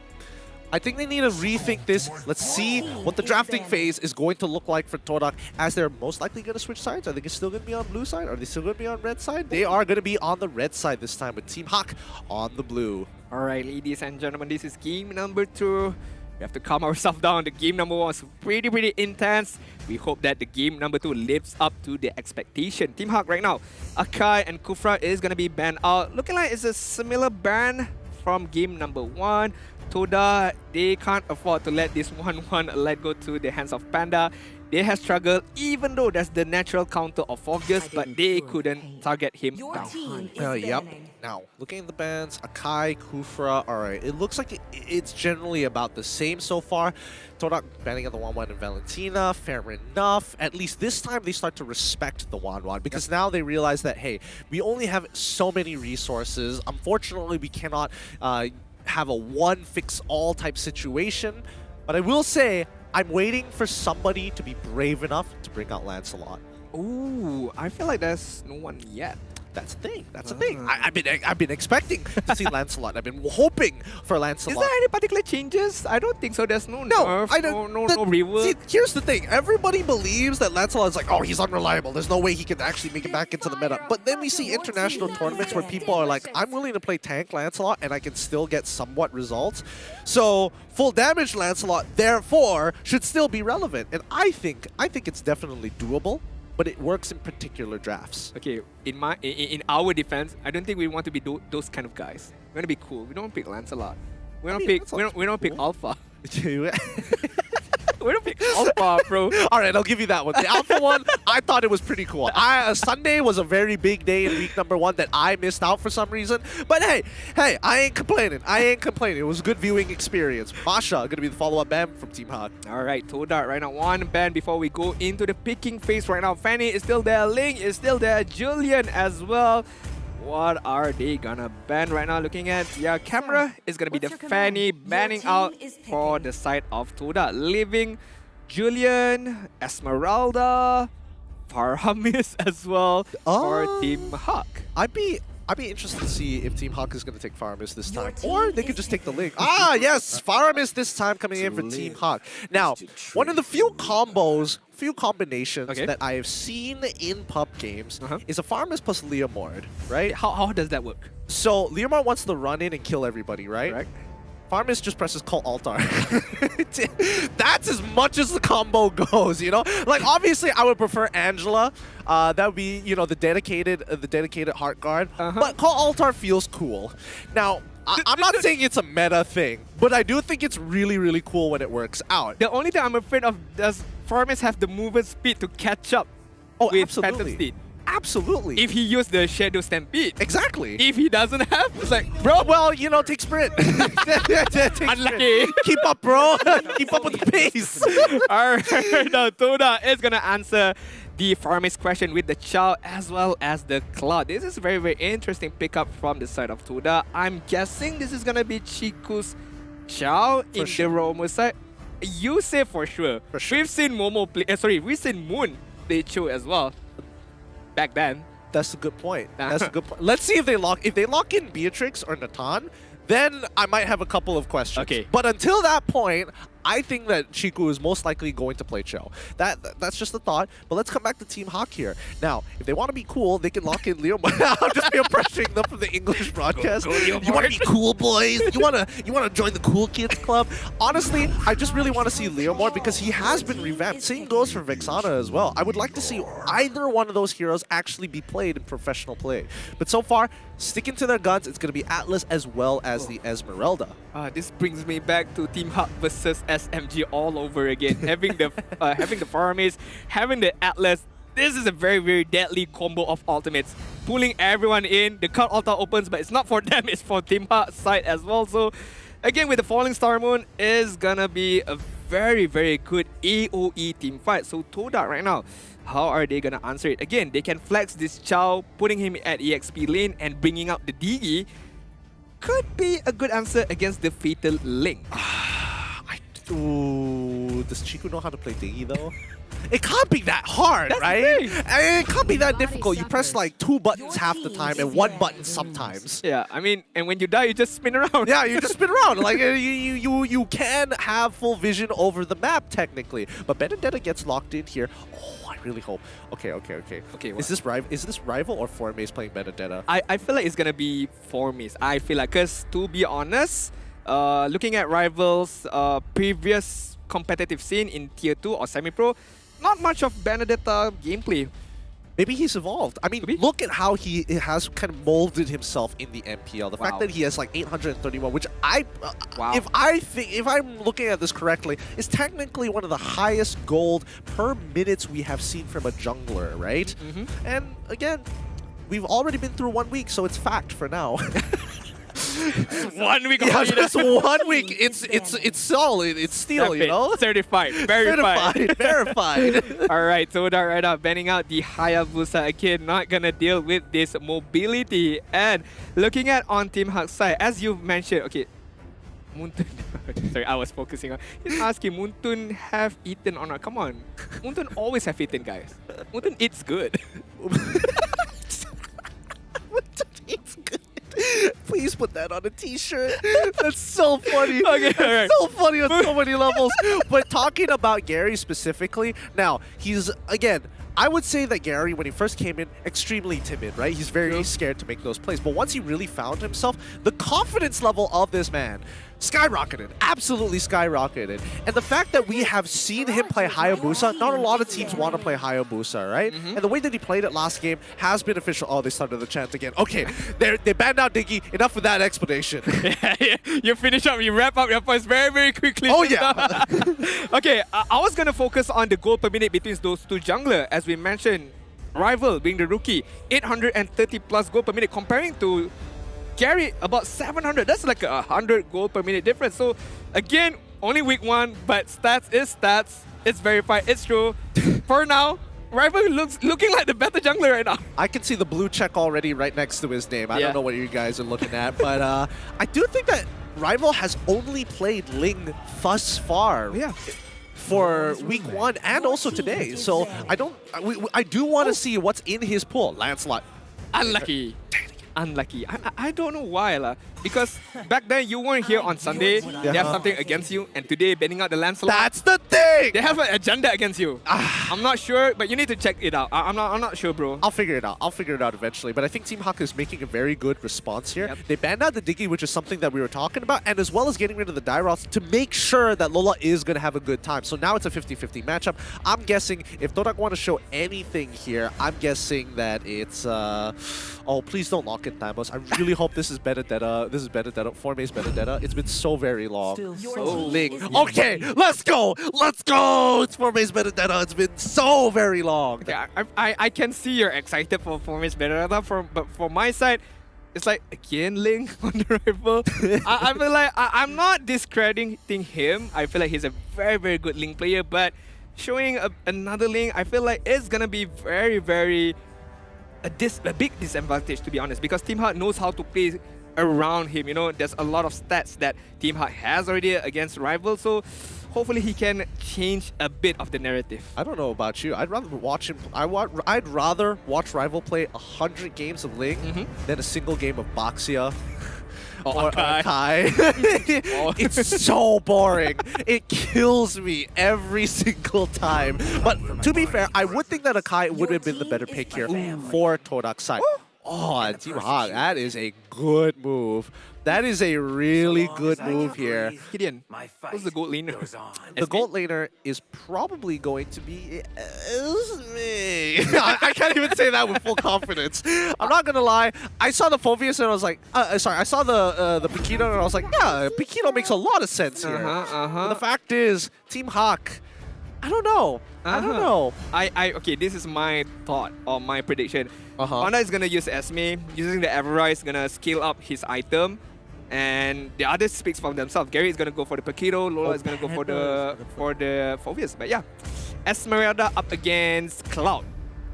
I think they need to rethink this. Let's see what the drafting phase is going to look like for TODAK, as they're most likely going to switch sides. I think it's still going to be on blue side. Are they still going to be on red side? They are going to be on the red side this time, with Team Hawk on the blue. Alright, ladies and gentlemen, this is game number 2. We have to calm ourselves down. The game number 1 was pretty intense. We hope that the game number 2 lives up to the expectation. Team Hawk right now, Akai and Kufra is going to be banned out. Looking like it's a similar ban from game number 1. TODAK, they can't afford to let this 1-1 let go to the hands of Panda. They have struggled, even though that's the natural counter of Forgus, but they couldn't target him down. Yep. Now, looking at the bans, Akai, Kufra, alright, it looks like it's generally about the same so far. TODAK banning at the 1-1 and Valentina, fair enough. At least this time they start to respect the 1-1 because now they realize that, hey, we only have so many resources. Unfortunately, we cannot have a one-fix-all type situation. But I will say, I'm waiting for somebody to be brave enough to bring out Lancelot. Ooh, I feel like there's no one yet. That's the thing. That's the thing. I've been expecting to see Lancelot. I've been hoping for Lancelot. Is there any particular changes? I don't think so. There's no nerf, I don't. no rework. See, here's the thing. Everybody believes that Lancelot is like, oh, he's unreliable. There's no way he can actually make it back into the meta. But then we see international tournaments where people are like, I'm willing to play tank Lancelot and I can still get somewhat results. So full damage Lancelot, therefore, should still be relevant. And I think it's definitely doable. But it works in particular drafts. Okay, in our defense, I don't think we want to be those kind of guys. We want to be cool. We don't pick Lancelot. We don't pick Alpha. We don't pick Alpha, bro. All right, I'll give you that one. The Alpha one, I thought it was pretty cool. Sunday was a very big day in week number 1 that I missed out for some reason. But hey, I ain't complaining. It was a good viewing experience. Masha, gonna be the follow-up ban from Team Hawk. All right, TODAK right now, 1 ban before we go into the picking phase right now. Fanny is still there, Ling is still there, Julian as well. What are they gonna ban right now? Looking at camera is gonna be the Fanny banning out for the side of TODAK, leaving Julian, Esmeralda, Farhamis as well for Team Hawk. I'd be interested to see if Team Hawk is going to take Farhamis this time, or they could just take the Link. Yes, Farhamis this time coming in for Team Hawk. Now, one of the few combinations that I have seen in pub games is a Farhamis plus Leomord, right? How does that work? So Leomord wants to run in and kill everybody, right? Right. Farhamis just presses Call Altar. That's as much as the combo goes, you know? Like, obviously, I would prefer Angela. That would be, you know, the dedicated Heart Guard. But Call Altar feels cool. Now, I'm not saying it's a meta thing, but I do think it's really, really cool when it works out. The only thing I'm afraid of, does Farhamis have the movement speed to catch up with Phantom Steed? Absolutely. If he used the Shadow Stampede. Exactly. If he doesn't have, it's like, bro. Well, you know, take sprint. Unlucky. Keep up, bro. Keep up with the pace. Alright, now TODAK is going to answer the Farhamis question with the Chow as well as the Cloud. This is a very, very interesting pickup from the side of TODAK. I'm guessing this is going to be Chiku's Chow in the Romo side. You say for sure. We've seen Momo play, we've seen Moon play Cho as well. Back then. That's a good point. That's a good point. Let's see if they lock in Beatrix or Natan, then I might have a couple of questions. Okay. But until that point, I think that Chiku is most likely going to play Cho. That's just a thought. But let's come back to Team Hawk here. Now, if they want to be cool, they can lock in Leo. I'll just be pressuring them from the English broadcast. You want to be cool, boys? You want to join the cool kids club? Honestly, I just really want to see Leo more because he has been revamped. Same goes for Vexana as well. I would like to see either one of those heroes actually be played in professional play. But so far, sticking to their guns, it's going to be Atlas as well as the Esmeralda. This brings me back to Team Hawk versus SMG all over again. having the Farhamis, having the Atlas. This is a very, very deadly combo of ultimates. Pulling everyone in, the Cult Altar opens, but it's not for them, it's for Team Hawk's side as well. So again, with the Falling Star Moon, is gonna be a very, very good AoE team fight. So TODAK right now, how are they gonna answer it? Again, they can flex this Chow, putting him at EXP lane and bringing out the Digi. Could be a good answer against the Fatal Link. Ooh, does Chiku know how to play Digi though? It can't be that hard, right? It can't be that difficult. You press like 2 buttons half the time and 1 button sometimes. Yeah, I mean, and when you die, you just spin around. Yeah, you just spin around. Like you can have full vision over the map technically, but Benedetta gets locked in here. Oh, I really hope. Okay. Is this rival or Formace playing Benedetta? I feel like it's gonna be Formace. I feel like, cause to be honest, looking at rivals' previous competitive scene in Tier 2 or Semi-Pro, not much of Benedetta gameplay. Maybe he's evolved. I mean, look at how he has kind of molded himself in the MPL. The fact that he has like 831, which if I'm looking at this correctly, is technically one of the highest gold per minutes we have seen from a jungler, right? And again, we've already been through 1 week, so it's fact for now. 1 week. Yeah, just 1 week. It's solid. It's steel, you know? Certified. Verified. Verified. Alright, so that right now, banning out the Hayabusa again. Not gonna deal with this mobility. And looking at on Team Huck's side, as you mentioned, okay, Muntun. Sorry, I was focusing on. He's asking, Muntun have eaten or not? Come on. Muntun always have eaten, guys. Muntun eats good. Please put that on a t-shirt. That's so funny. Okay, That's so funny on so many levels. But talking about Gary specifically, now, he's, again, I would say that Gary, when he first came in, extremely timid, right? He's very scared to make those plays. But once he really found himself, the confidence level of this man skyrocketed, absolutely skyrocketed. And the fact that we have seen him play Hayabusa, not a lot of teams want to play Hayabusa, right? And the way that he played it last game has been official. Oh, they started the chant again. Okay, they banned out Diggy. Enough with that explanation. You finish up, you wrap up your points very, very quickly. Oh, yeah. Okay, I was going to focus on the goal per minute between those two junglers. As we mentioned, Rival being the rookie, 830 plus goal per minute, comparing to Gary about 700. That's like 100 goal per minute difference. So again, only week 1, but stats is stats. It's verified. It's true. For now, Rival looking like the better jungler right now. I can see the blue check already right next to his name. I don't know what you guys are looking at, but I do think that Rival has only played Ling thus far. Yeah. For week 1 and also today. So I do want to see what's in his pool. Lancelot. Unlucky. Unlucky. I don't know why. Because back then you weren't here on Sunday. They have something against you. And today, banning out the Lancelot. That's the thing! They have an agenda against you. I'm not sure, but you need to check it out. I'm not sure, bro. I'll figure it out. I'll figure it out eventually. But I think Team Huck is making a very good response here. They banned out the Diggy, which is something that we were talking about, and as well as getting rid of the Dairoth to make sure that Lola is going to have a good time. So now it's a 50-50 matchup. I'm guessing if TODAK want to show anything here, I'm guessing that it's... oh, please don't lock in Thamos. I really hope this is Benedetta. This is Benedetta. Formace Benedetta. It's been so very long. Ling. Okay, let's go! Let's go! It's Formace Benedetta. It's been so very long. Okay, I can see you're excited for Formace Benedetta, but for my side, it's like, again, Ling on the Rival. I feel like I'm not discrediting him. I feel like he's a very, very good Ling player, but showing another Ling, I feel like it's gonna be very, very a big disadvantage, to be honest, because Team Heart knows how to play around him. You know, there's a lot of stats that Team Heart has already against Rival, so hopefully he can change a bit of the narrative. I don't know about you. I'd rather watch him. I'd rather watch Rival play 100 games of Ling than a single game of Baxia. Or Kai. It's so boring. It kills me every single time. But to be fair, I would think that Akai would have been the better pick here for TODAK's side. Oh, Team Hawk, that is a good move. That is a really good move here. Gideon, who's the gold laner? The gold laner is probably going to be me. I can't even say that with full confidence. I'm not gonna lie. I saw the Phobius and I was like, sorry, I saw the Piquito and I was like, yeah, Piquito makes a lot of sense here. But the fact is, Team Hawk, I don't know. I don't know. Okay, this is my thought or my prediction. Panda is gonna use Esme. Using the Everrise is gonna scale up his item. And the others speaks for themselves. Gary is gonna go for the Paquito, Lola is gonna go for the Phobius. But yeah, Esmeralda up against Cloud.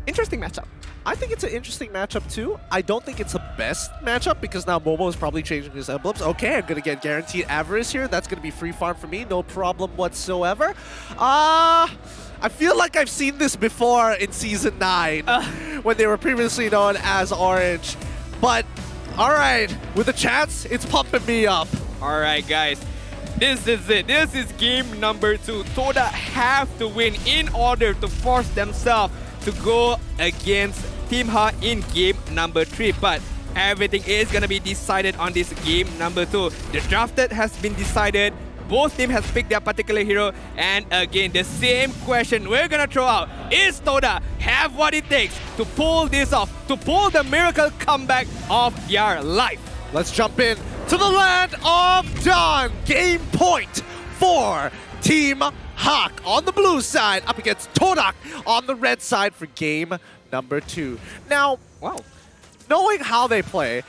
Interesting matchup. I think it's an interesting matchup too. I don't think it's the best matchup because now Momo is probably changing his emblems. Okay, I'm gonna get guaranteed Avarice here. That's gonna be free farm for me, no problem whatsoever. I feel like I've seen this before in Season 9 when they were previously known as Orange. But alright, with the chance, it's pumping me up. Alright guys, this is it. This is game number 2. TODAK have to win in order to force themselves to go against Team Heart in game number 3. But everything is gonna be decided on this game number 2. The drafted has been decided. Both teams has picked their particular hero. And again, the same question we're gonna throw out. Is TODAK have what it takes to pull this off, to pull the miracle comeback of their life? Let's jump in to the land of Dawn. Game point for Team Hawk on the blue side up against TODAK on the red side for game number 2. Now, wow, knowing how they play,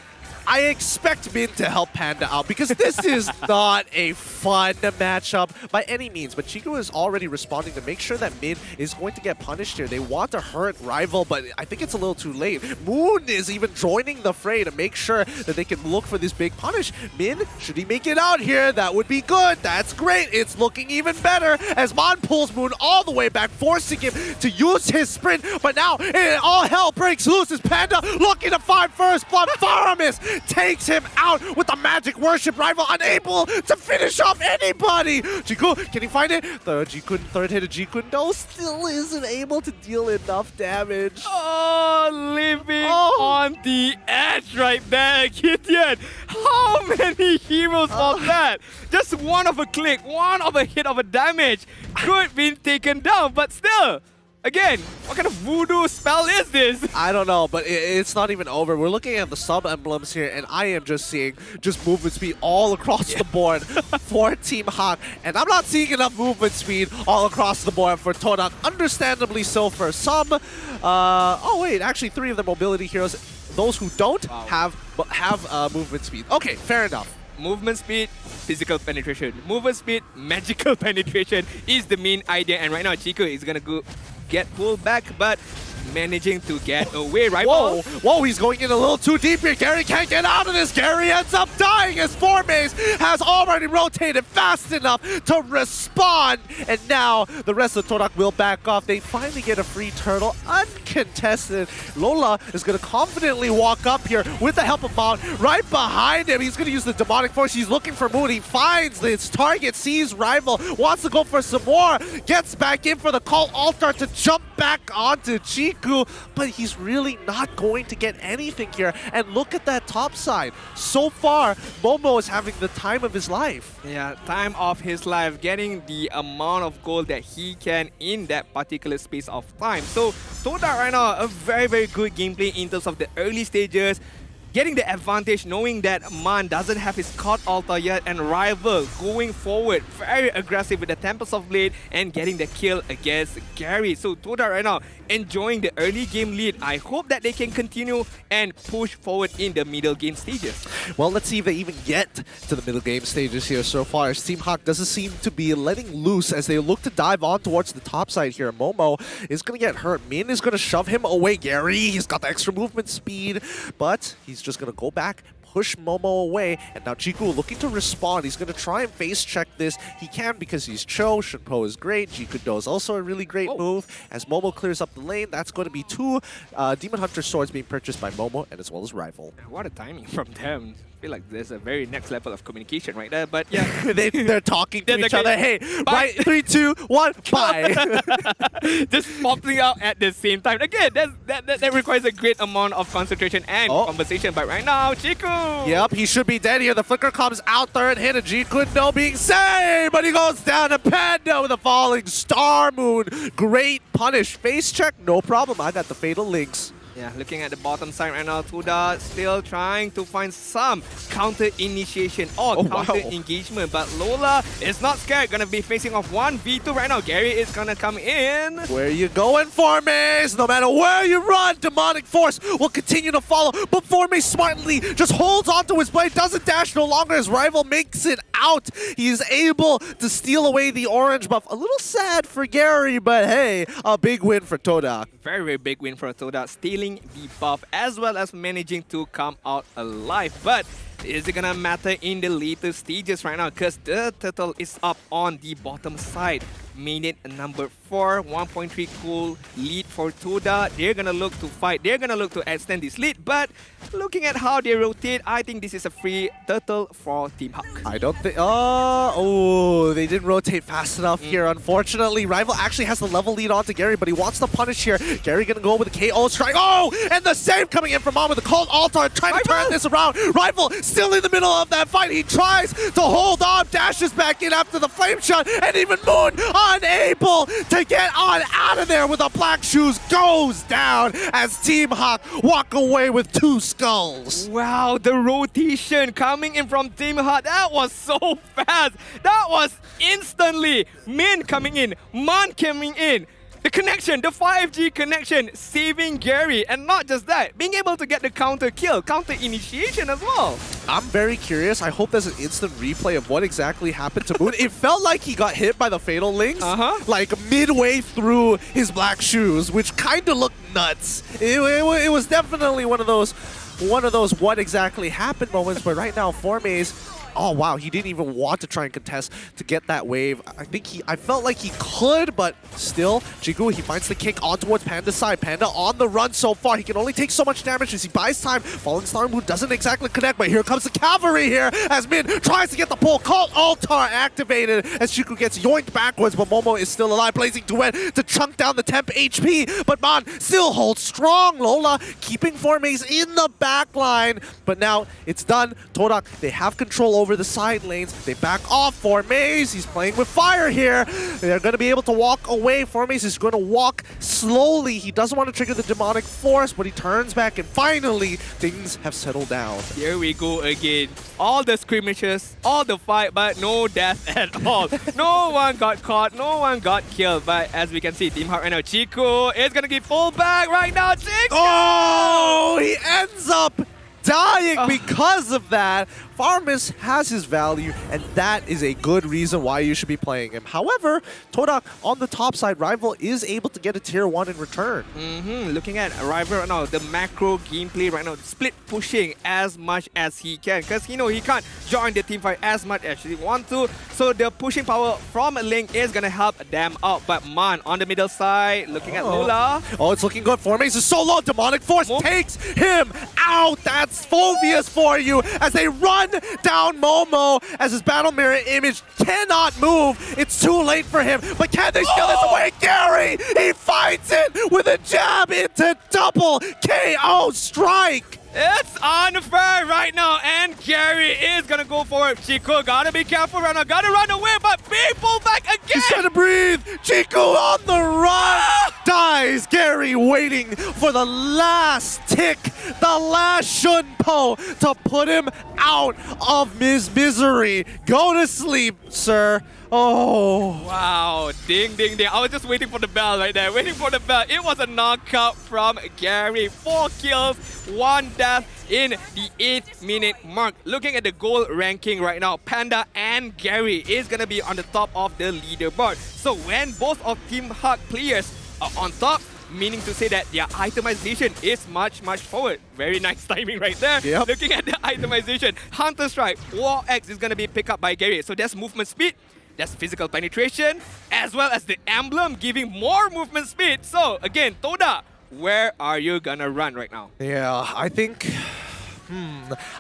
I expect Min to help Panda out because this is not a fun matchup by any means. But Chico is already responding to make sure that Min is going to get punished here. They want to hurt Rival, but I think it's a little too late. Moon is even joining the fray to make sure that they can look for this big punish. Min, should he make it out here, that would be good. That's great. It's looking even better as Mon pulls Moon all the way back, forcing him to use his sprint. But now all hell breaks loose as Panda looking to find first blood. Faramis takes him out with the magic worship. Rival unable to finish off anybody. Jiku, can he find it? The Jikun, third hit of Jikun, no, still isn't able to deal enough damage. Oh, living on the edge right there, Gideon. How many heroes was that? Just one of a click, one of a hit of a damage could be taken down, but still. Again, what kind of voodoo spell is this? I don't know, but it's not even over. We're looking at the sub-emblems here, and I am just seeing movement speed all across the board for Team Hawk. And I'm not seeing enough movement speed all across the board for TODAK. Understandably so for some. Oh wait, actually 3 of the mobility heroes, those who don't have movement speed. Okay, fair enough. Movement speed, physical penetration. Movement speed, magical penetration is the main idea. And right now, Chico is gonna get pulled back, but managing to get away. Right? Whoa, he's going in a little too deep here. Gary can't get out of this. Gary ends up dying as Formaze has already rotated fast enough to respond. And now the rest of TODAK will back off. They finally get a free turtle, uncontested. Lola is going to confidently walk up here with the help of Mount. Right behind him, he's going to use the demonic force. He's looking for Moon. He finds his target, sees Rival, wants to go for some more, gets back in for the call altar to jump back onto Chiku, but he's really not going to get anything here. And look at that top side. So far, Momo is having the time of his life. Yeah, time of his life, getting the amount of gold that he can in that particular space of time. So TODAK right now, a very, very good gameplay in terms of the early stages. Getting the advantage, knowing that Man doesn't have his card altar yet, and Rival going forward, very aggressive with the Tempest of Blade and getting the kill against Gary. So TODAK right now enjoying the early game lead. I hope that they can continue and push forward in the middle game stages. Well, let's see if they even get to the middle game stages here so far. As Team Hawk doesn't seem to be letting loose as they look to dive on towards the top side here. Momo is going to get hurt. Min is going to shove him away. Gary, he's got the extra movement speed, but he's just going to go back, push Momo away, and now Jiku looking to respond. He's going to try and face check this. He can because he's Cho. Shunpo is great. Jiku-Do is also a really great move. As Momo clears up the lane, that's going to be 2 Demon Hunter swords being purchased by Momo and as well as Rival. What a timing from them. I feel like there's a very next level of communication right there, but yeah. They're talking to each other. Hey, bye. 3, 2, 1, bye. Just popping out at the same time. Again, that requires a great amount of concentration and conversation, but right now, Chiku! Yep, he should be dead here. The flicker comes out, third hit, and Jiku-Do being saved, but he goes down to Panda with a falling star moon. Great punish. Face check, no problem. I got the fatal links. Yeah, looking at the bottom side right now, TODAK still trying to find some counter initiation or counter engagement, but Lola is not scared. Gonna be facing off 1v2 right now. Gary is gonna come in. Where you going, Formaze? No matter where you run, Demonic Force will continue to follow, but Formaze smartly just holds onto his blade, doesn't dash no longer. His rival makes it out. He is able to steal away the orange buff. A little sad for Gary, but hey, a big win for TODAK. Very, very big win for TODAK, stealing the buff as well as managing to come out alive. But is it gonna matter in the later stages right now? Because the turtle is up on the bottom side. minute number 4. 1.3 goal lead for TODAK. They're gonna look to fight. They're gonna look to extend this lead. But looking at how they rotate, I think this is a free turtle for Team Hawk. I don't think... Oh, they didn't rotate fast enough here. Unfortunately, Rival actually has the level lead on to Gary, but he wants to punish here. Gary gonna go with the KO strike. Oh, and the save coming in from Mom with the cold altar, trying to turn this around. Rival still in the middle of that fight. He tries to hold on, dashes back in after the flame shot, and even Moon unable to get on out of there with the black shoes goes down as Team Hawk walk away with 2 skulls. Wow, the rotation coming in from Team Hawk, that was so fast. That was instantly. Min coming in, Man coming in. The connection, the 5G connection, saving Gary. And not just that, being able to get the counter kill, counter initiation as well. I'm very curious. I hope there's an instant replay of what exactly happened to Moon. It felt like he got hit by the Fatal Links, like midway through his black shoes, which kind of looked nuts. It was definitely one of those what exactly happened moments, but right now, Formaze, oh wow, he didn't even want to try and contest to get that wave. I felt like he could, but still, Jigu, he finds the kick on towards Panda's side. Panda on the run so far. He can only take so much damage as he buys time. Fallen Star Moon doesn't exactly connect, but here comes the cavalry here as Min tries to get the pull. Cult Altar activated as Jigu gets yoinked backwards, but Momo is still alive. Blazing Duet to chunk down the temp HP, but Man still holds strong. Lola keeping Formaze in the back line, but now it's done. TODAK, they have control over the side lanes. They back off Formaze. He's playing with fire here. They're going to be able to walk away. Formaze is going to walk slowly. He doesn't want to trigger the demonic force, but he turns back, and finally things have settled down. Here we go again. All the skirmishes, all the fight, but no death at all. No one got caught, no one got killed. But as we can see, Team Hawk right now, Chico is going to get pulled back right now. Chico! Oh, he ends up dying because of that. Farmus has his value, and that is a good reason why you should be playing him. However, TODAK on the top side, Rival is able to get a tier 1 in return. Looking at Rival right now, the macro gameplay right now, split pushing as much as he can, because he can't join the team fight as much as he wants to. So the pushing power from Link is gonna help them out. But Man on the middle side, looking at Lola. Oh, it's looking good. Formaze is so low. Demonic Force takes him out. That's Phobius for you as they run down Momo as his battle mirror image cannot move. It's too late for him, but can they steal this away? Gary, he fights it with a jab into double KO strike. It's unfair right now, and Gary is gonna go for it. Chico gotta be careful right now, gotta run away, but be pulled back again. He's trying to breathe. Chico on the run. Dies. Gary waiting for the last tick, the last shunpo to put him out of his misery. Go to sleep, sir. Oh. Wow. Ding, ding, ding. I was just waiting for the bell right there. Waiting for the bell. It was a knockout from Gary. 4 kills, 1 death in the 8th minute mark. Looking at the goal ranking right now, Panda and Gary is going to be on the top of the leaderboard. So when both of Team Hawk players are on top, meaning to say that their itemization is much forward. Very nice timing right there. Yep. Looking at the itemization, Hunter Strike, War X is going to be picked up by Gary. So there's movement speed, there's physical penetration, as well as the emblem giving more movement speed. So again, TODAK, where are you gonna run right now? Yeah, I think...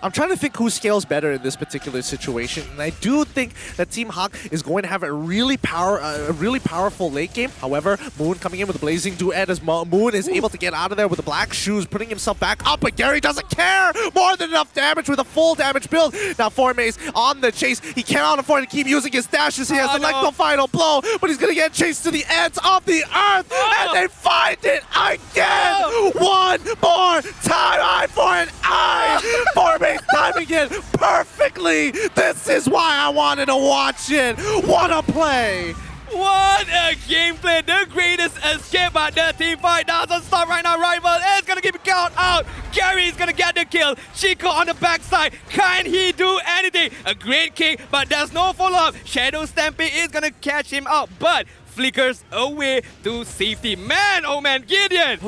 I'm trying to think who scales better in this particular situation, and I do think that Team Hawk is going to have a really powerful late game. However, Moon coming in with a Blazing Duet as Moon is able to get out of there with the black shoes, putting himself back up, but Gary doesn't care! More than enough damage with a full damage build. Now Formaze on the chase. He cannot afford to keep using his dashes. He has the final blow, but he's gonna get chased to the ends of the earth, and they find it again! One more time! Eye for an eye! Formaze timing it perfectly. This is why I wanted to watch it. What a play. What a gameplay. The greatest escape, but the team fight doesn't stop right now. Rival is going to keep it count out. Gary is going to get the kill. Chico on the backside. Can he do anything? A great kick, but there's no follow-up. Shadow Stampede is going to catch him out, but flickers away to safety. Man, oh man, Gideon!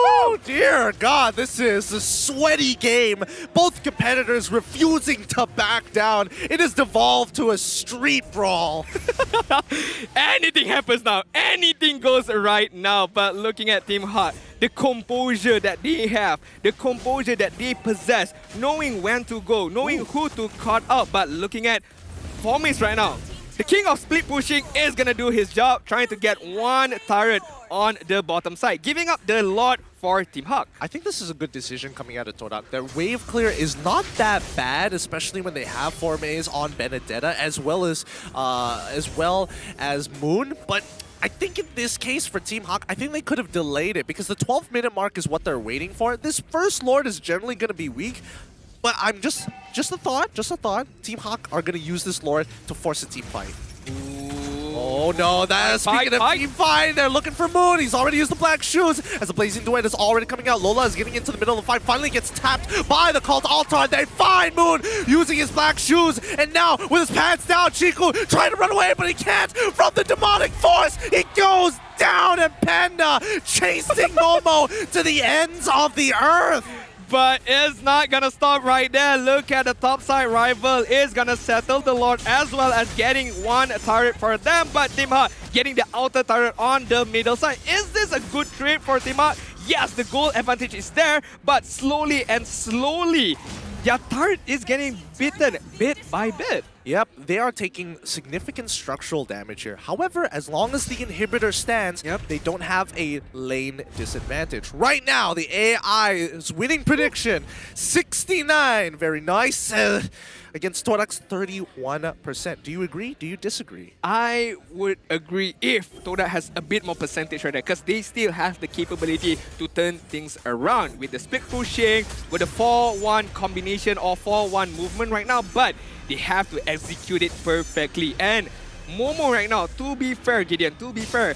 Oh dear God, this is a sweaty game. Both competitors refusing to back down. It has devolved to a street brawl. Anything happens now. Anything goes right now. But looking at Team Hot, the composure that they have, the composure that they possess, knowing when to go, knowing who to cut out. But looking at Formis right now, the king of split pushing is gonna do his job, trying to get one turret on the bottom side, giving up the lot for Team Hawk. I think this is a good decision coming out of TODAK. Their wave clear is not that bad, especially when they have Formes on Benedetta as well as Moon. But I think in this case for Team Hawk, I think they could have delayed it because the 12-minute mark is what they're waiting for. This first Lord is generally going to be weak. But I'm just a thought. Team Hawk are going to use this Lord to force a team fight. Oh no, speaking of team fight, they're looking for Moon. He's already used the black shoes as the Blazing Duet is already coming out. Lola is getting into the middle of the fight, finally gets tapped by the Cult Altar. They find Moon using his black shoes, and now with his pants down, Chiku trying to run away, but he can't from the demonic force. He goes down, and Panda chasing Momo to the ends of the earth. But it's not gonna stop right there. Look at the top side. Rival is gonna settle the Lord as well as getting one turret for them. But Team Hawk getting the outer turret on the middle side. Is this a good trade for Team Hawk? Yes, the goal advantage is there, but slowly and slowly, their turret is getting beaten bit by bit. Yep, they are taking significant structural damage here. However, as long as the inhibitor stands, they don't have a lane disadvantage. Right now, the AI is winning prediction. 69, very nice. Against TODAK's 31%. Do you agree? Do you disagree? I would agree if TODAK has a bit more percentage right there, because they still have the capability to turn things around with the split pushing, with the 4-1 combination or 4-1 movement right now, but they have to execute it perfectly. And Momo right now, to be fair, Gideon, to be fair,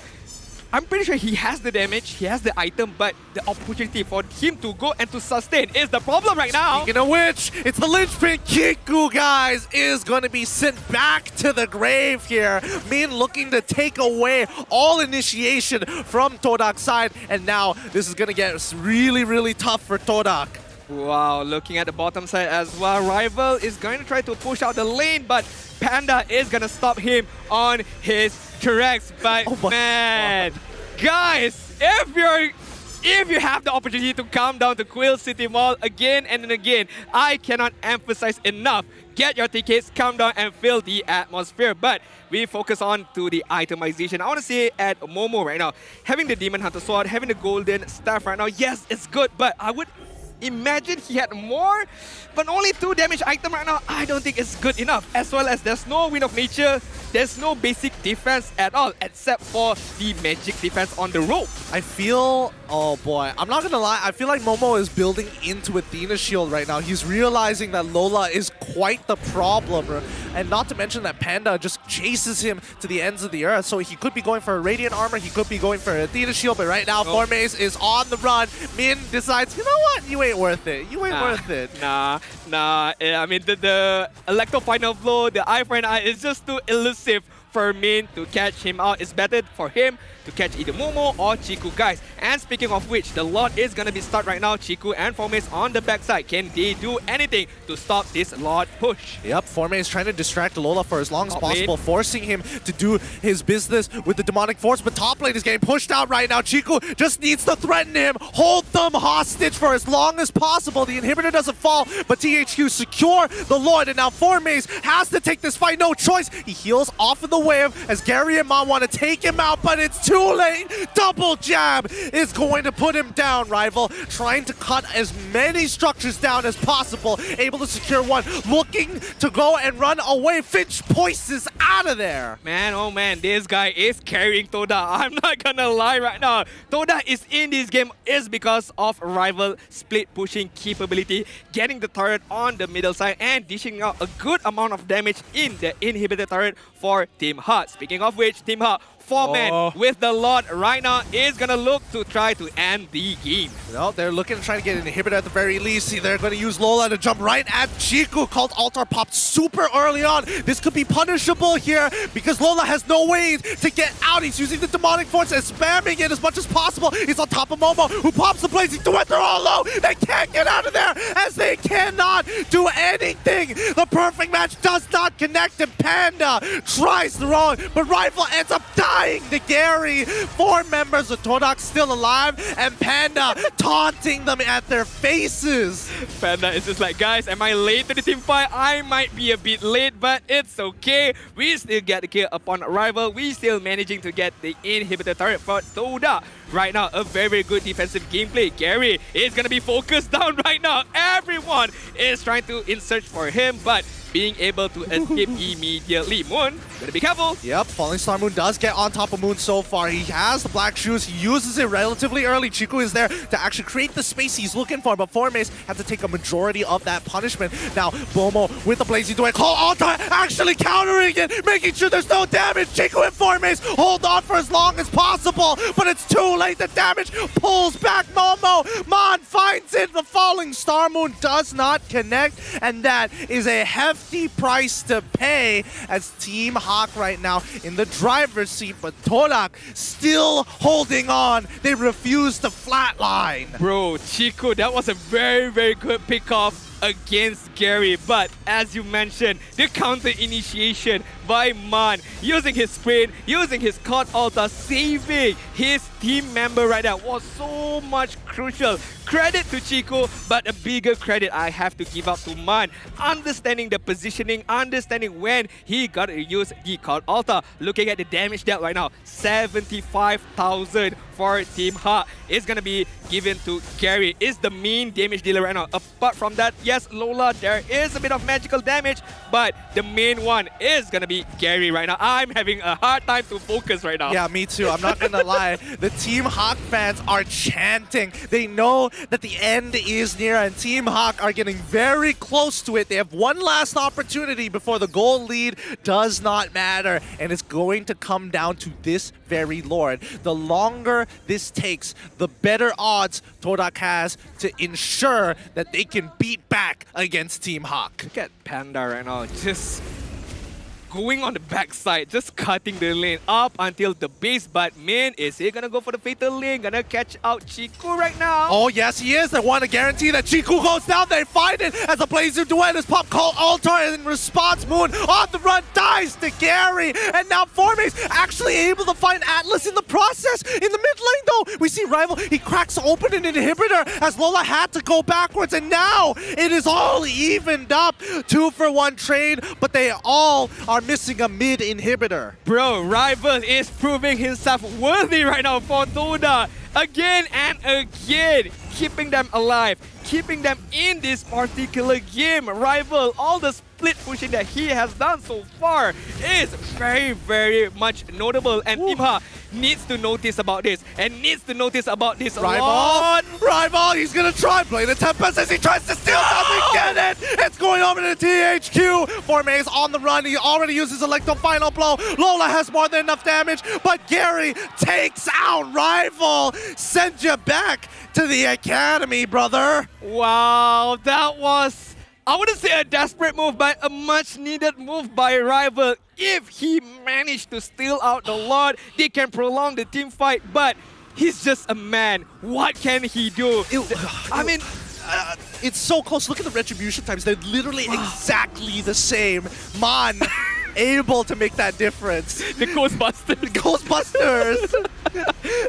I'm pretty sure he has the damage, he has the item, but the opportunity for him to go and to sustain is the problem right now. Speaking of which, it's the linchpin. Kiku, guys, is going to be sent back to the grave here. Min looking to take away all initiation from TODAK's side, and now this is going to get really, really tough for TODAK. Wow, looking at the bottom side as well, Rival is going to try to push out the lane, but Panda is going to stop him on his tracks. But man, guys, if you have the opportunity to come down to Quill City Mall again and again, I cannot emphasize enough. Get your tickets, come down and feel the atmosphere. But we focus on to the itemization. I want to say at Momo right now, having the Demon Hunter Sword, having the Golden Staff right now, yes, it's good, but I would imagine he had more, but only 2 damage item right now. I don't think it's good enough. As well as there's no Wind of Nature, there's no basic defense at all except for the magic defense on the rope. I feel, oh boy, I'm not gonna lie, I feel like Momo is building into Athena's shield right now. He's realizing that Lola is quite the problem, and not to mention that Panda just chases him to the ends of the earth, so he could be going for a Radiant Armor, he could be going for Athena's shield, but right now Formes is on the run. Min decides, you know what, you ain't worth it. You ain't worth it. Nah. I mean, the Electro Final Blow, the Eye for an Eye is just too elusive for Min to catch him out. It's better for him to catch either Momo or Chiku, guys. And speaking of which, the Lord is going to be start right now. Chiku and Formes on the backside. Can they do anything to stop this Lord push? Yep, Formes is trying to distract Lola for as long as possible, forcing him to do his business with the demonic force, but top lane is getting pushed out right now. Chiku just needs to threaten him, hold them hostage for as long as possible. The inhibitor doesn't fall, but THQ secure the Lord, and now Formes has to take this fight, no choice. He heals off of the wave as Gary and Mom want to take him out, but it's too late. Double jab is going to put him down. Rival trying to cut as many structures down as possible, able to secure one, looking to go and run away. Finch poises out of there. Man, oh man, this guy is carrying TODAK. I'm not gonna lie right now. TODAK is in this game is because of Rival split pushing capability, getting the turret on the middle side and dishing out a good amount of damage in the inhibitor turret for Team Hut. Speaking of which, Team Hut 4-man with the Lord right now is gonna look to try to end the game. No, they're looking to try to get an inhibitor at the very least. See, they're going to use Lola to jump right at Chiku. Cult Altar popped super early on. This could be punishable here because Lola has no way to get out. He's using the Demonic Force and spamming it as much as possible. He's on top of Momo, who pops the Blazing Duet. They're all low. They can't get out of there as they cannot do anything. The perfect match does not connect, and Panda tries the wrong, but Rival ends up dying to Gary. 4 members of TODAK still alive, and Panda taunting them at their faces. Panda is just like, guys, am I late to the team fight? I might be a bit late, but it's okay. We still get the kill upon Rival. We still managing to get the inhibitor turret for TODAK. Right now, a very good defensive gameplay. Gary is going to be focused down right now. Everyone is trying to insert for him, but being able to escape immediately. Moon, gotta be careful. Yep, Falling Star Moon does get on top of Moon so far. He has the black shoes. He uses it relatively early. Chiku is there to actually create the space he's looking for, but Formace had to take a majority of that punishment. Now, Bomo with the Blazing Duet. Call Altar actually countering it, making sure there's no damage. Chiku and Formace hold on for as long as possible, but it's too late. The damage pulls back Momo. Mon finds it. The Falling Star Moon does not connect, and that is a hefty price to pay as Team Hawk right now in the driver's seat, but TODAK still holding on. They refuse to flatline. Bro, Chico, that was a very good pick-off against Gary, but as you mentioned, the counter initiation by Man, using his sprint, using his Cult Altar, saving his team member right now was so much crucial. Credit to Chico, but a bigger credit I have to give up to Man. Understanding the positioning, understanding when he got to use the Cult Altar. Looking at the damage dealt right now, 75,000 for Team Hawk is gonna be given to Gary. Is the main damage dealer right now. Apart from that, yes, Lola, there is a bit of magical damage, but the main one is gonna be Gary right now. I'm having a hard time to focus right now. Yeah, me too. I'm not gonna lie. The Team Hawk fans are chanting. They know that the end is near, and Team Hawk are getting very close to it. They have one last opportunity before the goal lead does not matter, and it's going to come down to this very Lord. The longer this takes, the better odds TODAK has to ensure that they can beat back against Team Hawk. Look at Panda right now, just going on the backside, just cutting the lane up until the base. But man, is he gonna go for the fatal lane? Gonna catch out Chiku right now? Oh yes, he is. They want to guarantee that Chiku goes down. They find it as a Blazing Duet is pop call Altar, and in response, Moon on the run dies to Gary. And now Formace actually able to find Atlas in the process. In the mid lane though, we see Rival. He cracks open an inhibitor as Lola had to go backwards, and now it is all evened up. 2-for-1 trade, but they all are missing a mid inhibitor. Bro, Rival is proving himself worthy right now for TODAK. Again and again, keeping them alive, keeping them in this particular game. Rival, all the split pushing that he has done so far is very much notable, and Team Hawk needs to notice about this and needs to notice about this a lot. Rival, he's gonna try play the Tempest as he tries to steal something. Get it! It's going over to THQ. Formace on the run. He already uses Electro Final Blow. Lola has more than enough damage, but Gary takes out Rival. Send you back to the academy, brother. Wow, that was, I wouldn't say a desperate move, but a much needed move by Rival. If he managed to steal out the Lord, they can prolong the team fight, but he's just a man. What can he do? I mean, it's so close. Look at the retribution times. They're literally exactly the same. Man, able to make that difference. The Ghostbusters. Ghostbusters.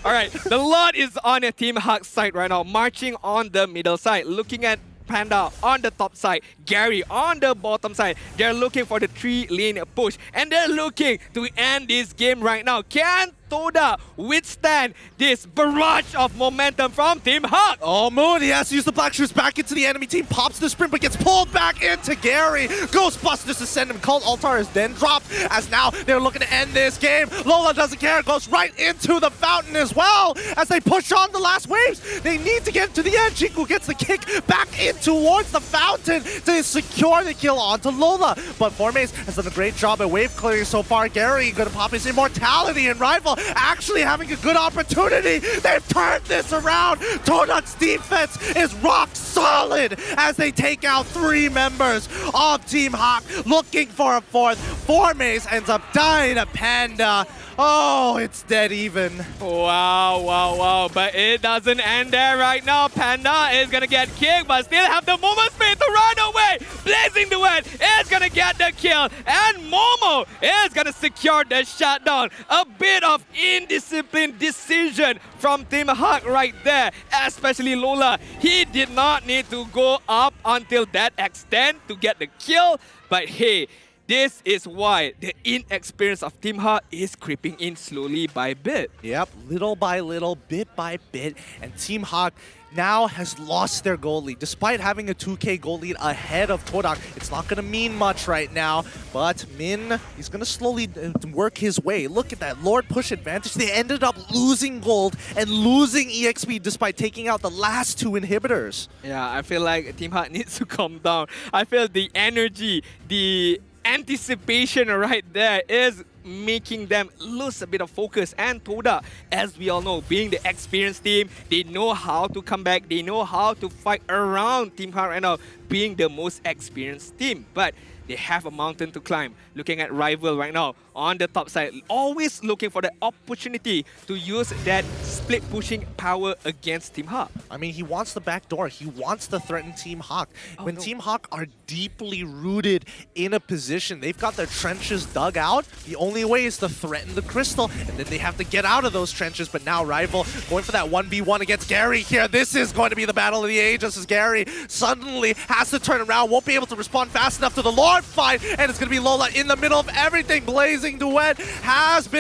All right, the Lord is on a Team Hawk side right now, marching on the middle side, looking at Panda on the top side, Gary on the bottom side. They're looking for the 3-lane push, and they're looking to end this game right now. Can TODAK withstand this barrage of momentum from Team Hawk? Oh, Moon, he has to use the black shoes back into the enemy team, pops the sprint, but gets pulled back into Gary. Ghostbusters to send him. Cult Altar is then dropped, as now they're looking to end this game. Lola doesn't care, goes right into the fountain as well, as they push on the last waves. They need to get to the end. Chiku gets the kick back in towards the fountain to secure the kill onto Lola. But Formace has done a great job at wave clearing so far. Gary gonna pop his immortality, and Rival actually having a good opportunity. They've turned this around. TODAK's defense is rock solid as they take out 3 members of Team Hawk, looking for a 4th. Formace ends up dying to Panda. Oh, it's dead even. Wow. But it doesn't end there right now. Panda is going to get kicked, but still have the Momo speed to run away. Blazing Duet is going to get the kill. And Momo is going to secure the shutdown. A bit of indisciplined decision from Team Hawk right there. Especially Lola. He did not need to go up until that extent to get the kill. But hey, this is why the inexperience of Team Hawk is creeping in slowly by bit. Yep, little by little, bit by bit, and Team Hawk now has lost their goal lead. Despite having a 2K goal lead ahead of TODAK, it's not going to mean much right now, but Min, he's going to slowly work his way. Look at that, Lord push advantage. They ended up losing gold and losing EXP despite taking out the last 2 inhibitors. Yeah, I feel like Team Hawk needs to calm down. I feel the energy, the anticipation right there is making them lose a bit of focus. And TODAK, as we all know, being the experienced team, they know how to come back, they know how to fight around Team Hawk right now, being the most experienced team. But they have a mountain to climb. Looking at Rival right now on the top side, always looking for the opportunity to use that split pushing power against Team Hawk. I mean, he wants the back door. He wants to threaten Team Hawk. When Team Hawk are deeply rooted in a position, they've got their trenches dug out. The only way is to threaten the crystal, and then they have to get out of those trenches. But now Rival going for that 1v1 against Gary here. This is going to be the battle of the ages, as Gary suddenly has to turn around, won't be able to respond fast enough to the Lord fight, and it's going to be Lola in the middle of everything. Blazing Duet hasn't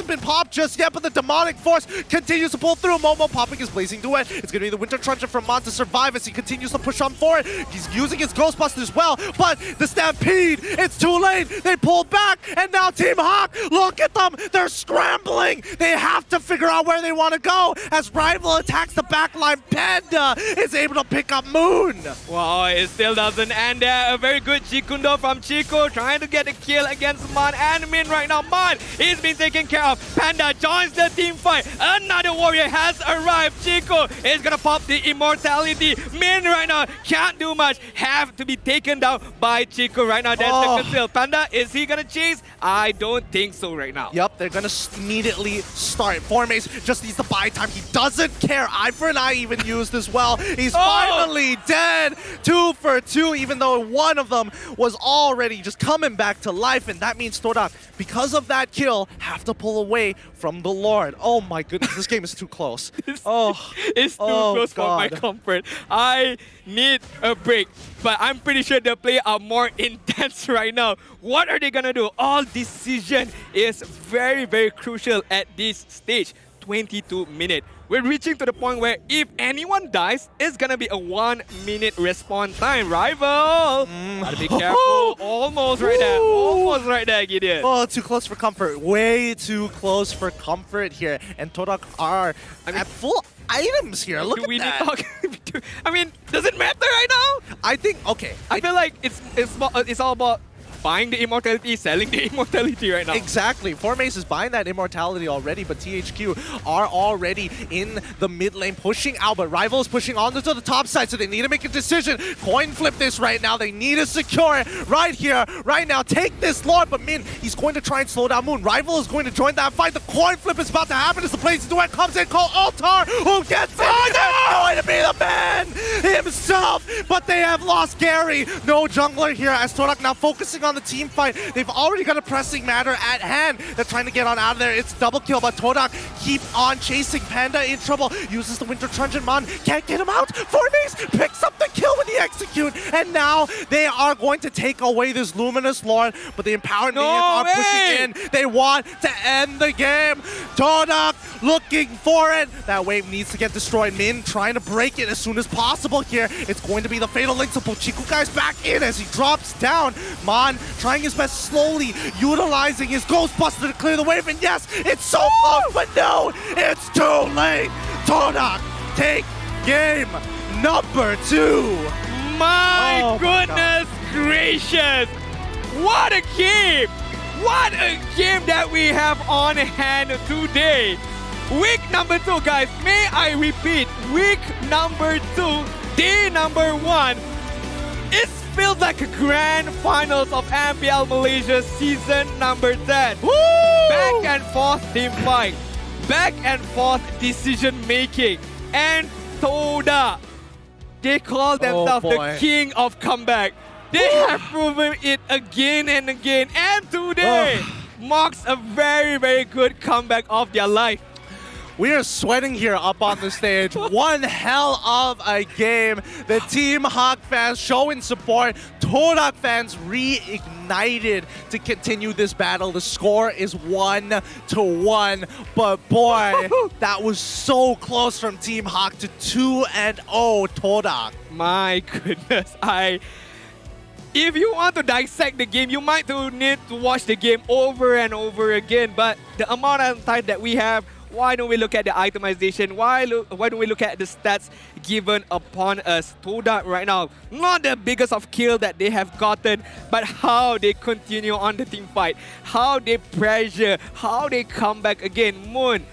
been popped just yet, but the demonic force continues to pull through. Momo popping his Blazing Duet. It's going to be the Winter Truncheon from Mon to survive as he continues to push on forward. He's using his Ghostbusters as well, but the Stampede, it's too late. They pulled back, and now Team Hawk, look at them. They're scrambling. They have to figure out where they want to go as Rival attacks the backline. Panda is able to pick up Moon. Wow, it still doesn't end there. A very good Chikundo from Chico trying to get a kill against Mon and Min right now. Mon is being taken care of. Panda joins the team fight. Another warrior has arrived. Chico is gonna pop the immortality. Min right now can't do much. Have to be taken down by Chico right now. There's the conceal. Panda, is he gonna chase? I don't think so right now. Yep, they're gonna immediately start. Formace just needs to buy time. He doesn't care. Eye for an eye even used as well. He's finally dead. 2 for 2, even though one of them was already just coming back to life, and that means TODAK, because of that kill, have to pull away from the Lord. Oh my goodness, this game is too close. It's too close for my comfort. I need a break, but I'm pretty sure the play are more intense right now. What are they gonna do? All decision is very, very crucial at this stage. 22 minutes. We're reaching to the point where if anyone dies, it's gonna be a 1-minute respawn time. Rival! Gotta be careful. Almost right there. Almost right there, Gideon. Oh, too close for comfort. Way too close for comfort here. And TODAK are at full items here. Look at that. I mean, does it matter right now? I think, okay. I feel like it's all about buying the immortality, selling the immortality right now. Exactly. Formace is buying that immortality already, but THQ are already in the mid lane pushing out, but Rival is pushing on to the top side, so they need to make a decision. Coin flip this right now. They need to secure it right here, right now. Take this Lord, but Min, he's going to try and slow down Moon. Rival is going to join that fight. The coin flip is about to happen as the Blazing Duet comes in. Call Altar, who gets it. It's going to be the man himself, but they have lost Gary. No jungler here as TODAK now focusing on on the team fight. They've already got a pressing matter at hand. They're trying to get on out of there. It's double kill, but TODAK keep on chasing. Panda in trouble. Uses the Winter Truncheon. Mon can't get him out. Fornace picks up the kill with the execute. And now they are going to take away this Luminous Lord, but the Empowered Minions are pushing in. They want to end the game. TODAK looking for it. That wave needs to get destroyed. Min trying to break it as soon as possible here. It's going to be the Fatal Link, so Pochiku guy's back in as he drops down. Mon trying his best, slowly utilizing his Ghostbuster to clear the wave, and yes, it's so close, but no, it's too late. TODAK take game number 2. My goodness gracious! What a game! What a game that we have on hand today. Week number 2, guys. May I repeat, week number 2, day number 1. It feels like a grand finals of MPL Malaysia season number 10. Woo! Back and forth team fight. Back and forth decision making. And TODAK, they call themselves the king of comeback. They have proven it again and again. And today marks a very, very good comeback of their life. We are sweating here up on the stage. One hell of a game. The Team Hawk fans showing support. TODAK fans reignited to continue this battle. The score is 1-1. But boy, that was so close from Team Hawk to 2-0 TODAK. My goodness, if you want to dissect the game, you might need to watch the game over and over again. But the amount of time that we have, why don't we look at the itemization? Why don't we look at the stats given upon us? TODAK right now, not the biggest of kill that they have gotten, but how they continue on the team fight, how they pressure, how they come back again. Moon,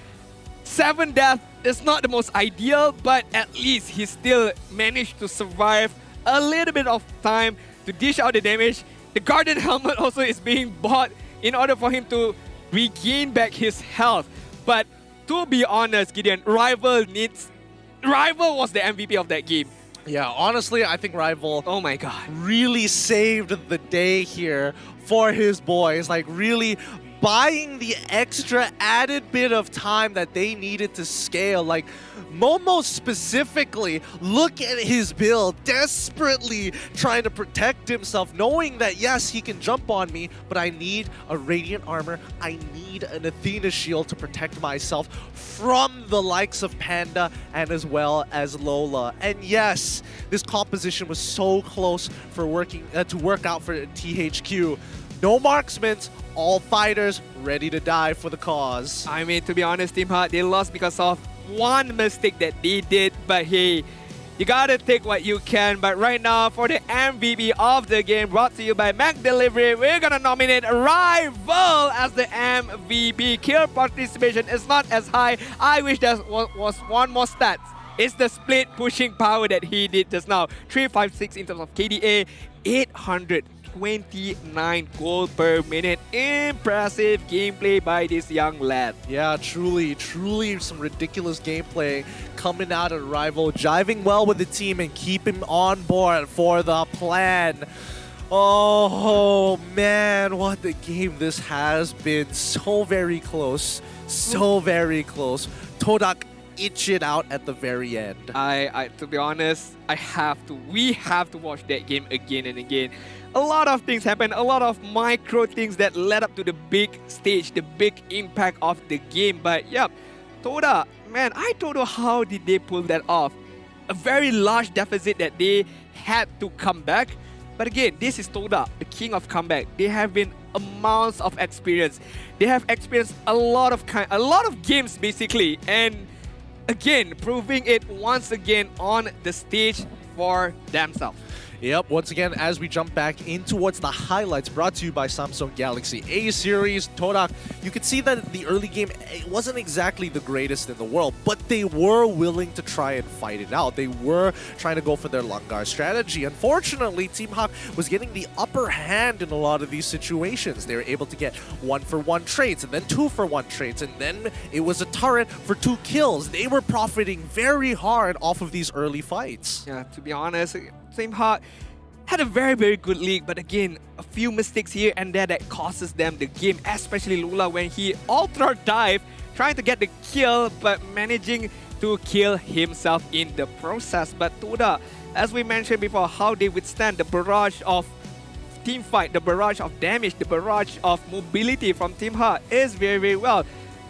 7 deaths is not the most ideal, but at least he still managed to survive a little bit of time to dish out the damage. The Guardian Helmet also is being bought in order for him to regain back his health. But to be honest, Gideon, Rival was the MVP of that game. Yeah, honestly, I think Rival, oh my god, really saved the day here for his boys. Like, really buying the extra added bit of time that they needed to scale. Like, Momo specifically, look at his build, desperately trying to protect himself, knowing that yes, he can jump on me, but I need a Radiant Armor, I need an Athena Shield to protect myself from the likes of Panda and as well as Lola. And yes, this composition was so close for to work out for THQ. No marksmen, all fighters ready to die for the cause. I mean, to be honest, Team Hawk, they lost because of one mistake that they did, but hey, you gotta take what you can. But right now, for the MVP of the game, brought to you by Mac Delivery, we're gonna nominate Rival as the MVP. Kill participation is not as high. I wish there was one more stat. It's the split pushing power that he did just now. 356 in terms of KDA, 829 gold per minute. Impressive gameplay by this young lad. Yeah, truly some ridiculous gameplay coming out of Rival, jiving well with the team and keeping on board for the plan. Oh man, what a game this has been. So very close. So very close. TODAK itch it out at the very end. To be honest, we have to watch that game again and again. A lot of things happened, a lot of micro things that led up to the big stage, the big impact of the game. But yep, TODAK, man, I don't know how did they pull that off. A very large deficit that they had to come back. But again, this is TODAK, the king of comeback. They have been amounts of experience. They have experienced a lot of games basically, and again, proving it once again on the stage for themselves. Yep, once again, as we jump back in towards the highlights brought to you by Samsung Galaxy A series, TODAK, you could see that the early game, it wasn't exactly the greatest in the world, but they were willing to try and fight it out. They were trying to go for their Lungar strategy. Unfortunately, Team Hawk was getting the upper hand in a lot of these situations. They were able to get 1-for-1 trades, and then 2-for-1 trades, and then it was a turret for 2 kills. They were profiting very hard off of these early fights. Yeah, to be honest, Team Hawk had a very, very good league, but again, a few mistakes here and there that causes them the game, especially Lula when he ultra dive, trying to get the kill, but managing to kill himself in the process. But TODAK, as we mentioned before, how they withstand the barrage of team fight, the barrage of damage, the barrage of mobility from Team Ha is very, very well.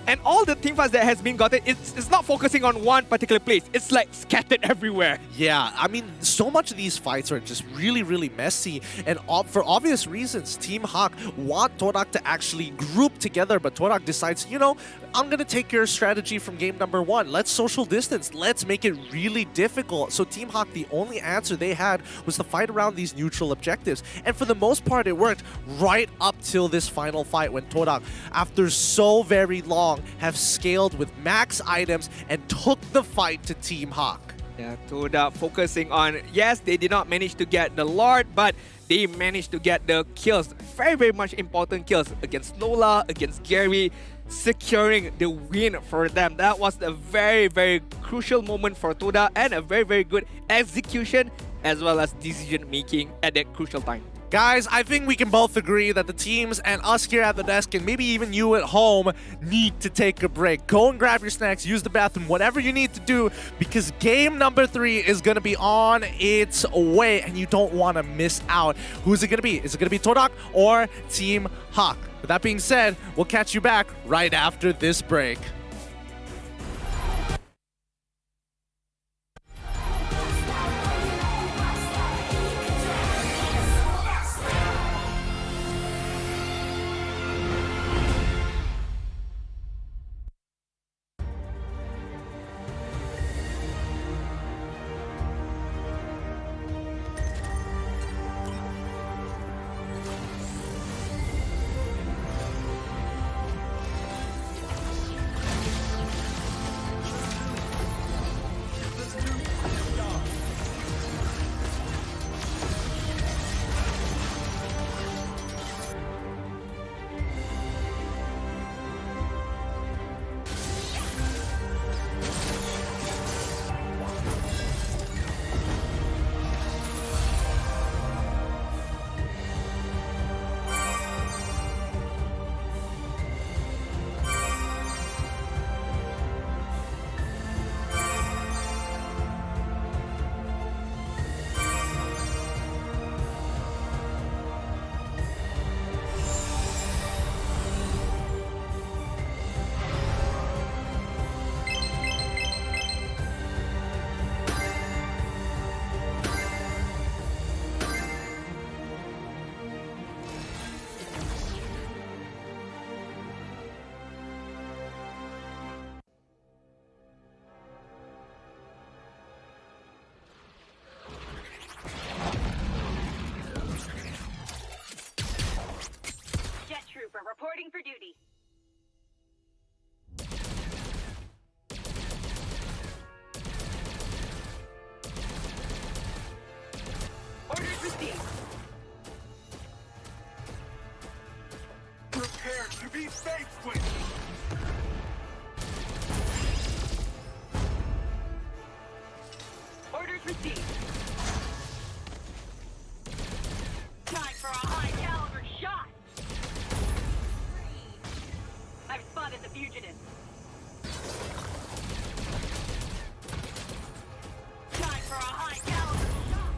And all the team fights that has been gotten, it's not focusing on one particular place. It's like scattered everywhere. Yeah, I mean, so much of these fights are just really, really messy. And for obvious reasons, Team Hawk want TODAK to actually group together, but TODAK decides, you know, I'm going to take your strategy from game number 1. Let's social distance. Let's make it really difficult. So Team Hawk, the only answer they had was to fight around these neutral objectives. And for the most part, it worked right up till this final fight when TODAK, after so very long, have scaled with max items and took the fight to Team Hawk. Yeah, TODAK focusing on, yes, they did not manage to get the Lord, but they managed to get the kills. Very, very much important kills against Lola, against Gary, securing the win for them. That was a very, very crucial moment for TODAK and a very, very good execution as well as decision making at that crucial time. Guys, I think we can both agree that the teams and us here at the desk and maybe even you at home need to take a break. Go and grab your snacks, use the bathroom, whatever you need to do, because game number 3 is going to be on its way and you don't want to miss out. Who's it going to be? Is it going to be TODAK or Team Hawk? With that being said, we'll catch you back right after this break. Reporting for duty. Orders received. Prepare to be faced with. Orders received. Time for a high caliber shot. I've spotted the fugitive. Time for a high caliber shot.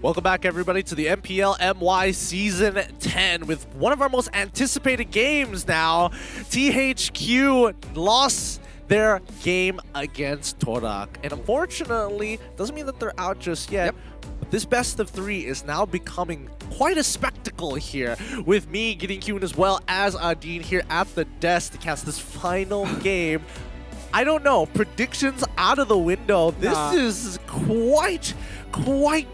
Welcome back, everybody, to the MPL MY Season 10 with one of our most anticipated games now. THQ lost their game against TODAK. And unfortunately, doesn't mean that they're out just yet. But this best of 3 is now becoming quite a spectacle here, with me getting Kyun as well as Adine here at the desk to cast this final game. I don't know, predictions out of the window. This is quite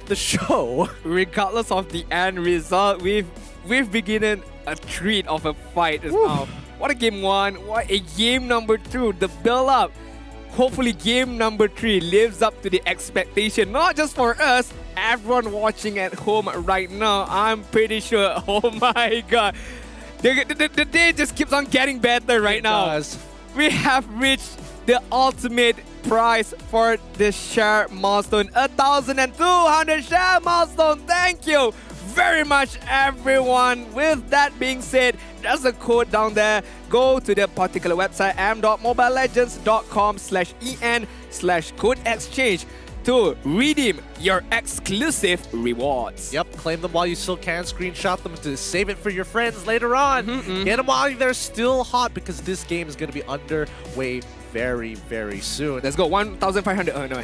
the show. Regardless of the end result, we've begun a treat of a fight as well. What a game 1, what a game number 2, the build up. Hopefully game number 3 lives up to the expectation, not just for us, everyone watching at home right now. I'm pretty sure, oh my god, the day just keeps on getting better right now. We have reached the ultimate prize for the share milestone, 1,200 share milestone. Thank you very much, everyone. With that being said, there's a code down there. Go to the particular website m.mobilelegends.com/en/code exchange to redeem your exclusive rewards. Yep, claim them while you still can. Screenshot them to save it for your friends later on. Get them while they're still hot, because this game is going to be underway very soon. Let's go, 1,500. Oh, no.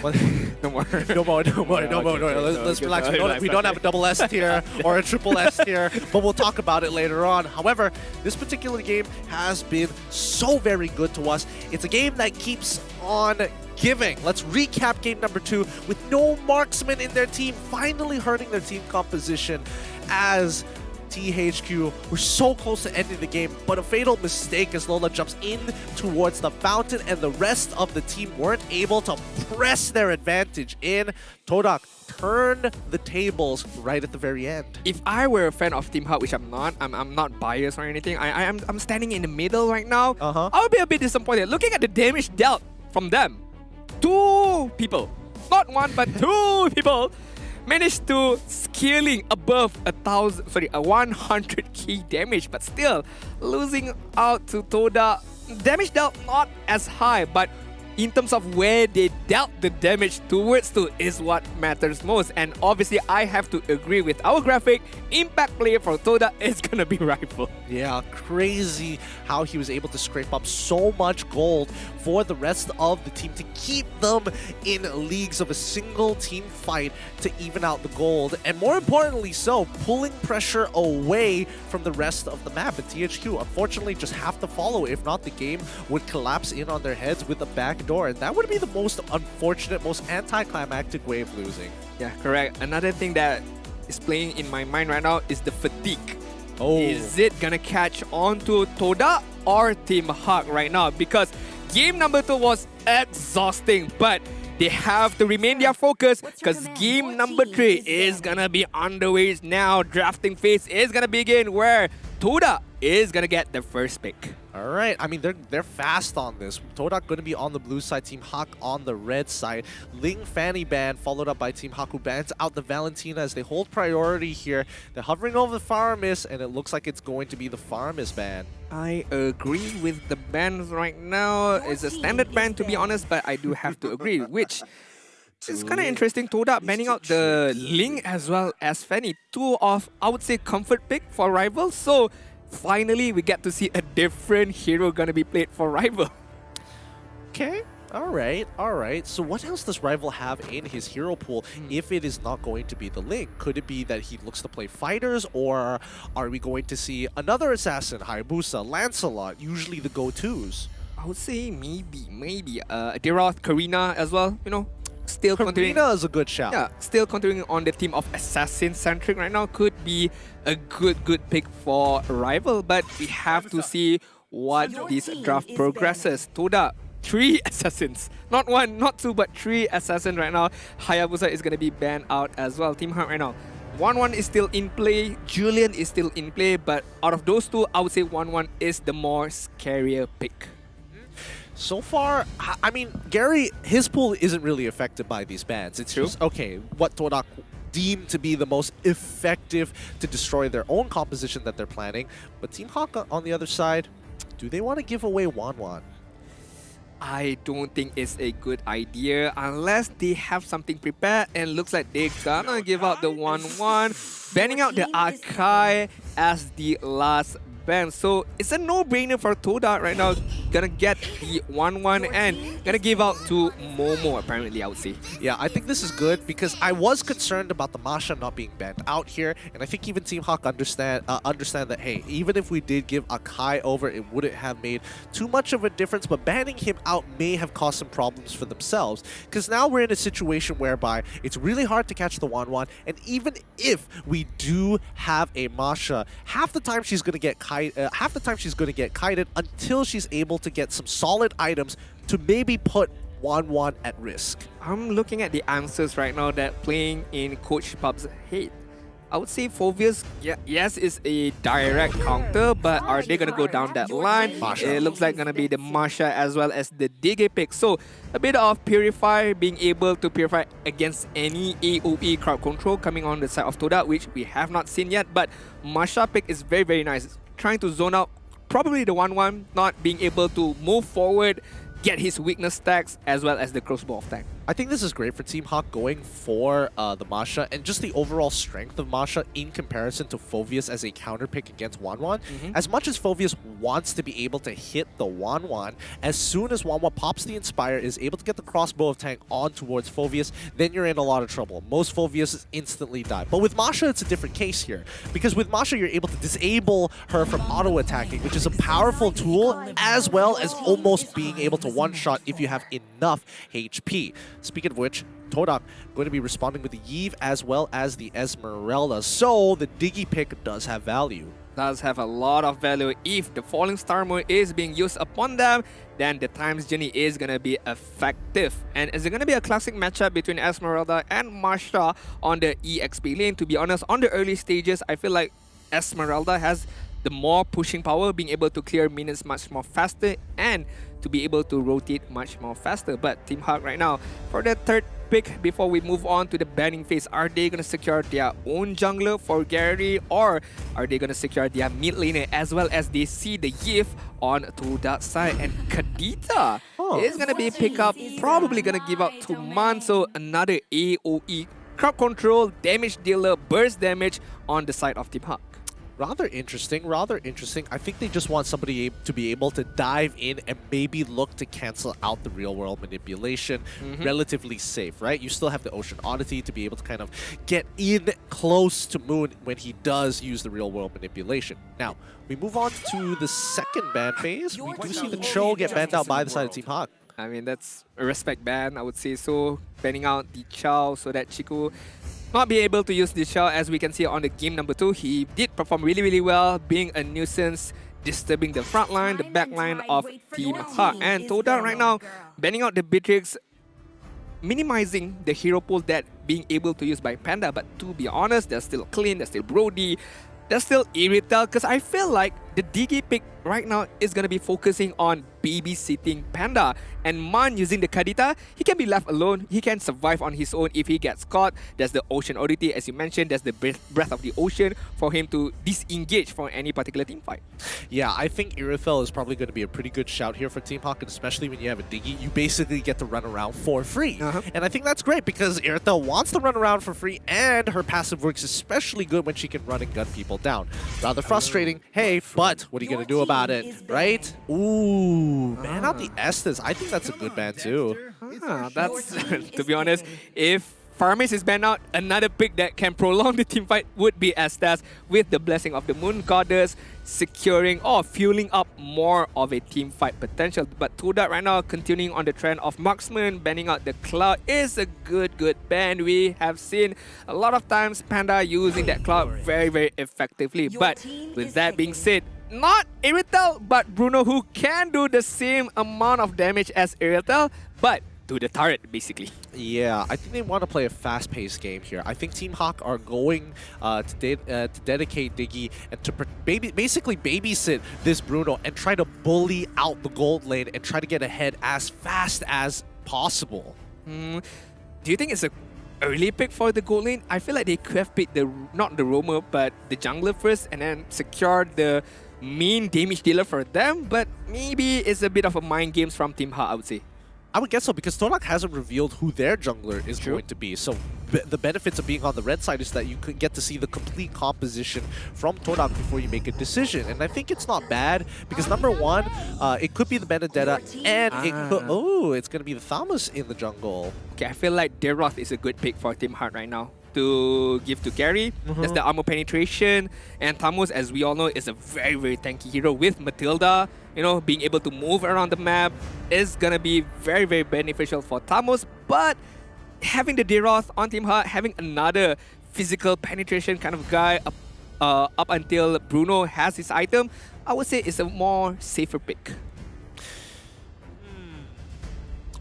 No more. No more. Let's relax. We don't have a double S tier or a triple S tier, but we'll talk about it later on. However, this particular game has been so very good to us. It's a game that keeps on giving. Let's recap game number 2 with no marksman in their team, finally hurting their team composition as THQ were so close to ending the game, but a fatal mistake as Lola jumps in towards the fountain and the rest of the team weren't able to press their advantage in. TODAK turned the tables right at the very end. If I were a fan of Team Hawk, which I'm not biased or anything, I'm standing in the middle right now, I would be a bit disappointed looking at the damage dealt from them. 2 people, not 1 but 2 people managed to scaling above 100k damage, but still losing out to TODAK. Damage dealt not as high, but in terms of where they dealt the damage towards to is what matters most. And obviously I have to agree with our graphic, impact player for TODAK is gonna be Rival. Yeah, crazy how he was able to scrape up so much gold for the rest of the team to keep them in leagues of a single team fight to even out the gold, and more importantly so, pulling pressure away from the rest of the map. And THQ unfortunately just have to follow, if not the game would collapse in on their heads with a backdoor, and that would be the most unfortunate, most anticlimactic way of losing. Yeah, correct. Another thing that is playing in my mind right now is the fatigue. Is it gonna catch on to TODAK or Team Hawk right now? Because game number 2 was exhausting, but they have to remain their focus because game number 3 is gonna be underway now. Drafting phase is gonna begin where TODAK is gonna get the first pick. All right, I mean, they're fast on this. TODAK going to be on the blue side, Team Hawk on the red side. Ling Fanny ban followed up by Team Hawk, who bans out the Valentina as they hold priority here. They're hovering over the Faramis, and it looks like it's going to be the Faramis ban. I agree with the bans right now. It's a standard ban, to be honest, but I do have to agree, which is kind of interesting. TODAK banning out the Ling as well as Fanny. 2 of, I would say, comfort pick for rivals. So finally, we get to see a different hero gonna be played for Rival. Okay, all right. So what else does Rival have in his hero pool if it is not going to be the Ling? Could it be that he looks to play fighters, or are we going to see another assassin, Hayabusa, Lancelot, usually the go-tos? I would say maybe Derath, Karina as well, you know. Still continuing. Karina is a good shout. Yeah, still continuing on the team of assassin-centric right now. Could be a good pick for Rival, but we have to see what this draft progresses. TODAK, 3 assassins. Not 1, not 2, but 3 assassins right now. Hayabusa is going to be banned out as well. Team Hawk right now. 1-1 is still in play. Julian is still in play, but out of those 2, I would say 1-1 is the more scarier pick. So far, I mean, Gary, his pool isn't really affected by these bans. It's just, okay, what TODAK deemed to be the most effective to destroy their own composition that they're planning. But Team Hawk on the other side, do they want to give away Wanwan? I don't think it's a good idea unless they have something prepared, and looks like they're gonna give out the 1-1, banning out the Akai as the last ban. So it's a no-brainer for TODAK right now. Gonna get the 1-1 and gonna give out to Momo, apparently, I would say. Yeah, I think this is good because I was concerned about the Masha not being banned out here, and I think even Team Hawk understand that, hey, even if we did give Akai over, it wouldn't have made too much of a difference, but banning him out may have caused some problems for themselves, because now we're in a situation whereby it's really hard to catch the 1-1, and even if we do have a Masha, half the time she's going to get kited until she's able to get some solid items to maybe put 1-1 at risk. I'm looking at the answers right now that playing in Coach Pub's head. I would say Phoveus, yes, is a direct counter, but are they gonna go down that line? Masha. It looks like gonna be the Masha as well as the Diggy pick. So a bit of Purify, being able to purify against any AOE crowd control coming on the side of TODAK, which we have not seen yet, but Masha pick is very, very nice. Trying to zone out probably the 1-1, not being able to move forward, get his weakness stacks, as well as the crossbow of tank. I think this is great for Team Hawk going for the Masha and just the overall strength of Masha in comparison to Phoveus as a counter pick against 1-1. As much as Phoveus wants to be able to hit the 1-1, as soon as 1-1 pops the Inspire, is able to get the crossbow of tank on towards Phoveus, then you're in a lot of trouble. Most Phoveus instantly die. But with Masha, it's a different case here, because with Masha, you're able to disable her from auto-attacking, which is a powerful tool, as well as almost being able to one-shot if you have enough HP. Speaking of which, TODAK going to be responding with the Yve as well as the Esmeralda. So the Diggy pick does have value. Does have a lot of value. If the Falling Star mode is being used upon them, then the Time's Journey is going to be effective. And is it going to be a classic matchup between Esmeralda and Masha on the EXP lane? To be honest, on the early stages, I feel like Esmeralda has the more pushing power, being able to clear minions much more faster and to be able to rotate much more faster. But Team Hawk right now, for the third pick, before we move on to the banning phase, are they going to secure their own jungler for Gary, or are they going to secure their mid laner as well as they see the Yve on TODAK side? And Kadita is going to be pick up, probably going to give out to Man, so another AOE crowd control, damage dealer, burst damage on the side of Team Hawk. Rather interesting, rather interesting. I think they just want somebody to be able to dive in and maybe look to cancel out the real-world manipulation. Relatively safe, right? You still have the Ocean Oddity to be able to kind of get in close to Moon when he does use the real-world manipulation. Now, we move on to the second ban phase. We do see the Cho get banned out by the side of Team Hawk. I mean, that's a respect ban, I would say so. Banning out the Chow so that Chiku not be able to use the Chow. As we can see on the game number 2, he did perform really, really well, being a nuisance, disturbing the front line, the back line of Team Hawk. And TODAK right now, banning out the Beatrix, minimizing the hero pool that being able to use by Panda. But to be honest, they're still clean, they're still Brody, they're still Iritel, because I feel like the DG pick right now is going to be focusing on babysitting Panda. And Man using the Kadita, he can be left alone. He can survive on his own if he gets caught. There's the Ocean Oddity, as you mentioned. There's the Breath of the Ocean for him to disengage from any particular team fight. Yeah, I think Irithel is probably going to be a pretty good shout here for Team Hawk, and especially when you have a Diggy, you basically get to run around for free. And I think that's great because Irithel wants to run around for free, and her passive works especially good when she can run and gun people down. Rather frustrating, hey, but what are you going to do about it, right? Ooh, ban out the Estes. I think that's a good ban too. That's, to be honest, if Farmis is banned out, another pick that can prolong the team fight would be Estes, with the blessing of the Moon Goddess securing or fueling up more of a team fight potential. But TODAK right now, continuing on the trend of Marksman, banning out the Cloud is a good ban. We have seen a lot of times Panda using that Cloud very, very effectively. But with that being said, not Iritel, but Bruno, who can do the same amount of damage as Iritel, but to the turret, basically. Yeah, I think they want to play a fast-paced game here. I think Team Hawk are going to dedicate Diggy and to basically babysit this Bruno and try to bully out the gold lane and try to get ahead as fast as possible. Do you think it's a early pick for the gold lane? I feel like they could have picked not the roamer, but the jungler first, and then secure the main damage dealer for them, but maybe it's a bit of a mind games from Team Ha, I would say. I would guess so, because TODAK hasn't revealed who their jungler is going to be. So the benefits of being on the red side is that you could get to see the complete composition from TODAK before you make a decision. And I think it's not bad, because number one, it could be the Benedetta, and it could, it's going to be the Thamus in the jungle. Okay, I feel like Deroth is a good pick for Team Heart right now to give to Gary. That's the armor penetration. And Thamus, as we all know, is a very, very tanky hero with Matilda. You know, being able to move around the map is gonna be very, very beneficial for Thamus. But having the Deroth on Team Heart, having another physical penetration kind of guy up until Bruno has his item, I would say it's a more safer pick.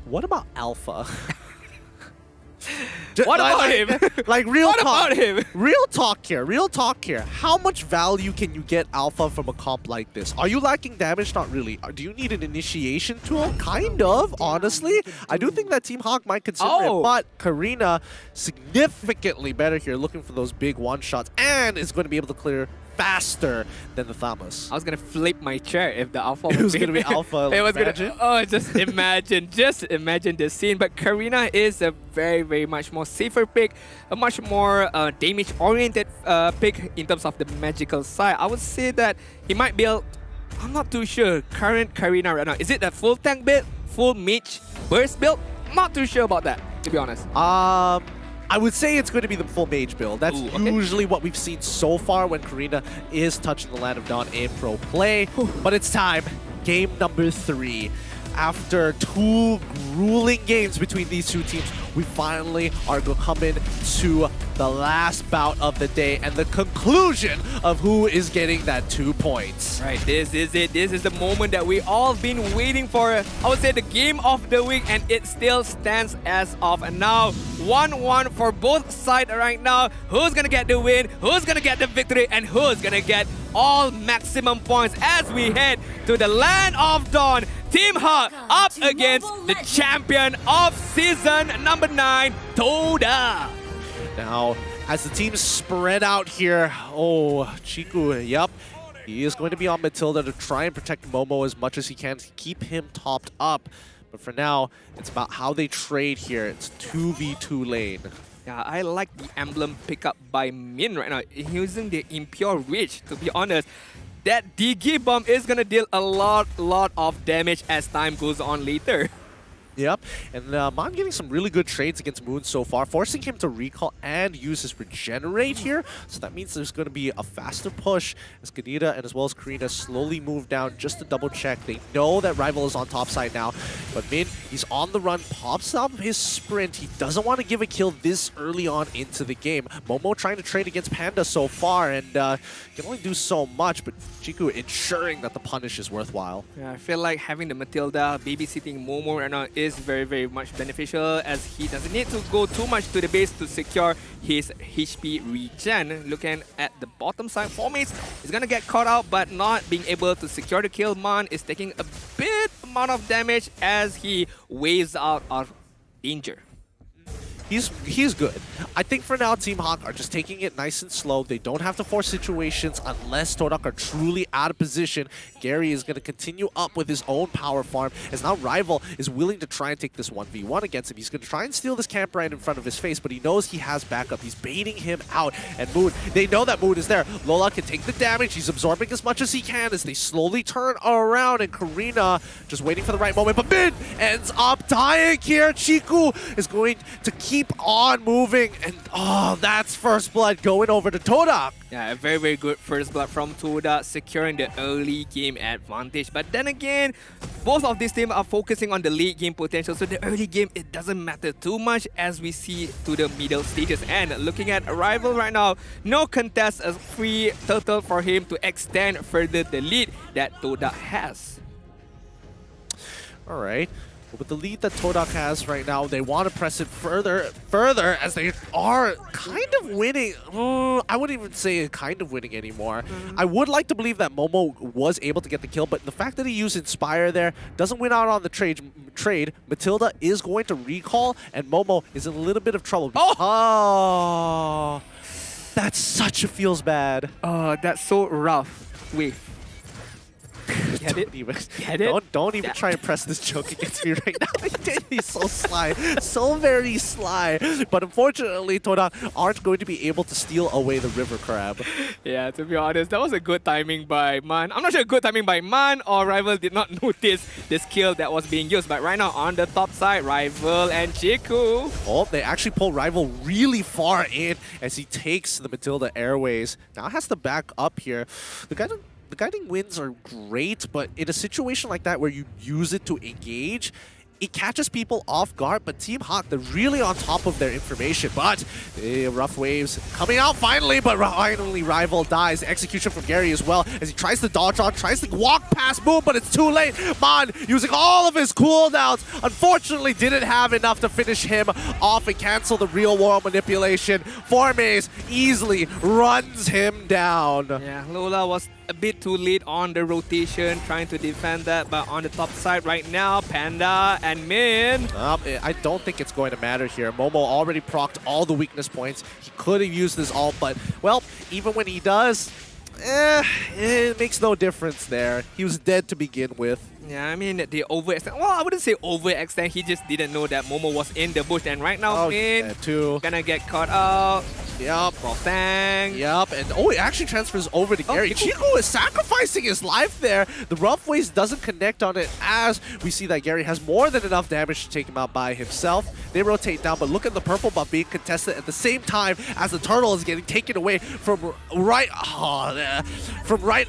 What about Alpha? What about him? Like real What talk. about him? Real talk here. Real talk here. How much value can you get Alpha from a comp like this? Are you lacking damage? Not really. Do you need an initiation tool? Kind of, honestly. I do think that Team Hawk might consider it, but Karina significantly better here, looking for those big one-shots, and is going to be able to clear faster than the Thamus. I was gonna flip my chair if the Alpha It was gonna be Alpha. It was gonna, just imagine the scene. But Karina is a very, very much more safer pick, a much more damage-oriented pick in terms of the magical side. I would say that he might build, I'm not too sure, current Karina right now. Is it a full tank build, full mage burst build? I'm not too sure about that, to be honest. I would say it's going to be the full mage build. That's usually what we've seen so far when Karina is touching the Land of Dawn in pro play. But it's time. Game number 3. After 2 grueling games between these two teams, we finally are coming to the last bout of the day and the conclusion of who is getting that 2 points. Right, this is it. This is the moment that we all been waiting for. I would say the game of the week, and it still stands as of now. 1-1 for both sides right now. Who's gonna get the win? Who's gonna get the victory? And who's gonna get all maximum points as we head to the Land of Dawn? Team Hawk up against the champion of season number 9, TODAK. Now, as the teams spread out here, Chiku, yep, he is going to be on Matilda to try and protect Momo as much as he can to keep him topped up. But for now, it's about how they trade here. It's 2v2 lane. Yeah, I like the emblem pickup by Min right now. Using the Impure Reach, to be honest. That DG bomb is gonna deal a lot of damage as time goes on later. Yep, and Mon getting some really good trades against Moon so far, forcing him to recall and use his regenerate here. So that means there's going to be a faster push as Ganita and as well as Karina slowly move down just to double check. They know that Rival is on top side now, but Min, he's on the run, pops up his sprint. He doesn't want to give a kill this early on into the game. Momo trying to trade against Panda so far and can only do so much, but Chiku ensuring that the punish is worthwhile. Yeah, I feel like having the Matilda babysitting Momo right now is very, very much beneficial as he doesn't need to go too much to the base to secure his HP regen. Looking at the bottom side, Formates is gonna get caught out but not being able to secure the kill. Mon is taking a bit amount of damage as he weighs out of danger. He's good. I think for now, Team Hawk are just taking it nice and slow. They don't have to force situations unless TODAK are truly out of position. Gary is going to continue up with his own power farm as now Rival is willing to try and take this 1v1 against him. He's going to try and steal this camp right in front of his face, but he knows he has backup. He's baiting him out. And Moon, they know that Moon is there. Lola can take the damage. He's absorbing as much as he can as they slowly turn around. And Karina just waiting for the right moment. But Min ends up dying here. Chiku is going to keep on moving, and that's first blood going over to TODAK. Yeah, a very, very good first blood from TODAK, securing the early game advantage. But then again, both of these teams are focusing on the late game potential, so the early game, it doesn't matter too much as we see to the middle stages. And looking at Rival right now, no contest, a free turtle for him to extend further the lead that TODAK has. All right. With the lead that TODAK has right now, they want to press it further as they are kind of winning. I wouldn't even say kind of winning anymore. I would like to believe that Momo was able to get the kill, but the fact that he used Inspire there doesn't win out on the trade. Matilda is going to recall, and Momo is in a little bit of trouble. Oh, that's such a feels bad. Oh, that's so rough. Wait. Get it? Get it? Don't even try and press this joke against me right now. He's so sly. So very sly. But unfortunately, TODAK aren't going to be able to steal away the river crab. Yeah, to be honest, that was a good timing by Man. I'm not sure good timing by Man or Rival did not notice the skill that was being used. But right now, on the top side, Rival and Chiku. Oh, they actually pull Rival really far in as he takes the Matilda Airways. Now has to back up here. The guiding winds are great, but in a situation like that where you use it to engage, it catches people off guard, but Team Hawk, they're really on top of their information. But rough waves coming out finally, but finally Rival dies. Execution from Gary as well as he tries to dodge on, tries to walk past Moon, but it's too late. Mon using all of his cooldowns, unfortunately didn't have enough to finish him off and cancel the real world manipulation. Formaze easily runs him down. Yeah, Lola was a bit too late on the rotation, trying to defend that, but on the top side right now, Panda and Min. I don't think it's going to matter here. Momo already procced all the weakness points. He could have used his ult, but, well, even when he does, it makes no difference there. He was dead to begin with. Yeah, I mean, they overextend. Well, I wouldn't say overextend. He just didn't know that Momo was in the bush. And right now, Min gonna get caught out. Yep. Tang. Yep. And it actually transfers over to Gary. Chiku is sacrificing his life there. The rough waves doesn't connect on it as we see that Gary has more than enough damage to take him out by himself. They rotate down, but look at the purple buff being contested at the same time as the turtle is getting taken away from right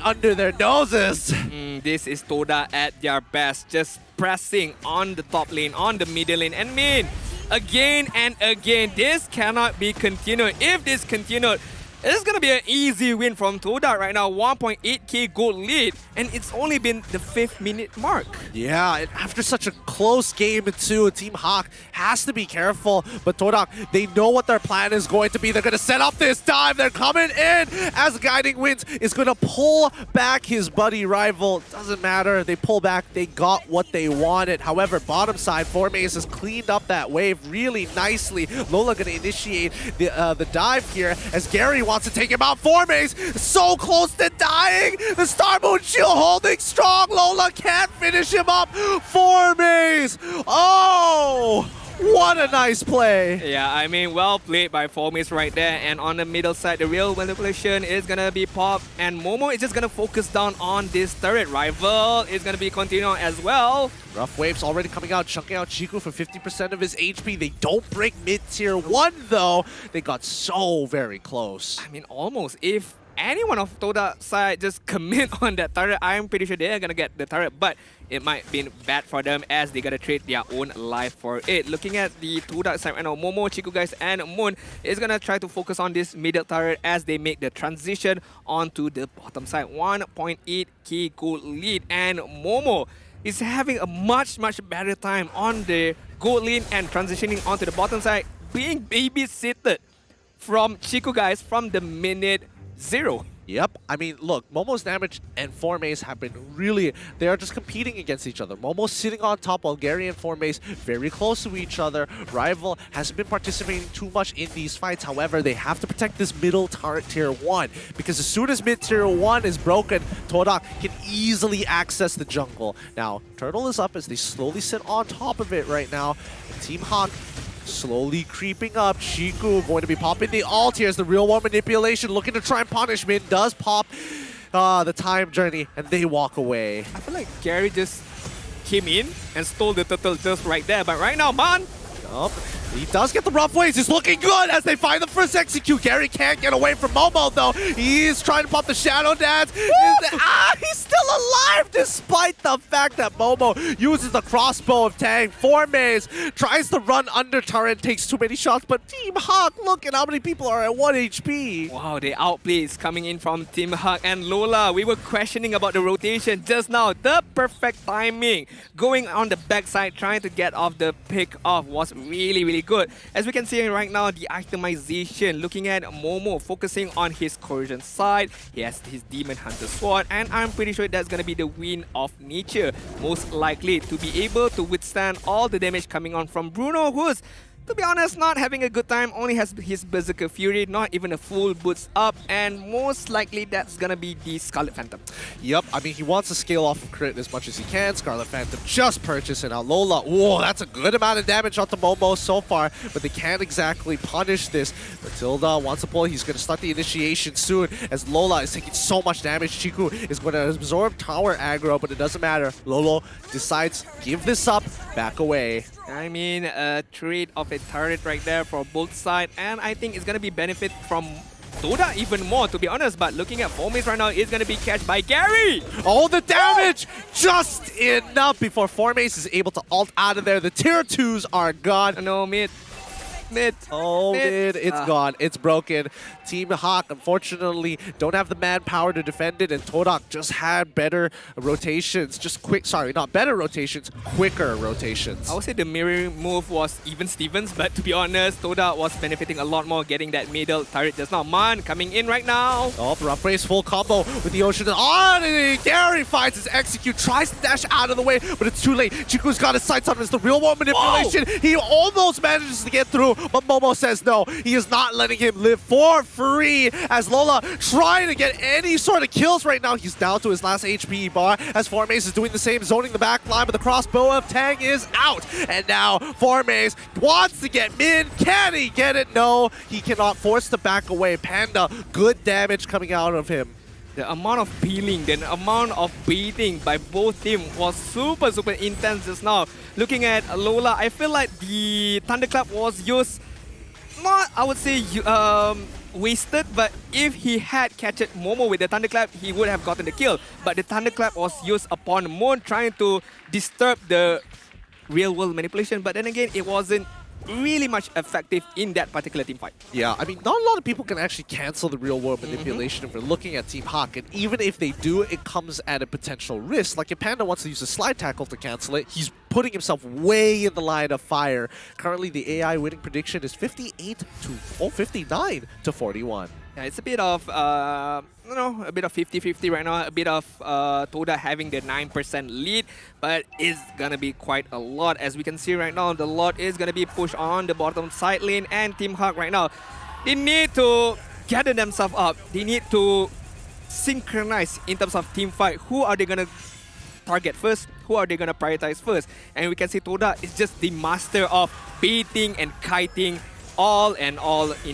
under their noses. This is TODAK at their best, just pressing on the top lane, on the middle lane, and Min, again and again, this cannot be continued. If this continued, it's gonna be an easy win from TODAK right now. 1.8k gold lead, and it's only been the 5th minute mark. Yeah, and after such a close game too, Team Hawk has to be careful. But TODAK, they know what their plan is going to be. They're going to set up this dive. They're coming in as Guiding Winds is going to pull back his buddy Rival. Doesn't matter. They pull back. They got what they wanted. However, bottom side, Formaze has cleaned up that wave really nicely. Lola going to initiate the dive here as Gary wants to take him out. Formaze so close to dying. The Star Moon Shield holding strong. Lola can't finish him up. Formaze. Oh, what a nice play. Yeah, I mean, well played by Formaze right there. And on the middle side, the real manipulation is going to be popped. And Momo is just going to focus down on this turret. Rival is going to be continuing as well. Rough waves already coming out, chunking out Chiku for 50% of his HP. They don't break mid-tier 1, though. They got so very close. I mean, almost. If anyone of TODAK side just commit on that turret, I'm pretty sure they're going to get the turret. But it might be bad for them as they got to trade their own life for it. Looking at the TODAK side right now, Momo, Chiku guys, and Moon is going to try to focus on this middle turret as they make the transition onto the bottom side. 1.8k gold lead, and Momo is having a much better time on the gold lane and transitioning onto the bottom side, being babysitted from Chiku guys from the minute 0. Yep. I mean, look, Momo's damage and Formaze have been really... They are just competing against each other. Momo's sitting on top while Gary and Formaze very close to each other. Rival hasn't been participating too much in these fights. However, they have to protect this middle tier 1 because as soon as mid tier 1 is broken, TODAK can easily access the jungle. Now, Turtle is up as they slowly sit on top of it right now. And Team Hawk slowly creeping up. Chiku going to be popping the ult here as the real world manipulation, looking to try and punish. Min does pop the time journey, and they walk away. I feel like Gary just came in and stole the turtle just right there. But right now, man, he does get the rough waves. He's looking good as they find the first execute. Gary can't get away from Momo, though. He's trying to pop the Shadow Dance. He's still alive despite the fact that Momo uses the crossbow of Tang. Formaze tries to run under turret, takes too many shots, but Team Hawk, look at how many people are at 1 HP. Wow, the outplay is coming in from Team Hawk. And Lola, we were questioning about the rotation just now. The perfect timing. Going on the backside, trying to get off the pick off was really good. As we can see right now, the itemization, looking at Momo focusing on his Corrosion side. He has his Demon Hunter sword, and I'm pretty sure that's going to be the win of nature. Most likely to be able to withstand all the damage coming on from Bruno, who's to be honest, not having a good time, only has his Berserker Fury, not even a full boots up, and most likely that's gonna be the Scarlet Phantom. Yep, I mean, he wants to scale off of crit as much as he can. Scarlet Phantom just purchased it. Now Lola, whoa, that's a good amount of damage onto Momo so far, but they can't exactly punish this. Matilda wants to pull. He's going to start the initiation soon as Lola is taking so much damage. Chiku is going to absorb tower aggro, but it doesn't matter. Lolo decides, give this up, back away. I mean, a trade of a turret right there for both sides, and I think it's going to be benefit from TODAK even more, to be honest, but looking at Formace right now, it's going to be catched by Gary! Oh, the damage! Just enough before Formace is able to ult out of there. The tier 2s are gone. No, mid. Oh, mid. It's gone. It's broken. Team Hawk, unfortunately, don't have the manpower to defend it, and TODAK just had better rotations. Just quick, sorry, not better rotations, quicker rotations. I would say the mirroring move was even Stevens, but to be honest, TODAK was benefiting a lot more getting that middle turret just now. Man coming in right now. Oh, rough race, full combo with the Ocean on, and Gary finds his execute, tries to dash out of the way, but it's too late. Chiku's got his sights on him. It's the real world manipulation. Whoa! He almost manages to get through, but Momo says no. He is not letting him live for free as Lola trying to get any sort of kills right now. He's down to his last HP bar as Formace is doing the same, zoning the back line, but the crossbow of Tang is out. And now Formace wants to get mid. Can he get it? No, he cannot. Force to back away. Panda, good damage coming out of him. The amount of peeling, the amount of beating by both teams was super intense just now. Looking at Lola, I feel like the Thunderclap was used, not, I would say, wasted, but if he had catched Momo with the Thunderclap, he would have gotten the kill. But the Thunderclap was used upon Moon, trying to disturb the real-world manipulation, but then again, it wasn't really much effective in that particular team fight. Yeah, I mean, not a lot of people can actually cancel the real-world manipulation if we're looking at Team Hawk, and even if they do, it comes at a potential risk. Like if Panda wants to use a slide tackle to cancel it, he's putting himself way in the line of fire. Currently, the AI winning prediction is 59 to 41. Yeah, it's a bit of, you know, a bit of 50-50 right now, a bit of TODAK having the 9% lead, but it's gonna be quite a lot. As we can see right now, the lot is gonna be pushed on the bottom side lane, and Team Hawk right now, they need to gather themselves up. They need to synchronize in terms of team fight. Who are they gonna target first? Who are they gonna prioritize first? And we can see TODAK is just the master of baiting and kiting all in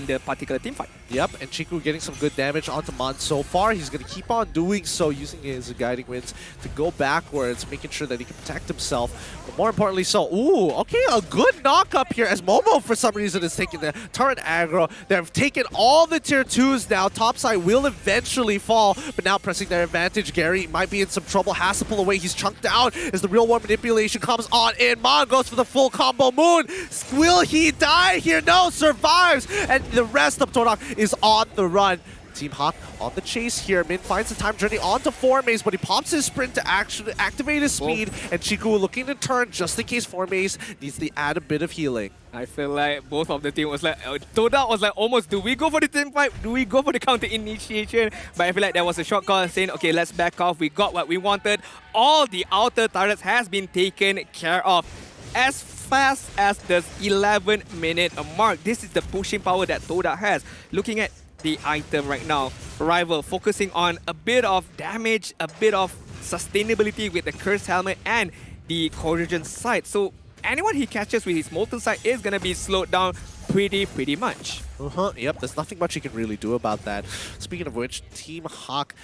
the particular team fight. Yep, and Chiku getting some good damage onto Mon so far. He's going to keep on doing so, using his guiding winds to go backwards, making sure that he can protect himself. But more importantly so, ooh, okay, a good knock up here as Momo for some reason is taking the turret aggro. They've taken all the tier 2s now. Topside will eventually fall, but now pressing their advantage. Gary might be in some trouble, has to pull away. He's chunked out as the real world manipulation comes on in. Mon goes for the full combo. Moon, will he die here? No, survives, and the rest of TODAK is on the run. Team Hawk on the chase here. Min finds the time journey onto Formace, but he pops his sprint to actually activate his speed, and Chiku looking to turn just in case Formace needs to add a bit of healing. I feel like both of the team was like, TODAK was like almost, do we go for the team fight? Do we go for the counter initiation? But I feel like there was a short call saying, okay, let's back off. We got what we wanted. All the outer turrets has been taken care of. As fast as the 11-minute mark, this is the pushing power that TODAK has. Looking at the item right now, Rival focusing on a bit of damage, a bit of sustainability with the Cursed Helmet and the Corrosion Sight. So anyone he catches with his Molten Sight is going to be slowed down pretty much. Yep, there's nothing much you can really do about that. Speaking of which, Team Hawk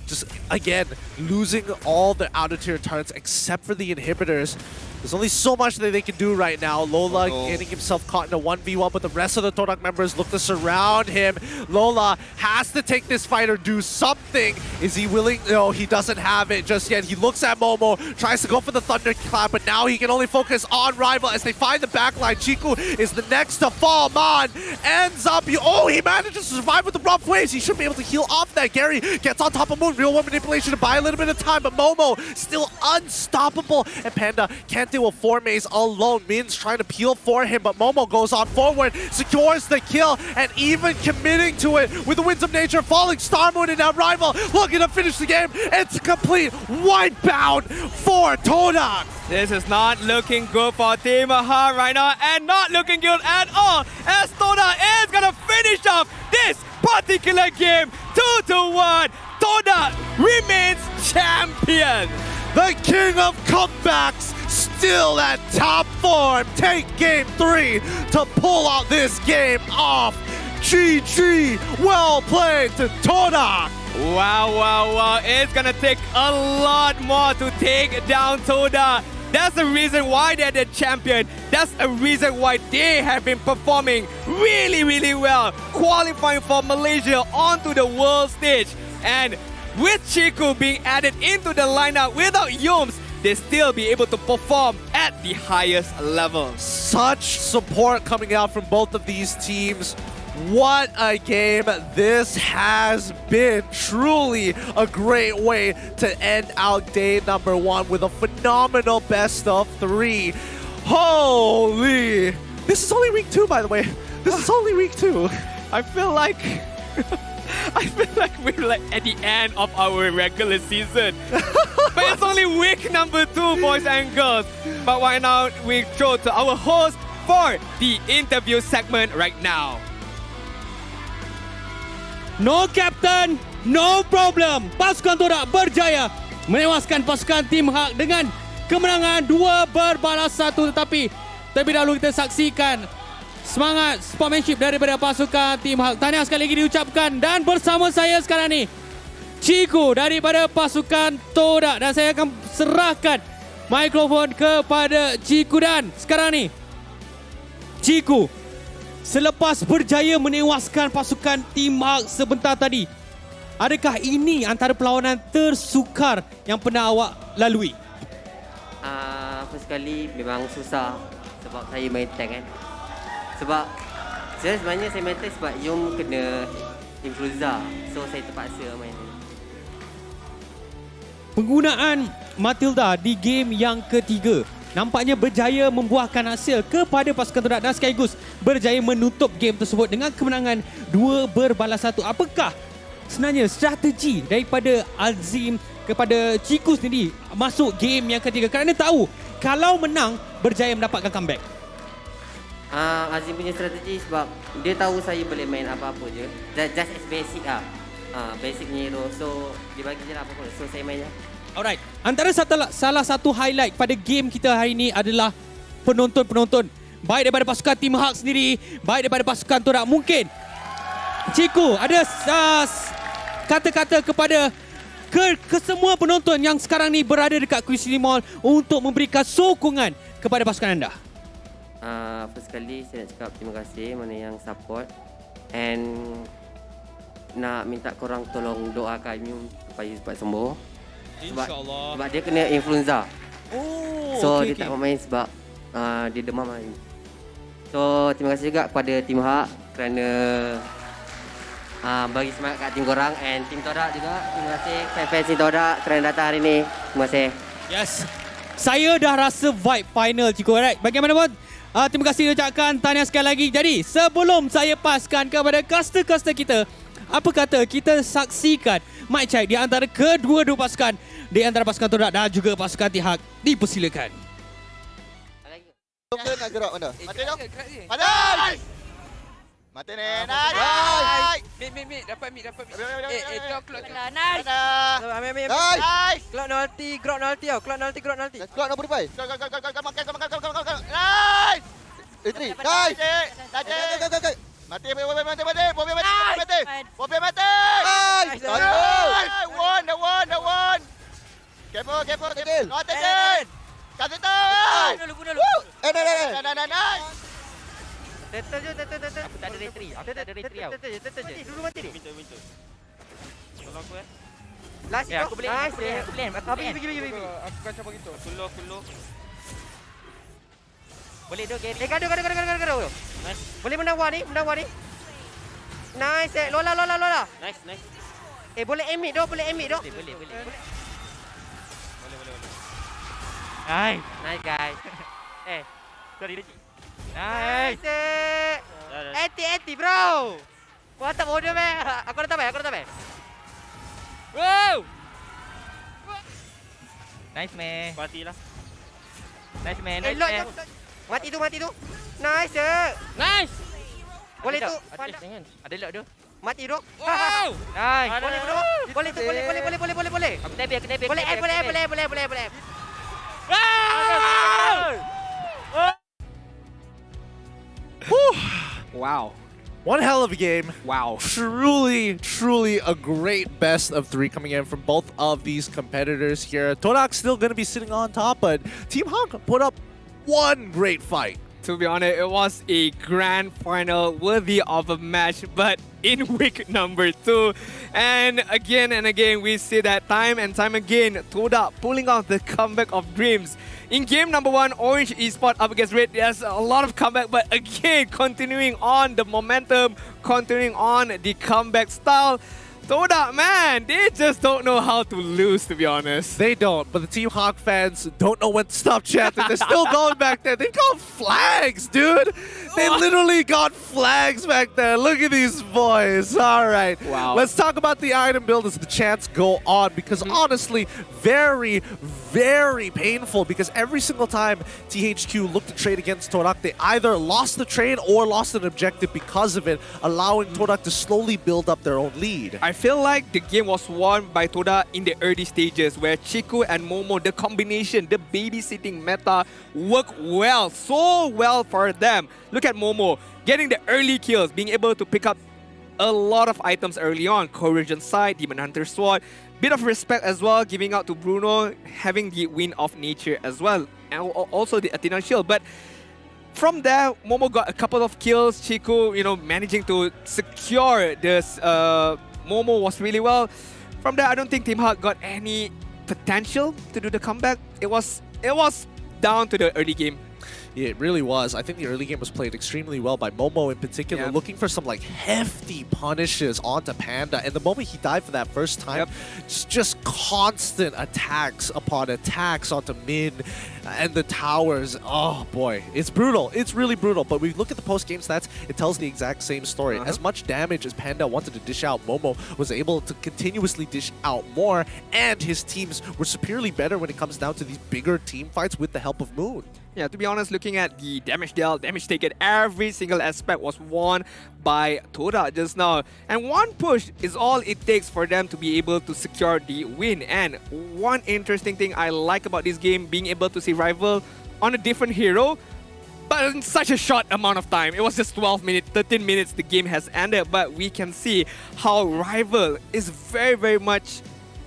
just, again, losing all the outer tier turrets except for the inhibitors. There's only so much that they can do right now. Lola getting himself caught in a 1v1, but the rest of the TODAK members look to surround him. Lola has to take this fight or do something. Is he willing? No, he doesn't have it just yet. He looks at Momo, tries to go for the Thunderclap, but now he can only focus on Rival as they find the backline. Chiku is the next to fall. Mon ends up... Oh, he manages to survive with the rough waves. He should be able to heal off that. Gary gets on top of Moon. Real world manipulation to buy a little bit of time, but Momo still unstoppable. And Panda can't Mate with 4 mace alone. Min's trying to peel for him, but Momo goes on forward, secures the kill, and even committing to it with the Winds of Nature falling. Starmoon and Arrival looking to finish the game. It's a complete wipeout for TODAK. This is not looking good for Team Heart right now, and not looking good at all, as TODAK is gonna finish off this particular game 2-1. TODAK remains champion. The king of comebacks still at top form. Take game 3 to pull out this game off. GG, well played to TODAK. Wow. It's gonna take a lot more to take down TODAK. That's the reason why they're the champion. That's the reason why they have been performing really well, qualifying for Malaysia onto the world stage. And with Chiku being added into the lineup without Yoms, they still be able to perform at the highest level. Such support coming out from both of these teams. What a game this has been. Truly a great way to end out day number 1 with a phenomenal best of 3. Holy! This is only week 2, by the way. This is only week 2. I feel like we're like at the end of our regular season. But it's only week number 2, boys and girls. But why not we throw to our host for the interview segment right now. No captain, no problem. Pasukan TODAK berjaya menewaskan pasukan Tim Hak dengan kemenangan 2-1. Tetapi terlebih dahulu kita saksikan semangat sportsmanship daripada pasukan Tim Hak. Tahniah sekali lagi diucapkan, dan bersama saya sekarang ni Chiku daripada pasukan TODAK, dan saya akan serahkan mikrofon kepada Chiku. Dan sekarang ni Chiku, selepas berjaya menewaskan pasukan Tim Hak sebentar tadi, adakah ini antara perlawanan tersukar yang pernah awak lalui? First sekali memang susah sebab saya main tank kan. Sebab sebenarnya saya main tank sebab Yom kena influenza. So saya terpaksa main. Penggunaan Matilda di game yang ketiga nampaknya berjaya membuahkan hasil kepada pasukan TODAK, dan sekaligus berjaya menutup game tersebut dengan kemenangan 2-1. Apakah sebenarnya strategi daripada Azim kepada Chiku sendiri masuk game yang ketiga, kerana tahu kalau menang berjaya mendapatkan comeback? Azim punya strategi sebab dia tahu saya boleh main apa-apa je. Just as basic lah. Basic punya hero. So dia bagi je lah apa-apa. So saya main je. Alright, antara salah satu highlight pada game kita hari ini adalah penonton-penonton. Baik daripada pasukan Tim Hak sendiri, baik daripada pasukan TODAK. Mungkin Chiku ada kata-kata kepada ke semua penonton yang sekarang ni berada dekat Queen Mall untuk memberikan sokongan kepada pasukan anda. First sekali saya nak cakap terima kasih mana yang support, and nak minta korang tolong doakan Yum supaya cepat sembuh. Sebab dia kena influenza. So dia tak main sebab dia demam hari. So terima kasih juga kepada Tim Hak kerana bagi semangat kat tim korang, and tim TODAK juga. Terima kasih fans tim TODAK kerana datang hari ni. Terima kasih. Yes. Saya dah rasa vibe final, Chiku. Alright. Bagaimanapun, terima kasih ucapkan, tahniah sekali lagi. Jadi sebelum saya paskan kepada caster-caster kita, apa kata kita saksikan mic check di antara kedua-dua pasukan, di antara pasukan TODAK dan juga pasukan Tim Hak. Dipersilakan. Nak gerak mana? Mati dong. Mati! Mati ni. Nice! Mid. Dapat mid. Clock. Nice! Nice! Clock nolti, grok nolti tau. Clock nolti. Clock nak beri. Nice! Etri. Nice! Mati. Bobi mati. Nice! The one. Careful. Not again. Kasih tahu. Bunuh dulu. Nice. Tetap je. Aku tak ada retri tau. Dulu mati ni. Minta. Tolong aku Last aku boleh. Pergi. Aku kacau begitu. Kulu. Boleh dok game. Gaduh. Nice. Boleh menawar ni. Nice. Lola. Nice. Boleh emit dok. Boleh. Nice guys. Sorry legit. Nice. Anti bro. Mantap bodoh meh. Aku datang meh. Wow. Nice meh. Matilah. Nice meh. Mati tu. Nice. Nice. Boleh tu. Ada lock tu. Mati duk. Wow. Nice. Boleh tu. Boleh. Aku tap. Boleh. Wow. One hell of a game. Wow. Truly a great best of 3 coming in from both of these competitors here. TODAK's still going to be sitting on top, but Team Hawk put up one great fight. To be honest, it was a grand final worthy of a match, but in week number 2. And again, we see that time and time again, TODAK pulling off the comeback of dreams. In game number 1, Orange eSports up against Red, there's a lot of comeback, but again, continuing on the momentum, continuing on the comeback style. TODAK, man, they just don't know how to lose, to be honest. They don't, but the Team Hawk fans don't know when to stop chanting. They're still going back there. They got flags, dude. They literally got flags back there. Look at these boys. All right. Wow. Let's talk about the item build as the chants go on, because honestly, very painful, because every single time THQ looked to trade against TODAK, they either lost the trade or lost an objective because of it, allowing TODAK to slowly build up their own lead. I feel like the game was won by TODAK in the early stages, where Chiku and Momo, the combination, the babysitting meta, worked well, so well for them. Look at Momo, getting the early kills, being able to pick up a lot of items early on. Corrosion Sight, Demon Hunter Sword, bit of respect as well, giving out to Bruno, having the Wind of Nature as well, and also the Athena Shield. But from there, Momo got a couple of kills. Chiku, managing to secure this. Momo was really well. From there, I don't think Team Hawk got any potential to do the comeback. It was down to the early game. Yeah, it really was. I think the early game was played extremely well by Momo in particular, looking for some hefty punishes onto Panda. And the moment he died for that first time, just constant attacks upon attacks onto Min and the towers. Oh boy, it's brutal. It's really brutal. But we look at the post-game stats, it tells the exact same story. As much damage as Panda wanted to dish out, Momo was able to continuously dish out more, and his teams were superiorly better when it comes down to these bigger team fights with the help of Moon. Yeah, to be honest, looking at the damage dealt, damage taken, every single aspect was won by TODAK just now. And one push is all it takes for them to be able to secure the win. And one interesting thing I like about this game, being able to see Rival on a different hero, but in such a short amount of time. It was just 12 minutes, 13 minutes, the game has ended. But we can see how Rival is very much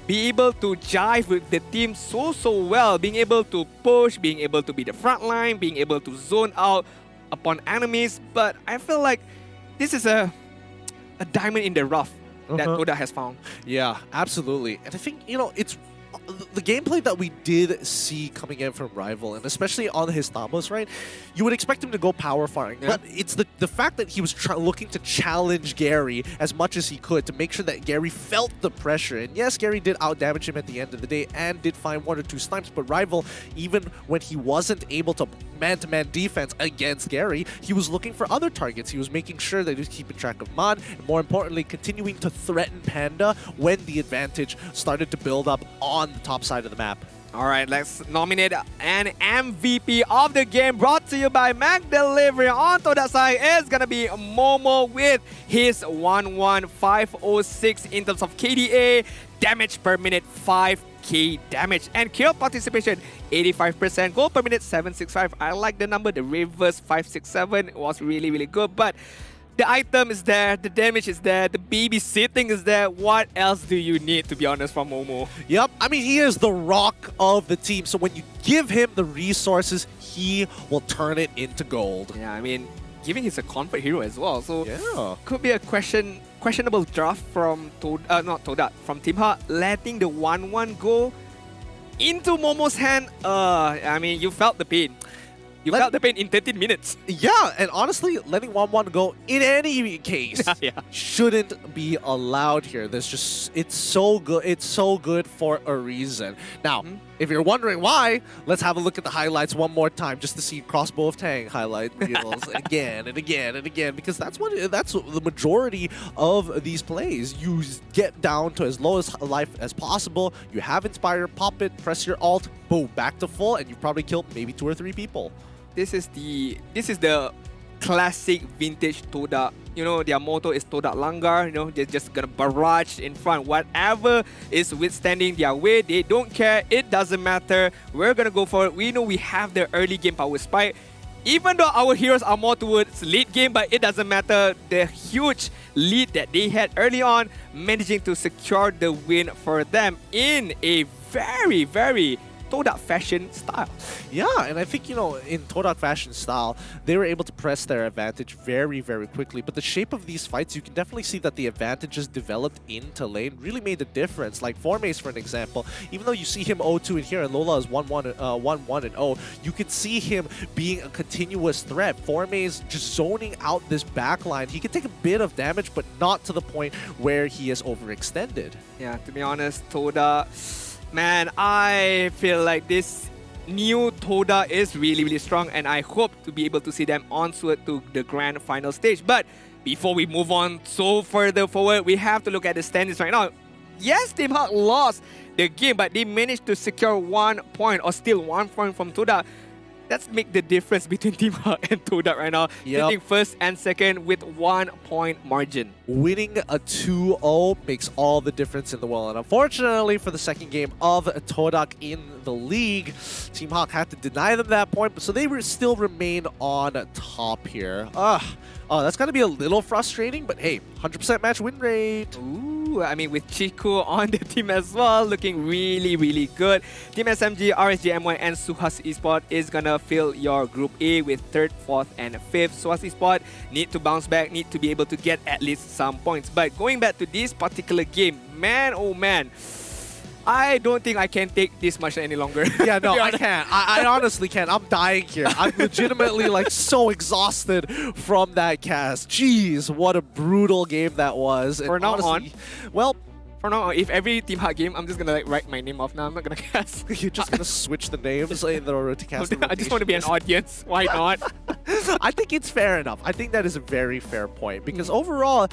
be able to jive with the team so well, being able to push, being able to be the front line, being able to zone out upon enemies. But I feel like this is a diamond in the rough that TODAK has found. Yeah, absolutely. And I think, it's the gameplay that we did see coming in from Rival, and especially on his Thamos, right? You would expect him to go power farming, but it's the fact that he was looking to challenge Gary as much as he could to make sure that Gary felt the pressure. And yes, Gary did outdamage him at the end of the day and did find 1 or 2 snipes, but Rival, even when he wasn't able to man-to-man defense against Gary, he was looking for other targets. He was making sure that he was keeping track of Mon, and more importantly, continuing to threaten Panda when the advantage started to build up on the top side of the map. Alright, let's nominate an MVP of the game, brought to you by Mac Delivery. On TODAK side is gonna be Momo with his 11506 in terms of KDA, damage per minute 5k damage, and kill participation 85%, goal per minute 765. I like the number, the reverse 567 was really good, but the item is there, the damage is there, the babysitting is there. What else do you need, to be honest, from Momo? Yep, I mean, he is the rock of the team. So when you give him the resources, he will turn it into gold. Yeah, I mean, giving he's a comfort hero as well. So could be a questionable draft from from Team Hawk, letting the 1-1 go into Momo's hand. I mean, you felt the pain. You felt the pain in 13 minutes. Yeah, and honestly, letting 1-1 go in any case shouldn't be allowed here. It's so good. It's so good for a reason. Now, if you're wondering why, let's have a look at the highlights one more time just to see Crossbow of Tang highlight reels again and again and again, because that's the majority of these plays. You get down to as low as life as possible. You have Inspire, pop it, press your alt, boom, back to full, and you've probably killed maybe 2 or 3 people. This is the classic vintage TODAK. You know, their motto is TODAK Langgar. You know, they're just gonna barrage in front. Whatever is withstanding their way, they don't care. It doesn't matter. We're gonna go for it. We know we have the early game power spike. Even though our heroes are more towards late game, but it doesn't matter. The huge lead that they had early on, managing to secure the win for them in a very, very TODAK fashion style. Yeah, and I think, you know, in TODAK fashion style, they were able to press their advantage very, very quickly. But the shape of these fights, you can definitely see that the advantages developed into lane really made a difference. Like Formace, for an example, even though you see him 0-2 in here and Lola is 1-1 and 0, you can see him being a continuous threat. Formace just zoning out this backline. He can take a bit of damage, but not to the point where he is overextended. Yeah, to be honest, TODAK, man, I feel like this new TODAK is really, really strong, and I hope to be able to see them onward to the grand final stage. But before we move on so further forward, we have to look at the standings right now. Yes, Team Hawk lost the game, but they managed to secure 1 point or steal 1 point from TODAK. That's make the difference between Team Hawk and TODAK right now. Sitting first and second with 1 point margin. Winning a 2-0 makes all the difference in the world. And unfortunately for the second game of TODAK in the league, Team Hawk had to deny them that point, but so they still remain on top here. Oh, that's going to be a little frustrating, but hey, 100% match win rate. Ooh, I mean, with Chico on the team as well, looking really, really good. Team SMG, RSJMY, and Suhas Esports is going to fill your Group A with 3rd, 4th, and 5th. Suhas Esports need to bounce back, need to be able to get at least some points. But going back to this particular game, man, oh man, I don't think I can take this much any longer. Yeah, no, I can't. I honestly can't. I'm dying here. I'm legitimately like so exhausted from that cast. Jeez, what a brutal game that was. For now on, well, for now on, if every Team Hawk game, I'm just gonna like write my name off now. I'm not gonna cast. You're just gonna switch the names in order to cast. I just want to be an audience. Why not? I think it's fair enough. I think that is a very fair point because overall,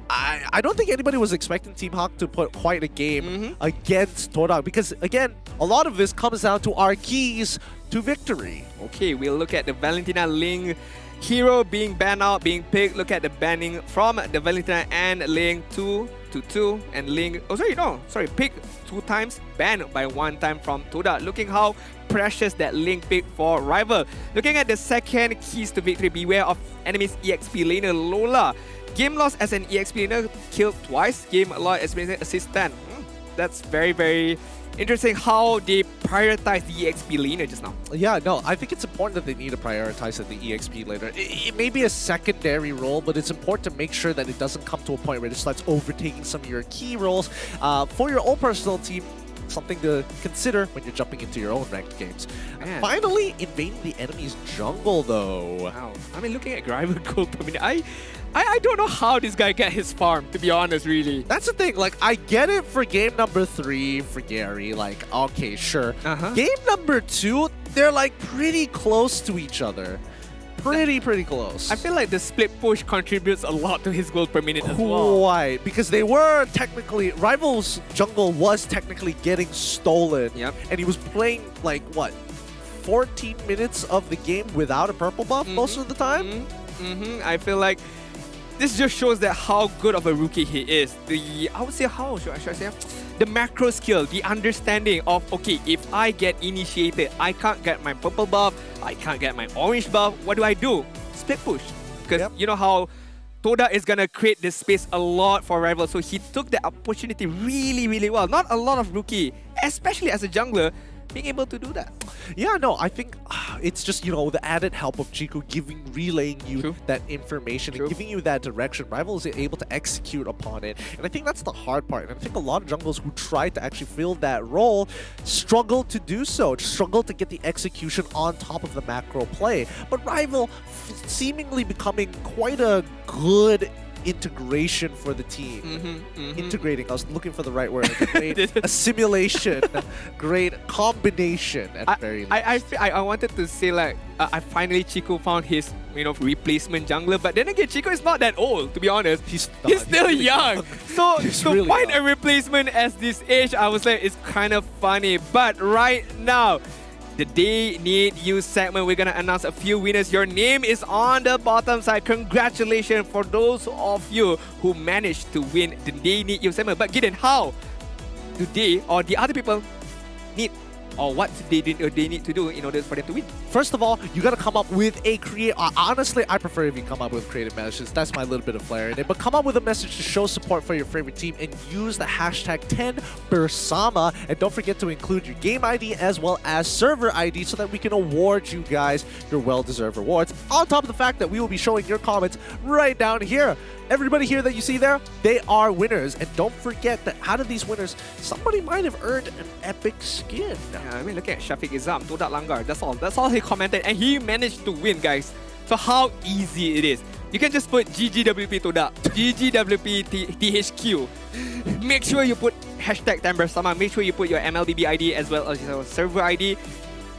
I don't think anybody was expecting Team Hawk to put quite a game against TODAK because, again, a lot of this comes down to our keys to victory. Okay, we'll look at the Valentina Ling hero being banned out, being picked. Look at the banning from the Valentina and Ling 2-2 and Ling. Oh, sorry, pick 2 times, banned by 1 time from TODAK. Looking how precious that Ling pick for rival. Looking at the second keys to victory, beware of enemy's EXP laner Lola. Game loss as an EXP laner, killed twice. Game loss as an assistant. That's very, very interesting how they prioritize the EXP laner just now. Yeah, no, I think it's important that they need to prioritize the EXP laner. It may be a secondary role, but it's important to make sure that it doesn't come to a point where it starts overtaking some of your key roles for your own personal team. Something to consider when you're jumping into your own ranked games. Finally, invading the enemy's jungle, though. Wow. I mean, looking at rival gold per minute, I don't know how this guy got his farm, to be honest, really. That's the thing. Like, I get it for game number 3 for Gary. Like, okay, sure. Game number 2, they're like pretty close to each other. Pretty close. I feel like the split push contributes a lot to his gold per minute as well. Quite, because they were technically, Rival's jungle was technically getting stolen. Yep. And he was playing like, what, 14 minutes of the game without a purple buff most of the time? I feel like this just shows that how good of a rookie he is. I would say, how should I say? The macro skill, the understanding of, okay, if I get initiated, I can't get my purple buff, I can't get my orange buff, what do? Split push. Because you know how TODAK is going to create this space a lot for Rival, so he took the opportunity really, really well. Not a lot of rookie, especially as a jungler, being able to do that. Yeah, no, I think it's just, you know, the added help of Chico relaying you that information and giving you that direction. Rival is able to execute upon it. And I think that's the hard part. And I think a lot of junglers who try to actually fill that role struggle to do so, struggle to get the execution on top of the macro play. But Rival seemingly becoming quite a good integration for the team. Integrating, I was looking for the right word. Great assimilation, great combination at very least. I wanted to say like, I finally Chico found his, you know, replacement jungler, but then again, Chico is not that old, to be honest. He's still young. So to really find a replacement at this age, I was like, it's kind of funny. But right now, the They Need You segment, we're gonna announce a few winners. Your name is on the bottom side. Congratulations for those of you who managed to win the They Need You segment. But Gideon, how do they or the other people need, or what they need to do in order for them to win? First of all, you gotta come up with a honestly, I prefer if you come up with creative messages. That's my little bit of flair in it. But come up with a message to show support for your favorite team and use the hashtag 10Bersama. And don't forget to include your game ID as well as server ID so that we can award you guys your well-deserved rewards. On top of the fact that we will be showing your comments right down here. Everybody here that you see there, they are winners. And don't forget that out of these winners, somebody might have earned an epic skin. Yeah, I mean, looking at Shafiq Izam, TODAK Langgar, that's all he commented, and he managed to win, guys. So how easy it is. You can just put GGWP TODAK, GGWP THQ. Make sure you put hashtag 10Bersama, make sure you put your MLBB ID as well as your server ID.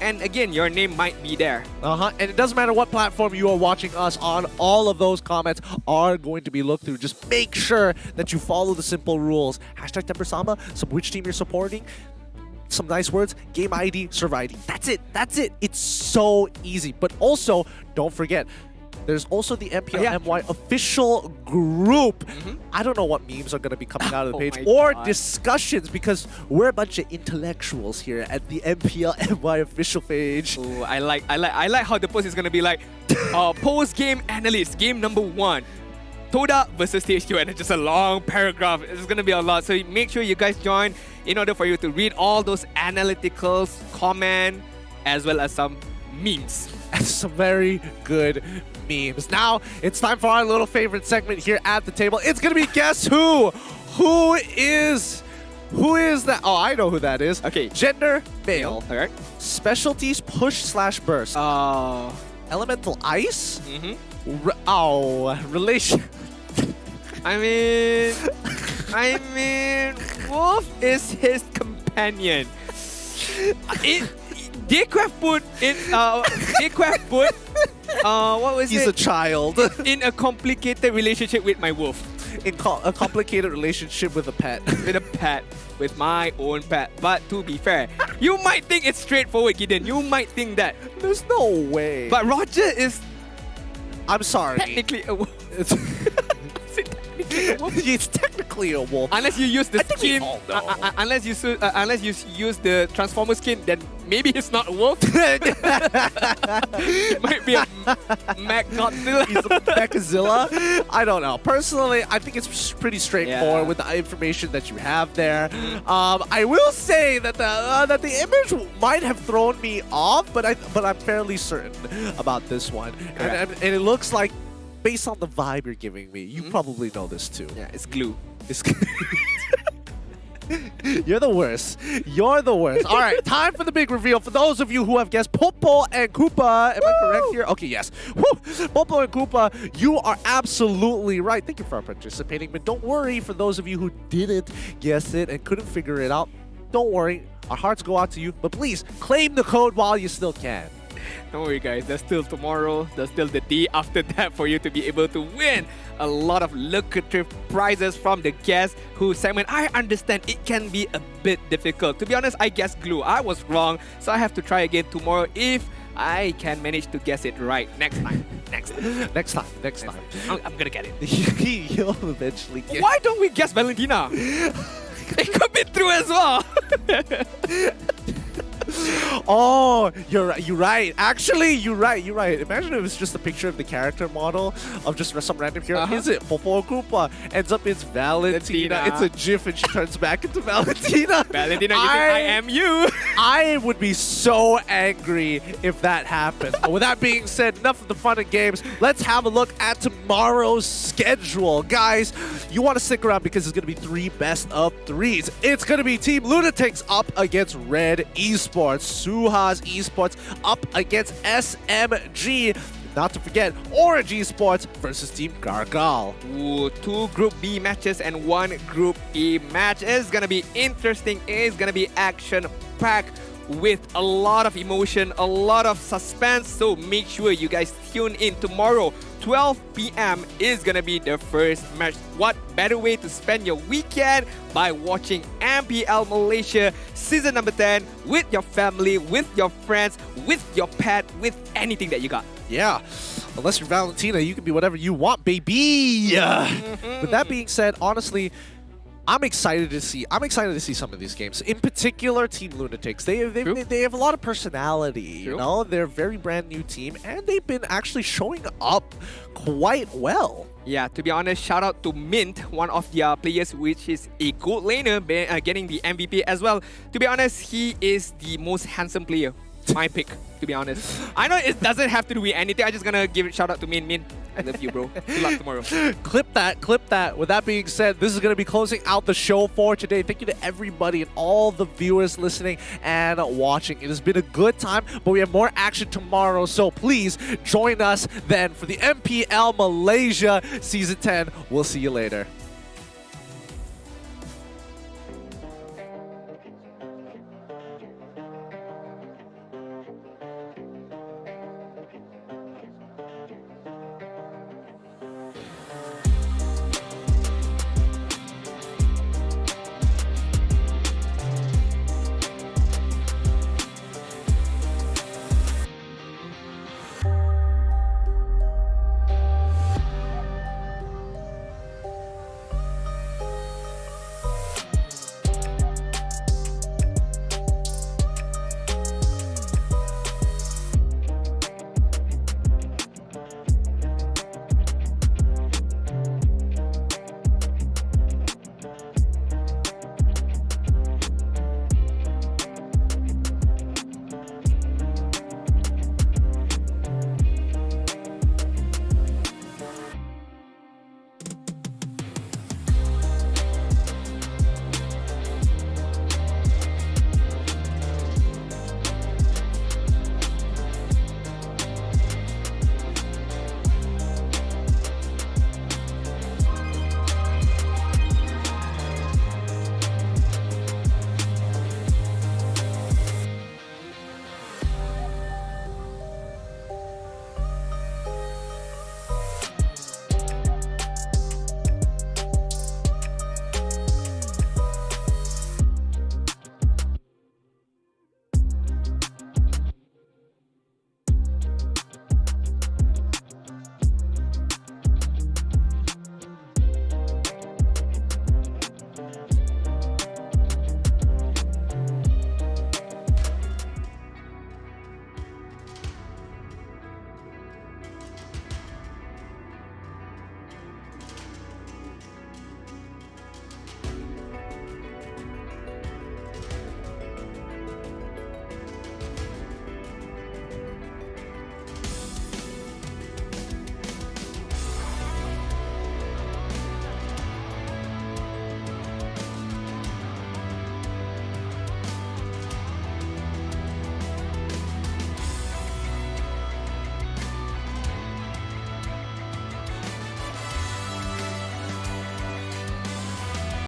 And again, your name might be there. And it doesn't matter what platform you are watching us on, all of those comments are going to be looked through. Just make sure that you follow the simple rules. Hashtag 10Bersama, which team you're supporting, some nice words, game ID, server ID. That's it. That's it. It's so easy. But also, don't forget, there's also the MPL MY official group. I don't know what memes are going to be coming out of the page or discussions, because we're a bunch of intellectuals here at the MPL MY official page. Ooh, I like how the post is going to be like post-game analyst, game number 1. TODAK versus THQ, and it's just a long paragraph. It's going to be a lot. So make sure you guys join in order for you to read all those analyticals, comment, as well as some memes. Some very good memes. Now, it's time for our little favorite segment here at the table. It's going to be Guess Who? Who is that? Oh, I know who that is. Okay. Gender, male. All right. Specialties, push/burst. Elemental ice? Relation. I mean, Wolf is his companion. They could have put what was He's a child. In a complicated relationship with my wolf. In a complicated relationship with a pet. With my own pet. But to be fair, you might think it's straightforward, Gideon. You might think that. There's no way. But Roger is... I'm sorry. Technically a wolf. It's technically a wolf. Unless you use the skin, unless you use the Transformer skin, then maybe it's not a wolf. It might be a Mech-Godzilla. He's a Mechazilla. I don't know. Personally, I think it's pretty straightforward with the information that you have there. I will say that the image might have thrown me off, but I'm fairly certain about this one, and it looks like, based on the vibe you're giving me, you probably know this too. Yeah, it's glue. You're the worst. You're the worst. All right, time for the big reveal. For those of you who have guessed Popo and Koopa, am I correct here? Okay, yes. Woo! Popo and Koopa, you are absolutely right. Thank you for participating. But don't worry, for those of you who didn't guess it and couldn't figure it out, don't worry. Our hearts go out to you. But please, claim the code while you still can. Don't worry, guys. There's still tomorrow. There's still the day after that for you to be able to win a lot of lucrative prizes from the Guess Who segment. I understand it can be a bit difficult. To be honest, I guessed glue. I was wrong, so I have to try again tomorrow if I can manage to guess it right next time. Next time. I'm gonna get it. You'll eventually get it. Why don't we guess Valentina? It could be true as well. Oh, you're right. Actually, you're right. Imagine if it's just a picture of the character model of just some random hero. Is it Popo Koopa? Ends up it's Valentina. It's a GIF and she turns back into Valentina. Valentina, you think I am you? I would be so angry if that happened. But with that being said, enough of the fun and games. Let's have a look at tomorrow's schedule. Guys, you want to stick around because it's going to be 3 best of 3s. It's going to be Team Lunatics up against Red Esports. Suha's Esports up against SMG. Not to forget, Orange Esports versus Team Gargal. Ooh, 2 Group B matches and 1 Group E match. It's going to be interesting. It's going to be action-packed with a lot of emotion, a lot of suspense. So make sure you guys tune in tomorrow. 12 p.m. is gonna be the first match. What better way to spend your weekend by watching MPL Malaysia season number 10 with your family, with your friends, with your pet, with anything that you got. Yeah, unless you're Valentina, you can be whatever you want, baby. With that being said, honestly, I'm excited to see some of these games. In particular, Team Lunatics. They have a lot of personality. You know, they're a very brand new team, and they've been actually showing up quite well. Yeah, to be honest, shout out to Mint, one of their players, which is a good laner, getting the MVP as well. To be honest, he is the most handsome player. My pick, to be honest. I know it doesn't have to do with anything. I'm just gonna give it shout out to Min. Min, I love you, bro. Good luck tomorrow. Clip that. With that being said, this is gonna be closing out the show for today. Thank you to everybody and all the viewers listening and watching. It has been a good time, but we have more action tomorrow. So please join us then for the MPL Malaysia Season 10. We'll see you later.